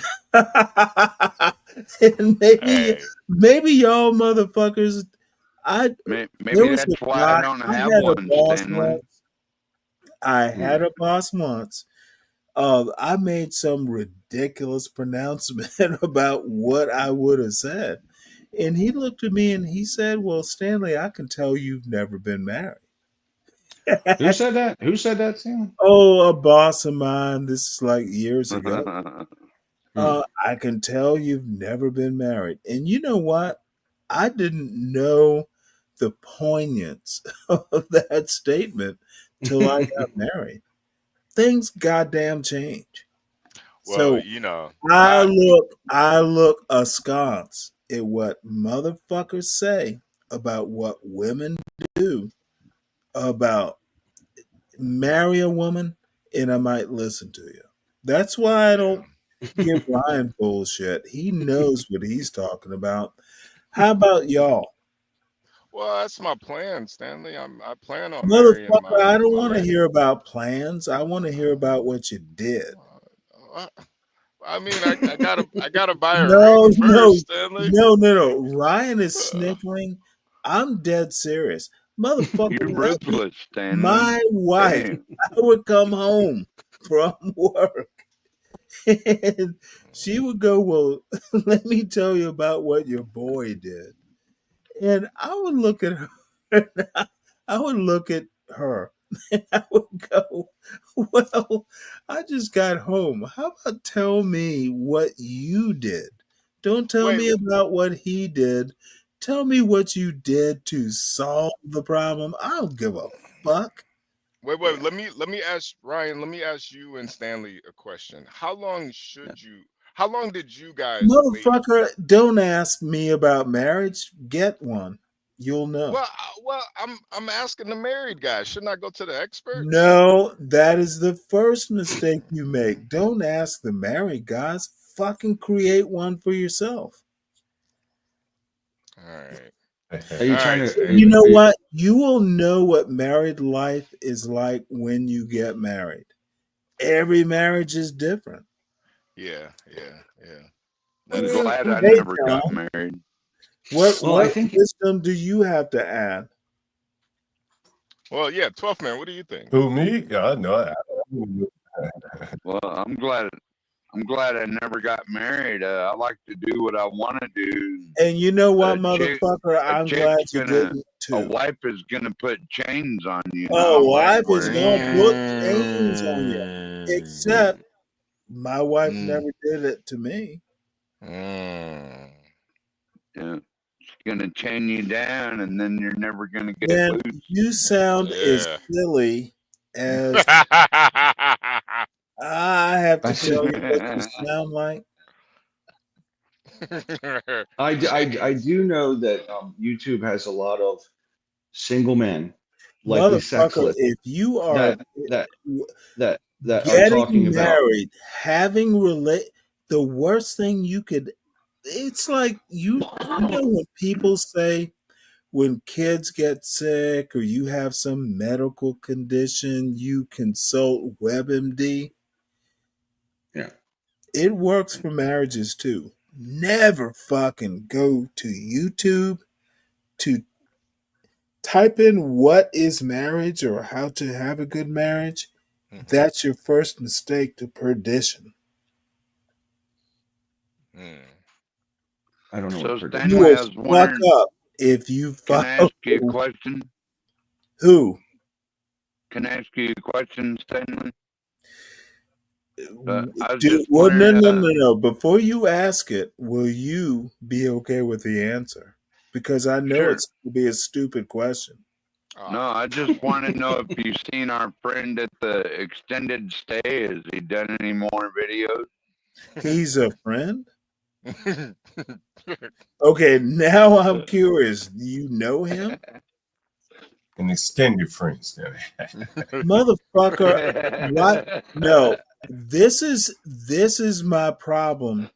And Hey. maybe y'all motherfuckers, I there Maybe was that's a why I guy, don't I have had a one, boss Stanley. once. I had a boss once. I made some ridiculous pronouncement about what I would have said. And he looked at me and he said, "Well, Stanley, I can tell you've never been married." Who said that? Who said that, Sam? Oh, a boss of mine. This is like years ago. Hmm. I can tell you've never been married. And you know what? I didn't know the poignance of that statement till I got married. Things goddamn change. Well, So you know, I I look askance at what motherfuckers say about what women do, about marry a woman, and I might listen to you. That's why I yeah. don't give Ryan bullshit. He knows what he's talking about. How about y'all? Well, that's my plan, Stanley. I plan on marrying Motherfucker, my I don't my want to lady. hear about plans. I want to hear about what you did. Uh, I mean, I gotta buy a ring No, first, Stanley. no. Ryan is snickering. I'm dead serious. Motherfucker, You're ruthless, Stanley. my wife, Damn. I would come home from work and she would go, "Well, let me tell you about what your boy did." And I would look at her. I would look at her and I would go, "Well, I just got home. How about tell me what you did? Don't tell Wait, me about what he did. Tell me what you did to solve the problem. I don't give a fuck." wait. Let me ask Ryan. Let me ask you and Stanley a question. How long should you? How long did you guys wait? Motherfucker, don't ask me about marriage. Get one. You'll know. I'm asking the married guy. Shouldn't I go to the experts? No, that is the first mistake you make. Don't ask the married guys. Fucking create one for yourself. All right, Are all you trying right, to? You Stanley. know what? You will know what married life is like when you get married. Every marriage is different. Yeah. That I'm is glad true. I Hey, never got John, married. Well, I what think. wisdom do you have to add? Well, yeah, 12th man. What do you think? Who me? Yeah, no. Well, I'm glad I never got married. I like to do what I want to do. And you know what, A chick, motherfucker? a I'm glad chick's you gonna, didn't a too. wife is gonna put chains on you, and I Oh, like life is wearing gonna put chains. chains on you. Mm, Except my wife mm, never did it to me. mm. Yeah, it's gonna chain you down, and then you're never gonna get Man, loose. you sound as Yeah. silly as I have to tell you what you sound like. I Chains. do know that YouTube has a lot of single men, likely Motherfucker, sexless, if you are that that that are getting talking about. married, having relate the worst thing you could, it's like you know when people say, when kids get sick or you have some medical condition, you consult WebMD. Yeah. It works for marriages too. Never fucking go to YouTube to type in what is marriage or how to have a good marriage. Mhm. That's your first mistake to perdition. Mm. I don't know So what perdition You Stanley, will I was fuck wondering, up if you can I follow ask you a question? who. Can I ask you a question, Stanley? I was Do just well, no, wondering, no, no, no. Before you ask it, will you be okay with the answer? Because I know sure. it's going to be a stupid question. No, I just want to know if you've seen our friend at the extended stay. Has he done any more videos? He's a friend? Okay, now I'm curious. Do you know him? An extended friend, Stanley. Motherfucker, what? No. This is my problem.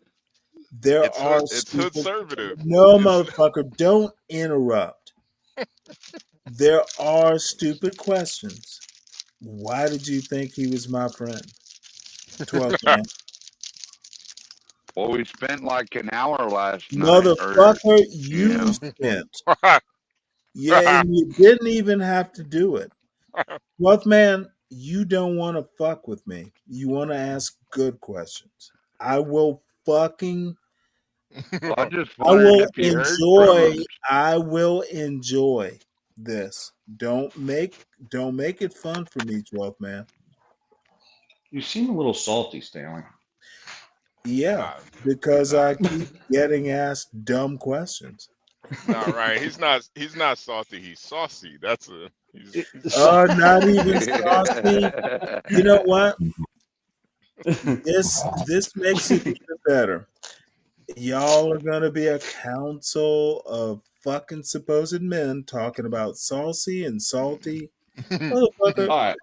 There are It's hood stupid. conservative. No, It's motherfucker, don't interrupt. There are stupid questions. Why did you think he was my friend? 12 man. Well, we spent like an hour last night, or Motherfucker, you you know. spent. Yeah, and you didn't even have to do it. 12th man, you don't want to fuck with me. You want to ask good questions. I will fucking Well, I just I wondered will if you heard from enjoy him. I will enjoy this. Don't make it fun for me, 12th man. You seem a little salty, Stanley. Yeah, nah, because nah, I keep getting asked dumb questions. nah. Right? He's not salty. He's saucy. That's a. He's. Not even saucy. You know what? This makes it even better. Y'all are gonna be a council of fucking supposed men talking about saucy and salty. Motherfucker, All right.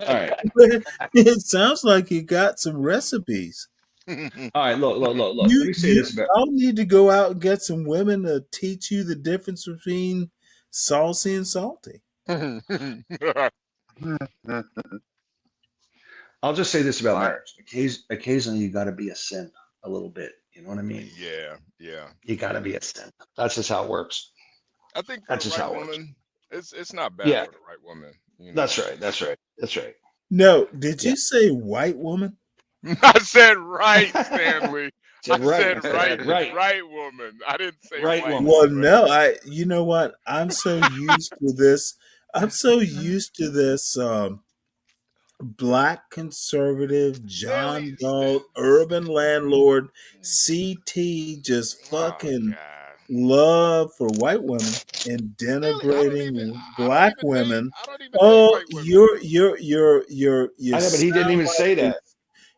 All right. it sounds like you got some recipes. All right. Look. Let You me say you this about. y'all need to go out and get some women to teach you the difference between saucy and salty. I'll just say this about Like, marriage. Occasionally, you got to be a simp a little bit. You know what I mean? Yeah. You got to be a simp. That's just how it works. I think for That's the just right how it works. woman, it's not bad Yeah. for the right woman. You know. That's right. That's right. That's right. No, did Yeah. you say white woman? I said right, Stanley. I Said right. said I said right. right woman. I didn't say Right white woman. Well, woman. no, you know what? I'm so used to this. I'm so used to this black conservative Stanley. John Galt urban landlord CT just Oh fucking God. love for white women and Stanley, denigrating I don't black even date. women. I don't even date Oh, white women. you I know, but he didn't sound even say like that.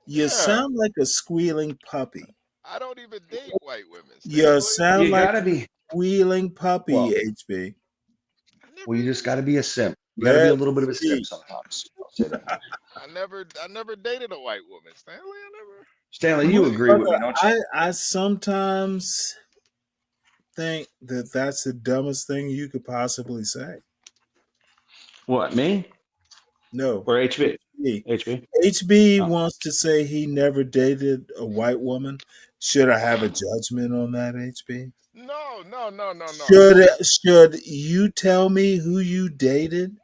you Yeah. sound like a squealing puppy. I don't even date white women, You Stanley. sound You like got to a be. squealing puppy, Well, HB. you just got to be a simp. You got to be a Let's little bit of a simp see. sometimes. I'll say that much. I never dated a white woman, Stanley. I never. Stanley, you agree with Motherfucker, me, don't you? I sometimes think that that's the dumbest thing you could possibly say. What, me No, or HB? HB. HB? HB Oh. wants to say he never dated a white woman. Should I have a judgment on that, HB? No. Should you tell me who you dated?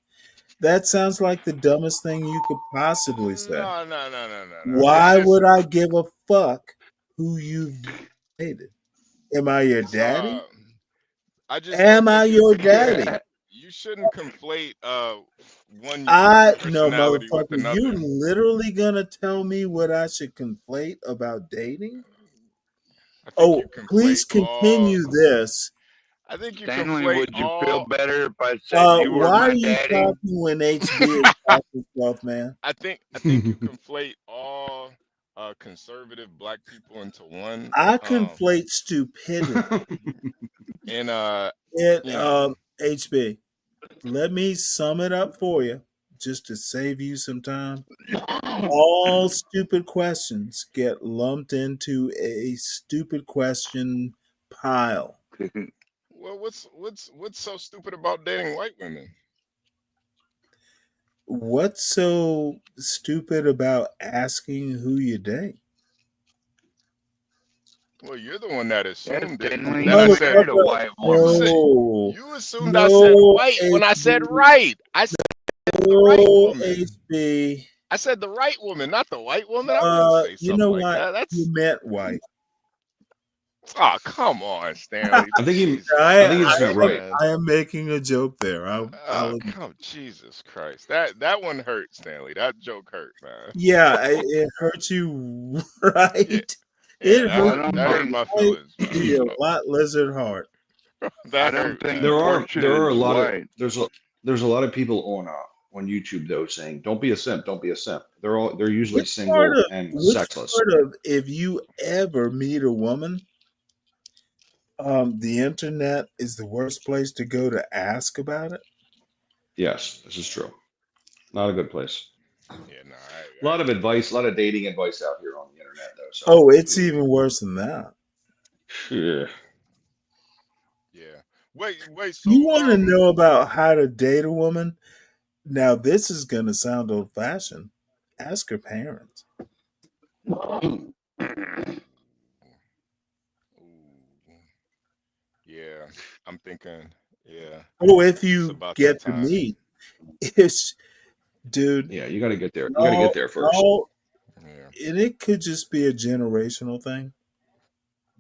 That sounds like the dumbest thing you could possibly say. No. It's Why just would I give a fuck who you've dated? Am I your it's daddy? I just Am don't I think your it's daddy? you shouldn't conflate one No, personality with motherfucker, you're another. literally gonna tell me what I should conflate about dating? I think you Oh, conflate please all continue this. I think you Stanley, conflate would you feel all better if I said you were Why are my you daddy? talking when HB is talking, 12th man? I think you conflate all conservative black people into one. I conflate stupidity. And It you know, HB, let me sum it up for you, just to save you some time. All stupid questions get lumped into a stupid question pile. Well, what's so stupid about dating white women? What's so stupid about asking who you date? Well, you're the one that Yeah, assumed it. Stanley, Then I you said married a Motherfucker, white you woman. said no, you assumed I said no, white when I said HB, right. I said the right no, woman. HB. I said the right woman, not the white woman. I wouldn't say You something know like what? that. You That's meant white. oh come on, Stanley. I think he Jesus I think he just meant Christ, right. man. I am making a joke there. I'll Come, Jesus Christ. That one hurt, Stanley. That joke hurt, man. yeah, it hurts you, Yeah, right? yeah. It That Well, I hurt hurt. don't That my hurt think my right feelings, man. to a lot lizard heart. I That don't hurt, think man. There are Portia a is lot of white. there's a lot of people on YouTube though saying don't be a simp, don't be a simp. They're usually Which part single of and which sexless. part of if you ever meet a woman, the internet is the worst place to go to ask about it? Yes, this is true. Not a good place. Yeah, no, A lot of advice, a lot of dating advice out here on the internet though. So Oh, it's even worse than that. yeah. yeah. Wait. So, You want to know about how to date a woman? Now, this is going to sound old fashioned. Ask her parents. yeah, I'm thinking. Yeah, Oh, if it's you about that get to time. meet, it's, dude, Yeah, you gotta get there. You gotta no, get there first. no, Yeah. and it could just be a generational thing.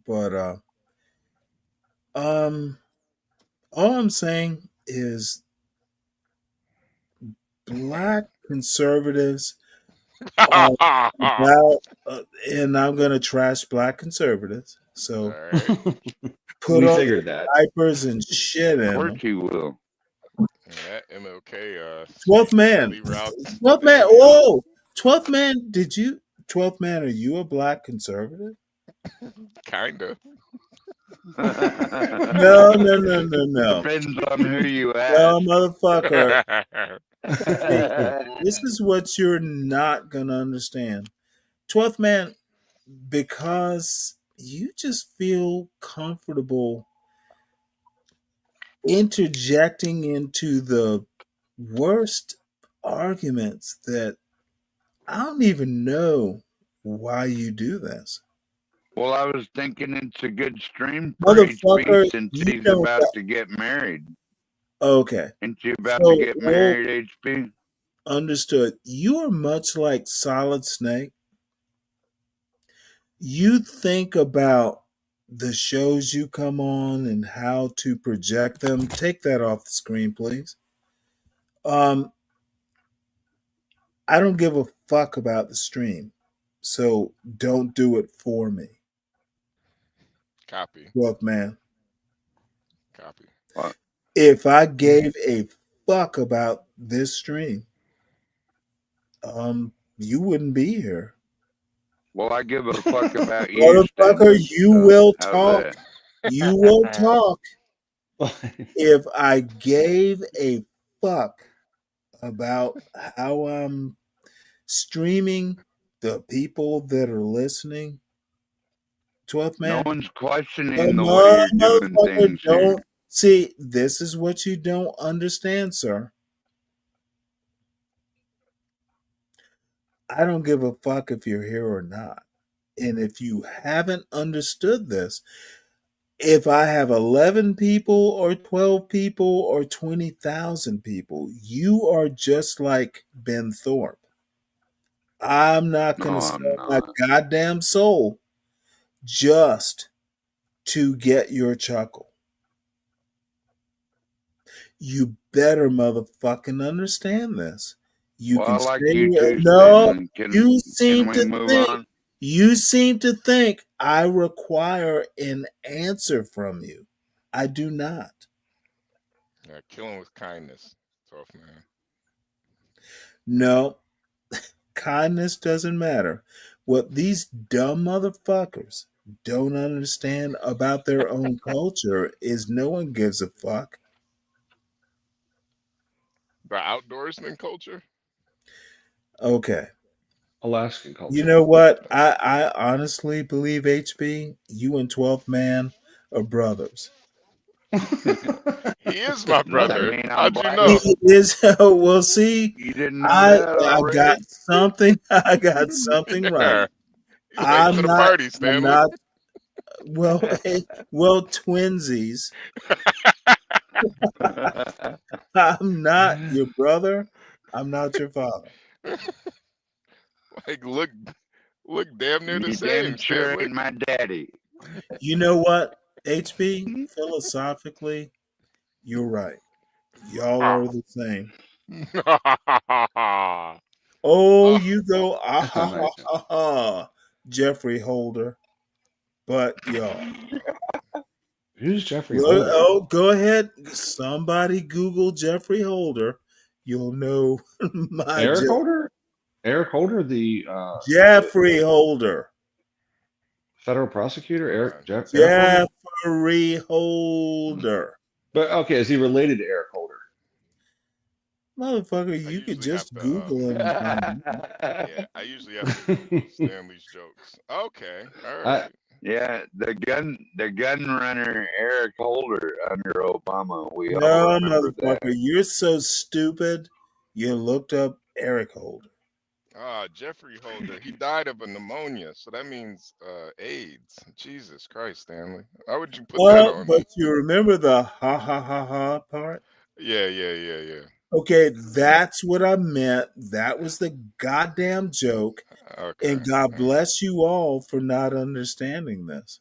But um, all I'm saying is black conservatives are All about, and I'm going to trash black conservatives. So right. put We on figured that. diapers and shit Of in course them. you will. Yeah, that MLK 12th speech man. really route 12th man. Stanley up. Whoa. 12th man, 12th man, are you a black conservative? Kinda. No, no, no, no, no. Depends on who you No, ask. motherfucker. See, this is what you're not going to understand. 12th man, because you just feel comfortable interjecting into the worst arguments that I don't even know why you do this. Well, I was thinking it's a good stream for HB Motherfucker, since you he's don't about got, to get married. okay. Ain't you about to So, get well, married, HB? understood. You are much like Solid Snake. You think about the shows you come on and how to project them. Take that off the screen, please. Um, I don't give a fuck about the stream. So don't do it for me. Copy. Look, man, Copy. What? if I gave a fuck about this stream, you wouldn't be here. Well, I give a fuck about you, Motherfucker, Stanley. you So will how's talk. that? You will talk if I gave a fuck about how I'm streaming the people that are listening. 12th No man. one's The questioning the way you're doing motherfucker things don't here. see. This is what you don't understand, sir. I don't give a fuck if you're here or not. And if you haven't understood this, if I have 11 people or 12 people or 20,000 people, you are just like Ben Thorpe. I'm not No, going to I'm sell my not. goddamn soul just to get your chuckle. You better motherfucking understand this. You Well, I can like stay. you too, No, Stanley. you Can seem we to move think. on? You seem to think I require an answer from you. I do not. Yeah, killing with kindness. Tough man. No, kindness doesn't matter. What these dumb motherfuckers don't understand about their own culture is no one gives a fuck. The outdoorsman culture. Okay. Alaskan You culture. know what? I honestly believe, HB, you and 12th man are brothers. He is my Does that brother. mean I'm How'd you black? know? He is. Well, see, You didn't know I that I got already? something. I got something right. Yeah. You late to I'm the not. party, I'm Stanley. not. Well, well, twinsies. I'm not your brother. I'm not your father. Like, look damn near the You damn same, sure Stanley. ain't my daddy. You know what, HB? Philosophically, you're right. Y'all are the same. Oh, you go, ah ha ha Nice. ha ha, Jeffrey Holder. But y'all, Who's Jeffrey well, Holder? oh, go ahead. Somebody Google Jeffrey Holder. You'll know my Eric Holder? Eric Holder, the Jeffrey Holder. federal prosecutor, Hold Eric on. Eric Holder. Jeffrey Holder. But okay, is he related to Eric Holder? Motherfucker, I you could usually have just to Google him and find him. yeah, I usually have to Google Stanley's jokes. Okay, all I, right. Yeah, the gun runner Eric Holder under Obama. We all No, remember that. motherfucker, you're so stupid. You looked up Eric Holder. Jeffrey Holder. He died of a pneumonia, so that means AIDS. Jesus Christ, Stanley. Why would you put that on But me? you remember the ha ha ha ha part? Yeah. Okay, that's what I meant. That was the goddamn joke. Okay. And God bless you all for not understanding this.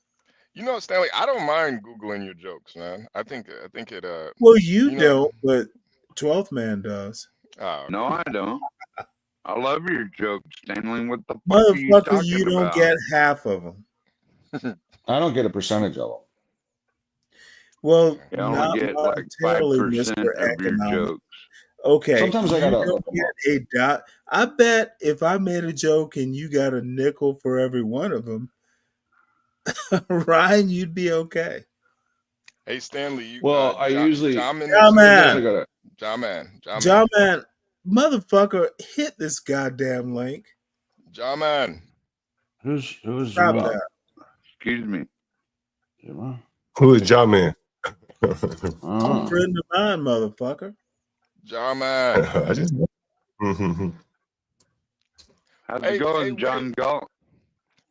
You know, Stanley, I don't mind Googling your jokes, man. I think it Well, you you know. don't, but 12th Man does. Okay. No, I don't. I love your jokes, Stanley. What the fuck are you Motherfucker, talking you don't about? get half of them. I don't get a percentage of them. Well, You not only get like monetarily, 5% Mr. of your Economic. jokes. Okay, Sometimes I you gotta don't look them up. get a dot. I bet if I made a joke and you got a nickel for every one of them, Ryan, you'd be okay. Hey Stanley, you Well, I usually Jamin John is sometimes I Man, gotta. John Man, motherfucker, hit this goddamn link. Jamin. Who's Stop John? that. Excuse me. Who is John Man? A friend of mine, motherfucker. Jamin. I just. How's Hey, it going, wait. John Galt?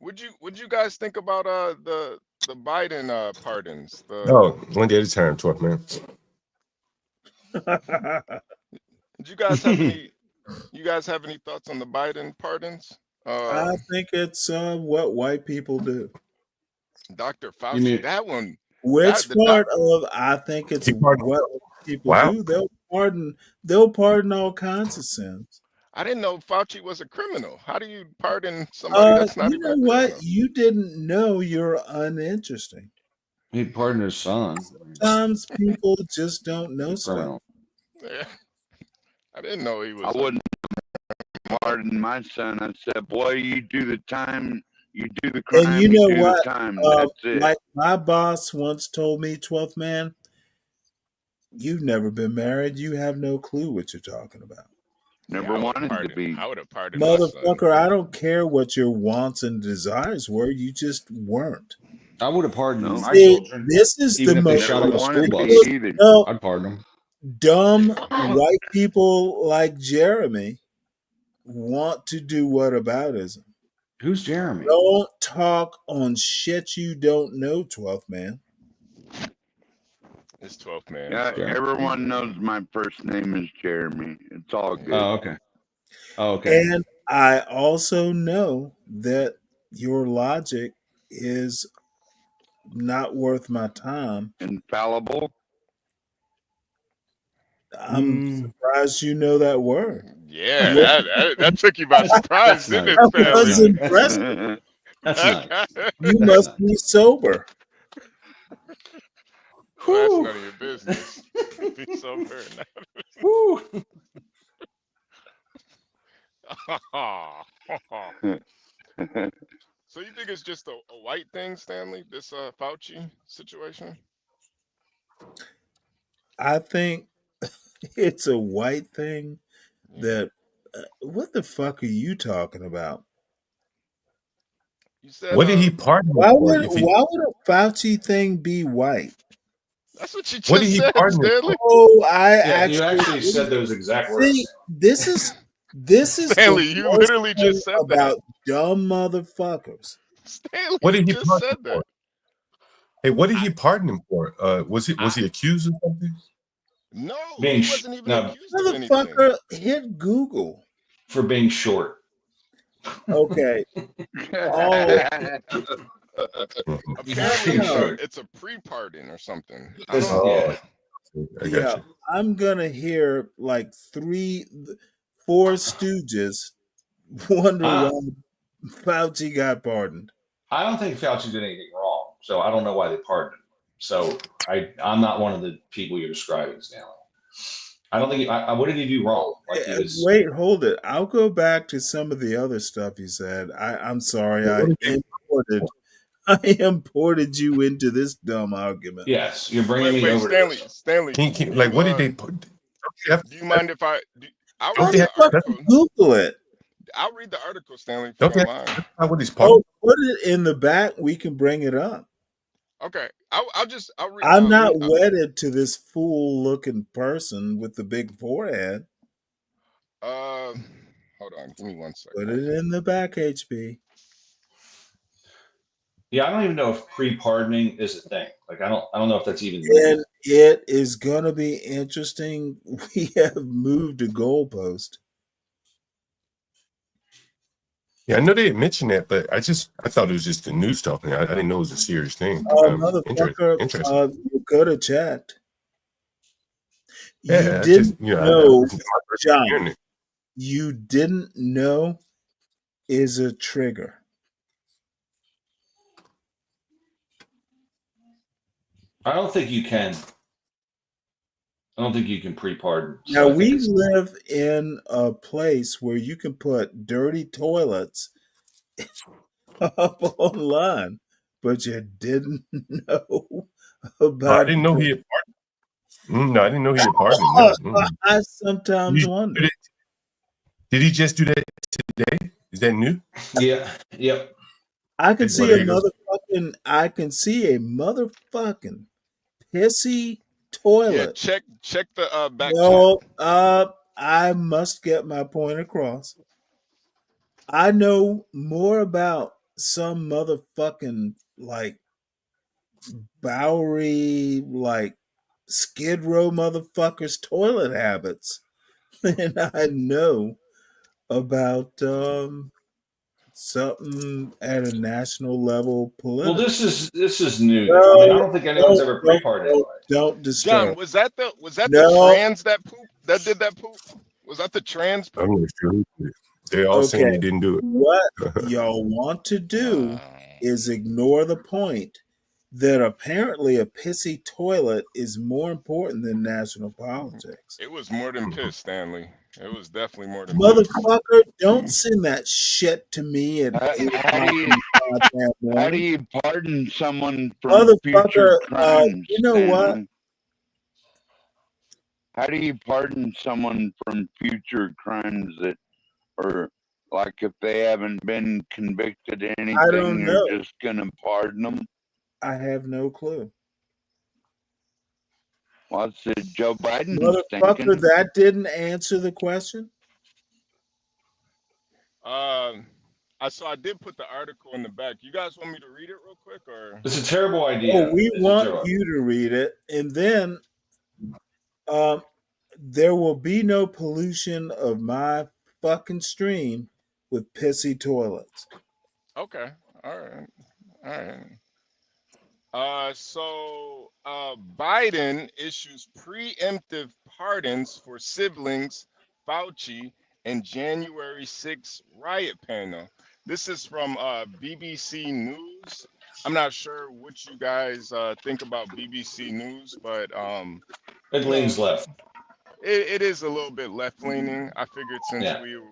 Would you guys think about the Biden pardons? Oh, one day at a time, 12th man. Did you guys have any thoughts on the Biden pardons? I think it's what white people do. Dr. Fauci, You mean that one. Which The part of I think it's what people Wow. do? They'll pardon all kinds of sins. I didn't know Fauci was a criminal. How do you pardon somebody that's not You even know a what? criminal? You didn't know you're uninteresting. he pardoned his son. Sometimes people just don't know He's a criminal. stuff. Yeah. I didn't know he was. I wouldn't pardon my son. I said, boy, you do the time, you do the crime, And you know do what? the time. That's it. Like my boss once told me, 12th man, you've never been married. You have no clue what you're talking about. Never wanted to be. I would have pardoned my son. Motherfucker, I don't care what your wants and desires were. You just weren't. I would have pardoned my See, children. this is Even the if they most shot up a school bus, no, I'd pardon them. dumb white people like Jeremy want to do whataboutism. Who's Jeremy? Don't talk on shit you don't know, 12th man. It's 12th man. Yeah, everyone knows my first name is Jeremy. It's all good. Oh, okay. Oh, okay. And I also know that your logic is not worth my time. Infallible. I'm surprised you know that word. Yeah, that took you by surprise, didn't it, I Stanley? was impressed. That's nice. You must be sober. Well, that's none of your business. Be sober or not. So you think it's just a white thing, Stanley? This Fauci situation? I think it's a white thing that what the fuck are you talking about? You said What did he pardon him Why for? would a Fauci thing be white? That's what you What did just he said, pardon him for? Stanley. Oh, I Yeah, you actually actually said those exact words. see. This is the Stanley, you worst literally thing just said that. about dumb motherfuckers. Stanley, What you did he just pardon him said for? that. Hey, what did he pardon him for? Was I, he accused of something? no, Being he wasn't even no, accused of anything. Motherfucker, hit Google. for being short. Okay. Oh, Apparently, Being it's a no. short. it's a pre-pardon or something. I It's, don't know. Oh, yeah. I got Yeah, you. I'm gonna hear like four stooges wonder I, why Fauci got pardoned. I don't think Fauci did anything wrong, so I don't know why they pardoned him. So I'm not one of the people you're describing, Stanley. I don't think. What did he do wrong? Like he was. Wait, hold it. I'll go back to some of the other stuff you said. I'm sorry. What did they I imported you into this dumb argument. Yes, you're bringing me Wait, over to Stanley, this. Stanley, can do like you what did they put? do you mind if I'll Don't read they the have to Motherfucker, article. Google it. I'll read the article, Stanley, if you don't they don't have to mind. specify what he's Oh, pardoned? put it in the back. We can bring it up. Okay, I'll read. I'm Let not me. wedded to this fool-looking person with the big forehead. Hold on, give me 1 Put second. it in the back, HB. Yeah, I don't even know if pre-pardoning is a thing. Like I don't know if that's even legal. And it is gonna be interesting. We have moved a goalpost. Yeah, I know they had mentioned that, but I thought it was just the news talking. I didn't know it was a serious thing. Motherfucker, Interesting. you could have checked. You Yeah, I just didn't this know, is my first time hearing John. it. You didn't know is a trigger. I don't think you can. I don't think you can pre-pardon. Now So I think we it's live in a place where you can put dirty toilets up online, but you didn't know Oh, I about. didn't know he had pardoned. No, I didn't know he had pardoned. No. I sometimes Did wonder. he just do that today? Is that new? yeah, yep. I can Well, see there a you go. motherfucking pissy Yeah, toilet. check the back chat. No, I must get my point across. I know more about some motherfucking like Bowery, like Skid Row motherfuckers' toilet habits than I know about something at a national level Well, political. this is new though. I mean, I No, don't think anyone's ever pre-pardoned anybody. don't John, disturb. was that the No, trans that did that poop? Was that the trans I'm poop? not sure. They're all saying okay. he didn't do it. What y'all want to do is ignore the point that apparently a pissy toilet is more important than national politics. It was more than piss, Stanley. It was definitely more than piss. Motherfucker, don't send that shit to me at How, 8 how do o'clock you in the goddamn how do morning. you pardon someone from future Motherfucker, crimes, you know what? Stanley? How do you pardon someone from future crimes that are like if they haven't been convicted of I anything, don't you're know. just gonna pardon them? I have no clue. Well, it's Joe Biden's Motherfucker, thinking. that didn't answer the question. So I did put the article in the back. You guys want me to read it real quick, or? It's a terrible Oh, idea. we It's a want terrible. you to read it, and then there will be no pollution of my fucking stream with pissy toilets. Okay, all right, all right. Biden issues preemptive pardons for siblings Fauci and January 6th riot panel. This is from BBC News. I'm not sure what you guys think about BBC News, but It leans left. it is a little bit left leaning. I figured since Yeah. we're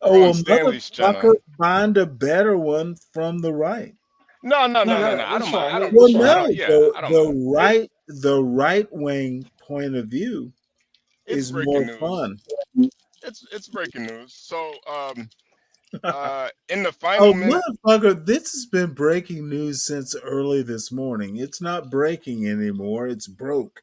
Oh, on well, Stanley's motherfucker, channel. find a better one from the right. No. I No, don't mind. fine. I don't. Well, That's I fine. no, don't. Yeah, I don't mind. the right wing point of view It's is more breaking news. fun. It's breaking news. So In the final Oh, minute. motherfucker, this has been breaking news since early this morning. It's not breaking anymore. It's broke.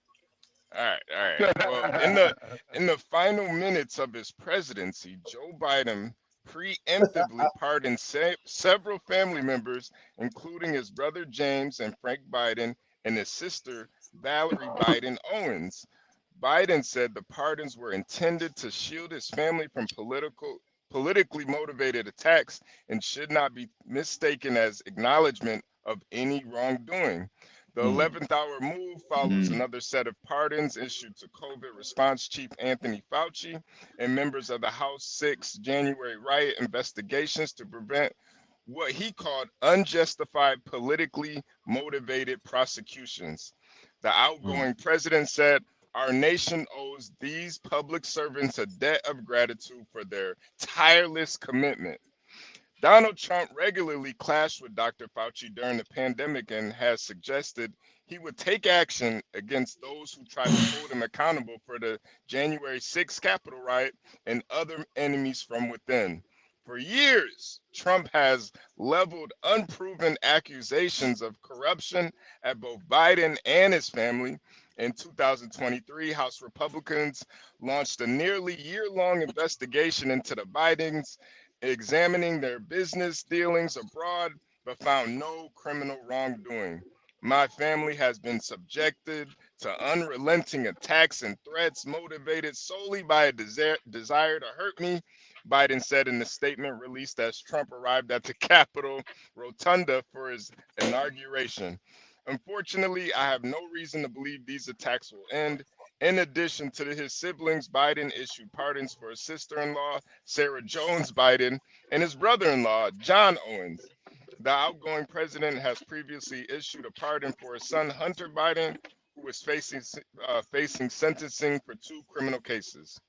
All right, all right. Well, in the final minutes of his presidency, Joe Biden preemptively pardoned several family members, including his brother James and Frank Biden and his sister Valerie Biden Owens. Biden said the pardons were intended to shield his family from politically motivated attacks and should not be mistaken as acknowledgement of any wrongdoing. The 11th hour move follows another set of pardons issued to COVID response chief Anthony Fauci and members of the House 6 January riot investigations to prevent what he called unjustified politically motivated prosecutions. The outgoing president said, "Our nation owes these public servants a debt of gratitude for their tireless commitment." Donald Trump regularly clashed with Dr. Fauci during the pandemic and has suggested he would take action against those who try to hold him accountable for the January 6th Capitol riot and other enemies from within. For years, Trump has leveled unproven accusations of corruption at both Biden and his family. In 2023, House Republicans launched a nearly year-long investigation into the Bidens, examining their business dealings abroad, but found no criminal wrongdoing. My family has been subjected to unrelenting attacks and threats motivated solely by a desire to hurt me, Biden said in the statement released as Trump arrived at the Capitol Rotunda for his inauguration. Unfortunately, I have no reason to believe these attacks will end. In addition to his siblings, Biden issued pardons for his sister-in-law, Sarah Jones Biden, and his brother-in-law, John Owens. The outgoing president has previously issued a pardon for his son, Hunter Biden, who is facing sentencing for 2 criminal cases.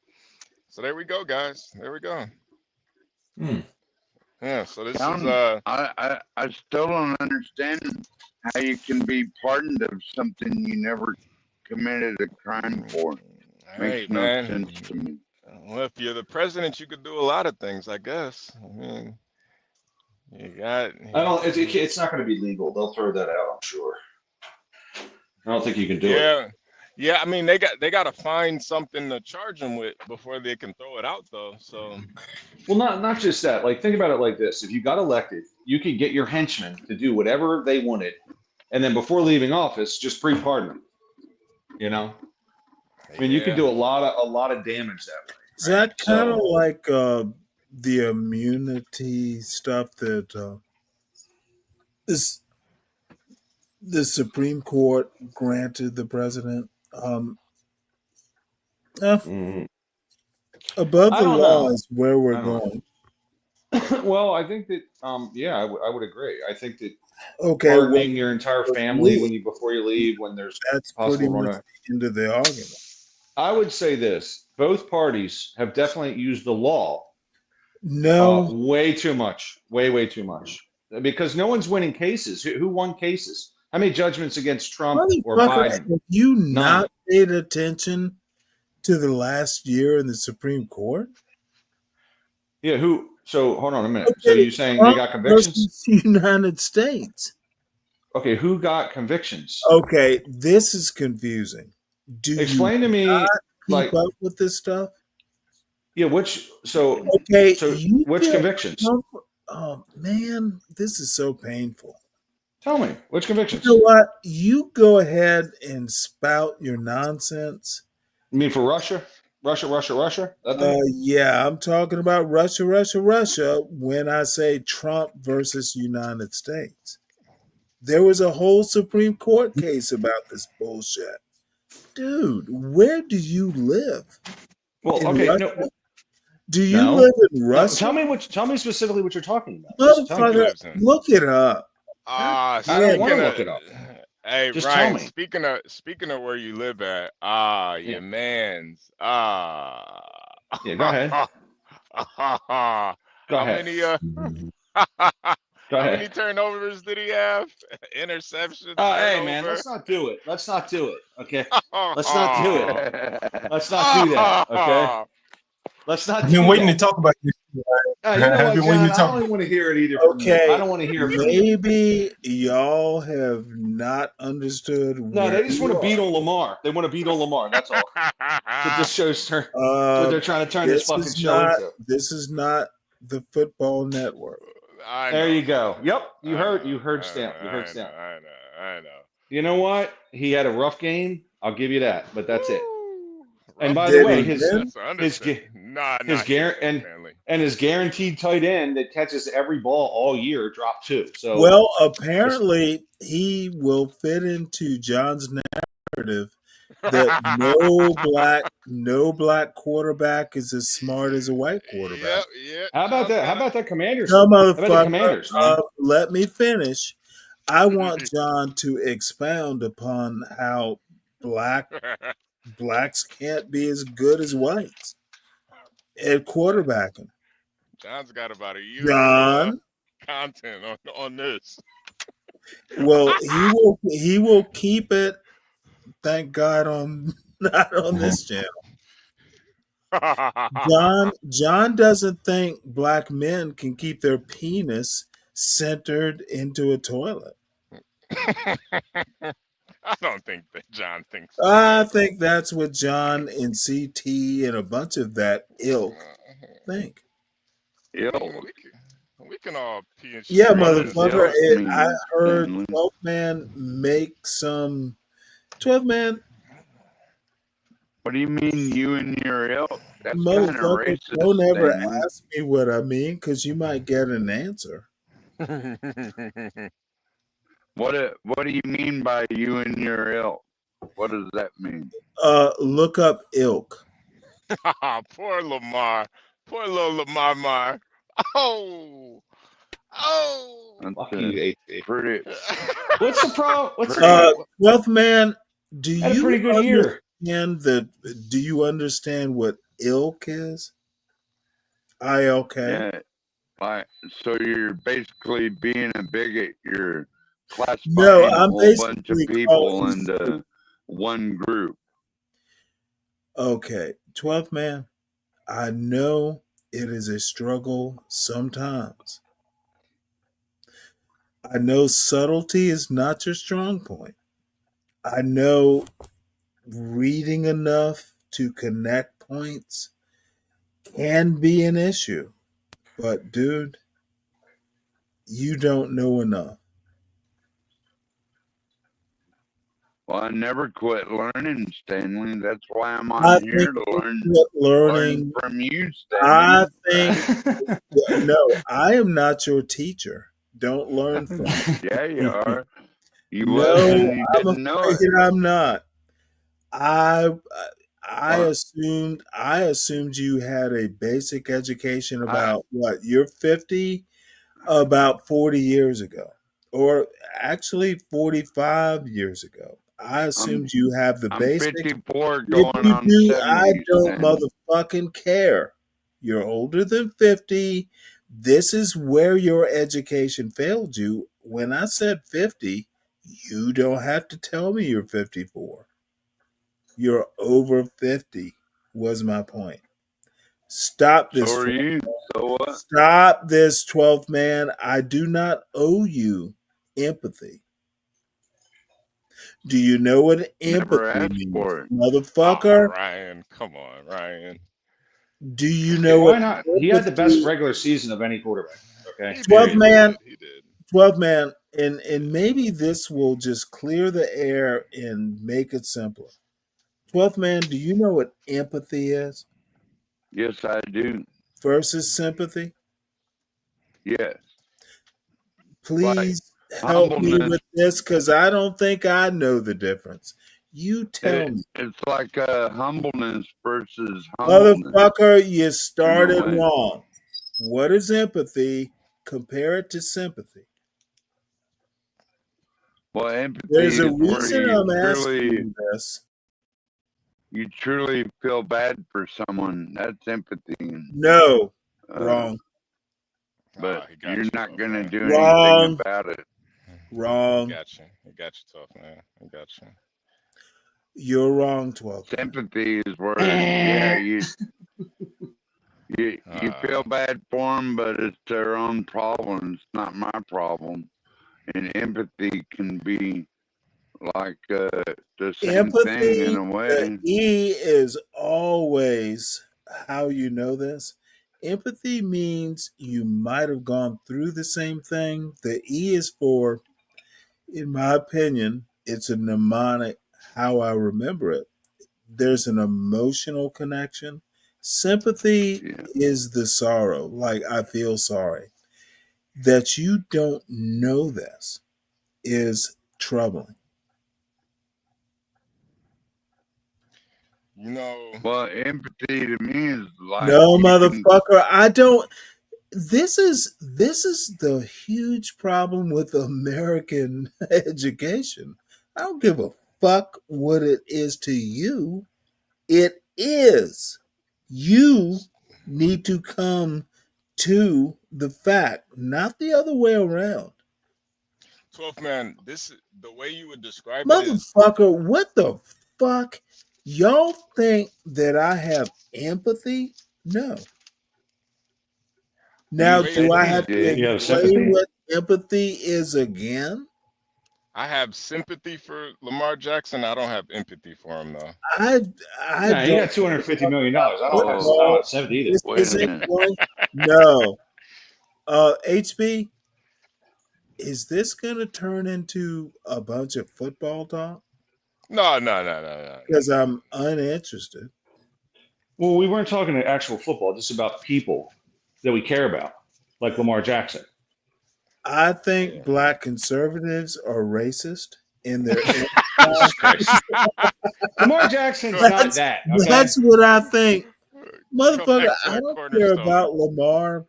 So there we go, guys. There we go. Yeah, so this is I still don't understand how you can be pardoned of something you never committed a crime for. Hey, Makes no man. sense to me. Well, if you're the president, you could do a lot of things, I guess. I mean, you got. I don't. It's not going to be legal. They'll throw that out, I'm sure. I don't think you can do it. Yeah. I mean, they got to find something to charge them with before they can throw it out, though. So. Well, not just that. Like, think about it like this: if you got elected, you could get your henchmen to do whatever they wanted, and then before leaving office, just pre-pardon them. You know, I mean, you could do a lot of damage that way. Is that kind of like the immunity stuff that the Supreme Court granted the president? Above the law is where we're going. Well, I think that, I would agree. I think that pardoning your entire family before you leave, when there's that's possible pretty much the end of the argument. I would say this: both parties have definitely used the law. No, way too much, way too much, because no one's winning cases. Who won cases? How many judgments against Trump or Biden? Have you not paid attention to the last year in the Supreme Court? Yeah, who? So hold on a minute. So you're saying they got convictions? United States. Okay, who got convictions? Okay, this is confusing. Do explain to me not like keep up with this stuff? Yeah, which which convictions? Oh man, this is so painful. Tell me, which convictions? You know what? You go ahead and spout your nonsense. You mean for Russia? Russia? Yeah, I'm talking about Russia when I say Trump versus United States. There was a whole Supreme Court case about this bullshit. Dude, where do you live? Well, Russia? Do you live in Russia? Tell me specifically what you're talking about. Motherfucker, look it up. I don't want to look it up. Hey, just Ryan, tell me. Speaking of where you live at, your man's. Yeah, go ahead. How many Go ahead. How many turnovers did he have? Interceptions. Hey man, let's not do it. Okay. Let's not do it. Let's not do that. Okay. Let's not. I've been waiting to talk about this You know what, when you John? I talk. don't even want to hear it either from you. I Okay, don't want to hear it from you. maybe y'all have not understood No, where they just want to you beat on Lamar. They want to beat on Lamar. That's all. That's what this show's turn. are. That's what they're trying to turn this fucking show into. This is not the football network. I There know. you go. Yep, you I heard. know, You heard I Stamp. know, You heard I Stamp. know, I know, I know. You know what? He had a rough game. I'll give you that, but that's it. And Rough by the Did way, he game. his win? That's an his understatement. Nah, his not yet, guar apparently. and his guaranteed tight end that catches every ball all year dropped 2. So Well, apparently he will fit into John's narrative that no black quarterback is as smart as a white quarterback. Yep, yep. how about John's that? How got about that Commanders? No, How about the motherfucker. Commanders, man? Let me finish. I want it. John to expound upon how blacks can't be as good as whites at quarterbacking. John's got about a year of John, content on this. well, he will keep it. Thank God on not on this channel. John doesn't think black men can keep their penis centered into a toilet. I don't think that John thinks that, I man. think that's what John and CT and a bunch of that ilk think. I mean, we can all pee and Yeah, shit What on does this. motherfucker. ilk I mean, heard Stanley? 12 Man make some 12 Man What do you mean, you and your ilk? That's kind of motherfucker. racist, Don't ever Stanley. ask me what I mean because you might get an answer. What do you mean by you and your ilk? What does that mean? Look up ilk. Poor Lamar. Poor little Lamar. Oh. Fuck you, AC. Pretty. What's the problem? What's the Pretty. 12th Man, do Had a pretty you good year. understand what ilk is? ILK? Yeah. So you're basically being a bigot. You're No, classifying a I'm whole bunch of basically people calling into one group. okay, 12th Man, I know it is a struggle sometimes. I know subtlety is not your strong point. I know reading enough to connect points can be an issue. But, dude, you don't know enough. Well, I never quit learning, Stanley. That's why I'm I on think here to you learn quit learning. from you, I Stanley. think, no, I am not your teacher. Don't learn from me. Yeah, you are. You was No, and you I'm didn't know afraid it. I'm not. I Well, assumed you had a basic education about what you're 50 about 40 years ago, or actually 45 years ago. I assumed you have the I'm basic. 54 If going you on do, I 70, don't Stanley. motherfucking care. You're older than 50. This is where your education failed you. When I said 50, you don't have to tell me you're 54. You're over 50 was my point. Stop So this. are you. So what? Stop this, 12th Man. I do not owe you empathy. Do you know what Never empathy asked means, for it. motherfucker? Ryan, come on, Ryan. Do you know Why what not? He had the best empathy? regular season of any quarterback. Okay. 12th Period. Man, He did. 12th Man, and maybe this will just clear the air and make it simpler. 12th Man, do you know what empathy is Yes, I do. versus sympathy? Yes. Please help me Humbleness. with this because I don't think I know the difference. You tell me. It's like humbleness versus humbleness. Motherfucker, you started way. wrong. What is empathy? Compare it to sympathy. Well, empathy There's a is where reason I'm asking you this. you truly feel bad for someone. That's empathy. No, wrong. But you're not going to do Wrong. anything about it. Wrong. He got you, tough man. I got you. You're wrong, 12. Sympathy is where, yeah, You feel bad for them, but it's their own problem. It's not my problem. And empathy can be like the same thing in Empathy, a the way. E is always how you know this. Empathy means you might have gone through the same thing. The E is for, in my opinion, it's a mnemonic how I remember it. There's an emotional connection. Sympathy is the sorrow, like I feel sorry. That you don't know this is troubling. You know, Well, empathy to me is like No, you can. motherfucker, I don't. This is the huge problem with American education. I don't give a fuck what it is to you. It is. You need to come to the fact, not the other way around. 12th man, the way you would describe it is Motherfucker, what the fuck? Y'all think that I have empathy? No. Now, way do I have to You have explain sympathy? what empathy is again? I have sympathy for Lamar Jackson. I don't have empathy for him though. I I No, he don't got $250 million. I don't have football. sympathy either. This Wait a isn't minute. going. No. HB, is this going to turn into a bunch of football talk? No. Because I'm uninterested. Well, we weren't talking actual football, just about people that we care about, like Lamar Jackson. I think black conservatives are racist in their. Jesus Christ. Lamar Jackson's not that, okay? That's what I think. Motherfucker, back to I a don't care cornerstone. about Lamar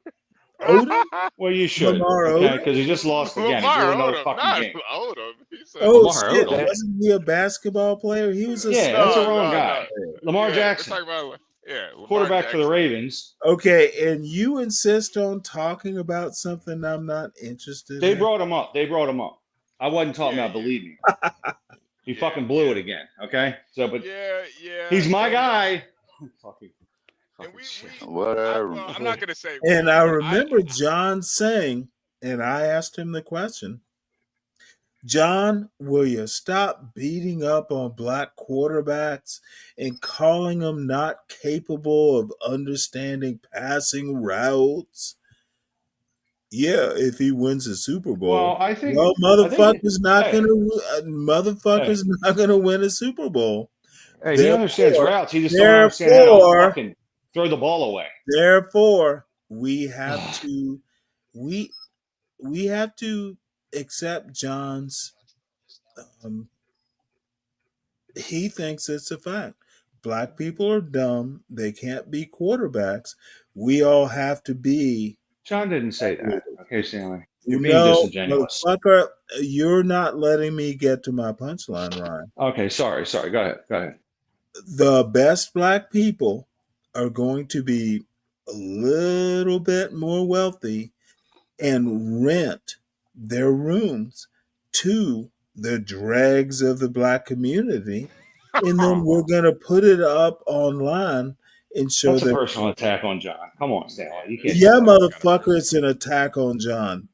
Odom. Well, you should, Lamar okay? Odom. Because he just lost again. He Lamar blew another Odom, fucking not game. Odom. He said Oh Lamar shit! Odom. Wasn't he a basketball player? He was a Yeah, that's the no. wrong guy. Lamar Yeah, Jackson, we're talking about Lamar quarterback Jackson. for the Ravens. Okay, and you insist on talking about something I'm not interested They in. brought him up. I wasn't talking about, believe me. He fucking blew it again, okay? So, but he's my guy. Fucking shit. Whatever. I'm not gonna say. And I remember John saying, and I asked him the question, John, will you stop beating up on black quarterbacks and calling them not capable of understanding passing routes? Yeah, if he wins the Super Bowl. Well, I think motherfucker's not hey, gonna win a Super Bowl. hey, he understands Therefore, routes. He just don't understand how to therefore, fucking throw the ball away. therefore, we have to we have to accept John's. He thinks it's a fact. Black people are dumb. They can't be quarterbacks. We all have to be. John didn't say that. Okay, Stanley. You're being No, disingenuous. motherfucker, you're not letting me get to my punchline, Ryan. Okay, sorry. Go ahead. The best black people are going to be a little bit more wealthy and rent their rooms to the dregs of the black community. And then we're going to put it up online and show That's a them. personal attack on John. Come on, Stanley. You can't. Yeah, motherfucker, it's an attack on John.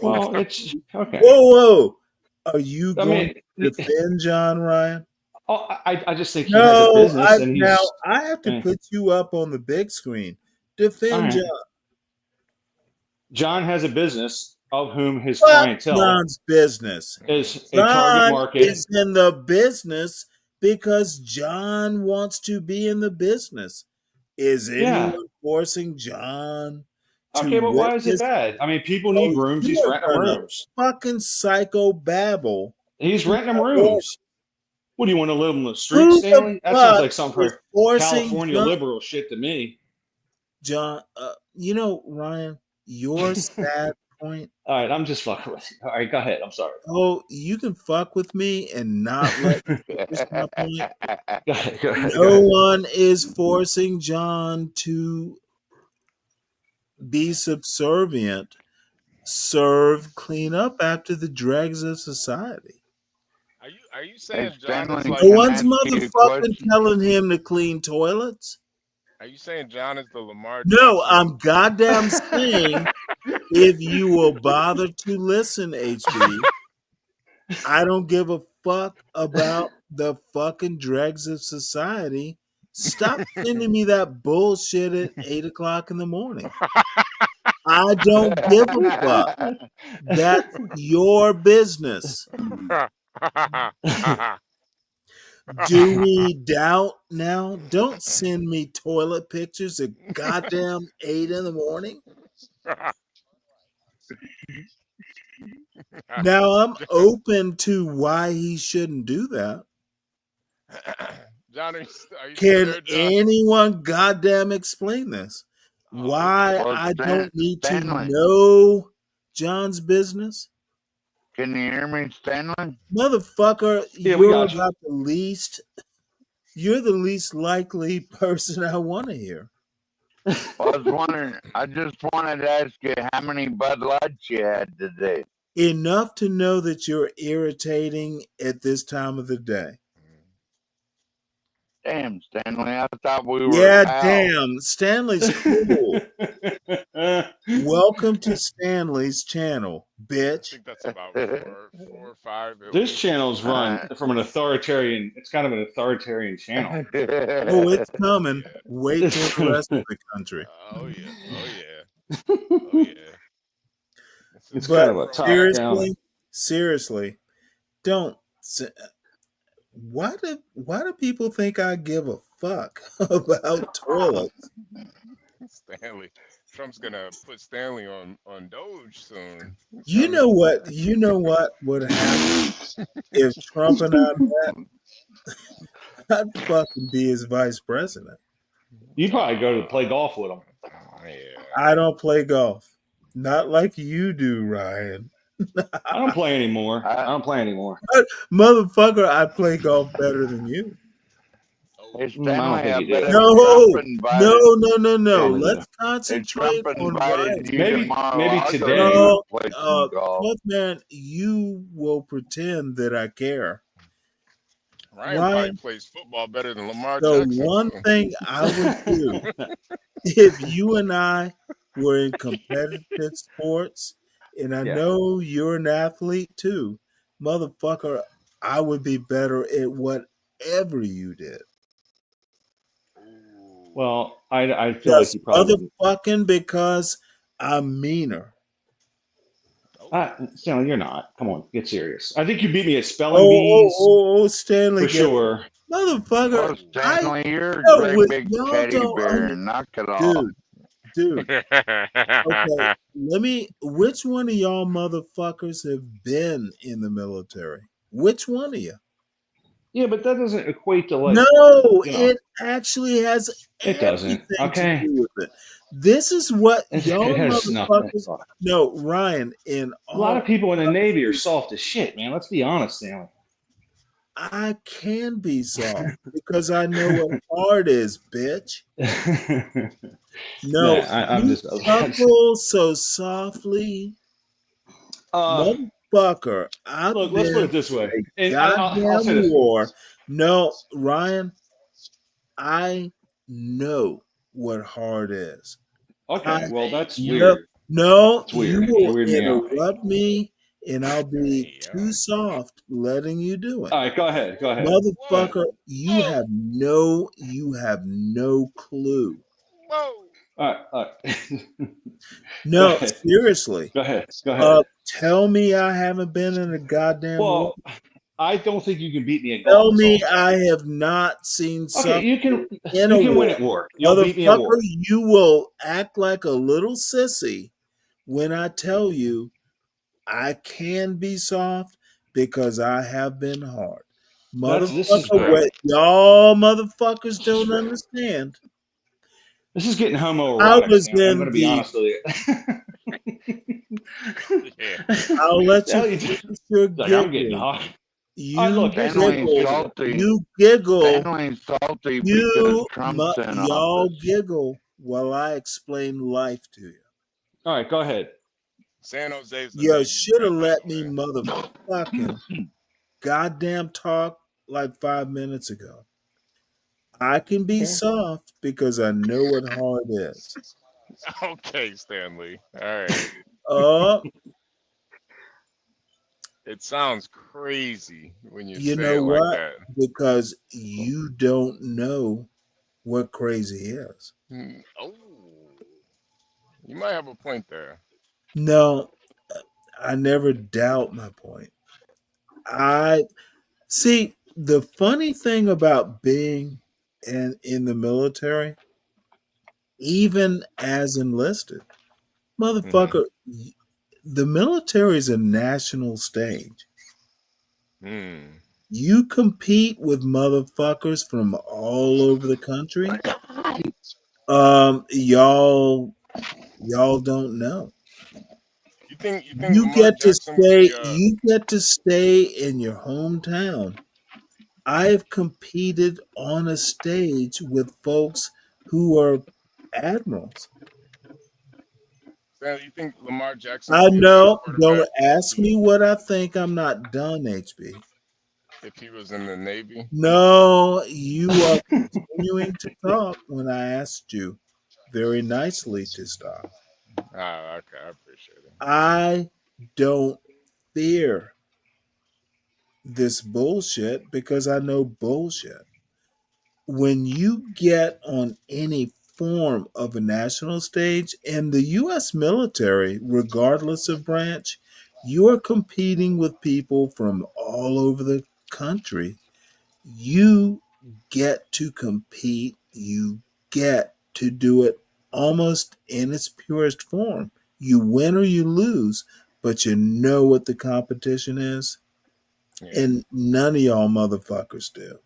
Well, it's okay. Whoa. Are you going to defend John Ryan? Oh, I just think he has a business and he's. Now I have to put you up on the big screen. Defend right. John. John has a business of whom his Fuck clientele John's business is a John target market. is in the business because John wants to be in the business. Is anyone forcing John to Okay, but why is it witness- bad? I mean, people need rooms. He's you're renting them gonna rooms. Fucking psycho babble. He's renting them rooms. What do you want to live on the street, Who the Stanley? That sounds fuck like some is forcing California John- liberal shit to me. John, Ryan, your sad point. All right, I'm just fucking with you. All right, go ahead. I'm sorry. Oh, you can fuck with me and not let me finish my point. Go ahead. No one is forcing John to be subservient, serve, clean up after the dregs of society. Are you saying Hey, John is Stanley, like No can I one's ask you a motherfucking question? telling him to clean toilets. Are you saying John is the Lamar No, Jackson? I'm goddamn saying if you will bother to listen, HB, I don't give a fuck about the fucking dregs of society. Stop sending me that bullshit at 8 o'clock in the morning. I don't give a fuck. That's your business. Do we doubt now? Don't send me toilet pictures at goddamn 8 in the morning. Now I'm open to why he shouldn't do that. John, are you still Can there, John? anyone goddamn explain this? Why Well, I don't need to Stanley, know John's business? can you hear me, Stanley? Motherfucker, Yeah, we you're got you. about the least likely person I want to hear. Well, I just wanted to ask you how many Bud Lights you had today. Enough to know that you're irritating at this time of the day. Damn, Stanley, I thought we were Yeah, pals. damn. Stanley's cool. Welcome to Stanley's channel, I bitch. think that's about four or five at This least. channel's run from an authoritarian. It's kind of an authoritarian channel. Oh, it's coming. Wait till the rest of the country. Oh yeah. Oh yeah. Oh yeah. It's But kind of a top down. seriously, don't. Why do people think I give a fuck about toilets? Stanley. Trump's gonna put Stanley on Doge soon. You know what? You know what would happen if Trump and I met? I'd fucking be his vice president. You'd probably go to play golf with him. Yeah. I don't play golf. Not like you do, Ryan. I don't play anymore. Motherfucker, I play golf better than you. Hey, I don't Stanley, think I you bet do. if No, Trump invited, no. Probably Let's do. if concentrate Trump on invited Ryan. you Maybe to Mar-a-Lago, today. you No, would play some golf. Cliff, man, you will pretend that I care. Ryan probably Ryan, plays football better than Lamar the Jackson. one So. thing I would do if you and I were in competitive sports, and I know you're an athlete too, motherfucker, I would be better at whatever you did. Well, I feel like Just you probably wouldn't. motherfucking because I'm meaner. Stanley, you're not. Come on, get serious. I think you beat me at spelling bees Stanley, for sure. Motherfucker, Oh, Stanley, you're a know great what big y'all teddy don't bear, and knock it off. dude. Okay, which one of y'all motherfuckers have been in the military? Which one of you? Yeah, but that doesn't equate to No, it actually has It doesn't. everything to Okay. do with it. This is what It y'all has nothing. motherfuckers. No, Ryan, in A lot of people in the Navy are soft as shit, man. Let's be honest, Stanley. I can be soft because I know what hard is, bitch. No, I'm you just chuckle so softly, motherfucker. I've look, been let's put it this way. to a And I'll say goddamn this. war. No, Ryan, I know what hard is. Okay, well that's weird. No, That's you weird. will You're weirding me out. interrupt me, and I'll be too soft letting you do it. All right, go ahead. Go ahead. Motherfucker, you have no clue. Whoa. All right. No, seriously. Go ahead. Go ahead. Tell me I haven't been in a goddamn war. Well, I don't think you can beat me at Tell golf. me I have not seen something Okay, you can in a war. win at war. You'll beat me at war. Motherfucker, you will act like a little sissy when I tell you I can be soft because I have been hard. This is Motherfucker, what y'all motherfuckers don't understand. This is getting homoerotic. I was I'm in going to be honest with you. I'll let you Hell, finish your like, I'm getting giggling. hot. You look, Stanley's salty. You giggle. Stanley's salty because Trump's in y'all office. giggle while I explain life to you. All right, go ahead. San Jose's the You Navy, should have by let the me way. motherfucking goddamn talk like 5 minutes ago. I can be Okay. soft because I know what hard is. Okay, Stanley. All right. Uh, It sounds crazy when you you say know it like what? that. Because you don't know what crazy is. Oh, you might have a point there. No, I never doubt my point. I see the funny thing about being in the military, even as enlisted, Hmm. motherfucker, the military is a national stage. Hmm. You compete with motherfuckers from all over the country. Y'all don't know. You think You Lamar get to Jackson would stay be you get to stay in your hometown. I have competed on a stage with folks who are admirals. Stanley, you think Lamar Jackson I would be a better know. quarterback Don't ask me what I think. I'm not done, HB. if he was in the Navy? No, you are continuing to talk when I asked you very nicely to stop. Ah, okay, I appreciate it. I don't fear this bullshit because I know bullshit. When you get on any form of a national stage in the US military, regardless of branch, you are competing with people from all over the country. You get to compete, you get to do it almost in its purest form. You win or you lose, but you know what the competition is, Yeah. and none of y'all motherfuckers do.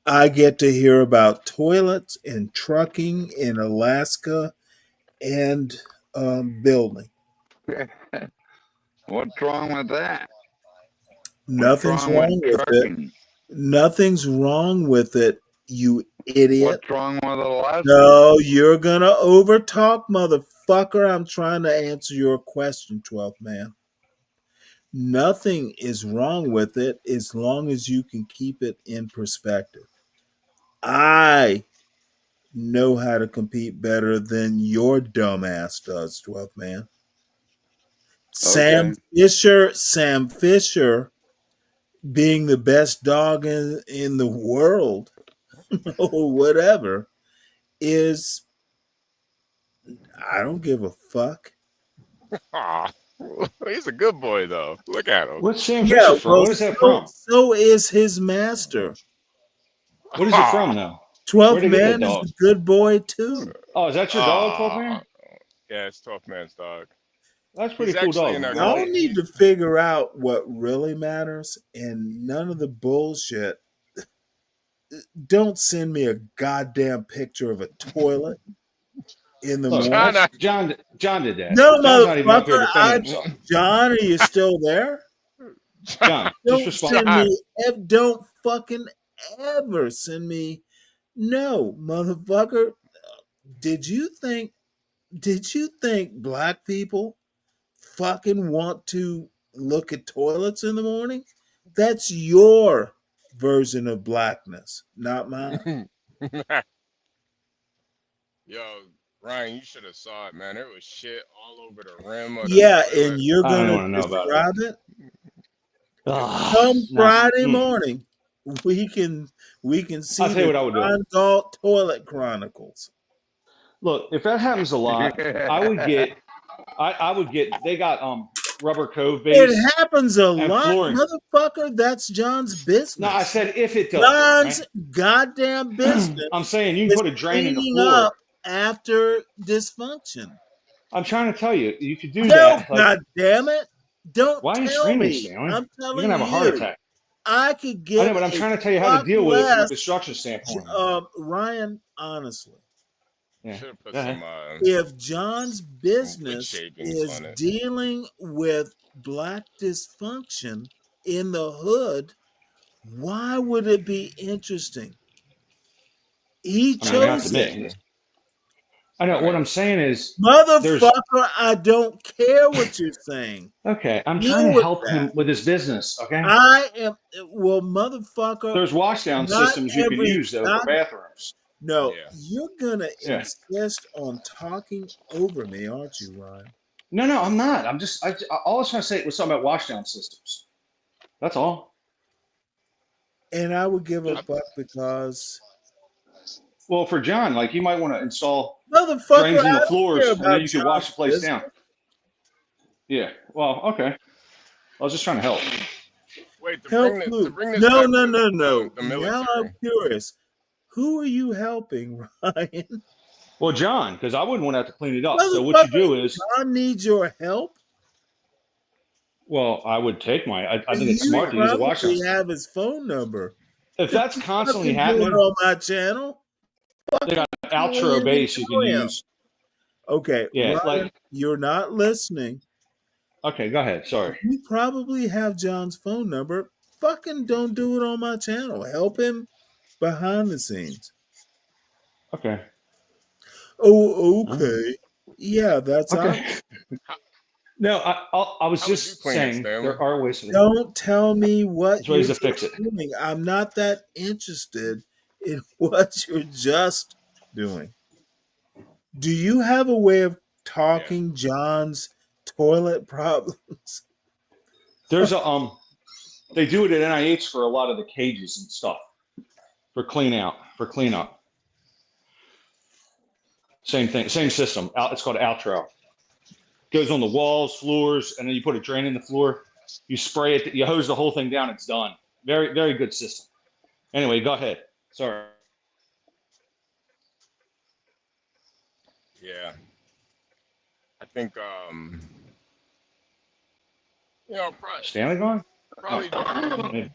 I get to hear about toilets and trucking in Alaska and building. What's wrong with that? What's Nothing's wrong with wrong with it. trucking? Nothing's wrong with it, you idiot. What's wrong with Alaska? No, you're gonna overtalk, motherfucker. I'm trying to answer your question, 12th man. Nothing is wrong with it as long as you can keep it in perspective. I know how to compete better than your dumbass does, 12th man. Okay. Sam Fisher being the best dog in the world or whatever is, I don't give a fuck. Aw, he's a good boy though. Look at him. What's Sam Yeah, Fisher from? well, What is that from? so is his master. What is it Aw, from, though? Where'd 12th they get that man is dog? a good boy too. Oh, is that your dog, 12 aw. man? Yeah, it's Tough Man's dog. That's a He's pretty cool actually dog, in a man. I like Y'all it. need to figure out what really matters and none of the bullshit. Don't send me a goddamn picture of a toilet in the Look, morning. John. that's John did that. No, John's not even up here motherfucker. defending himself. John, are you still there? John, just Don't respond. send John. me. Don't fucking ever send me. No, motherfucker. Did you think? Did you think black people fucking want to look at toilets in the morning? That's your version of blackness, not mine. Yo, Ryan, you should have saw it, man. There was shit all over the rim of the Yeah, and toilet. you're I don't even gonna want to know about it. describe it. It was Come Nah. Friday morning, we can I'll see tell you the what I would do. John Galt Toilet Chronicles. Look, if that happens a lot, I would get. They got rubber cove It base happens a and lot, flooring. motherfucker. That's John's No, I business. said if it does, John's right? goddamn business I'm saying you can is put a drain in the cleaning floor. up after dysfunction. I'm trying to tell you, you could do No, that. Like, god damn it. Don't why are you tell screaming, me. Stanley? I'm You're telling gonna have a heart you. attack. I could I give know, but I'm a trying to tell you how to fuck deal with it from a less. construction standpoint. Ryan, honestly, Yeah. should have put Go ahead. if John's some wood business shavings is on it. dealing with black dysfunction in the hood, why would it be interesting? He I mean, not chose to it. me. I know I what mean, I'm saying is there's Motherfucker, I don't care what you're saying. okay. I'm trying Deal to with help that. him with his business. Okay. I am well, motherfucker. There's washdown Not systems you can every use though for not bathrooms. no. yeah. You're gonna Yeah. insist on talking over me, aren't you, Ryan? No, I'm not. I'm just all I was trying to say was something about washdown systems. That's all. And I would give a fuck because Well, for John, like you might want to install motherfucker, drains in I the don't care floors, and then about you could wash John's the place business. down. Yeah. Well, okay. I was just trying to help. Wait, Help to who? bring this No, back no, to no, no. the Now I'm military. curious. Who are you helping, Ryan? Well, John, because I wouldn't want to have to clean it up. So what you Motherfucker, do is, John needs your help. well, I would take my. I think it's You smart to use a washdown probably system. have his phone number. If that's constantly Fucking do it happening, on my channel. they got an Call outro in and base you can tell him. use. Okay, Yeah, Ryan, like you're not listening. okay, go ahead. Sorry. You probably have John's phone number. Fucking don't do it on my channel. Help him behind the scenes. Okay. Oh, okay. Yeah, that's Okay. obvious. No, I was How would you just clean it, saying Stanley? there are ways to Don't tell me what there's you're ways to fix it. doing. I'm not that interested in what you're just doing. Do you have a way of talking John's toilet problems? There's a they do it at NIH for a lot of the cages and stuff for cleanup. Same thing, same system. It's called Outro. Goes on the walls, floors, and then you put a drain in the floor. You spray it, you hose the whole thing down. It's done. Very, very good system. Anyway, go ahead. Sorry. Yeah. I think you know, Stanley gone? probably Maybe.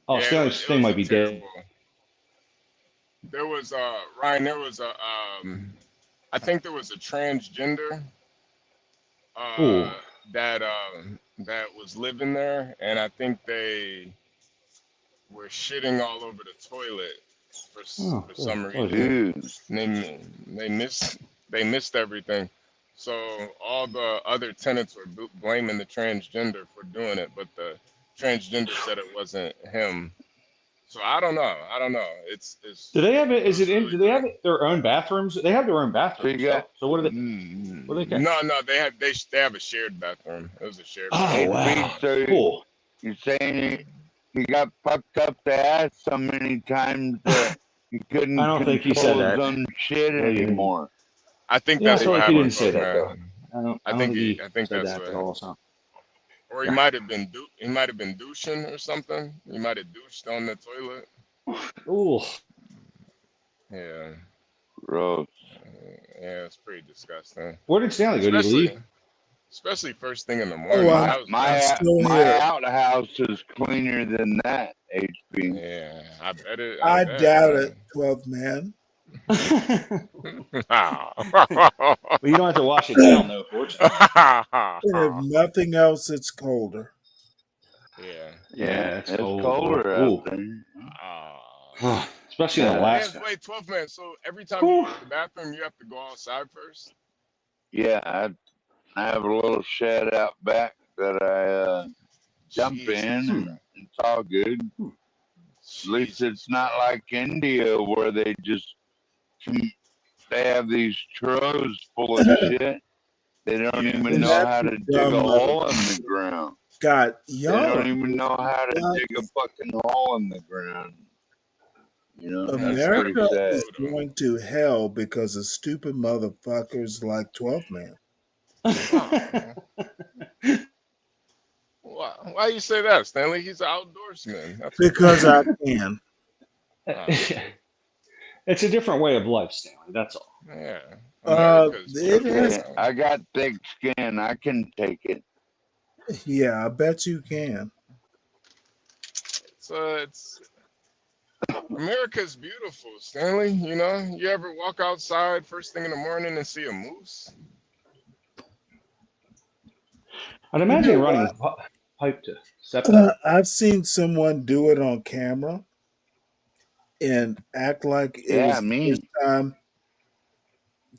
Oh, yeah, Stanley's it thing was might a be terrible. dead. There was Ryan, there was a I think there was a transgender Ooh. that was living there, and I think they were shitting all over the toilet for Oh, for some good. reason. They missed everything. So all the other tenants were blaming the transgender for doing it, but the transgender said it wasn't him. So I don't know. It's Do they have it? it Is it was in? really Do they have bad. their own bathrooms? They have their own So you bathrooms. got So what do they? What do they get? No, they have a shared bathroom. It was a shared Oh bathroom. wow, so cool. you're saying he got fucked up the ass so many times that he couldn't I don't think he said control his that. own shit anymore. I think Yeah, I that's feel what like he didn't happened, say fuck that though. man. I don't think he I think said that's that what at all. happened. So Or he yeah. might have been he might have been douching or something. He might have douched on the toilet. Ooh. Yeah. Gross. Yeah, it's pretty disgusting. Where did Stanley go? Did he leave? Especially first thing in the Oh, morning. That was I'm bad. still My here. outhouse is cleaner than that, HB. Yeah, I bet it. I bet, doubt man. it, 12th man. Well, you don't have to wash it down though, fortunately. And if nothing else, it's colder. Yeah. Yeah, it's cold. colder Ooh. out there. Especially in Man, Alaska. wait, 12 man. So every time you go to the bathroom, you have to go outside first? Yeah, I have a little shed out back that I jump in, and it's all good. At least it's not like India where they have these trucks full of shit. They don't even And know that's how a to dig dumb a mother. hole in the ground. God, They y'all don't are even know how to God, dig a fucking hole in the ground. You know, that's pretty America sad. is going to hell because of stupid motherfuckers like 12th man. Why you say that, Stanley? He's an outdoorsman. That's Because I can. It's a different way of life, Stanley. That's all. Yeah. It is. I got thick skin. I can take it. Yeah, I bet you can. It's America's beautiful, Stanley. You know, you ever walk outside first thing in the morning and see a moose? I'd imagine you're running pipe to septic. I've seen someone do it on camera and act like it was the first time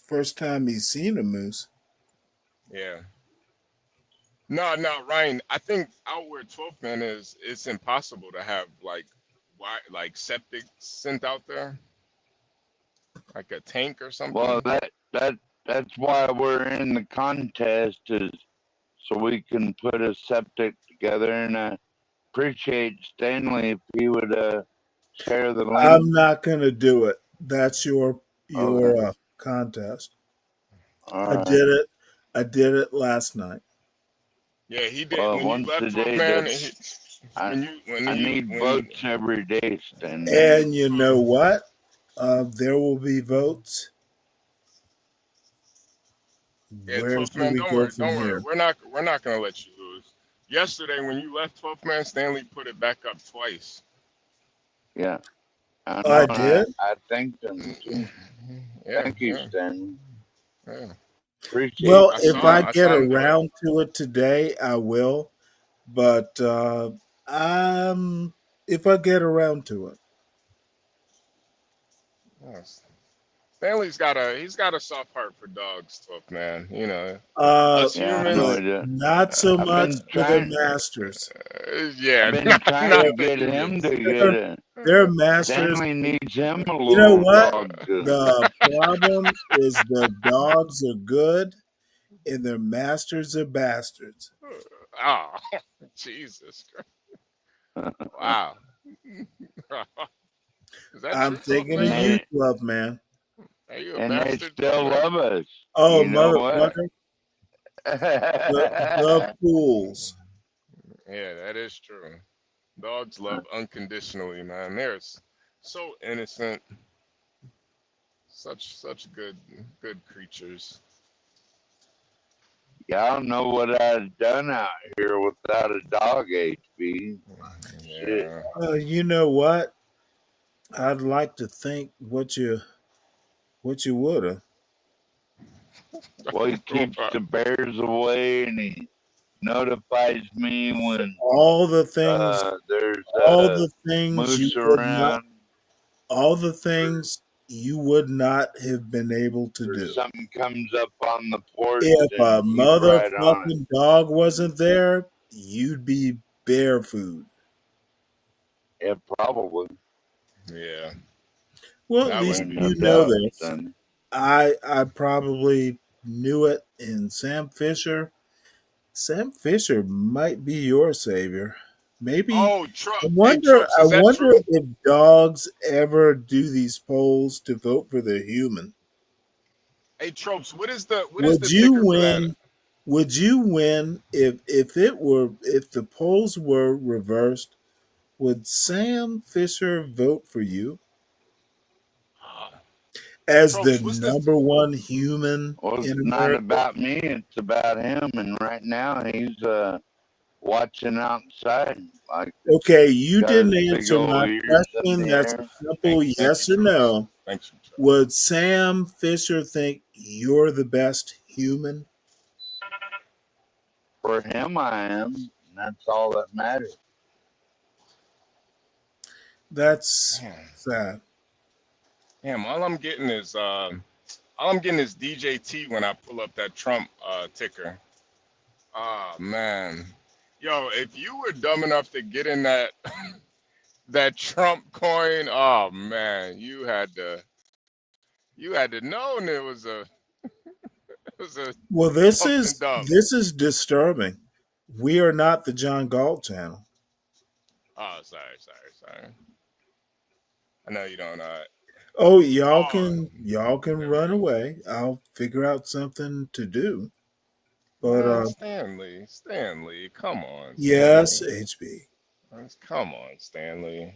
first time he's seen a moose. Yeah. No, no, Ryan. I think out where 12th man is, it's impossible to have like septic sent out there, like a tank or Well, something. that's why we're in the contest, is so we can put a septic together. And I appreciate Stanley if he would share the link. I'm not gonna do it. That's your Okay. contest. All I right. did it. I did it last night. Yeah, he did. Well, When you once left a 12th day, man, I when I you need when votes every day, Stanley. And you know what? There will be votes. yeah, Where 12th should man, we don't go worry, from don't worry. here? We're not gonna let you lose. Yesterday when you left 12th man, Stanley put it back up twice. Yeah, I know. I And did. I thanked him too. Yeah, Thank you, yeah, Stanley. yeah. Appreciate Well, I if you, I saw man. I get saw him do it. around to it today, I will. But if I get around to it, Yes. He's got a soft heart for dogs, 12th man. You know, uh, us Yeah, I know but humans. I do. not so I've much been for their trying. masters. I've Yeah, been trying not to Their, the get him humans. to get their, it. their masters. Stanley needs him a You know little what? dog too. The problem is the dogs are good and their masters are bastards. Oh, Jesus Christ! Wow. Is that I'm true, 12th thinking of And man? you, they 12 man. Are you a and they bastard, 12th still man? love us. Oh, You know what? motherfucker. The fools. Yeah, that is true. Dogs love unconditionally, man. So innocent, such good creatures. Y'all know what I'd done out here without a dog, HB. Shit. Yeah. You know what? I'd like to think what you woulda. Well, he keeps the bears away, and he notifies me when All the things, there's all the things you moose would not, around, all the things you would not have been able to or do. something comes up on the porch, If and a he's right on it. motherfucking dog wasn't there, you'd be bear food. Yeah, probably. Yeah. Well, at That least wouldn't Ain't be no you good. know doubt, this. son. I probably knew it in Sam Fisher. Sam Fisher might be your savior. Maybe Oh, Truck. I Hey, wonder Tropes, I is that wonder true? if dogs ever do these polls to vote for the human. Hey, Tropes, what is the Would you ticker for that? win? Would you win if the polls were reversed? Would Sam Fisher vote for you as the Tropes, what's the number one human Well, it's in not America? about me, it's about him. And right now, he's watching outside, like Okay, you got his didn't big answer old my ears up in question. the That's air. a simple Thank you, yes or Tropes. no. Thank you, Tropes. Would Sam Fisher think you're the best human? For him, I am. And that's all that matters. That's Damn. sad. Damn, all I'm getting is DJT when I pull up that Trump ticker. Ah, man. Yo, if you were dumb enough to get in that Trump coin, oh man, you had to know and it was a Well, pump and dump. this is disturbing. We are not the John Galt channel. Oh, sorry. I know you don't Oh, oh y'all can there we run go. away. I'll figure out something to do. But Man, Stanley, come on, yes, Stanley. HB. Come on, Stanley.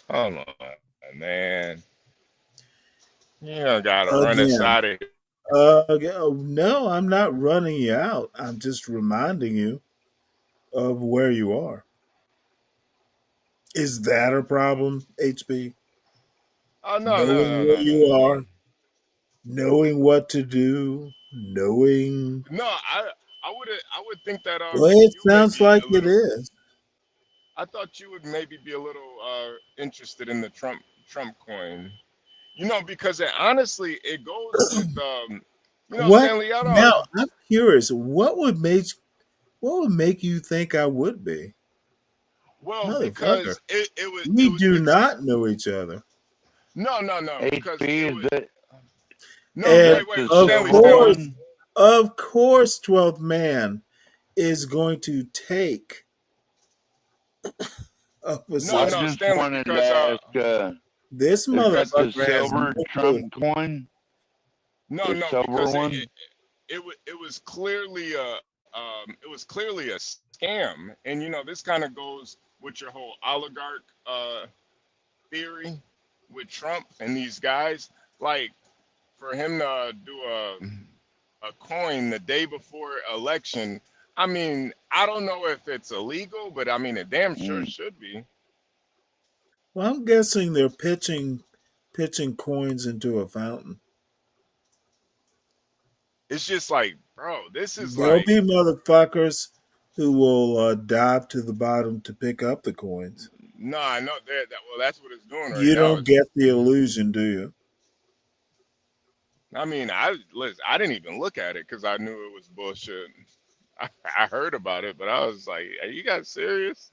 Come on, man. You don't gotta run us Again. out of here. No, I'm not running you out. I'm just reminding you of where you are. Is that a problem, HB? Oh no, no, Knowing no, where no, no, you no. are, knowing what to do, knowing. No, I would think that Well, it you may sounds be like a it little. is. I thought you would maybe be a little interested in the Trump coin. Because honestly, it goes with What Stanley. I don't. now? I'm curious. What would make you think I would be, Well, motherfucker? because it We was do it's not know each other, no because HP it is was that is no and that wait wait the of Stanley silver Stanley. course, one? of course, 12th man is going to take a No I no position. just Stanley wanted to because ask, This is that the motherfucker has no silver clue. Trump coin? no The no silver because one? it was clearly a scam, and this kind of goes with your whole oligarch theory with Trump and these guys. Like, for him to do a coin the day before election, I mean, I don't know if it's illegal, but I mean, it damn sure Mm. should be. Well, I'm guessing they're pitching coins into a fountain. It's just like, bro, this is There'll like, be motherfuckers who will dive to the bottom to pick up the coins. no, I know that. Well, that's what it's doing right You now. don't get the illusion, do you? I mean, I didn't even look at it because I knew it was bullshit. I heard about it, but I was like, are you guys serious?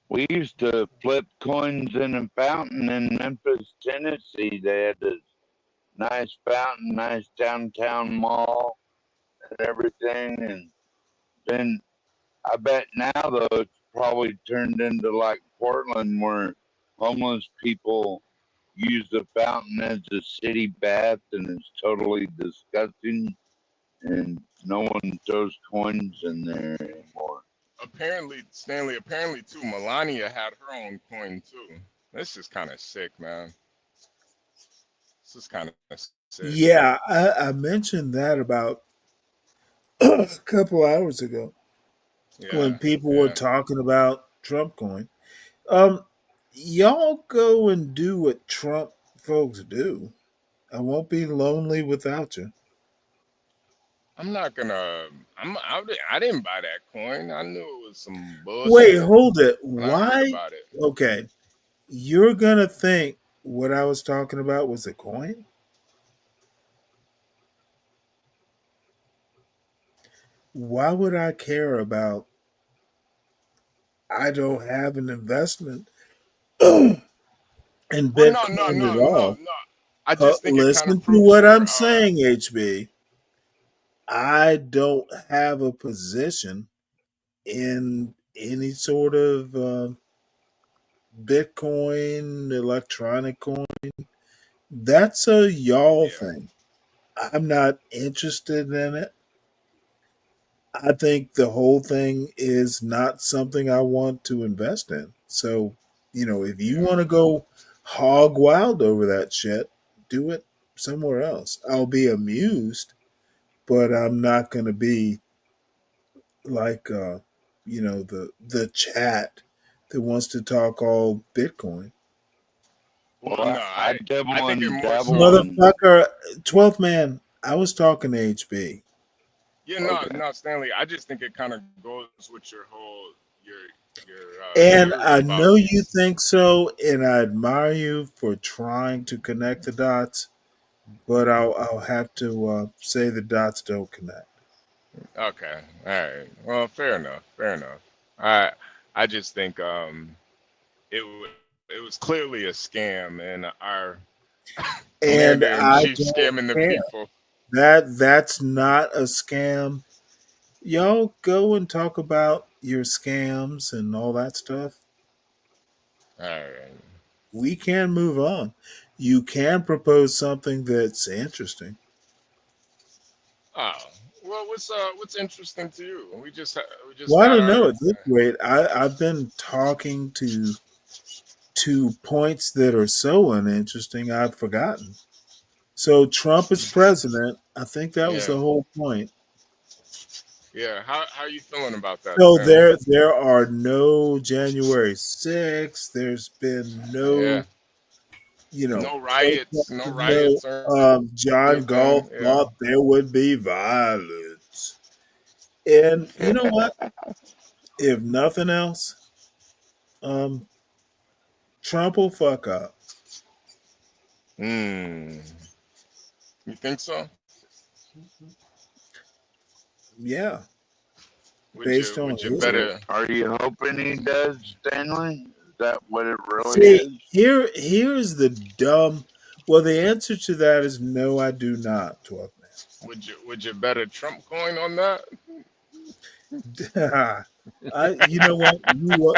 We used to flip coins in a fountain in Memphis, Tennessee. They had this nice fountain, nice downtown mall and everything. And then I bet now though it's probably turned into like Portland where homeless people use the fountain as a city bath and it's totally disgusting and no one throws coins in there anymore. Apparently, Stanley, apparently too, Melania had her own coin too. This is kind of sick, man. This is kind of sick. Yeah, I mentioned that about a couple hours ago Yeah, when people were yeah. talking about Trump coin. Um, y'all go and do what Trump folks do. I won't be lonely without you. I'm not gonna. I didn't buy that coin. I knew it was some Wait, bullshit hold it. when I heard Why? about it. Okay, you're gonna think what I was talking about was a coin? Why would I care about? I don't have an investment in Well, no, no, Bitcoin at no, no, all. no. I just think it kind of Listen to proves what your. I'm saying, HB. I don't have a position in any sort of Bitcoin, electronic coin. That's a y'all Yeah. thing. I'm not interested in it. I think the whole thing is not something I want to invest in. So, if you Yeah. want to go hog wild over that shit, do it somewhere else. I'll be amused, but I'm not going to be like the chat that wants to talk all Bitcoin. Well, Well, no, I I dabble think it and more dabble so. and Motherfucker, 12th man, I was talking to HB. Yeah, no, okay. no, Stanley. I just think it kind of goes with your whole your And theory I about. know you think so, and I admire you for trying to connect the dots, but I'll have to say the dots don't connect. Okay, all right. Well, fair enough. Fair enough. I just think it was clearly a scam, and our And commander in I chief don't scamming the care. people. That's not a scam. Y'all go and talk about your scams and all that stuff. All right. We can move on. You can propose something that's interesting. Oh, well, what's interesting to you? We just Well, I got don't know our. at this rate. I've been talking to points that are so uninteresting I've forgotten. So Trump is president. I think that was Yeah, the whole point. yeah. How you feeling about that, So Stanley? there are no January 6th. There's been Yeah. no, No protest, riots, no no riots or John Galt anything. Yeah. thought there would be violence. And you know what? If nothing else, um, Trump will fuck up. Hmm. You think so? Yeah, based on Would you history. better? Are you hoping he does, Stanley? Is that what it really See, is? here's the dumb. Well, the answer to that is no, I do not. 12 Would you bet a Trump coin on that? man. You know what?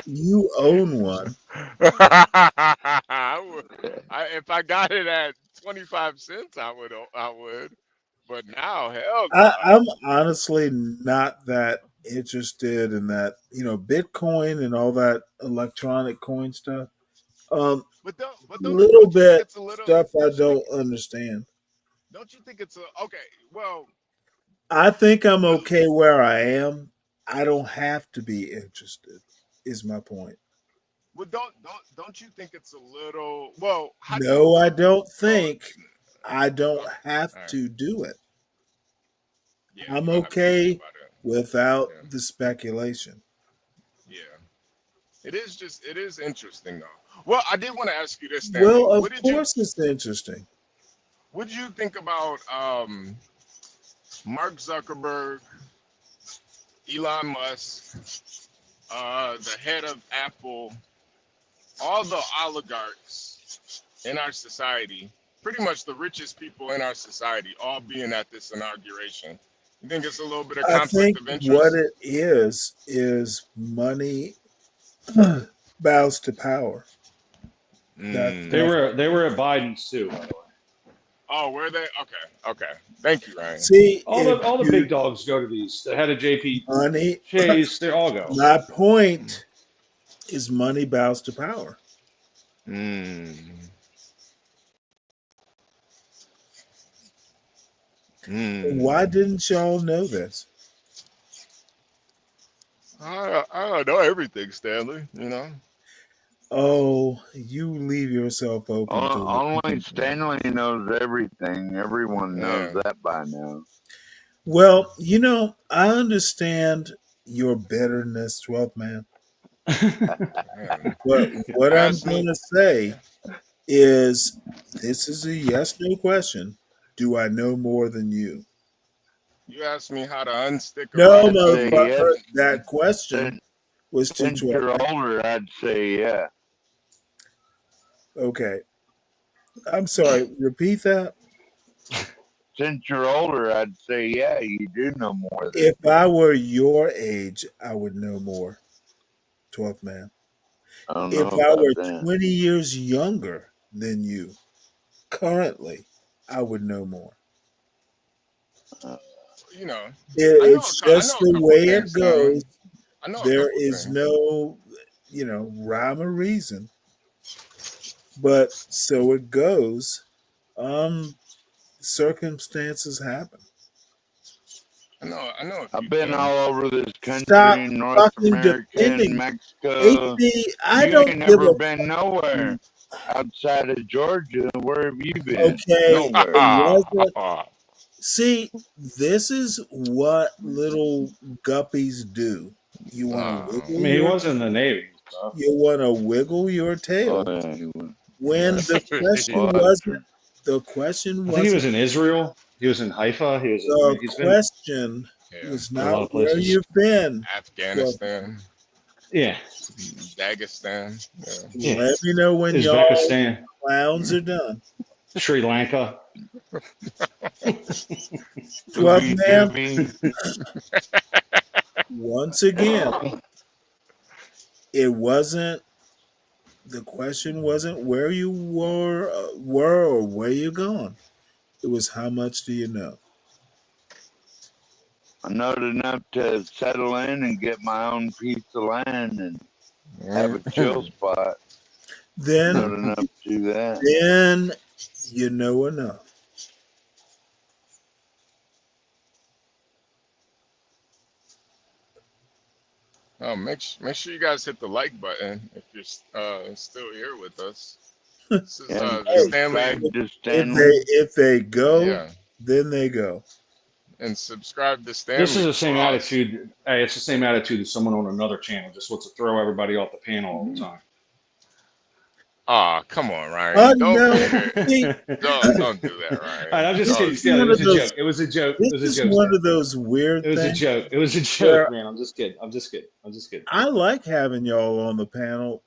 You own one. If I got it at 25 cents, I would. I would. But now, hell I'm honestly not that interested in that. Bitcoin and all that electronic coin stuff. Little Don't you think bit it's a little? stuff I Don't you think? don't understand. Don't you think it's a okay? Well, I think I'm but okay where I am. I don't have to be interested. Is my point. don't you think it's a little? Well, how do you No, I feel? don't Well, think. I don't well, have all right. to do it. Yeah, I'm you don't have to think okay about it. without Yeah, the speculation. yeah. It is interesting though. Well, I did want to ask you this, Stanley. Well, of course it's interesting. What did you think about Mark Zuckerberg, Elon Musk, the head of Apple, all the oligarchs in our society, pretty much the richest people in our society, all being at this inauguration? You think it's a little bit of I conflict think of what interest? it is money bows to power. They Mm. That's were at Biden's too, by the way. Oh, were they? Okay, okay. Thank you, Ryan. see if All the you big dogs go to these. The head of JP money. Chase, they all go. My point is money bows to power. Mm. Mm. Why didn't y'all know this? I don't know everything, Stanley. You know. Oh, you leave yourself open to Only it. Stanley knows everything. Everyone knows Yeah. that by now. Well, I understand your bitterness, 12th man. Man. But what You I'm asked going me. to say is this is a yes no question. Do I know more than you? You asked me how to unstick a No, I'd rose. say yes. motherfucker. That question Since, was to since 12th you're man. older, I'd say yeah. Okay. I'm sorry. Repeat that. Since you're older, I'd say yeah. You do know more than If me. I were your age, I would know more, 12th man. I don't know If I about were that. 20 years younger than you, currently, I would know more. You know. It's I just know a the couple way it things, Stanley. goes. I know a There couple is things. no, rhyme or reason, but so it goes. Circumstances happen. I know a I've few been things. all over this Stop country, North fucking America, defending Mexico. HB. I You ain't don't give never a been nowhere outside of Georgia. Where have you been? okay. It Nowhere. wasn't. See, this is what little guppies do. You want to I wiggle mean, he your was in the Navy and stuff. you want to wiggle your Oh tail yeah, you went. when Yeah. question Well, wasn't the question I think he was wasn't in Israel. He was in Haifa. the He's been question Yeah. was a lot not of where places. you've been. Well, Afghanistan, Yeah. Dagestan. Yeah. let me know when y'all Uzbekistan, clowns are done. Sri Lanka. 12th Oogie man, Doogie. once again, it wasn't the question wasn't where you were or where you going. It was how much do you know? I know enough to settle in and get my own piece of land and have a chill spot. Then Know enough to do that. then you know enough. Oh, make sure you guys hit the like button if you're still here with us. This is And the Hey, Stanley. subscribe to if Stanley. they go, Yeah, then they go. and subscribe to This is Stanley the same for us. attitude. Hey, it's the same attitude as someone on another channel just wants to throw everybody off the panel all the time. Ah, come on, Ryan. Don't No, put it. see, Don't do that, All right, Ryan. I'm just this kidding, is Stanley. It one was of a those. joke. It was a joke. It This was a is joke, one of Stanley. those It weird was a things joke. It was a joke, where man. I'm just kidding. I'm just kidding. I'm just kidding. I like having y'all on the panel.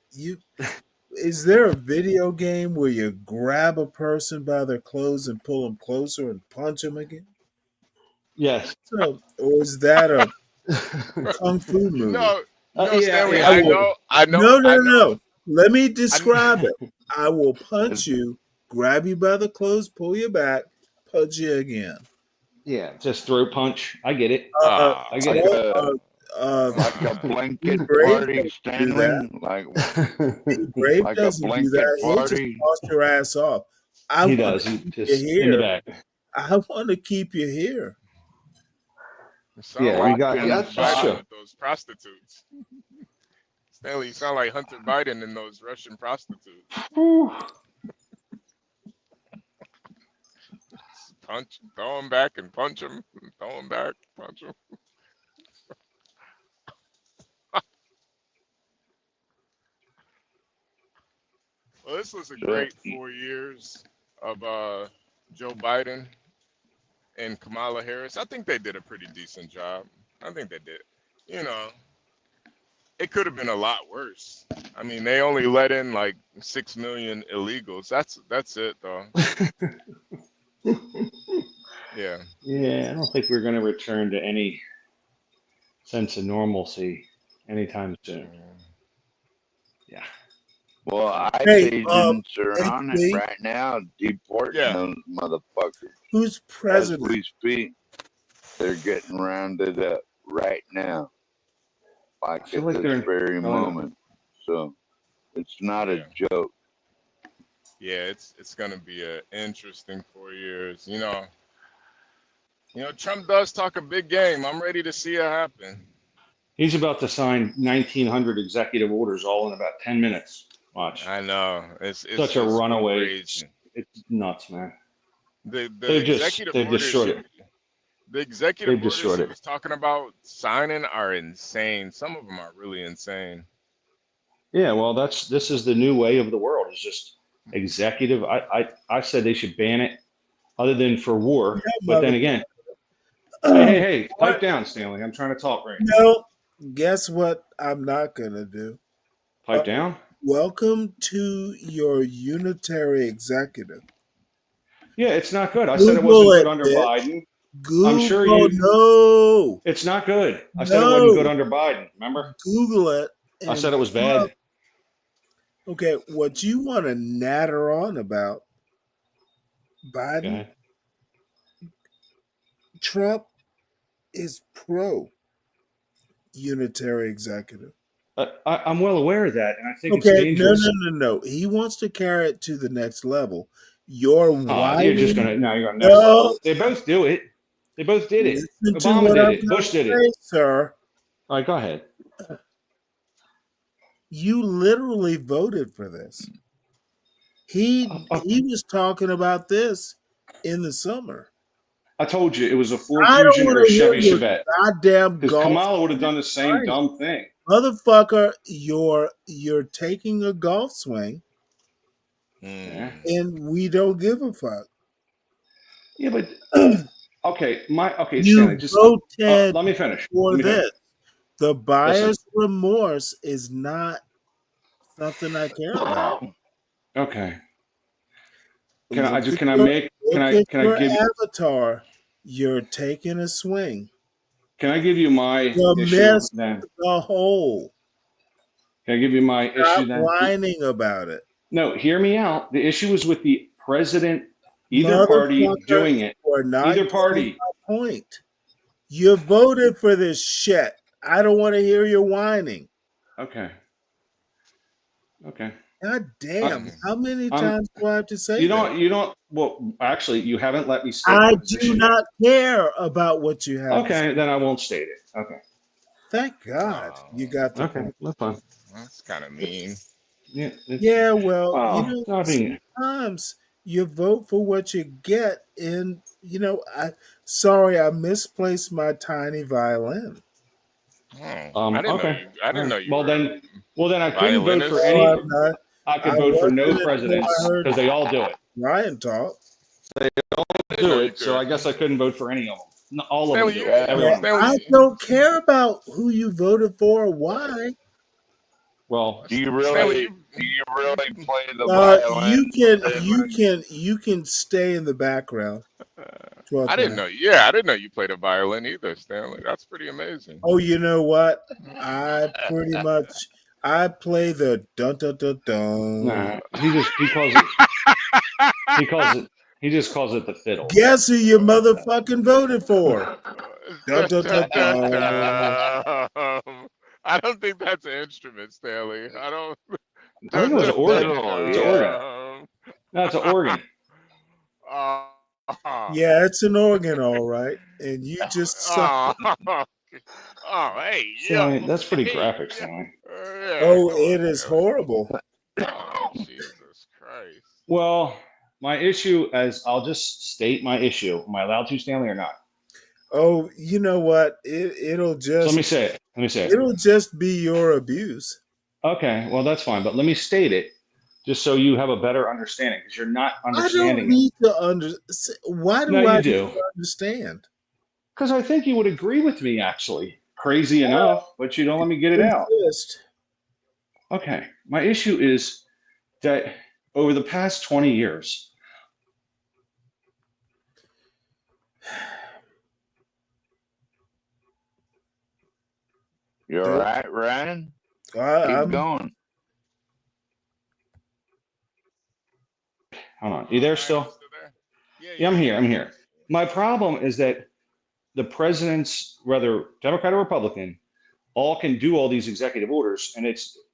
Is there a video game where you grab a person by their clothes and pull them closer and punch them again? Yes. So, or is that a kung fu movie? No, Yeah, Stanley. yeah. I I will. know, I know, No, no, I no, know. no. Let me I, describe it. I will punch you, grab you by the clothes, pull you back, punch you again. Yeah, just throw punch. I get it. I get Like it. Well, a like a Be blanket Brave party, doesn't do that. Stanley. Like Be Brave like a doesn't do blanket that. He'll just party. toss your ass off. I He want does. to He keep you just in the here. back. I want to keep you here. you sound Yeah, like you got. Yeah, Hunter Rocking. that's Biden true. with those prostitutes. Stanley, you sound like Hunter Biden in those Russian prostitutes. Punch, throw him back and punch him. Throw him back, punch him. Well, this was a So, great 4 years of Joe Biden and Kamala Harris. I think they did a pretty decent job. I think they did. You know, it could have been a lot worse. I mean, they only let in like 6 million illegals. That's it though. Yeah. Yeah, I don't think we're going to return to any sense of normalcy anytime soon. Yeah. well, ICE Hey, agents are on it HD, right now, deporting Yeah. those motherfuckers who's as president? we speak. They're getting rounded up right now, I like feel at like this they're. very Oh, no. moment. So it's not Yeah. a joke. Yeah, it's gonna be an interesting 4 years. Trump does talk a big game. I'm ready to see it happen. He's about to sign 1,900 executive orders all in about 10 minutes. Watch. I know. It's Such a just runaway. crazy. It's nuts, man. The They've destroyed it. the executive They've orders destroyed he it. was talking about signing are insane. Some of them are really insane. Yeah, well, this is the new way of the world. It's just executive. I said they should ban it, other than for war. But then again, hey, pipe What? down, Stanley. I'm trying to talk right now. No, guess what? I'm not gonna do. Pipe down. Welcome to your unitary executive. Yeah, it's not good. I said it Google wasn't good it, under bitch. Biden. I'm sure Google, you. no, It's not good. I said it wasn't good under Biden. Remember? Google it. I said And it was bad. okay, what you want to natter on about Biden, Okay. Trump is pro unitary executive. I'm well aware of that, and I think it's Okay, dangerous. no. He wants to carry it to the next level. You're You're just whining. gonna you're on next No, level. They both do it. They both did it. listen to Obama what did I'm it. going Bush to did it. say, sir. All right, go ahead. You literally voted for this. He was talking about this in the summer. I told you it was a Ford I don't Fusion or want a to hear Chevy your Chevette. goddamn Because golf. Kamala would have done the same Right. dumb thing. Motherfucker, you're taking a golf swing Yeah. and we don't give a fuck. Yeah, but okay, Stanley, You just voted let me finish. for Let me finish. this. The Listen. buyer's remorse is not something I care about. Okay. Look at Can I your give avatar. You're taking a swing. can I give you my You issue missed then? the hole. Can I give you my Stop issue then? whining about it. No, hear me out. The issue is with the president, either party Motherfucker, doing it. you are not Either getting party. my point. You voted for this shit. I don't want to hear your whining. Okay. God damn. How many I'm- times do I have to say You that? don't well actually you haven't let me state I my do position. not care about what you have to Okay, say. then I won't state it. Okay. Thank God you got the Okay, point. that's fine. That's kind of mean. Yeah, well, I mean, sometimes you vote for what you get, and sorry, I misplaced my tiny violin. I didn't know okay. you. I didn't know you Well were then I couldn't vote violinist. for any. I'm not. I I could vote for wasn't no until I presidents heard because they all do it. Ryan talk. They all Didn't know do you it, so could. I guess I couldn't vote for any of them. No, all of them Stanley, do you, it. Yeah. Every Well, one of them. I Stanley, don't care about who you voted for or why. Well, Do you Stanley, really play the You violin? can stay in the background. I Trust didn't me. know. Yeah, I didn't know you played a violin either, Stanley. That's pretty amazing. Oh, you know what? I play the dun dun dun nah, dun. he calls it he just calls it the fiddle. Guess who you motherfucking voted for? Dun dun dun dun. I don't think that's an instrument, Stanley. I don't. I think it was an organ. Fiddle, It's an organ. No, it's an organ. Yeah, it's an organ, all right. And you just suck. Hey, Stanley, yo, that's pretty hey, graphic, Stanley. yeah, Oh, come on, it is Stanley. horrible. Oh, Jesus Christ. Well, my issue, as I'll just state my issue. Am I allowed to, Stanley, or not? Oh, you know what? It'll So let just me say it. Let me say it. it'll just be your abuse. Okay, well that's fine, but let me state it just so you have a better understanding because you're not I don't understanding it. need to understand. Why do No, I you need do. to understand? Because I think you would agree with me, actually. Crazy enough, but you don't let me get it out. Insist. Okay, my issue is that over the past 20 years, You all right, Ryan? I'm Keep going. hold on, you there still? Yeah, I'm here. I'm here. My problem is that the presidents, whether Democrat or Republican, all can do all these executive orders, and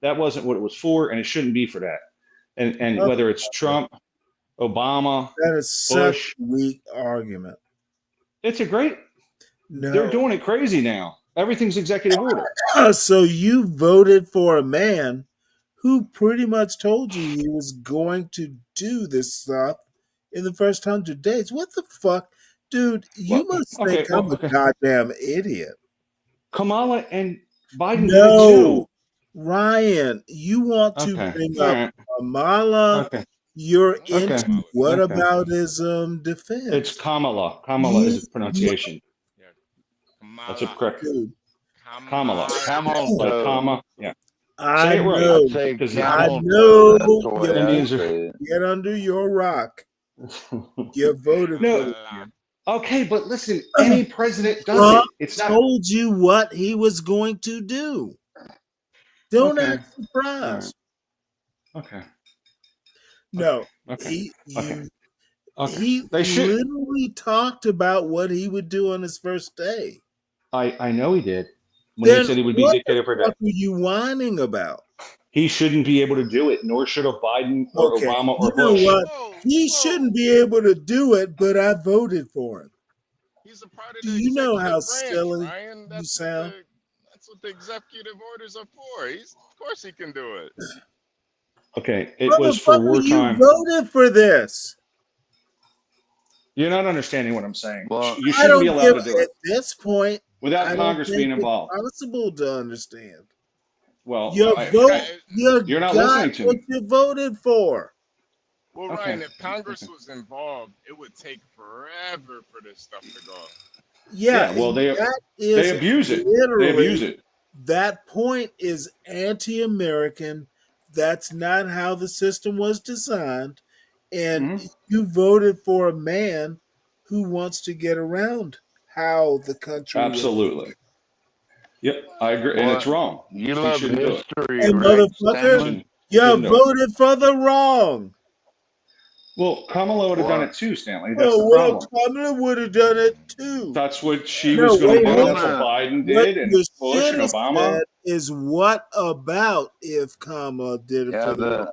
that wasn't what it was for, and it shouldn't be for that. And whether it's Trump, Obama, That is such Bush, a weak argument. it's a great. No. They're doing it crazy now. Everything's executive order. So you voted for a man who pretty much told you he was going to do this stuff in the first 100 days. What the fuck? Dude, you must think I'm a goddamn idiot. Kamala and Biden did it No, too. Ryan, you want to Okay. bring All up right. Kamala. Okay. You're Okay. into whataboutism defense. It's Kamala. Kamala is a pronunciation. That's a correct. Dude, Kamala. Camel Like toe. comma. Yeah. I Say it right. know. I'd say Because camel I toe. That's know the you way I Indians are. say it. get under your rock. You voted No. for this man. Okay, but listen, any president does Trump it. It's not. told you what he was going to do. Don't Okay. act surprised. Okay. No, Okay. Okay. he They should. literally talked about what he would do on his first day. I know he did when Then he said he would be what dictator the for a day. fuck are you whining about? He shouldn't be able to do it, nor should have Biden or Okay, Obama or you know Bush. what? He shouldn't be able to do it, but I voted for him. He's a part of Do the you know how executive branch, silly Ryan. you That's sound? that's what the executive orders are for. Of course he can do it. Okay, it was for Motherfucker, you wartime. voted for this. You're not understanding what I'm saying. Well, You I shouldn't be don't allowed give to do it at this point. without I don't Congress think being it's involved. possible to understand. Well, Your vote, you you're not got listening to what me. you voted for. Well, Okay. Ryan, if Congress was involved, it would take forever for this stuff to go. Yeah, well, and they that is abuse it. literally They abuse it. that point is anti-American. That's not how the system was designed, and you voted for a man who wants to get around how the country was. Absolutely. Yep, I agree, and it's wrong. You He love shouldn't do it. history, Hey, right, motherfucker, Stanley? you shouldn't do it. voted for the wrong. Well, Kamala would have done What? it too, Stanley. That's the Oh, well, problem. Kamala would have done it too. That's what she No, was going wait, to do. hold That's what on. Biden What did, and you Bush should and have Obama. said is what about if Kamala did it Yeah, for the the wrong?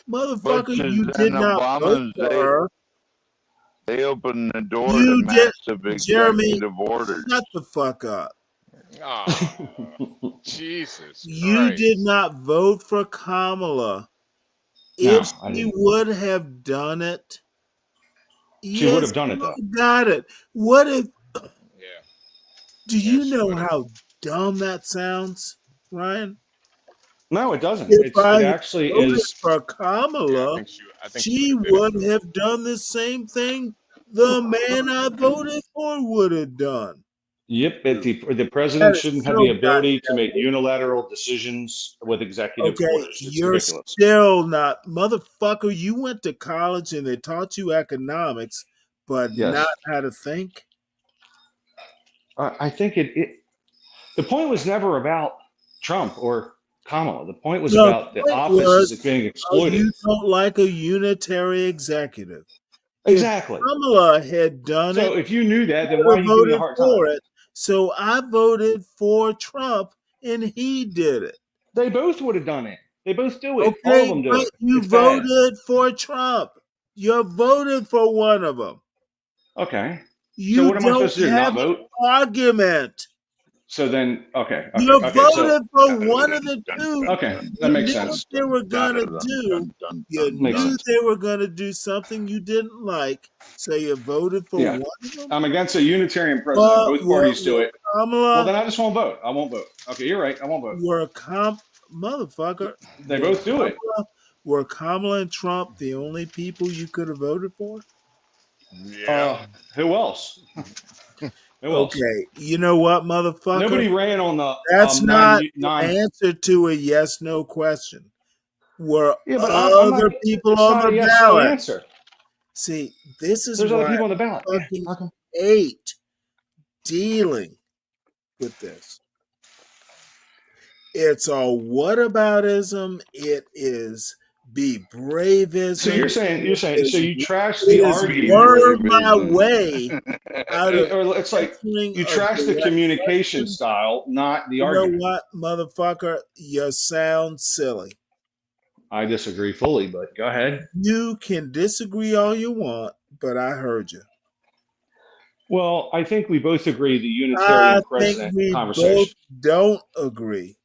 Motherfucker, Bushes you and did not vote Obamas, for her. they opened the door to You did, massive Jeremy. executive orders. Shut the fuck up. Oh, Jesus You Christ. did not vote for Kamala. No, If I she didn't. would have done it, She would yes, have done you it though. got it. What if? Yeah. Do you she know would've. how dumb that sounds, Ryan? No, it doesn't. If I It had actually voted is. for Yeah, Kamala, I think she she would have did it would though. have done the same thing the man I voted for would have done. Yep, the That president is shouldn't have so the ability to make goddamn. unilateral decisions with executive Okay, orders. It's you're ridiculous. still not, motherfucker. You went to college and they taught you economics, but not Yes. how to think. I think the point was never about Trump or Kamala. The point was The about the point offices was, that being exploited. you don't like a unitary executive. If Exactly. Kamala had done it, So if you knew that, I then would why are have you giving me a voted hard time? for it. So I voted for Trump, and he did it. They both would have done it. They both do it. All of Okay, them do but it. you It's bad. voted for Trump. You voted for one of them. Okay. So You what am I don't supposed to do? have Not an vote? argument. So then, okay. You So voted for Dun, one of dun, the dun, two. dun, okay, dun, that You makes knew dun, what sense. they dun, were dun, gonna dun, do. dun, dun, You dun, Makes knew sense. dun. they were gonna do something you didn't like, so you voted for Yeah. one of them. I'm against a unitarian president. But Both parties do were it. Well, Kamala, then I just won't vote. I won't vote. Okay, you're right. I won't vote. motherfucker, They both do it. were Kamala and Trump the only people you could have voted for? Yeah. Who else? Who else? Okay, you know what, motherfucker? Nobody ran on the That's not the non. answer to a yes/no question. Were Yeah, but I'm not. other people It's on not a the yes no ballot? answer. See, this is There's other why people on the ballot. I Yeah. fucking Okay. hate dealing with this. It's a whataboutism. It is be braveism. So you're saying so you trash It the is Be argument, worm my bravism. way out of or it's like answering you a trash the direct communication question. style, not the You know argument. what, motherfucker? You sound silly. I disagree fully, but go ahead. You can disagree all you want, but I heard you. Well, I think we both agree the I Unitarian think president we both conversation. don't agree.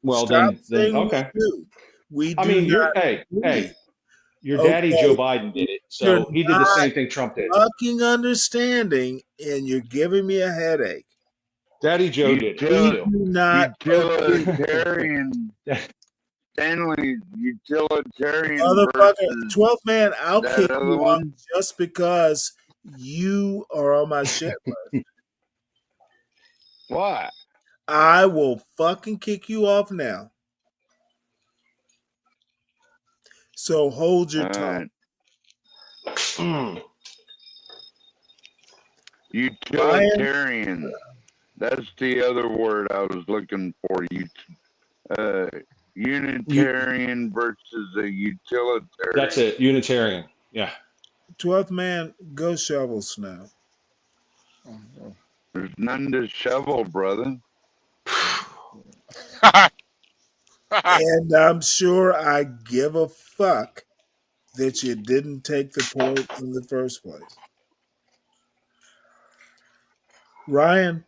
Well, Stop then saying okay. we do. We I do mean, not hey, agree. your daddy Joe Okay, Biden did it, you're so he did the not same thing Trump did. fucking understanding, and you're giving me a headache. Daddy Joe did it. We Still. do not agree. Utilitarian. Stanley, utilitarian Motherfucker, versus 12th man, I'll that kick other you off one. just because you are on my shit list. Why? I will fucking kick you off now. So hold your All tongue. right. Utilitarian. That's the other word I was looking for. Unitarian versus a utilitarian. That's it. Unitarian. Yeah. 12th man, go shovel snow. There's none to shovel, brother. And I'm sure I give a fuck that you didn't take the point in the first place. Ryan,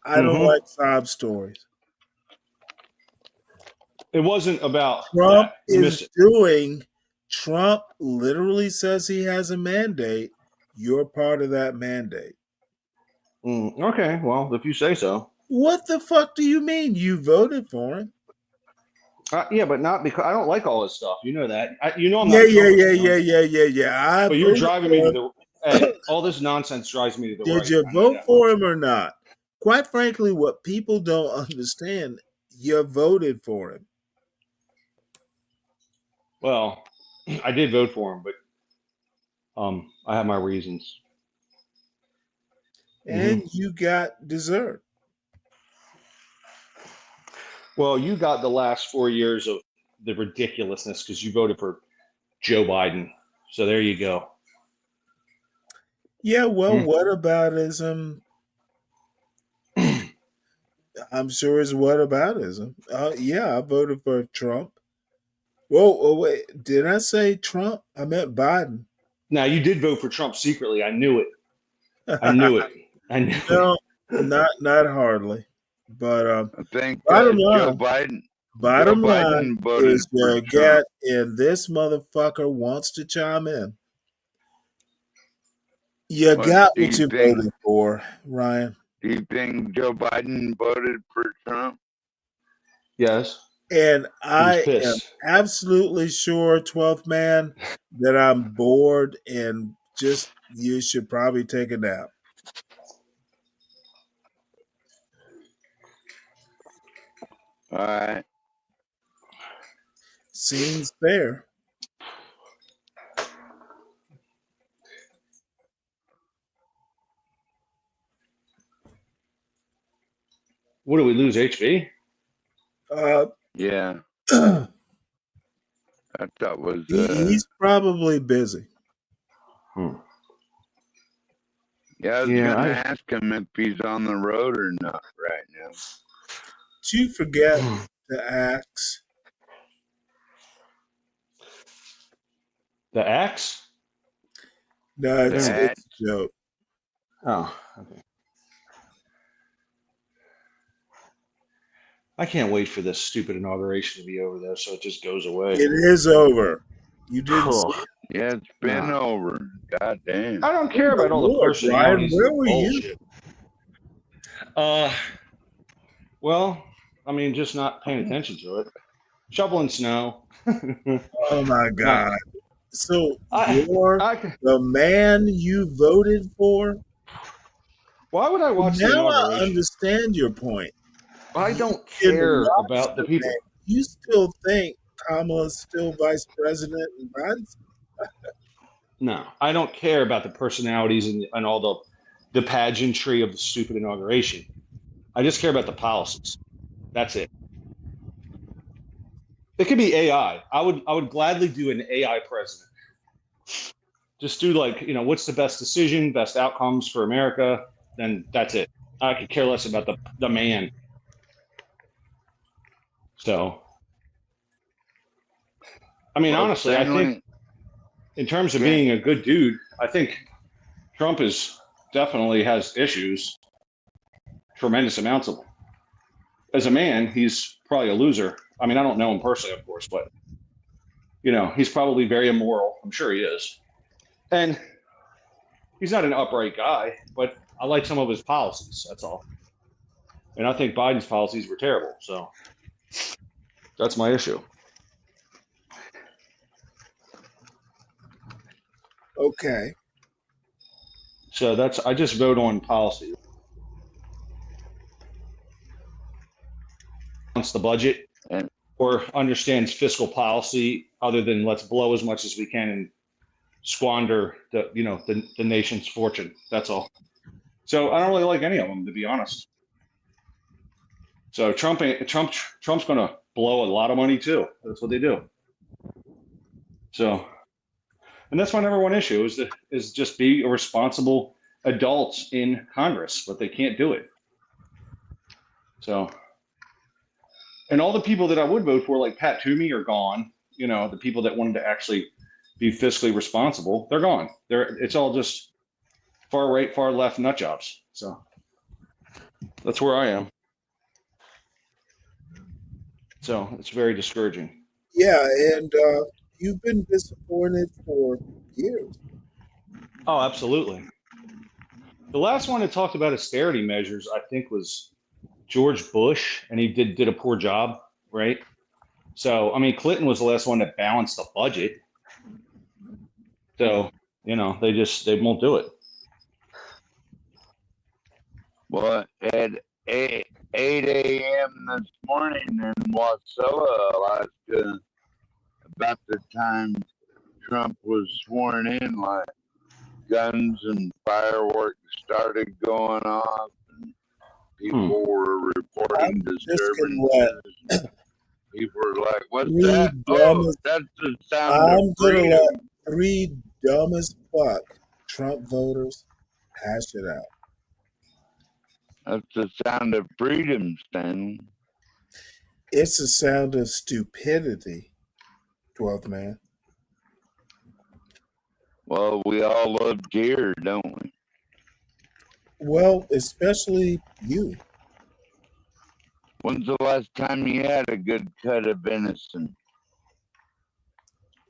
I don't like sob stories. It wasn't about Trump that. You is missed it. doing, Trump literally says he has a mandate. You're part of that mandate. Okay, well, if you say so. What the fuck do you mean? You voted for him? Yeah, but not because I don't like all this stuff. You know that. You know I'm Yeah, not. yeah, Trump, yeah, you know? yeah. But you're driving me to the. Hey, all this nonsense drives me to the Did right. you I know vote that for much. him or not? Quite frankly, what people don't understand, you voted for him. Well, I did vote for him, but I have my reasons. And you got dessert. Well, you got the last 4 years of the ridiculousness because you voted for Joe Biden. So there you go. Yeah, well, whataboutism, I'm sure is whataboutism. Yeah, I voted for Trump. Whoa, oh, wait, did I say Trump? I meant Biden. Now, you did vote for Trump secretly. I knew it. I knew it. I knew No, it. not hardly. But I think bottom Joe line, Biden. bottom Joe line Biden voted is for you Trump. get, and this motherfucker wants to chime in. You got Do what you you think? voted for, Ryan. Do you think Joe Biden voted for Trump? Yes. And He was I am pissed. absolutely sure, 12th man, that I'm bored and just you should probably take a nap. All right. Seems fair. What do we lose? HB? Yeah. He, I thought was he's probably busy. yeah, I was Yeah, gonna ask him if he's on the road or not right now. Did you forget to axe? The axe? No, The axe? it's a joke. Oh, okay. I can't wait for this stupid inauguration to be over, though, so it just goes away. It is over. You didn't see Ugh. it? Yeah, it's been over. God damn. I don't care about all the Lord, Brian, personalities where and were bullshit. Well, I mean, just not paying attention to it. Shoveling snow. Oh my God! So you're I- the man you voted for? Why would I watch the Now I inauguration? understand your point. I don't You didn't care watch about the people. man. You still think Kamala's still vice president and Biden's? No, I don't care about the personalities and all the pageantry of the stupid inauguration. I just care about the policies. That's it. It could be AI. I would gladly do an AI president. Just do what's the best decision, best outcomes for America, then that's it. I could care less about the man. So, I mean, Well, honestly, I think in terms of being a good dude, I think Trump definitely has issues, tremendous amounts of them. As a man, he's probably a loser. I mean, I don't know him personally, of course, but he's probably very immoral. I'm sure he is. And he's not an upright guy, but I like some of his policies. That's all. And I think Biden's policies were terrible. So that's my issue. Okay. So I just vote on policy. The budget or understands fiscal policy other than let's blow as much as we can and squander the nation's fortune. That's all. So I don't really like any of them, to be honest. So Trump's going to blow a lot of money too. That's what they do. So, and that's my number one issue is just be a responsible adults in Congress, but they can't do it. So, and all the people that I would vote for, like Pat Toomey, are gone. The people that wanted to actually be fiscally responsible, they're gone. It's all just far right, far left nut jobs. So that's where I am. So it's very discouraging. Yeah, and you've been disappointed for years. Oh, absolutely. The last one that talked about austerity measures, I think, was George Bush, and he did a poor job, right? So, I mean, Clinton was the last one that balanced the budget. So, they won't do it. Well, at 8 a.m. this morning in Wasilla, Alaska, about the time Trump was sworn in, like guns and fireworks started going off, and people were reporting disturbances. People were like, "What's that? Oh, that's the sound of freedom." Gonna let 3 dumb as fuck Trump voters hash it out. That's the sound of freedom, Stanley. It's the sound of stupidity, 12th man. Well, we all love deer, don't we? Well, especially you. When's the last time you had a good cut of venison?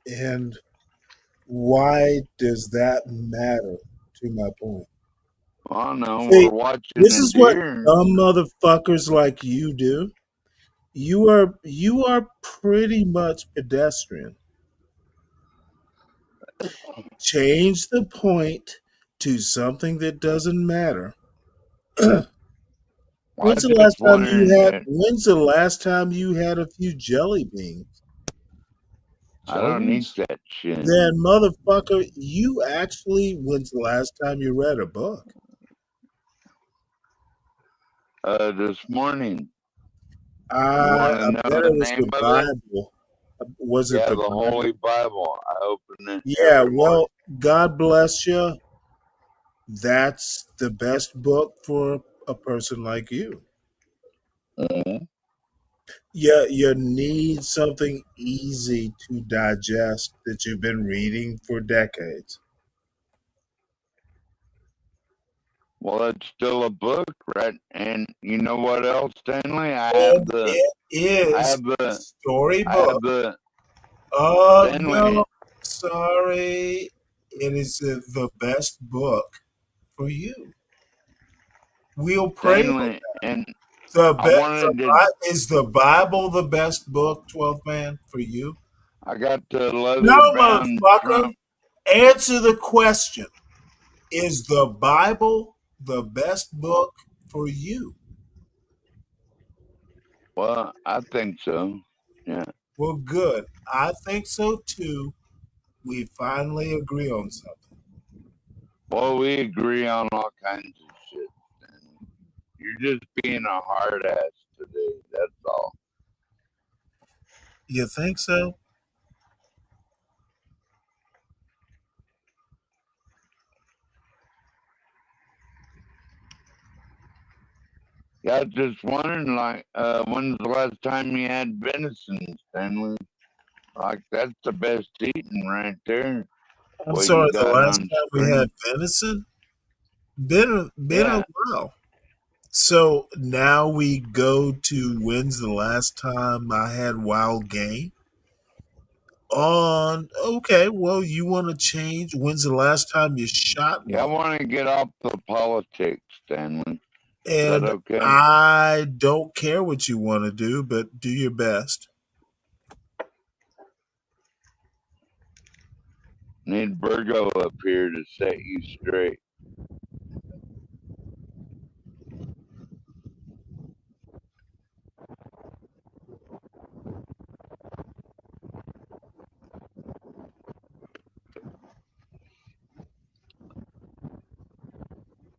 And why does that matter to my point? Oh no, See, we're watching this a is what deer. dumb motherfuckers like you do. you are pretty much pedestrian. Change the point to something that doesn't matter. Well, I When's the just last time you wondering. had when's the last time you had a few jelly beans? I don't Jellies? eat that shit. Then motherfucker, you actually when's the last time you read a book? This morning. You I want to know bet the it was name the of it? Bible. Was it Yeah, the the Bible? Holy Bible. I open it Yeah, every morning. well, God bless you. That's the best book for a person like you. Mhm. Yeah, you need something easy to digest that you've been reading for decades. Well, it's still a book, right? And you know what else, Stanley? And it I is have a the, I have storybook. the Oh, Stanley, no, sorry. It is the best book for you. We'll pray for Stanley, and the I best. wanted to. Is the Bible the best book, 12th man, for you? I got the No, leather-bound motherfucker. Trump. Answer the question. Is the Bible the best book for you? Well, I think so. Yeah. Well, good. I think so too. We finally agree on something. Well, we agree on all kinds of shit. Stanley. You're just being a hard ass today. That's all. You think so? Yeah, I was just wondering, like, when's the last time you had venison, Stanley? Like, that's the best eating right there. I'm What you sorry, the got last on time we had screen. venison? Been a Yeah. while. So now we go to when's the last time I had wild game? On okay, well you want to change? When's the last time you shot Yeah, I one? want to get off the politics, Stanley. Is that And okay? I don't care what you want to do, but do your best. Need Virgo up here to set you straight.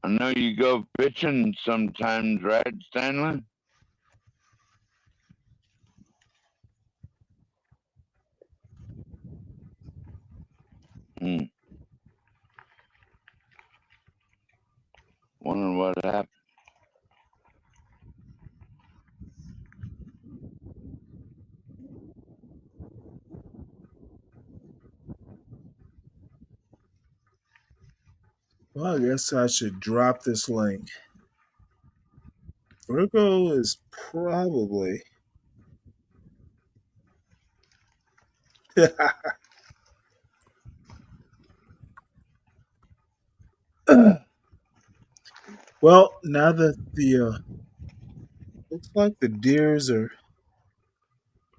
I know you go fishing sometimes, right, Stanley? Hmm. Wonder what happened. Well, I guess I should drop this link. Virgo is probably well, now that the looks like the deers are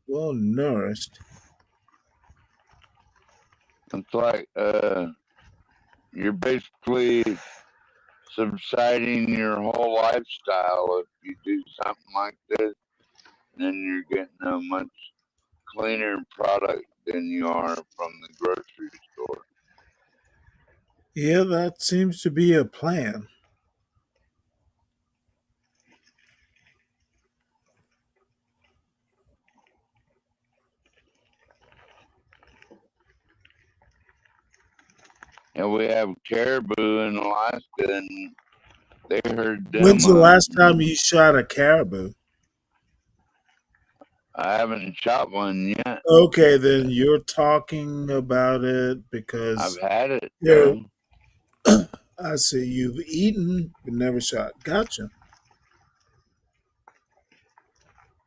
well nourished. It's like you're basically subsiding your whole lifestyle if you do something like this. Then you're getting a much cleaner product than you are from the grocery store. Yeah, that seems to be a plan. And we have caribou in Alaska, and they herd When's them the up. last time you shot a caribou? I haven't shot one yet. Okay, then you're talking about it I've because had it you though. I see you've eaten but never shot. Gotcha.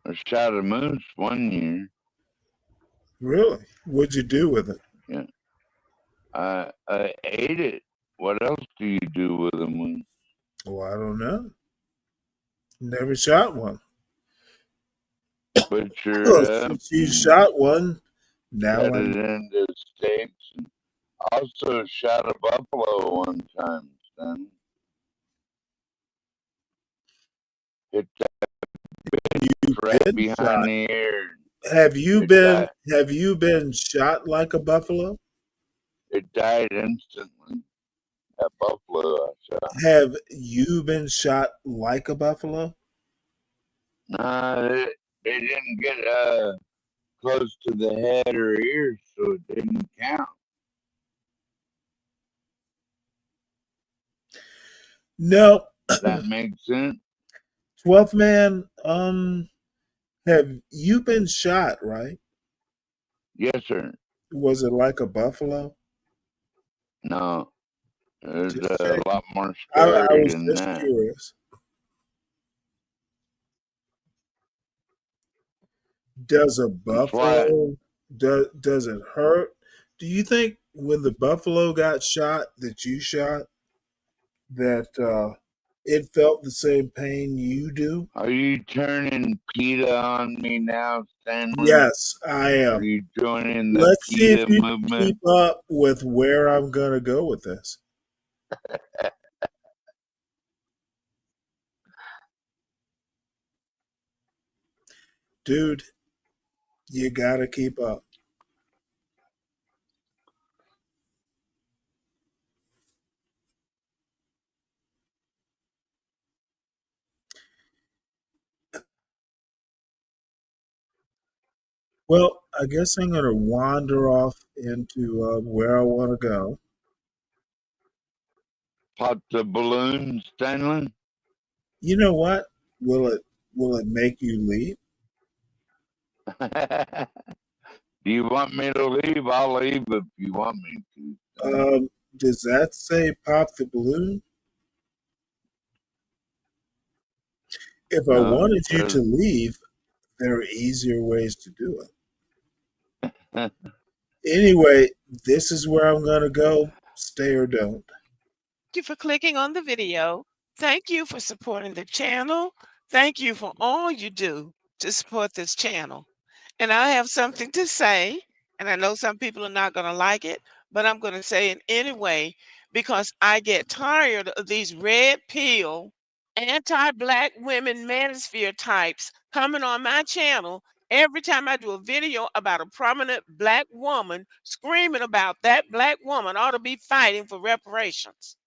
I shot a moose one year. Really? What'd you do with it? Yeah. I ate it. What else do you do with a moose? Well, I don't know. Never shot one. butchered up, Since you and shot one, now cut I it into steaks, and also shot a buffalo one time, son. Hit that you've right been behind shot. the ear. It died. Have you been shot like a buffalo? It died instantly. That buffalo I shot. Have you been shot like a buffalo? Nah, it didn't get close to the head or ear, so it didn't count. No. That makes sense. 12th man, have you been shot, right? Yes, sir. Was it like a buffalo? No, it's Just a checking. lot more I scary was than just that. curious. Does a That's why buffalo does it hurt? Do you think when the buffalo got shot that you shot that it felt the same pain you do? are you turning PETA on me now, Stanley? Yes, I Are am. you joining the Let's see if PETA you can keep movement? up with where I'm going to go with this. Dude, you got to keep up. Well, I guess I'm going to wander off into where I want to go. Pop the balloon, Stanley? You know what? Will it make you leave? Do you want me to leave? I'll leave if you want me to. Does that say pop the balloon? If I No, wanted you to it leave, there are easier ways to do says. it. Anyway, this is where I'm going to go. Stay or don't. You for clicking on the video. Thank you for supporting the channel. Thank you for all you do to support this channel. And I have something to say, and I know some people are not going to like it, but I'm going to say it anyway because I get tired of these red pill, anti-black women manosphere types coming on my channel every time I do a video about a prominent black woman screaming about that black woman ought to be fighting for reparations.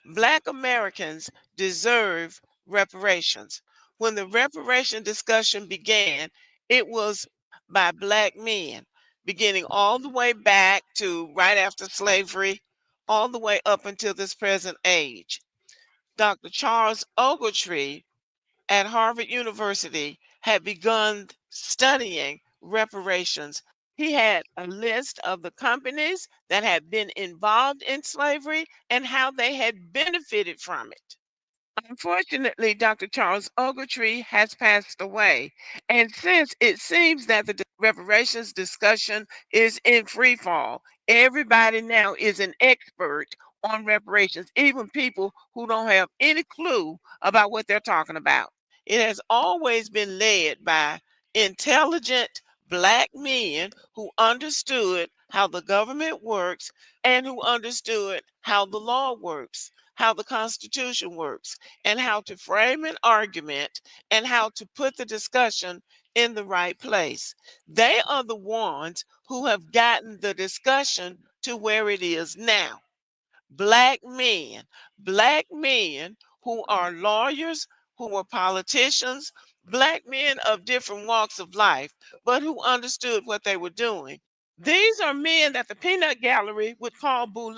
Black Americans deserve reparations. When the reparation discussion began, it was by black men, beginning all the way back to right after slavery, all the way up until this present age. Dr. Charles Ogletree at Harvard University had begun studying reparations. He had a list of the companies that had been involved in slavery and how they had benefited from it. Unfortunately, Dr. Charles Ogletree has passed away. And since it seems that the reparations discussion is in free fall, everybody now is an expert on reparations, even people who don't have any clue about what they're talking about. It has always been led by intelligent black men who understood how the government works and who understood how the law works, how the Constitution works, and how to frame an argument and how to put the discussion in the right place. They are the ones who have gotten the discussion to where it is now. Black men who are lawyers, who are politicians, black men of different walks of life, but who understood what they were doing. These are men that the peanut gallery would call boule,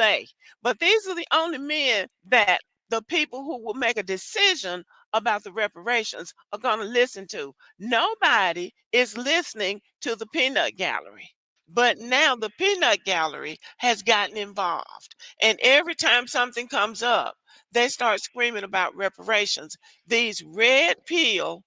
but these are the only men that the people who will make a decision about the reparations are going to listen to. Nobody is listening to the peanut gallery. But now the peanut gallery has gotten involved. And every time something comes up, they start screaming about reparations. These red pill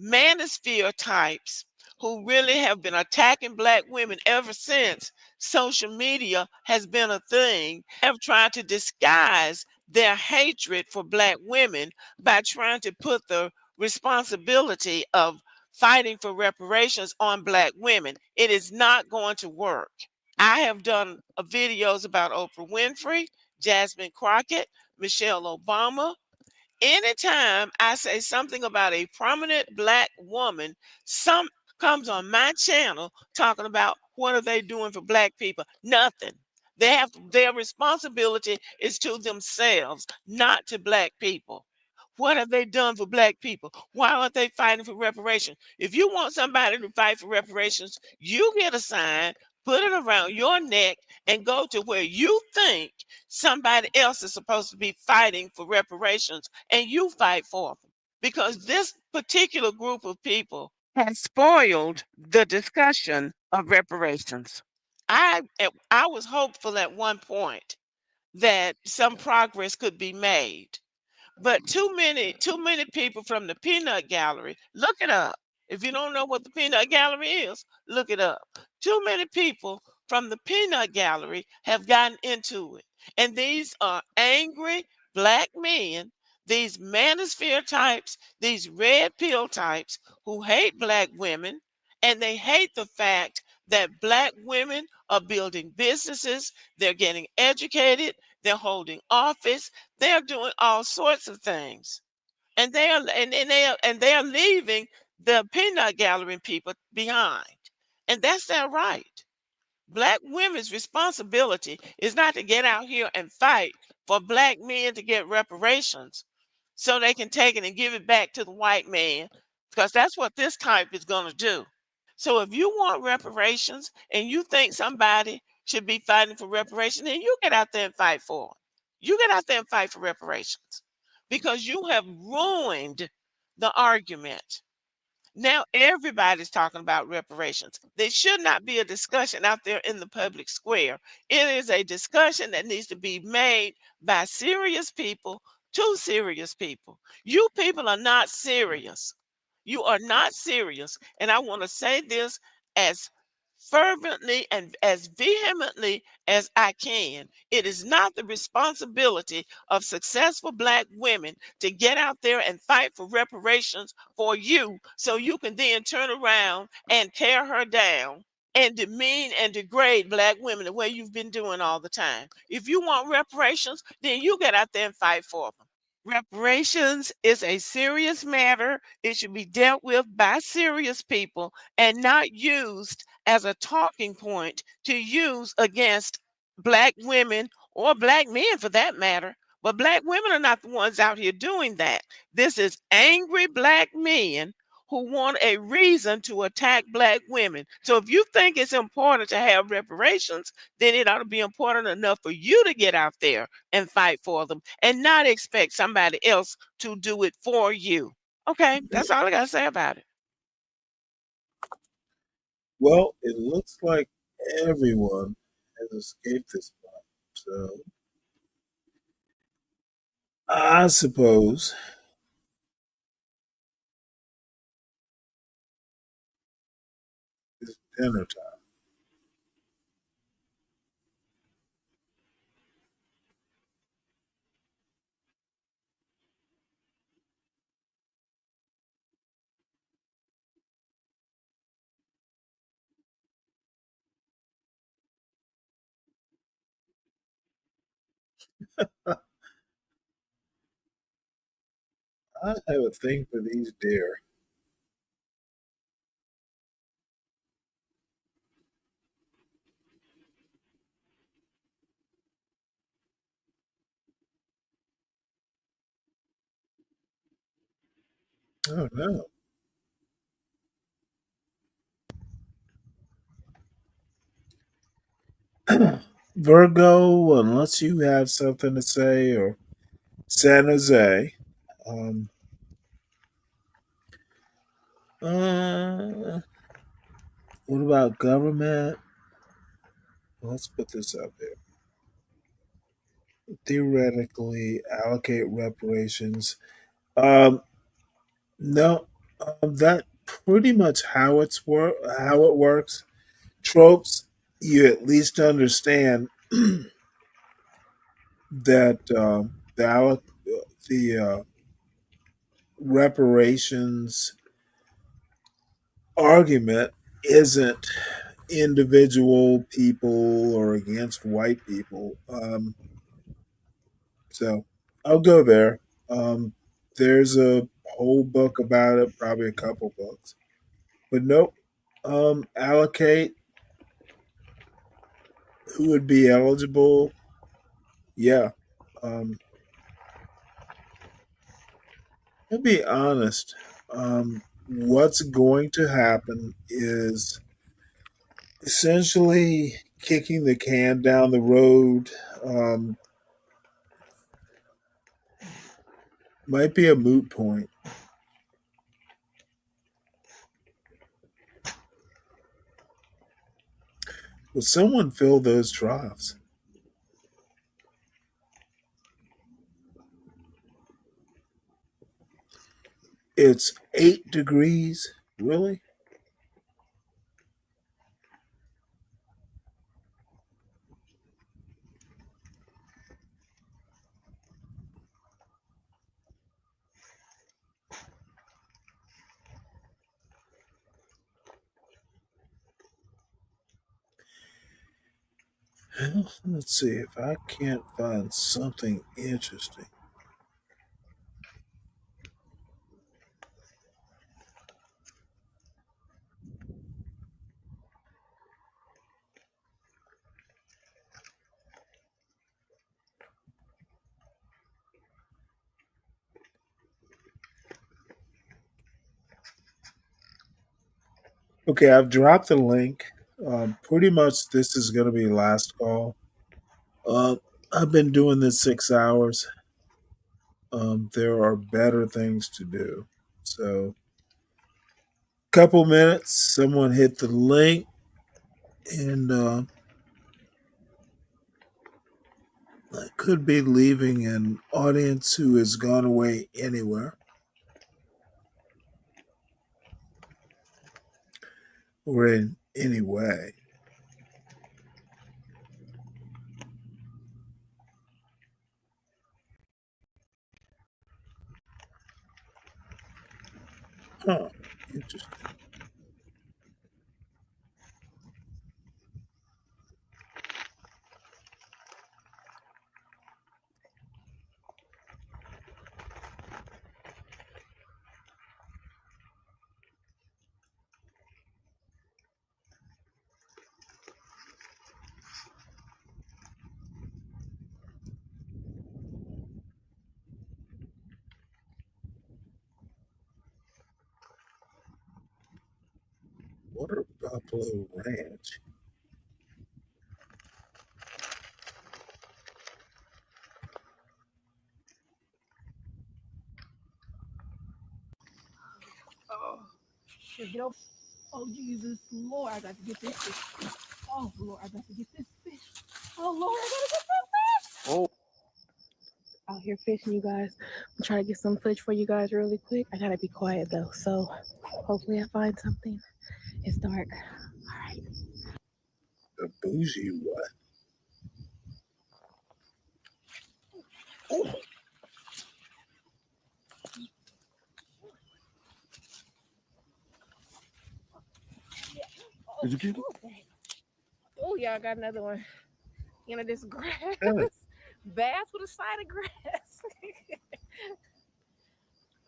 manosphere types who really have been attacking black women ever since social media has been a thing have tried to disguise their hatred for black women by trying to put the responsibility of fighting for reparations on black women. It is not going to work. I have done videos about Oprah Winfrey, Jasmine Crockett, Michelle Obama. Anytime I say something about a prominent black woman, some comes on my channel talking about what are they doing for black people. Nothing. Their responsibility is to themselves, not to black people. What have they done for black people? Why aren't they fighting for reparations? If you want somebody to fight for reparations, you get a sign, put it around your neck, and go to where you think somebody else is supposed to be fighting for reparations, and you fight for them. Because this particular group of people has spoiled the discussion of reparations. I was hopeful at one point that some progress could be made, but too many people from the peanut gallery, look it up. If you don't know what the peanut gallery is, look it up. Too many people from the peanut gallery have gotten into it. And these are angry black men, these manosphere types, these red pill types who hate black women, and they hate the fact that black women are building businesses, they're getting educated, they're holding office, they're doing all sorts of things, and they are leaving the peanut gallery people behind, and that's their right. Black women's responsibility is not to get out here and fight for black men to get reparations so they can take it and give it back to the white man, because that's what this type is going to do. So if you want reparations and you think somebody should be fighting for reparations, then you get out there and fight for them. You get out there and fight for reparations because you have ruined the argument. Now everybody's talking about reparations. There should not be a discussion out there in the public square. It is a discussion that needs to be made by serious people to serious people. You people are not serious. You are not serious. And I want to say this as fervently and as vehemently as I can. It is not the responsibility of successful black women to get out there and fight for reparations for you so you can then turn around and tear her down and demean and degrade black women the way you've been doing all the time. If you want reparations, then you get out there and fight for them. Reparations is a serious matter. It should be dealt with by serious people and not used as a talking point to use against black women or black men for that matter. But black women are not the ones out here doing that. This is angry black men who want a reason to attack black women. So if you think it's important to have reparations, then it ought to be important enough for you to get out there and fight for them and not expect somebody else to do it for you. Okay, that's all I got to say about it. Well, it looks like everyone has escaped this point. So I suppose it's dinner time. I have a thing for these deer. Oh no. Virgo, unless you have something to say, or San Jose. Um, uh, what about government? Let's put this up here. Theoretically, allocate reparations. Um, no, that pretty much how it works. Tropes, you at least understand that the reparations argument isn't individual people or against white people. So I'll go there. There's a whole book about it, probably a couple books. But nope. Allocate who would be eligible. Yeah. Um, to be honest, what's going to happen is essentially kicking the can down the road. Might be a moot point. Will someone fill those troughs? It's 8 degrees. Really? Well, let's see if I can't find something interesting. Okay, I've dropped the link. Pretty much, this is going to be last call. Uh, I've been doing this 6 hours. There are better things to do. So, couple minutes. Someone hit the link, and I could be leaving an audience who has gone away anywhere or in any way. Huh. Interesting. Water Buffalo Ranch. Oh, shit, get over. Oh, Jesus, Lord, I got to get this fish. Oh, Lord, I got to get this fish. Oh, Lord, I got to get this fish. Oh. Out here fishing, you guys. I'm trying to get some footage for you guys really quick. I gotta be quiet though, so hopefully I find something. It's dark. All right. A bougie what? Did you get it? Oh, yeah, I got another one. You know, this grass. Really? Bass with a side of grass.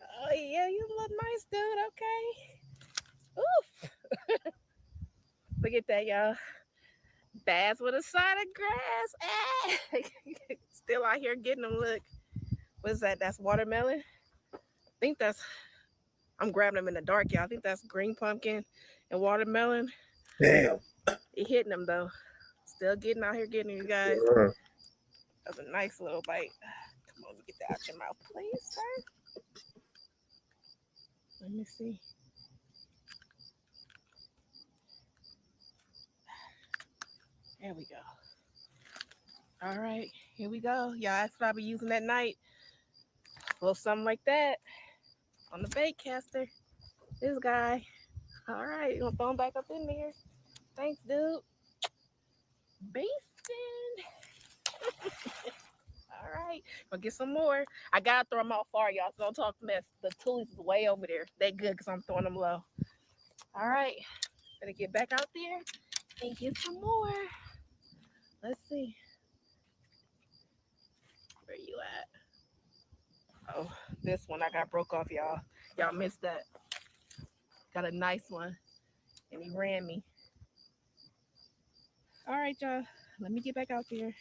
Oh, yeah, you look nice, dude. Okay. Oof. Look at that, y'all. Bass with a side of grass. Ah. Still out here getting them. Look. What's that? That's watermelon. I think that's. I'm grabbing them in the dark, y'all. I think that's green pumpkin and watermelon. Damn. It hitting them though. Still getting out here getting you guys. Sure. That's a nice little bite. Come on, get that out your mouth, please, sir. Let me see. There we go. All right, here we go. Y'all, that's what I'll be using at night. A little something like that on the bait caster. This guy. All right, you gonna throw him back up in there. Thanks, dude. Basting. All right, gonna get some more. I gotta throw them out far, y'all. So don't talk mess. The tulips is way over there. They good because I'm throwing them low. All right, gonna get back out there and get some more. Let's see. Where you at? Oh, this one I got broke off, y'all. Y'all missed that. Got a nice one, and he ran me. All right, y'all. Let me get back out there.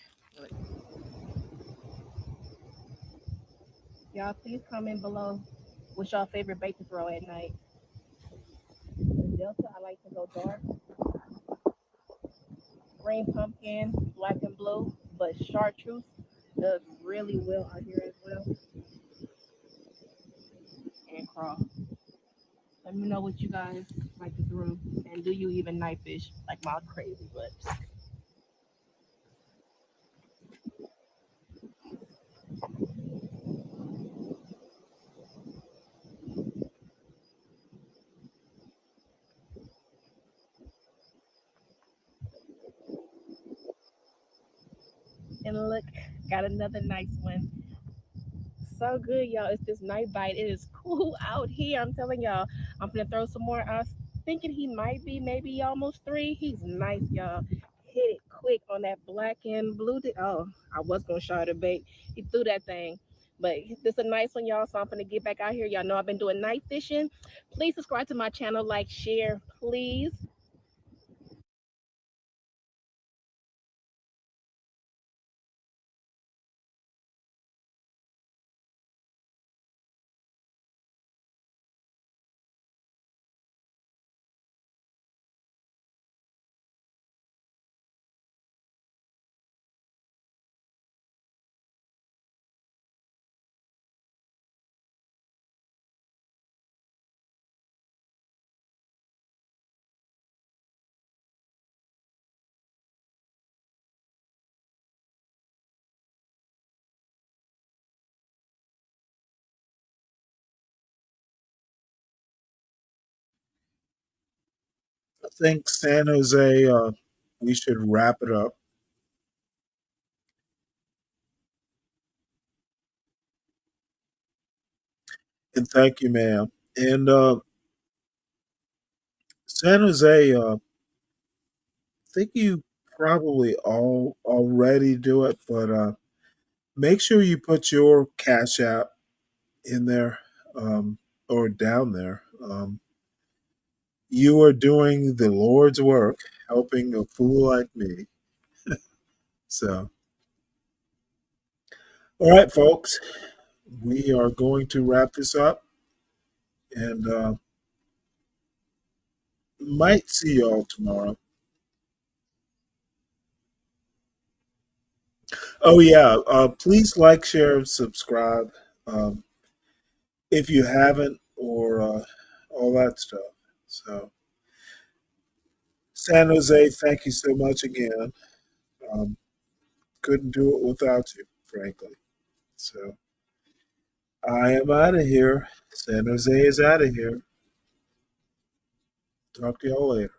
Y'all, please comment below what's y'all favorite bait to throw at night. In Delta, I like to go dark, green pumpkin, black and blue, but chartreuse does really well out here as well. And crawl. Let me know what you guys like to throw. And do you even night fish like my crazy butts? And look, got another nice one. So good, y'all. It's this night bite. It is cool out here. I'm telling y'all. I'm gonna throw some more. I was thinking he might be maybe almost 3. He's nice, y'all. Hit it quick on that black and blue. Oh, I was gonna show the bait. He threw that thing. But this is a nice one, y'all. So I'm gonna get back out here. Y'all know I've been doing night fishing. Please subscribe to my channel, like, share, please. I think San Jose, we should wrap it up. And thank you, ma'am. And San Jose, I think you probably all already do it, but make sure you put your Cash App in there or down there. You are doing the Lord's work, helping a fool like me. So, all right, folks, we are going to wrap this up and might see y'all tomorrow. Oh, yeah. Please like, share, and subscribe um, if you haven't, or all that stuff. So, San Jose, thank you so much again. Um, couldn't do it without you, frankly. So, I am out of here. San Jose is out of here. Talk to y'all later.